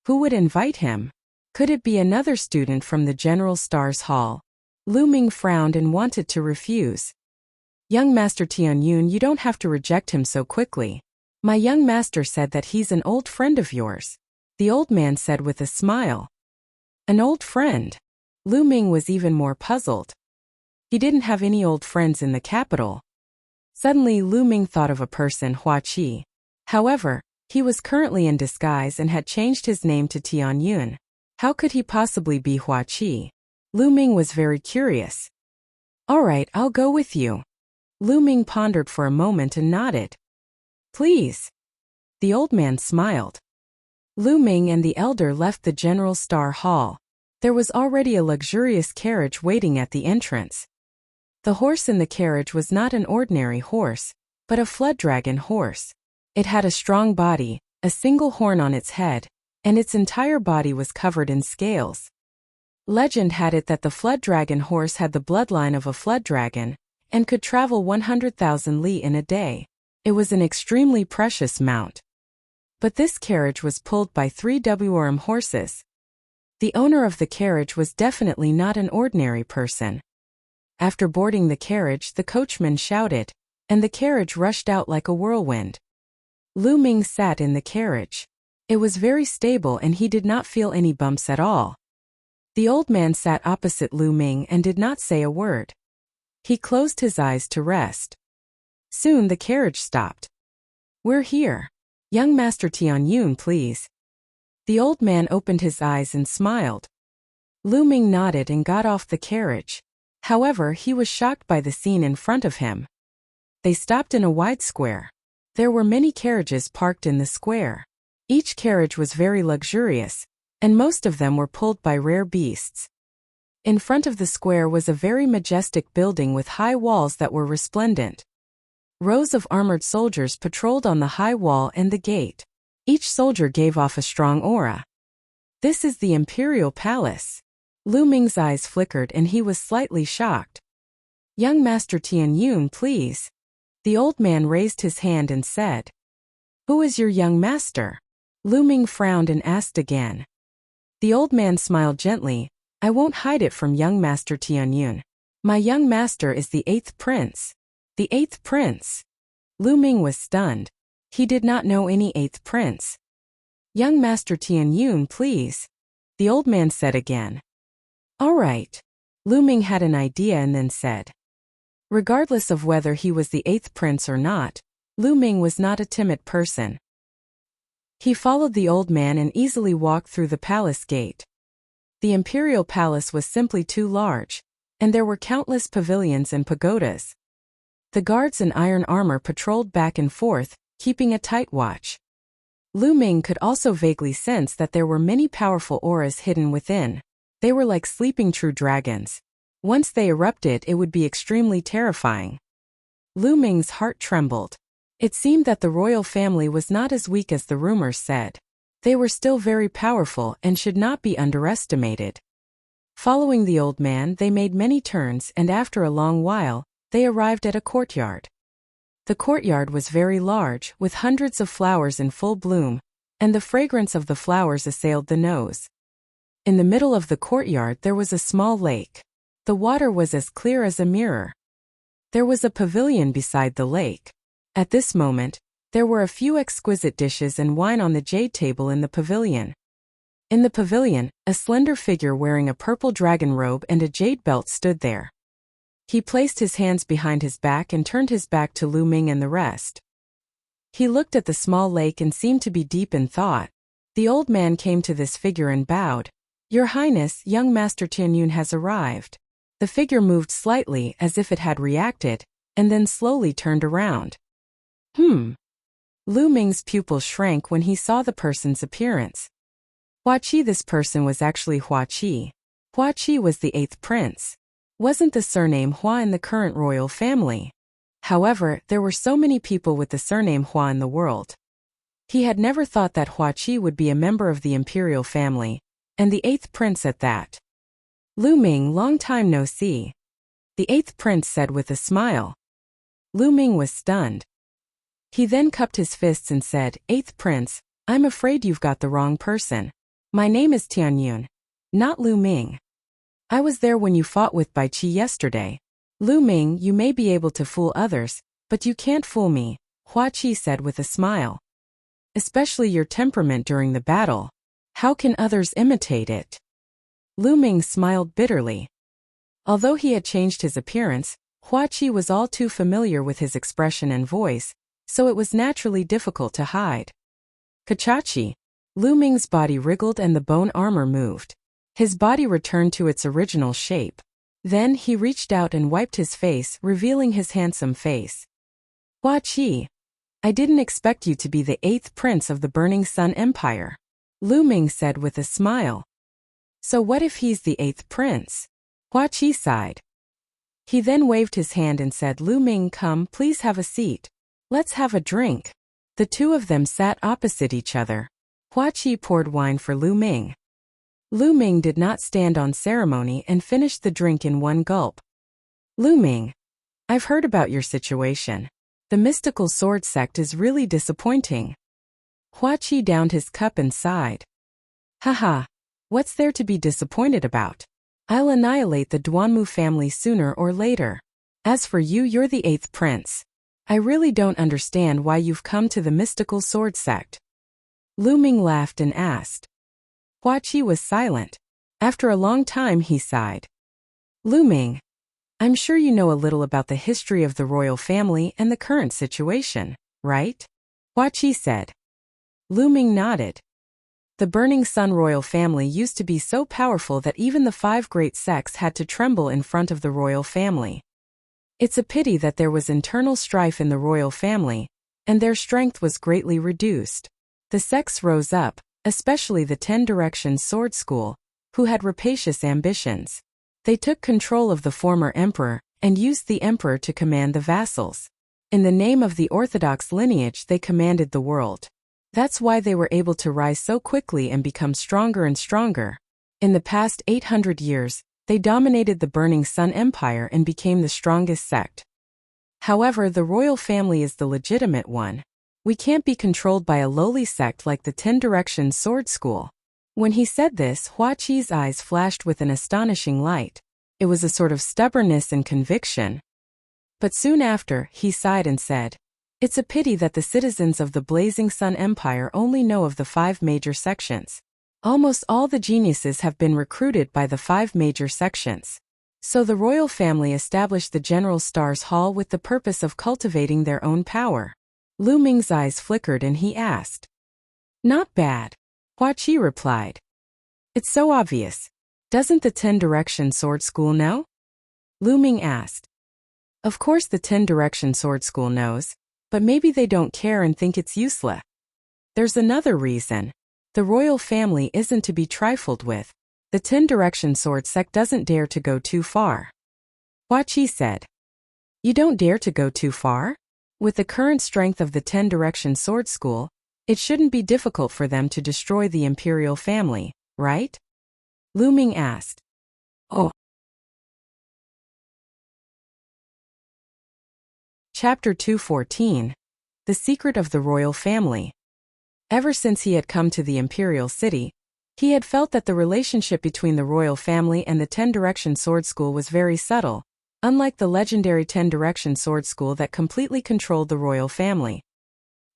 Who would invite him? Could it be another student from the General Stars Hall? Lu Ming frowned and wanted to refuse. Young Master Tianyun, you don't have to reject him so quickly. My young master said that he's an old friend of yours, the old man said with a smile. An old friend? Lu Ming was even more puzzled. He didn't have any old friends in the capital. Suddenly Lu Ming thought of a person, Hua Qi. However, he was currently in disguise and had changed his name to Tianyun. How could he possibly be Hua Qi? Lu Ming was very curious. All right, I'll go with you. Lu Ming pondered for a moment and nodded. Please. The old man smiled. Lu Ming and the elder left the General Star Hall. There was already a luxurious carriage waiting at the entrance. The horse in the carriage was not an ordinary horse, but a flood dragon horse. It had a strong body, a single horn on its head, and its entire body was covered in scales. Legend had it that the flood dragon horse had the bloodline of a flood dragon, and could travel 100,000 li in a day. It was an extremely precious mount. But this carriage was pulled by 3 WRM horses. The owner of the carriage was definitely not an ordinary person. After boarding the carriage, the coachman shouted, and the carriage rushed out like a whirlwind. Lu Ming sat in the carriage. It was very stable and he did not feel any bumps at all. The old man sat opposite Lu Ming and did not say a word. He closed his eyes to rest. Soon the carriage stopped. We're here. Young Master Tianyun, please. The old man opened his eyes and smiled. Lu Ming nodded and got off the carriage. However, he was shocked by the scene in front of him. They stopped in a wide square. There were many carriages parked in the square. Each carriage was very luxurious, and most of them were pulled by rare beasts. In front of the square was a very majestic building with high walls that were resplendent. Rows of armored soldiers patrolled on the high wall and the gate. Each soldier gave off a strong aura. This is the Imperial Palace. Lu Ming's eyes flickered and he was slightly shocked. Young Master Tianyun, please. The old man raised his hand and said. Who is your young master? Lu Ming frowned and asked again. The old man smiled gently. I won't hide it from young Master Tianyun. My young master is the 8th prince. The 8th prince. Lu Ming was stunned. He did not know any 8th prince. Young Master Tianyun, please. The old man said again. All right. Lu Ming had an idea and then said. Regardless of whether he was the 8th prince or not, Lu Ming was not a timid person. He followed the old man and easily walked through the palace gate. The imperial palace was simply too large, and there were countless pavilions and pagodas. The guards in iron armor patrolled back and forth, keeping a tight watch. Lu Ming could also vaguely sense that there were many powerful auras hidden within. They were like sleeping true dragons. Once they erupted, it would be extremely terrifying. Lu Ming's heart trembled. It seemed that the royal family was not as weak as the rumors said. They were still very powerful and should not be underestimated. Following the old man, they made many turns and after a long while, they arrived at a courtyard. The courtyard was very large, with hundreds of flowers in full bloom, and the fragrance of the flowers assailed the nose. In the middle of the courtyard there was a small lake. The water was as clear as a mirror. There was a pavilion beside the lake. At this moment, there were a few exquisite dishes and wine on the jade table in the pavilion. In the pavilion, a slender figure wearing a purple dragon robe and a jade belt stood there. He placed his hands behind his back and turned his back to Lu Ming and the rest. He looked at the small lake and seemed to be deep in thought. The old man came to this figure and bowed. Your Highness, young Master Tianyun has arrived. The figure moved slightly as if it had reacted, and then slowly turned around. Lu Ming's pupils shrank when he saw the person's appearance. Hua Qi. This person was actually Hua Qi. Hua Qi was the 8th prince. Wasn't the surname Hua in the current royal family? However, there were so many people with the surname Hua in the world. He had never thought that Hua Qi would be a member of the imperial family, and the 8th prince at that. Lu Ming, long time no see. The 8th prince said with a smile. Lu Ming was stunned. He then cupped his fists and said, 8th prince, I'm afraid you've got the wrong person. My name is Tianyun, not Lu Ming. I was there when you fought with Bai Qi yesterday. Lu Ming, you may be able to fool others, but you can't fool me, Hua Qi said with a smile. Especially your temperament during the battle. How can others imitate it? Lu Ming smiled bitterly. Although he had changed his appearance, Hua Qi was all too familiar with his expression and voice, so it was naturally difficult to hide. Kachachi. Lu Ming's body wriggled and the bone armor moved. His body returned to its original shape. Then he reached out and wiped his face, revealing his handsome face. Hua Qi. I didn't expect you to be the 8th prince of the Burning Sun Empire. Lu Ming said with a smile. So what if he's the 8th prince? Hua Qi sighed. He then waved his hand and said, Lu Ming, come, please have a seat. Let's have a drink. The two of them sat opposite each other. Hua Qi poured wine for Lu Ming. Lu Ming did not stand on ceremony and finished the drink in one gulp. Lu Ming, I've heard about your situation. The mystical sword sect is really disappointing. Hua Qi downed his cup and sighed. Haha, what's there to be disappointed about? I'll annihilate the Duanmu family sooner or later. As for you, you're the 8th prince. I really don't understand why you've come to the mystical sword sect. Lu Ming laughed and asked. Hua Qi was silent. After a long time he sighed. Lu Ming, I'm sure you know a little about the history of the royal family and the current situation, right? Hua Qi said. Lu Ming nodded. The Burning Sun royal family used to be so powerful that even the 5 great sects had to tremble in front of the royal family. It's a pity that there was internal strife in the royal family, and their strength was greatly reduced. The sects rose up, especially the 10 Directions Sword School, who had rapacious ambitions. They took control of the former emperor and used the emperor to command the vassals. In the name of the orthodox lineage, they commanded the world. That's why they were able to rise so quickly and become stronger and stronger. In the past 800 years, they dominated the Burning Sun Empire and became the strongest sect. However, the royal family is the legitimate one. We can't be controlled by a lowly sect like the 10 Directions Sword School. When he said this, Hua Qi's eyes flashed with an astonishing light. It was a sort of stubbornness and conviction. But soon after, he sighed and said, "It's a pity that the citizens of the Blazing Sun Empire only know of the 5 major sections. Almost all the geniuses have been recruited by the 5 major sections." So the royal family established the General Stars Hall with the purpose of cultivating their own power. Lu Ming's eyes flickered and he asked. "Not bad," Hua Qi replied. "It's so obvious. Doesn't the 10 Direction Sword School know?" Lu Ming asked. "Of course the 10 Direction Sword School knows, but maybe they don't care and think it's useless. There's another reason. The royal family isn't to be trifled with. The 10 Direction Sword Sect doesn't dare to go too far." Hua Qi said. "You don't dare to go too far? With the current strength of the 10 Direction Sword School, it shouldn't be difficult for them to destroy the imperial family, right?" Lu Ming asked. "Oh." Chapter 214. The Secret of the Royal Family. Ever since he had come to the imperial city, he had felt that the relationship between the royal family and the 10 Direction Sword School was very subtle, unlike the legendary 10 Direction Sword School that completely controlled the royal family.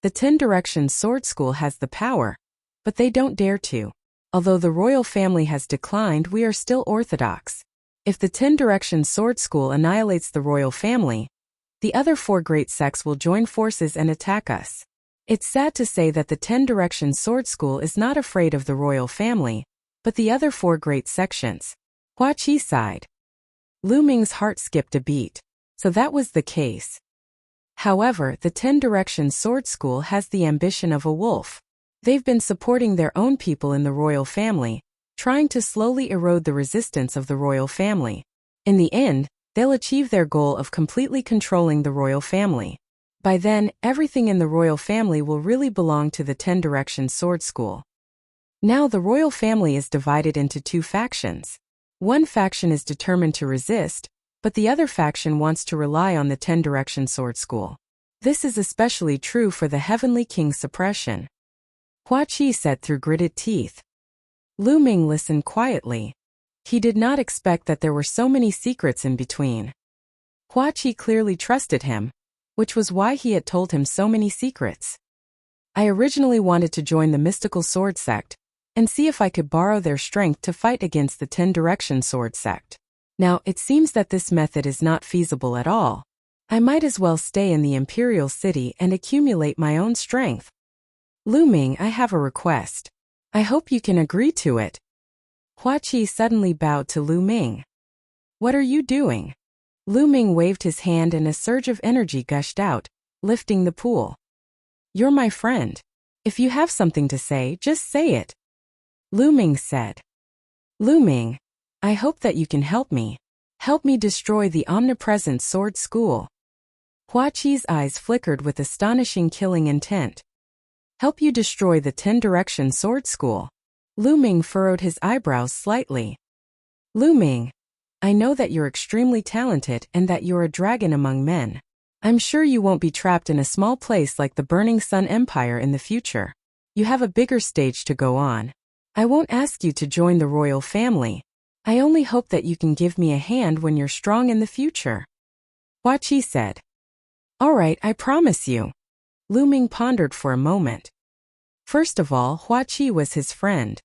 The 10 Direction Sword School has the power, but they don't dare to. Although the royal family has declined, we are still orthodox. If the 10 Direction Sword School annihilates the royal family, the other 4 great sects will join forces and attack us. It's sad to say that the 10 Direction Sword School is not afraid of the royal family, but the other 4 great sections. Hua Qi sighed. Lu Ming's heart skipped a beat. So that was the case. However, the 10 Direction Sword School has the ambition of a wolf. They've been supporting their own people in the royal family, trying to slowly erode the resistance of the royal family. In the end, they'll achieve their goal of completely controlling the royal family. By then, everything in the royal family will really belong to the 10 Direction Sword School. Now the royal family is divided into 2 factions. One faction is determined to resist, but the other faction wants to rely on the 10 Direction Sword School. This is especially true for the Heavenly King's suppression. Hua Qi said through gritted teeth. Lu Ming listened quietly. He did not expect that there were so many secrets in between. Hua Qi clearly trusted him, which was why he had told him so many secrets. "I originally wanted to join the mystical sword sect and see if I could borrow their strength to fight against the 10 Direction Sword sect. Now, it seems that this method is not feasible at all. I might as well stay in the imperial city and accumulate my own strength. Lu Ming, I have a request. I hope you can agree to it." Hua Qi suddenly bowed to Lu Ming. "What are you doing?" Lu Ming waved his hand and a surge of energy gushed out, lifting the pool. "You're my friend. If you have something to say, just say it," Lu Ming said. "Lu Ming, I hope that you can help me. Help me destroy the omnipresent sword school." Hua Qi's eyes flickered with astonishing killing intent. "Help you destroy the 10 Direction Sword School?" Lu Ming furrowed his eyebrows slightly. "Lu Ming, I know that you're extremely talented and that you're a dragon among men. I'm sure you won't be trapped in a small place like the Burning Sun Empire in the future. You have a bigger stage to go on. I won't ask you to join the royal family. I only hope that you can give me a hand when you're strong in the future," Hua Qi said. "All right, I promise you." Lu Ming pondered for a moment. First of all, Hua Qi was his friend.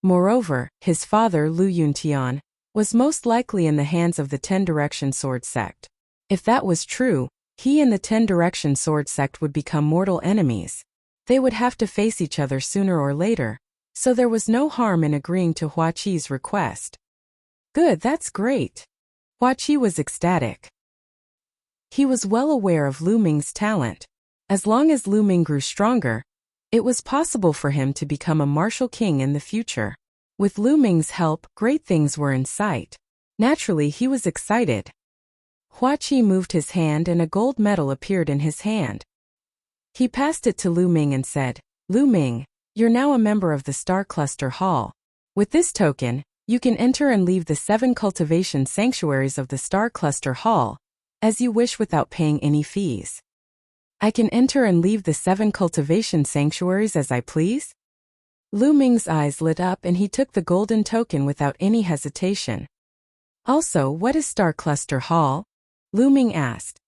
Moreover, his father, Lu Yuntian, was most likely in the hands of the 10 Direction Sword sect. If that was true, he and the 10 Direction Sword sect would become mortal enemies. They would have to face each other sooner or later, so there was no harm in agreeing to Hua Qi's request. "Good, that's great." Hua Qi was ecstatic. He was well aware of Lu Ming's talent. As long as Lu Ming grew stronger, it was possible for him to become a martial king in the future. With Lu Ming's help, great things were in sight. Naturally, he was excited. Hua Qi moved his hand and a gold medal appeared in his hand. He passed it to Lu Ming and said, "Lu Ming, you're now a member of the Star Cluster Hall. With this token, you can enter and leave the 7 cultivation sanctuaries of the Star Cluster Hall, as you wish without paying any fees." "I can enter and leave the 7 cultivation sanctuaries as I please?" Lu Ming's eyes lit up and he took the golden token without any hesitation. "Also, what is Star Cluster Hall?" Lu Ming asked.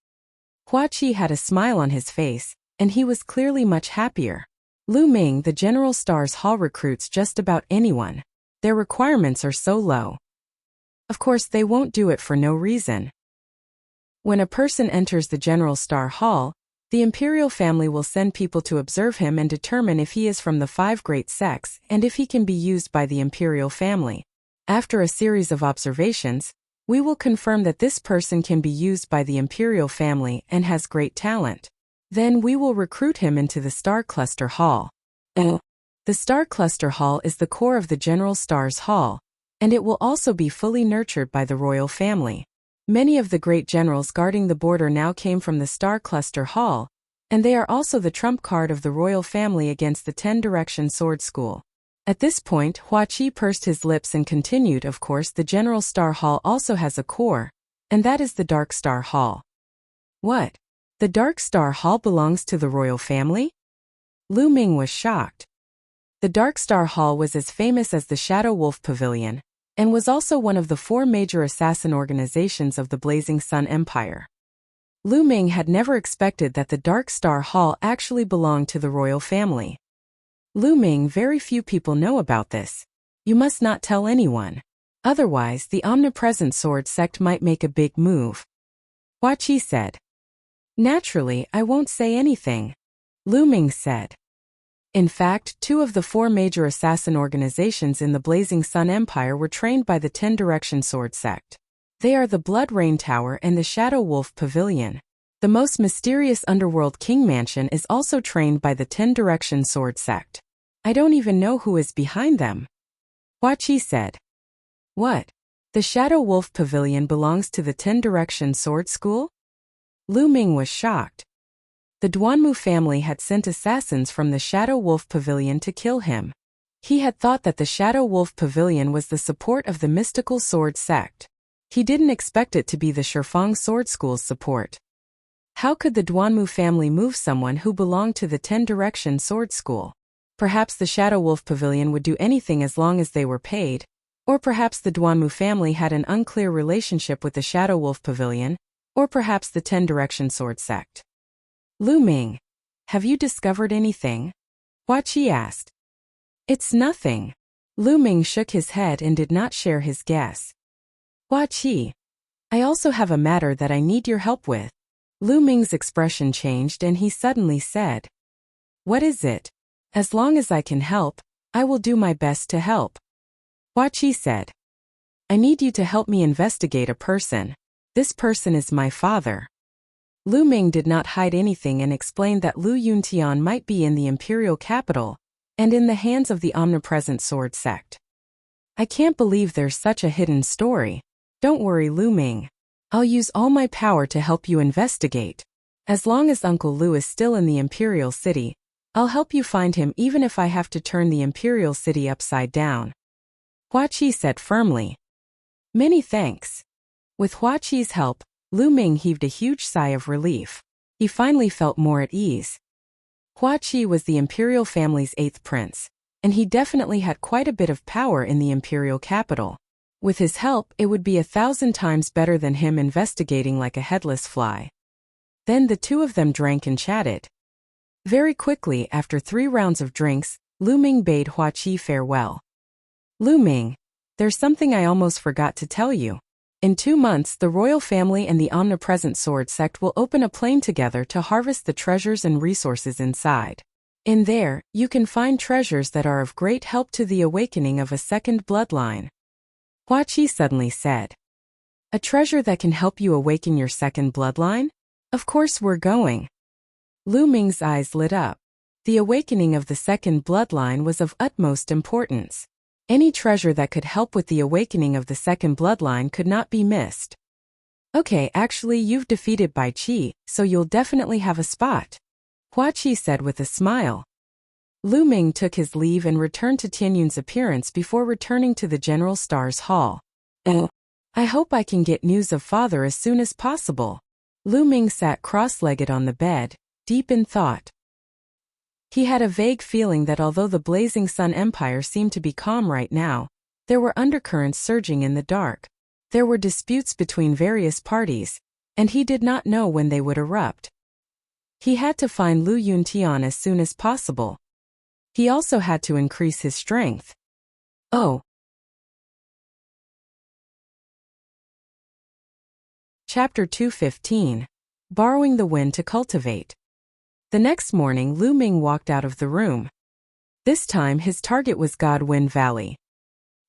Hua Qi had a smile on his face, and he was clearly much happier. "Lu Ming, the General Stars Hall recruits just about anyone. Their requirements are so low. Of course, they won't do it for no reason. When a person enters the General Star Hall, the Imperial family will send people to observe him and determine if he is from the 5 great sects and if he can be used by the Imperial family. After a series of observations, we will confirm that this person can be used by the Imperial family and has great talent. Then we will recruit him into the Star Cluster Hall. The Star Cluster Hall is the core of the General Stars Hall, and it will also be fully nurtured by the royal family. Many of the great generals guarding the border now came from the Star Cluster Hall, and they are also the trump card of the royal family against the 10-direction sword school." At this point, Hua Qi pursed his lips and continued, "Of course, the General Star Hall also has a core, and that is the Dark Star Hall." "What? The Dark Star Hall belongs to the royal family?" Lu Ming was shocked. The Dark Star Hall was as famous as the Shadow Wolf Pavilion, and was also one of the 4 major assassin organizations of the Blazing Sun Empire. Lu Ming had never expected that the Dark Star Hall actually belonged to the royal family. "Lu Ming, very few people know about this. You must not tell anyone. Otherwise, the omnipresent sword sect might make a big move." Hua Qi said. "Naturally, I won't say anything," Lu Ming said. In fact, 2 of the 4 major assassin organizations in the Blazing Sun Empire were trained by the 10-direction sword sect. They are the Blood Rain Tower and the Shadow Wolf Pavilion. The most mysterious underworld King Mansion is also trained by the 10-direction sword sect. I don't even know who is behind them," Hua Qi said. "What? The Shadow Wolf Pavilion belongs to the 10-direction sword school?" Lu Ming was shocked. The Duanmu family had sent assassins from the Shadow Wolf Pavilion to kill him. He had thought that the Shadow Wolf Pavilion was the support of the mystical sword sect. He didn't expect it to be the Shifang Sword School's support. How could the Duanmu family move someone who belonged to the 10-direction sword school? Perhaps the Shadow Wolf Pavilion would do anything as long as they were paid, or perhaps the Duanmu family had an unclear relationship with the Shadow Wolf Pavilion, or perhaps the 10-direction sword sect. "Lu Ming, have you discovered anything?" Hua Qi asked. "It's nothing." Lu Ming shook his head and did not share his guess. "Hua Qi, I also have a matter that I need your help with." Lu Ming's expression changed and he suddenly said, "What is it?" "As long as I can help, I will do my best to help." Hua Qi said, "I need you to help me investigate a person. This person is my father." Lu Ming did not hide anything and explained that Lu Yuntian might be in the imperial capital, and in the hands of the omnipresent sword sect. "I can't believe there's such a hidden story. Don't worry, Lu Ming. I'll use all my power to help you investigate. As long as Uncle Lu is still in the imperial city, I'll help you find him even if I have to turn the imperial city upside down," Hua Qi said firmly. "Many thanks." With Hua Qi's help, Lu Ming heaved a huge sigh of relief. He finally felt more at ease. Hua Qi was the imperial family's 8th prince, and he definitely had quite a bit of power in the imperial capital. With his help, it would be 1,000 times better than him investigating like a headless fly. Then the 2 of them drank and chatted. Very quickly, after 3 rounds of drinks, Lu Ming bade Hua Qi farewell. "Lu Ming, there's something I almost forgot to tell you. In 2 months, the royal family and the omnipresent sword sect will open a plane together to harvest the treasures and resources inside. In there, you can find treasures that are of great help to the awakening of a second bloodline." Hua Qi suddenly said, "A treasure that can help you awaken your second bloodline? Of course we're going." Lu Ming's eyes lit up. The awakening of the second bloodline was of utmost importance. Any treasure that could help with the awakening of the second bloodline could not be missed. Okay, actually you've defeated Bai Qi, so you'll definitely have a spot, Hua Qi said with a smile. Lu Ming took his leave and returned to Tianyun's appearance before returning to the General Star's hall. I hope I can get news of father as soon as possible. Lu Ming sat cross-legged on the bed, deep in thought. He had a vague feeling that although the Blazing Sun Empire seemed to be calm right now, there were undercurrents surging in the dark. There were disputes between various parties, and he did not know when they would erupt. He had to find Lu Yuntian as soon as possible. He also had to increase his strength. Oh. Chapter 215. Borrowing the Wind to Cultivate. The next morning Lu Ming walked out of the room. This time his target was God Wind Valley.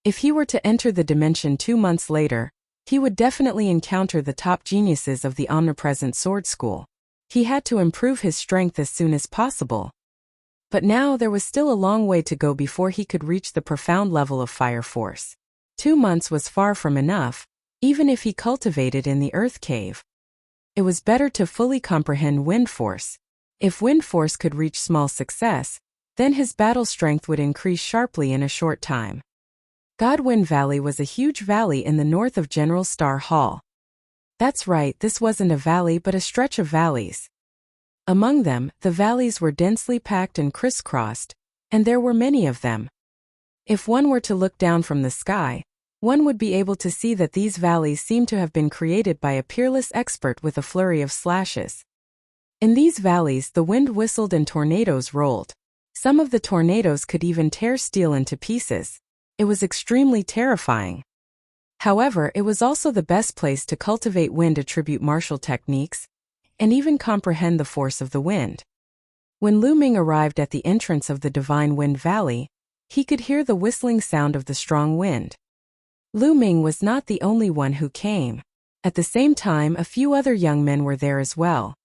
If he were to enter the dimension 2 months later, he would definitely encounter the top geniuses of the omnipresent sword school. He had to improve his strength as soon as possible. But now there was still a long way to go before he could reach the profound level of fire force. 2 months was far from enough, even if he cultivated in the earth cave. It was better to fully comprehend wind force. If wind force could reach small success, then his battle strength would increase sharply in a short time. Godwind Valley was a huge valley in the north of General Star Hall. That's right, this wasn't a valley but a stretch of valleys. Among them, the valleys were densely packed and crisscrossed, and there were many of them. If one were to look down from the sky, one would be able to see that these valleys seemed to have been created by a peerless expert with a flurry of slashes. In these valleys, the wind whistled and tornadoes rolled. Some of the tornadoes could even tear steel into pieces. It was extremely terrifying. However, it was also the best place to cultivate wind attribute martial techniques, and even comprehend the force of the wind. When Lu Ming arrived at the entrance of the Divine Wind Valley, he could hear the whistling sound of the strong wind. Lu Ming was not the only one who came. At the same time, a few other young men were there as well.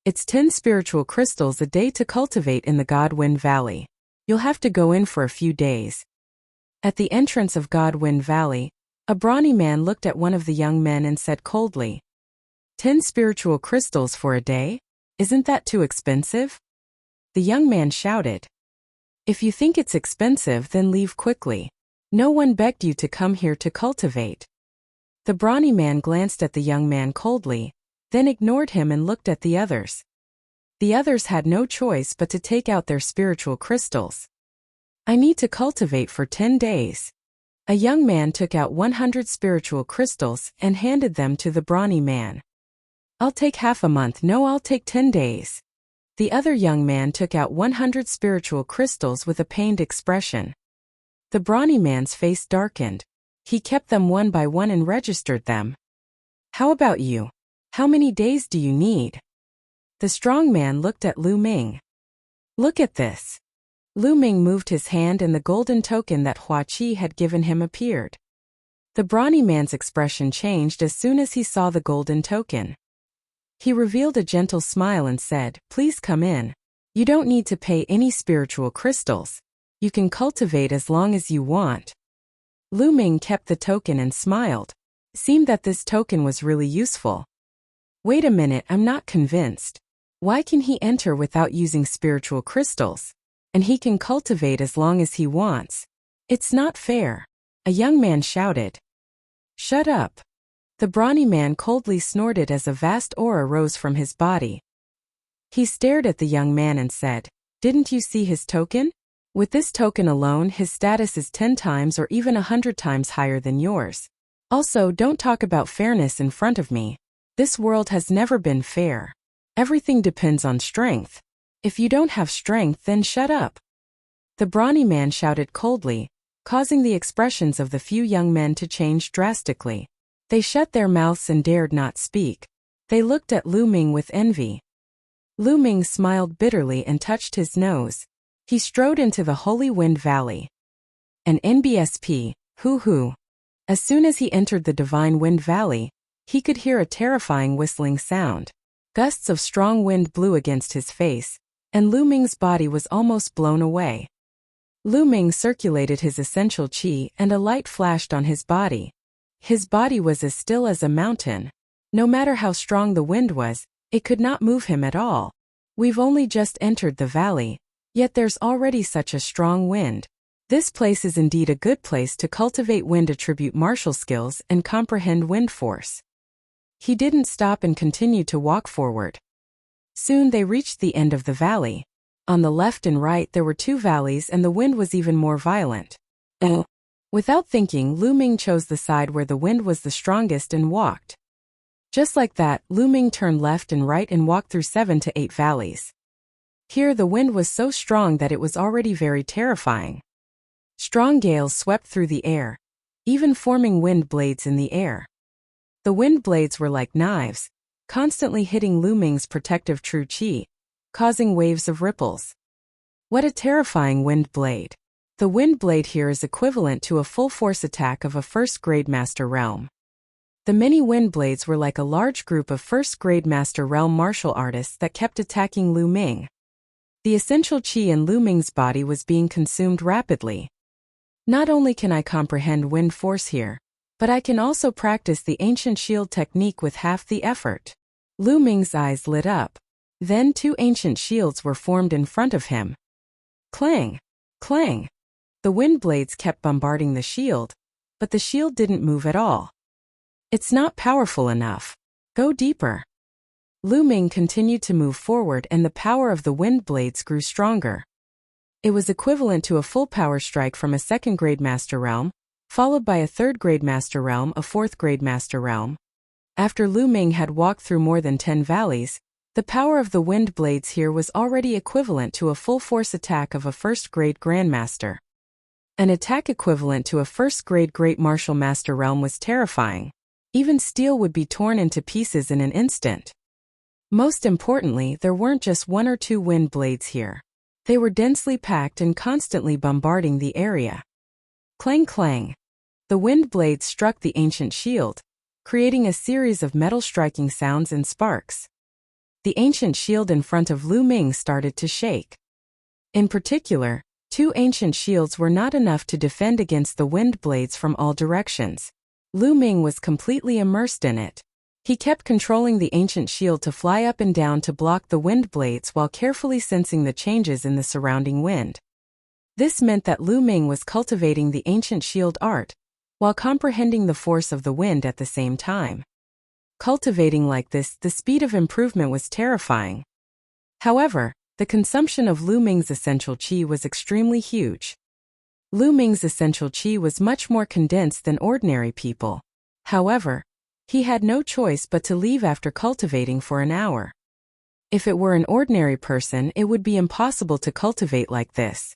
It's 10 spiritual crystals a day to cultivate in the God Wind Valley. You'll have to go in for a few days. At the entrance of God Wind Valley, a brawny man looked at one of the young men and said coldly, 10 spiritual crystals for a day? Isn't that too expensive? The young man shouted. If you think it's expensive, then leave quickly. No one begged you to come here to cultivate. The brawny man glanced at the young man coldly, then ignored him and looked at the others. The others had no choice but to take out their spiritual crystals. I need to cultivate for 10 days. A young man took out 100 spiritual crystals and handed them to the brawny man. I'll take half a month. No, I'll take 10 days. The other young man took out 100 spiritual crystals with a pained expression. The brawny man's face darkened. He kept them one by one and registered them. How about you? How many days do you need? The strong man looked at Lu Ming. Look at this. Lu Ming moved his hand and the golden token that Hua Qi had given him appeared. The brawny man's expression changed as soon as he saw the golden token. He revealed a gentle smile and said, Please come in. You don't need to pay any spiritual crystals. You can cultivate as long as you want. Lu Ming kept the token and smiled. It seemed that this token was really useful. Wait a minute, I'm not convinced. Why can he enter without using spiritual crystals? And he can cultivate as long as he wants. It's not fair. A young man shouted. Shut up. The brawny man coldly snorted as a vast aura rose from his body. He stared at the young man and said, Didn't you see his token? With this token alone, his status is 10 times or even 100 times higher than yours. Also, don't talk about fairness in front of me. This world has never been fair. Everything depends on strength. If you don't have strength, then shut up. The brawny man shouted coldly, causing the expressions of the few young men to change drastically. They shut their mouths and dared not speak. They looked at Lu Ming with envy. Lu Ming smiled bitterly and touched his nose. He strode into the Holy Wind Valley. An NBSP, hoo-hoo. As soon as he entered the Divine Wind Valley, he could hear a terrifying whistling sound. Gusts of strong wind blew against his face, and Lu Ming's body was almost blown away. Lu Ming circulated his essential qi and a light flashed on his body. His body was as still as a mountain. No matter how strong the wind was, it could not move him at all. We've only just entered the valley, yet there's already such a strong wind. This place is indeed a good place to cultivate wind attribute martial skills and comprehend wind force. He didn't stop and continued to walk forward. Soon they reached the end of the valley. On the left and right there were two valleys and the wind was even more violent. Without thinking, Lu Ming chose the side where the wind was the strongest and walked. Just like that, Lu Ming turned left and right and walked through 7 to 8 valleys. Here the wind was so strong that it was already very terrifying. Strong gales swept through the air, even forming wind blades in the air. The wind blades were like knives, constantly hitting Lu Ming's protective true qi, causing waves of ripples. What a terrifying wind blade. The wind blade here is equivalent to a full force attack of a first-grade master realm. The many wind blades were like a large group of first-grade master realm martial artists that kept attacking Lu Ming. The essential qi in Lu Ming's body was being consumed rapidly. Not only can I comprehend wind force here, but I can also practice the ancient shield technique with half the effort. Lu Ming's eyes lit up. Then 2 ancient shields were formed in front of him. Clang! Clang! The wind blades kept bombarding the shield, but the shield didn't move at all. It's not powerful enough. Go deeper. Lu Ming continued to move forward and the power of the wind blades grew stronger. It was equivalent to a full power strike from a 2nd-grade master realm, followed by a 3rd-grade master realm, a 4th-grade master realm. After Lu Ming had walked through more than 10 valleys, the power of the wind blades here was already equivalent to a full force attack of a 1st-grade grandmaster. An attack equivalent to a 1st-grade great martial master realm was terrifying. Even steel would be torn into pieces in an instant. Most importantly, there weren't just 1 or 2 wind blades here. They were densely packed and constantly bombarding the area. Clang clang. The wind blades struck the ancient shield, creating a series of metal striking sounds and sparks. The ancient shield in front of Lu Ming started to shake. In particular, 2 ancient shields were not enough to defend against the wind blades from all directions. Lu Ming was completely immersed in it. He kept controlling the ancient shield to fly up and down to block the wind blades while carefully sensing the changes in the surrounding wind. This meant that Lu Ming was cultivating the ancient shield art, while comprehending the force of the wind at the same time. Cultivating like this, the speed of improvement was terrifying. However, the consumption of Lu Ming's essential qi was extremely huge. Lu Ming's essential qi was much more condensed than ordinary people. However, he had no choice but to leave after cultivating for an hour. If it were an ordinary person, it would be impossible to cultivate like this.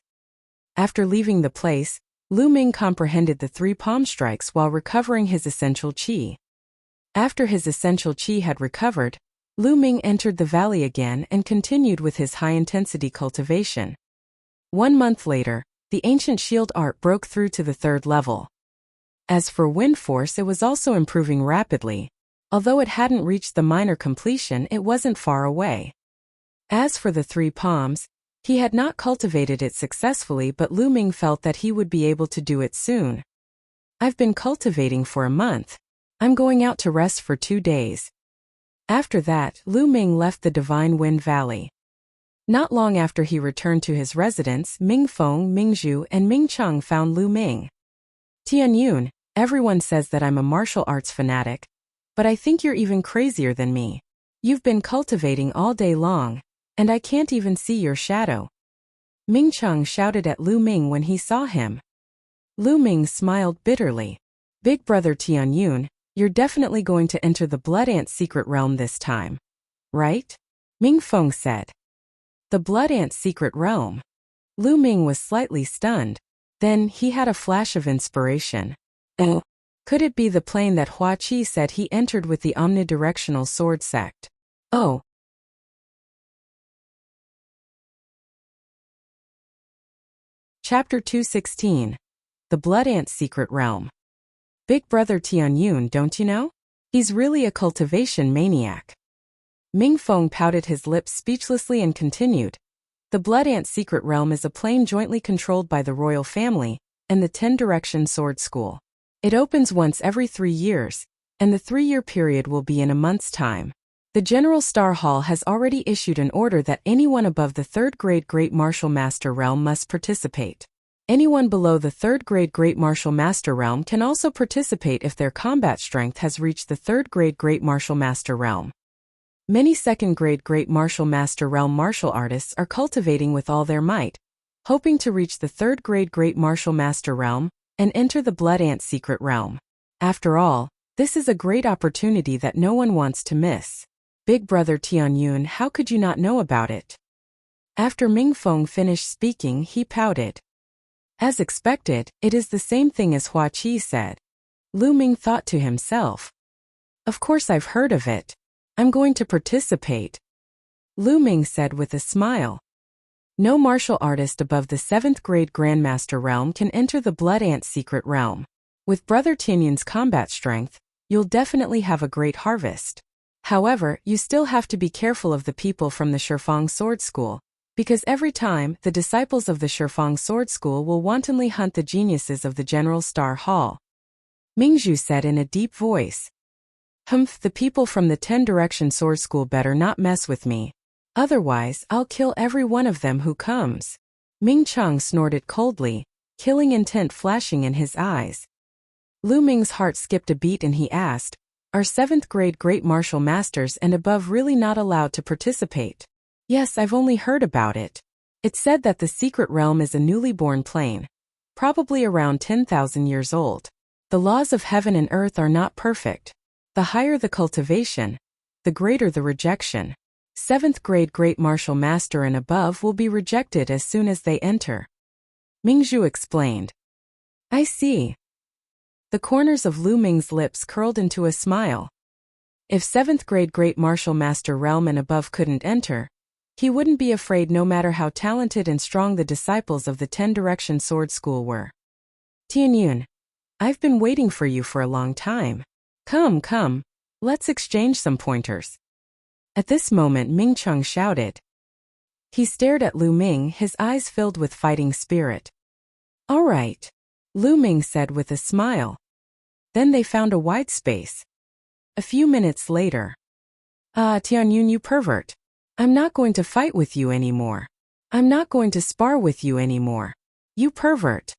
After leaving the place, Lu Ming comprehended the 3 palm strikes while recovering his essential qi. After his essential qi had recovered, Lu Ming entered the valley again and continued with his high-intensity cultivation. 1 month later, the ancient shield art broke through to the 3rd level. As for wind force, it was also improving rapidly. Although it hadn't reached the minor completion, it wasn't far away. As for the 3 palms, he had not cultivated it successfully, but Lu Ming felt that he would be able to do it soon. I've been cultivating for a month. I'm going out to rest for 2 days. After that, Lu Ming left the Divine Wind Valley. Not long after he returned to his residence, Ming Feng, Ming Zhu, and Ming Cheng found Lu Ming. Tianyun, everyone says that I'm a martial arts fanatic, but I think you're even crazier than me. You've been cultivating all day long, and I can't even see your shadow. Ming Cheng shouted at Lu Ming when he saw him. Lu Ming smiled bitterly. Big brother Tianyun, you're definitely going to enter the Blood Ant secret realm this time, right? Ming Feng said. The Blood Ant secret realm. Lu Ming was slightly stunned. Then he had a flash of inspiration. Oh, could it be the plane that Hua Qi said he entered with the omnidirectional sword sect? Oh. Chapter 216. The Blood Ant Secret Realm. Big brother Tianyun, don't you know? He's really a cultivation maniac. Ming Feng pouted his lips speechlessly and continued. The Blood Ant Secret Realm is a plane jointly controlled by the royal family and the 10 Direction Sword School. It opens once every 3 years, and the 3-year period will be in a month's time. The General Star Hall has already issued an order that anyone above the 3rd grade Great Martial Master Realm must participate. Anyone below the 3rd grade Great Martial Master Realm can also participate if their combat strength has reached the 3rd grade Great Martial Master Realm. Many 2nd grade Great Martial Master Realm martial artists are cultivating with all their might, hoping to reach the 3rd grade Great Martial Master Realm and enter the Blood Ant Secret Realm. After all, this is a great opportunity that no one wants to miss. Big brother Tianyun, how could you not know about it? After Mingfeng finished speaking, he pouted. As expected, it is the same thing as Hua Qi said. Lu Ming thought to himself. Of course I've heard of it. I'm going to participate. Lu Ming said with a smile. No martial artist above the 7th grade Grandmaster realm can enter the Blood Ant Secret Realm. With Brother Tianyun's combat strength, you'll definitely have a great harvest. However, you still have to be careful of the people from the Shifang Sword School, because every time, the disciples of the Shifang Sword School will wantonly hunt the geniuses of the General Star Hall. Mingzhu said in a deep voice. Humph, the people from the 10 Direction Sword School better not mess with me. Otherwise, I'll kill every one of them who comes. Ming Cheng snorted coldly, killing intent flashing in his eyes. Lu Ming's heart skipped a beat and he asked, are 7th grade Great Martial Masters and above really not allowed to participate? Yes, I've only heard about it. It's said that the secret realm is a newly born plane, probably around 10,000 years old. The laws of heaven and earth are not perfect. The higher the cultivation, the greater the rejection. 7th grade Great Martial Master and above will be rejected as soon as they enter. Mingzhu explained. I see. The corners of Lu Ming's lips curled into a smile. If 7th grade Great Martial Master realm and above couldn't enter, he wouldn't be afraid no matter how talented and strong the disciples of the 10 Direction Sword School were. Tianyun, I've been waiting for you for a long time. Come, let's exchange some pointers. At this moment Ming Cheng shouted. He stared at Lu Ming, his eyes filled with fighting spirit. All right, Lu Ming said with a smile. Then they found a wide space. A few minutes later. Tianyun, you pervert. I'm not going to fight with you anymore. I'm not going to spar with you anymore. You pervert.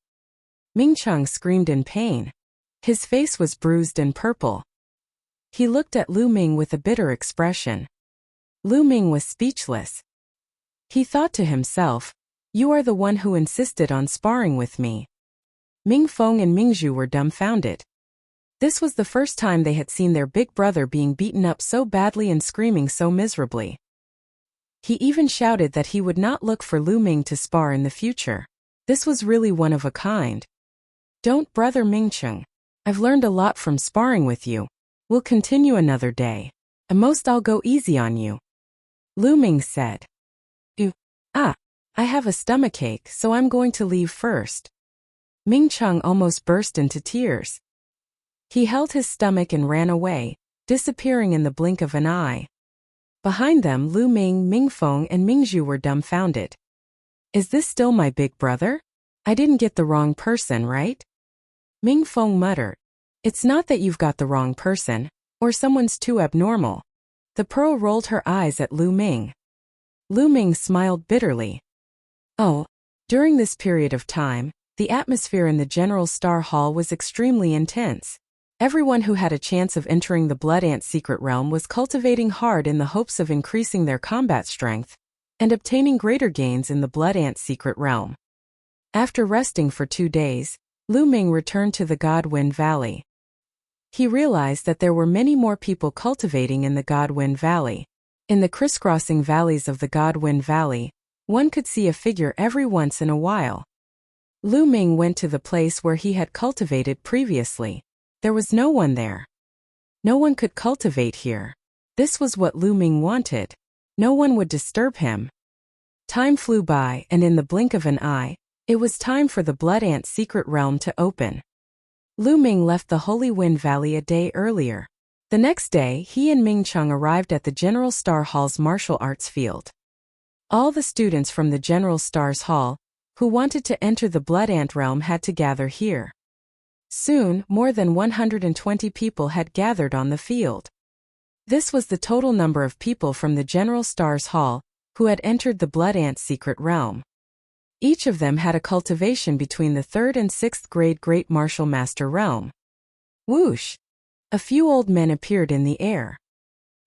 Ming Cheng screamed in pain. His face was bruised and purple. He looked at Lu Ming with a bitter expression. Lu Ming was speechless. He thought to himself, you are the one who insisted on sparring with me. Mingfeng and Mingzhu were dumbfounded. This was the first time they had seen their big brother being beaten up so badly and screaming so miserably. He even shouted that he would not look for Lu Ming to spar in the future. This was really one of a kind. Don't, brother Mingcheng. I've learned a lot from sparring with you. We'll continue another day. At most I'll go easy on you. Lu Ming said. I have a stomachache, so I'm going to leave first. Ming Cheng almost burst into tears. He held his stomach and ran away, disappearing in the blink of an eye. Behind them Lu Ming, Mingfeng and Mingzhu were dumbfounded. Is this still my big brother? I didn't get the wrong person, right? Mingfeng muttered. It's not that you've got the wrong person, or someone's too abnormal. The pearl rolled her eyes at Lu Ming. Lu Ming smiled bitterly. Oh, during this period of time, the atmosphere in the General Star Hall was extremely intense. Everyone who had a chance of entering the Blood Ant Secret Realm was cultivating hard in the hopes of increasing their combat strength and obtaining greater gains in the Blood Ant Secret Realm. After resting for 2 days, Lu Ming returned to the Godwind Valley. He realized that there were many more people cultivating in the Godwind Valley. In the crisscrossing valleys of the Godwind Valley, one could see a figure every once in a while. Lu Ming went to the place where he had cultivated previously. There was no one there. No one could cultivate here. This was what Lu Ming wanted. No one would disturb him. Time flew by, and in the blink of an eye, it was time for the Blood Ant Secret Realm to open. Lu Ming left the Holy Wind Valley a day earlier. The next day, he and Ming Cheng arrived at the General Star Hall's martial arts field. All the students from the General Stars Hall, who wanted to enter the Blood Ant realm, had to gather here. Soon, more than 120 people had gathered on the field. This was the total number of people from the General Stars Hall who had entered the Blood Ant's secret realm. Each of them had a cultivation between the 3rd and 6th grade Great Martial Master realm. Whoosh! A few old men appeared in the air.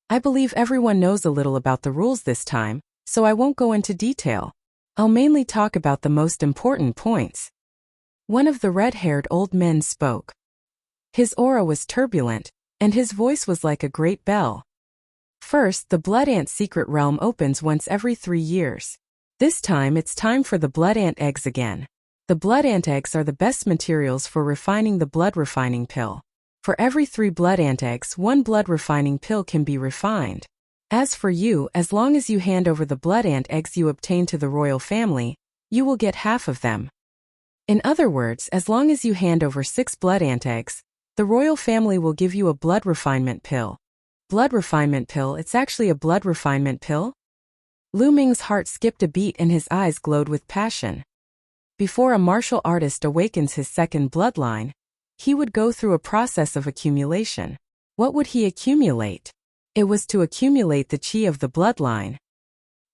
I believe everyone knows a little about the rules this time, so I won't go into detail. I'll mainly talk about the most important points. One of the red-haired old men spoke. His aura was turbulent, and his voice was like a great bell. First, the Blood Ant secret realm opens once every 3 years. This time it's time for the Blood Ant eggs again. The Blood Ant eggs are the best materials for refining the blood refining pill. For every 3 Blood Ant eggs, 1 blood refining pill can be refined. As for you, as long as you hand over the Blood Ant eggs you obtain to the royal family, you will get half of them. In other words, as long as you hand over 6 Blood Ant eggs, the royal family will give you a blood refinement pill. Blood refinement pill, it's actually a blood refinement pill? Lu Ming's heart skipped a beat and his eyes glowed with passion. Before a martial artist awakens his second bloodline, he would go through a process of accumulation. What would he accumulate? It was to accumulate the chi of the bloodline.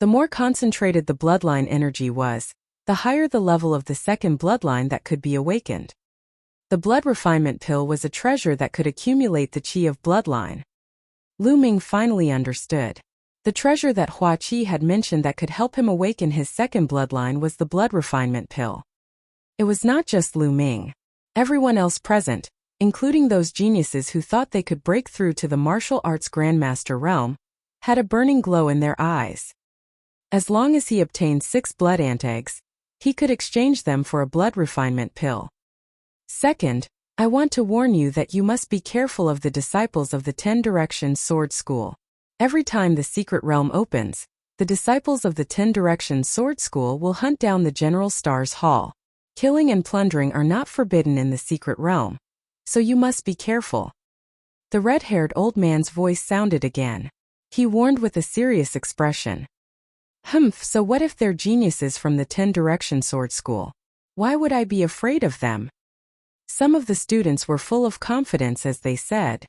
The more concentrated the bloodline energy was, the higher the level of the second bloodline that could be awakened. The blood refinement pill was a treasure that could accumulate the chi of bloodline. Lu Ming finally understood. The treasure that Hua Qi had mentioned that could help him awaken his second bloodline was the blood refinement pill. It was not just Lu Ming. Everyone else present, including those geniuses who thought they could break through to the martial arts grandmaster realm, had a burning glow in their eyes. As long as he obtained 6 Blood Ant eggs, he could exchange them for a blood refinement pill. Second, I want to warn you that you must be careful of the disciples of the 10 Directions Sword School. Every time the secret realm opens, the disciples of the 10 Directions Sword School will hunt down the General Stars Hall. Killing and plundering are not forbidden in the secret realm, so you must be careful. The red-haired old man's voice sounded again. He warned with a serious expression. So what if they're geniuses from the 10 Directions Sword School? Why would I be afraid of them? Some of the students were full of confidence as they said.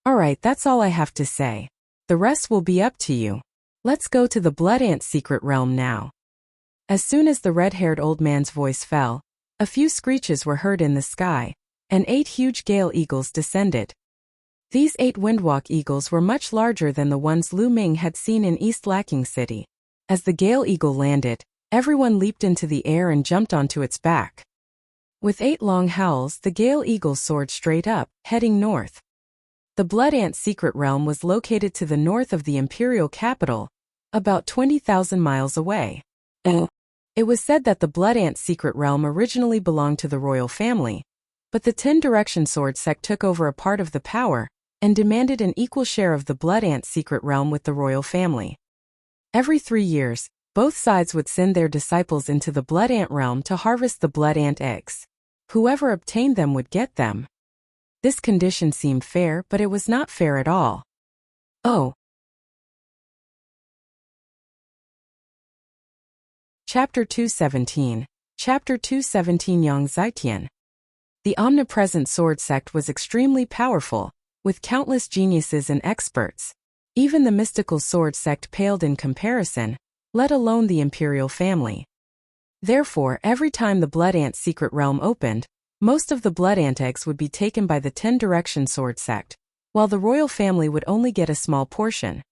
Alright, that's all I have to say. The rest will be up to you. Let's go to the Blood Ant secret realm now. As soon as the red-haired old man's voice fell, a few screeches were heard in the sky, and 8 huge gale eagles descended. These 8 windwalk eagles were much larger than the ones Lu Ming had seen in East Lacking City. As the gale eagle landed, everyone leaped into the air and jumped onto its back. With 8 long howls, the gale eagle soared straight up, heading north. The Blood Ant secret realm was located to the north of the imperial capital, about 20,000 miles away. It was said that the Blood Ant secret realm originally belonged to the royal family, but the 10 Direction Sword sect took over a part of the power and demanded an equal share of the Blood Ant secret realm with the royal family. Every 3 years, both sides would send their disciples into the Blood Ant realm to harvest the Blood Ant eggs. Whoever obtained them would get them. This condition seemed fair, but it was not fair at all. Chapter 217. Chapter 217 Yang Zitian. The omnipresent sword sect was extremely powerful, with countless geniuses and experts. Even the mystical sword sect paled in comparison, let alone the imperial family. Therefore, every time the Blood Ant secret realm opened, most of the Blood Ant eggs would be taken by the 10 Direction Sword sect, while the royal family would only get a small portion.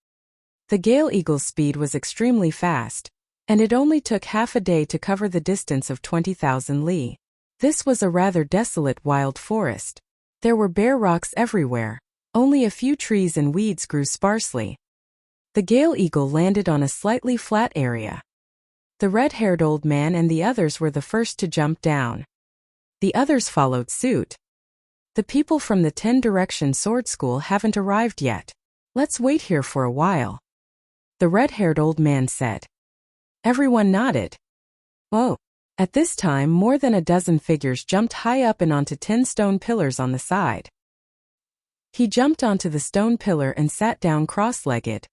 The Gale Eagle's speed was extremely fast, and it only took half a day to cover the distance of 20,000 li. This was a rather desolate wild forest. There were bare rocks everywhere. Only a few trees and weeds grew sparsely. The Gale Eagle landed on a slightly flat area. The red-haired old man and the others were the first to jump down. The others followed suit. The people from the 10 Direction Sword School haven't arrived yet. Let's wait here for a while. The red-haired old man said. Everyone nodded. At this time more than a dozen figures jumped high up and onto 10 stone pillars on the side. He jumped onto the stone pillar and sat down cross-legged.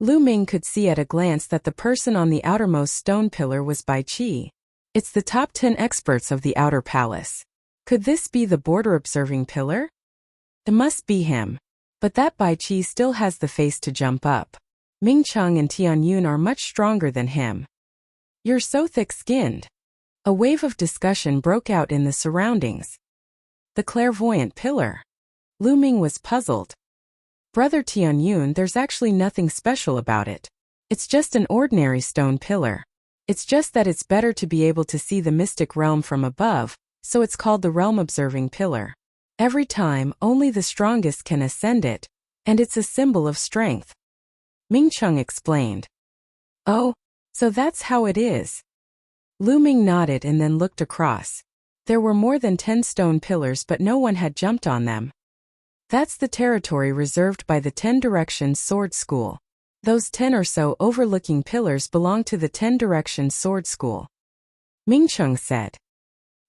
Lu Ming could see at a glance that the person on the outermost stone pillar was Bai Qi. It's the top 10 experts of the outer palace. Could this be the border observing pillar? It must be him. But that Bai Qi still has the face to jump up. Ming Cheng and Tian Yun are much stronger than him. You're so thick-skinned. A wave of discussion broke out in the surroundings. The clairvoyant pillar. Lu Ming was puzzled. Brother Tian Yun, there's actually nothing special about it. It's just an ordinary stone pillar. It's just that it's better to be able to see the mystic realm from above, so it's called the realm observing pillar. Every time, only the strongest can ascend it, and it's a symbol of strength. Ming Cheng explained. Oh, so that's how it is. Lu Ming nodded and then looked across. There were more than 10 stone pillars, but no one had jumped on them. That's the territory reserved by the 10 Directions Sword School. Those 10 or so overlooking pillars belong to the 10 Directions Sword School. Ming Cheng said.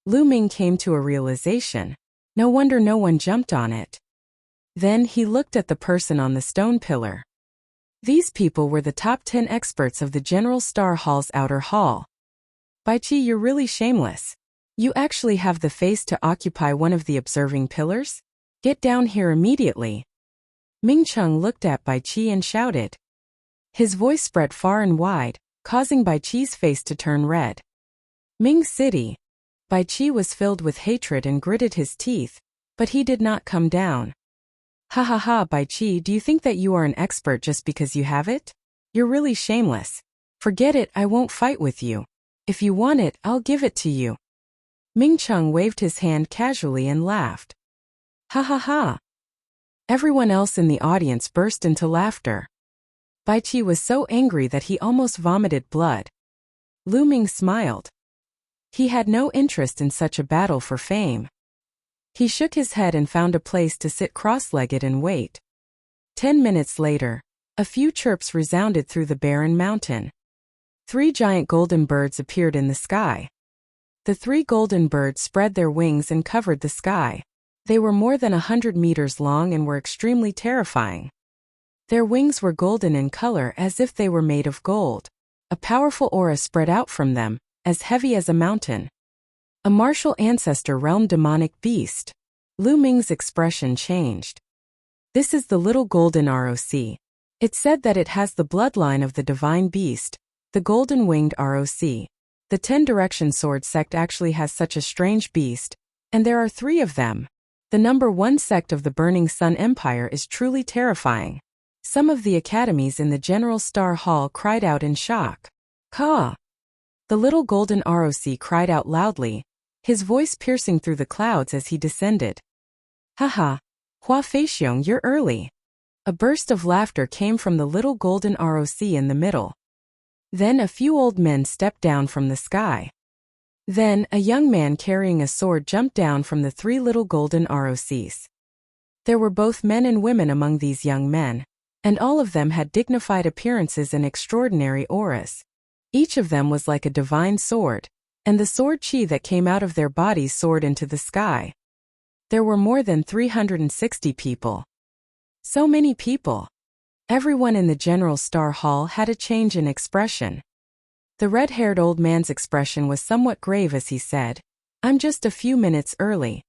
Lu Ming came to a realization. No wonder no one jumped on it. Then he looked at the person on the stone pillar. These people were the top 10 experts of the General Star Hall's outer hall. Bai Qi, you're really shameless. You actually have the face to occupy one of the observing pillars? Get down here immediately. Ming Cheng looked at Bai Qi and shouted. His voice spread far and wide, causing Bai Qi's face to turn red. Ming City. Bai Qi was filled with hatred and gritted his teeth, but he did not come down. Ha ha ha, Bai Qi, do you think that you are an expert just because you have it? You're really shameless. Forget it, I won't fight with you. If you want it, I'll give it to you. Ming Cheng waved his hand casually and laughed. Ha ha ha. Everyone else in the audience burst into laughter. Bai Qi was so angry that he almost vomited blood. Lu Ming smiled. He had no interest in such a battle for fame. He shook his head and found a place to sit cross-legged and wait. 10 minutes later, a few chirps resounded through the barren mountain. 3 giant golden birds appeared in the sky. The 3 golden birds spread their wings and covered the sky. They were more than 100 meters long and were extremely terrifying. Their wings were golden in color as if they were made of gold. A powerful aura spread out from them, as heavy as a mountain. A martial ancestor realm demonic beast. Lu Ming's expression changed. This is the little golden ROC. It's said that it has the bloodline of the divine beast, the golden-winged ROC. The 10 Direction Sword sect actually has such a strange beast, and there are 3 of them. The number 1 sect of the Burning Sun Empire is truly terrifying. Some of the academies in the General Star Hall cried out in shock. Caw! The little golden ROC cried out loudly, his voice piercing through the clouds as he descended. Haha! Hua Feixiong, you're early. A burst of laughter came from the little golden ROC in the middle. Then a few old men stepped down from the sky. Then a young man carrying a sword jumped down from the 3 little golden ROCs. There were both men and women among these young men, and all of them had dignified appearances and extraordinary auras. Each of them was like a divine sword, and the sword chi that came out of their bodies soared into the sky. There were more than 360 people. So many people. Everyone in the General Star Hall had a change in expression. The red-haired old man's expression was somewhat grave as he said, I'm just a few minutes early.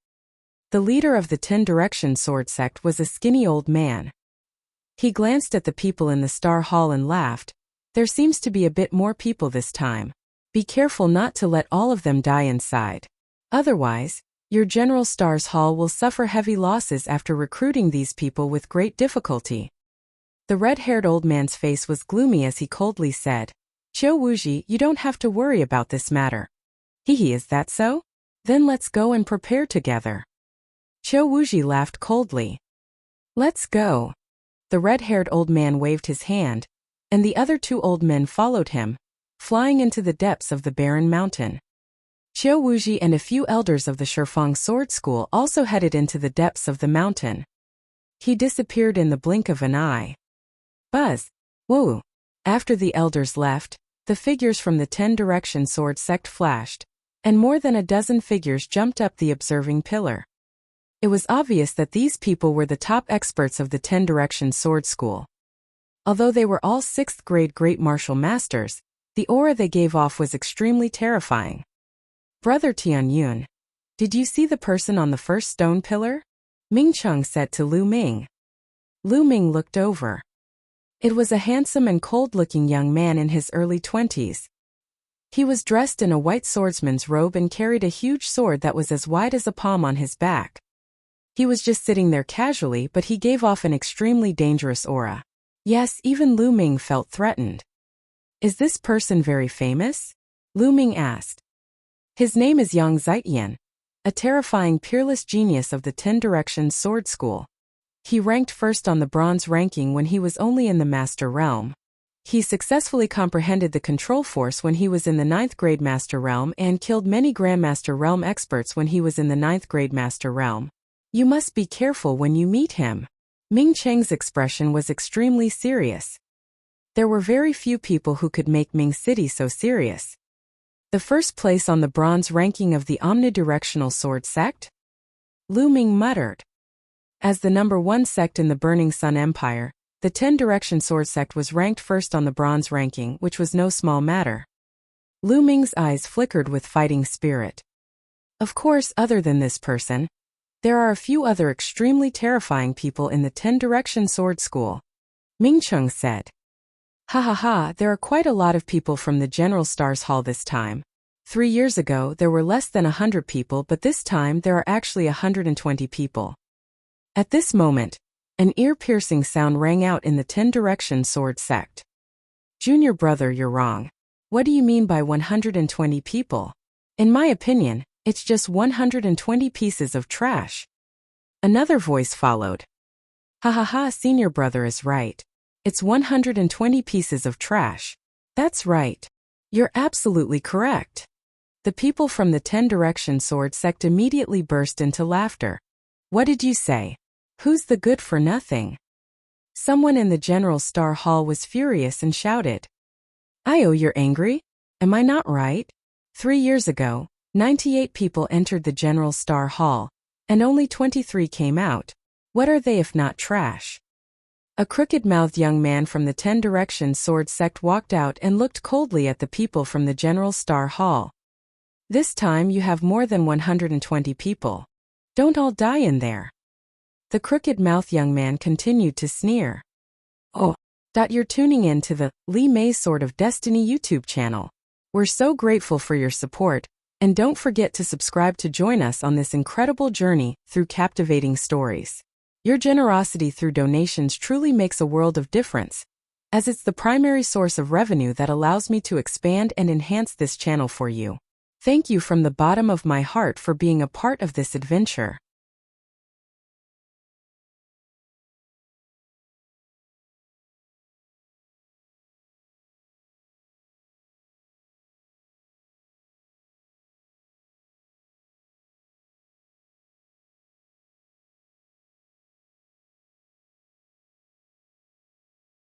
The leader of the 10 Direction Sword sect was a skinny old man. He glanced at the people in the Star Hall and laughed. There seems to be a bit more people this time. Be careful not to let all of them die inside. Otherwise, your General Star's Hall will suffer heavy losses after recruiting these people with great difficulty. The red-haired old man's face was gloomy as he coldly said, Qiu Wuji, you don't have to worry about this matter. Hehe, is that so? Then let's go and prepare together. Qiu Wuji laughed coldly. Let's go. The red-haired old man waved his hand, and the other 2 old men followed him, flying into the depths of the barren mountain. Qiu Wuji and a few elders of the Shifeng Sword School also headed into the depths of the mountain. He disappeared in the blink of an eye. Buzz! Whoa! After the elders left, the figures from the 10 Direction Sword sect flashed, and more than a dozen figures jumped up the observing pillar. It was obvious that these people were the top experts of the 10 Direction Sword School. Although they were all 6th grade great martial masters, the aura they gave off was extremely terrifying. Brother Tianyun, did you see the person on the first stone pillar? Ming Chung said to Lu Ming. Lu Ming looked over. It was a handsome and cold-looking young man in his early 20s. He was dressed in a white swordsman's robe and carried a huge sword that was as wide as a palm on his back. He was just sitting there casually, but he gave off an extremely dangerous aura. Yes, even Lu Ming felt threatened. Is this person very famous? Lu Ming asked. His name is Yang Zitian, a terrifying peerless genius of the 10 Directions Sword School. He ranked first on the bronze ranking when he was only in the Master Realm. He successfully comprehended the control force when he was in the 9th grade Master Realm and killed many Grandmaster Realm experts when he was in the 9th grade Master Realm. You must be careful when you meet him. Ming Cheng's expression was extremely serious. There were very few people who could make Ming City so serious. The first place on the bronze ranking of the omnidirectional sword sect? Lu Ming muttered. As the number 1 sect in the Burning Sun Empire, the 10 Direction Sword Sect was ranked first on the bronze ranking, which was no small matter. Lu Ming's eyes flickered with fighting spirit. Of course, other than this person, there are a few other extremely terrifying people in the 10 Direction Sword School. Ming Chung said. Ha ha ha, there are quite a lot of people from the General Stars Hall this time. 3 years ago, there were less than 100 people, but this time there are actually 120 people. At this moment, an ear-piercing sound rang out in the 10 Direction Sword Sect. Junior brother, you're wrong. What do you mean by 120 people? In my opinion, it's just 120 pieces of trash. Another voice followed. Ha ha ha, senior brother is right. It's 120 pieces of trash. That's right. You're absolutely correct. The people from the 10 Direction Sword Sect immediately burst into laughter. What did you say? Who's the good for nothing? Someone in the General Star Hall was furious and shouted. You're angry? Am I not right? 3 years ago, 98 people entered the General Star Hall, and only 23 came out. What are they if not trash? A crooked-mouthed young man from the 10 Direction Sword Sect walked out and looked coldly at the people from the General Star Hall. This time you have more than 120 people. Don't all die in there. The crooked-mouthed young man continued to sneer. Oh, you're tuning in to the Li Mei Sword of Destiny YouTube channel. We're so grateful for your support, and don't forget to subscribe to join us on this incredible journey through captivating stories. Your generosity through donations truly makes a world of difference, as it's the primary source of revenue that allows me to expand and enhance this channel for you. Thank you from the bottom of my heart for being a part of this adventure.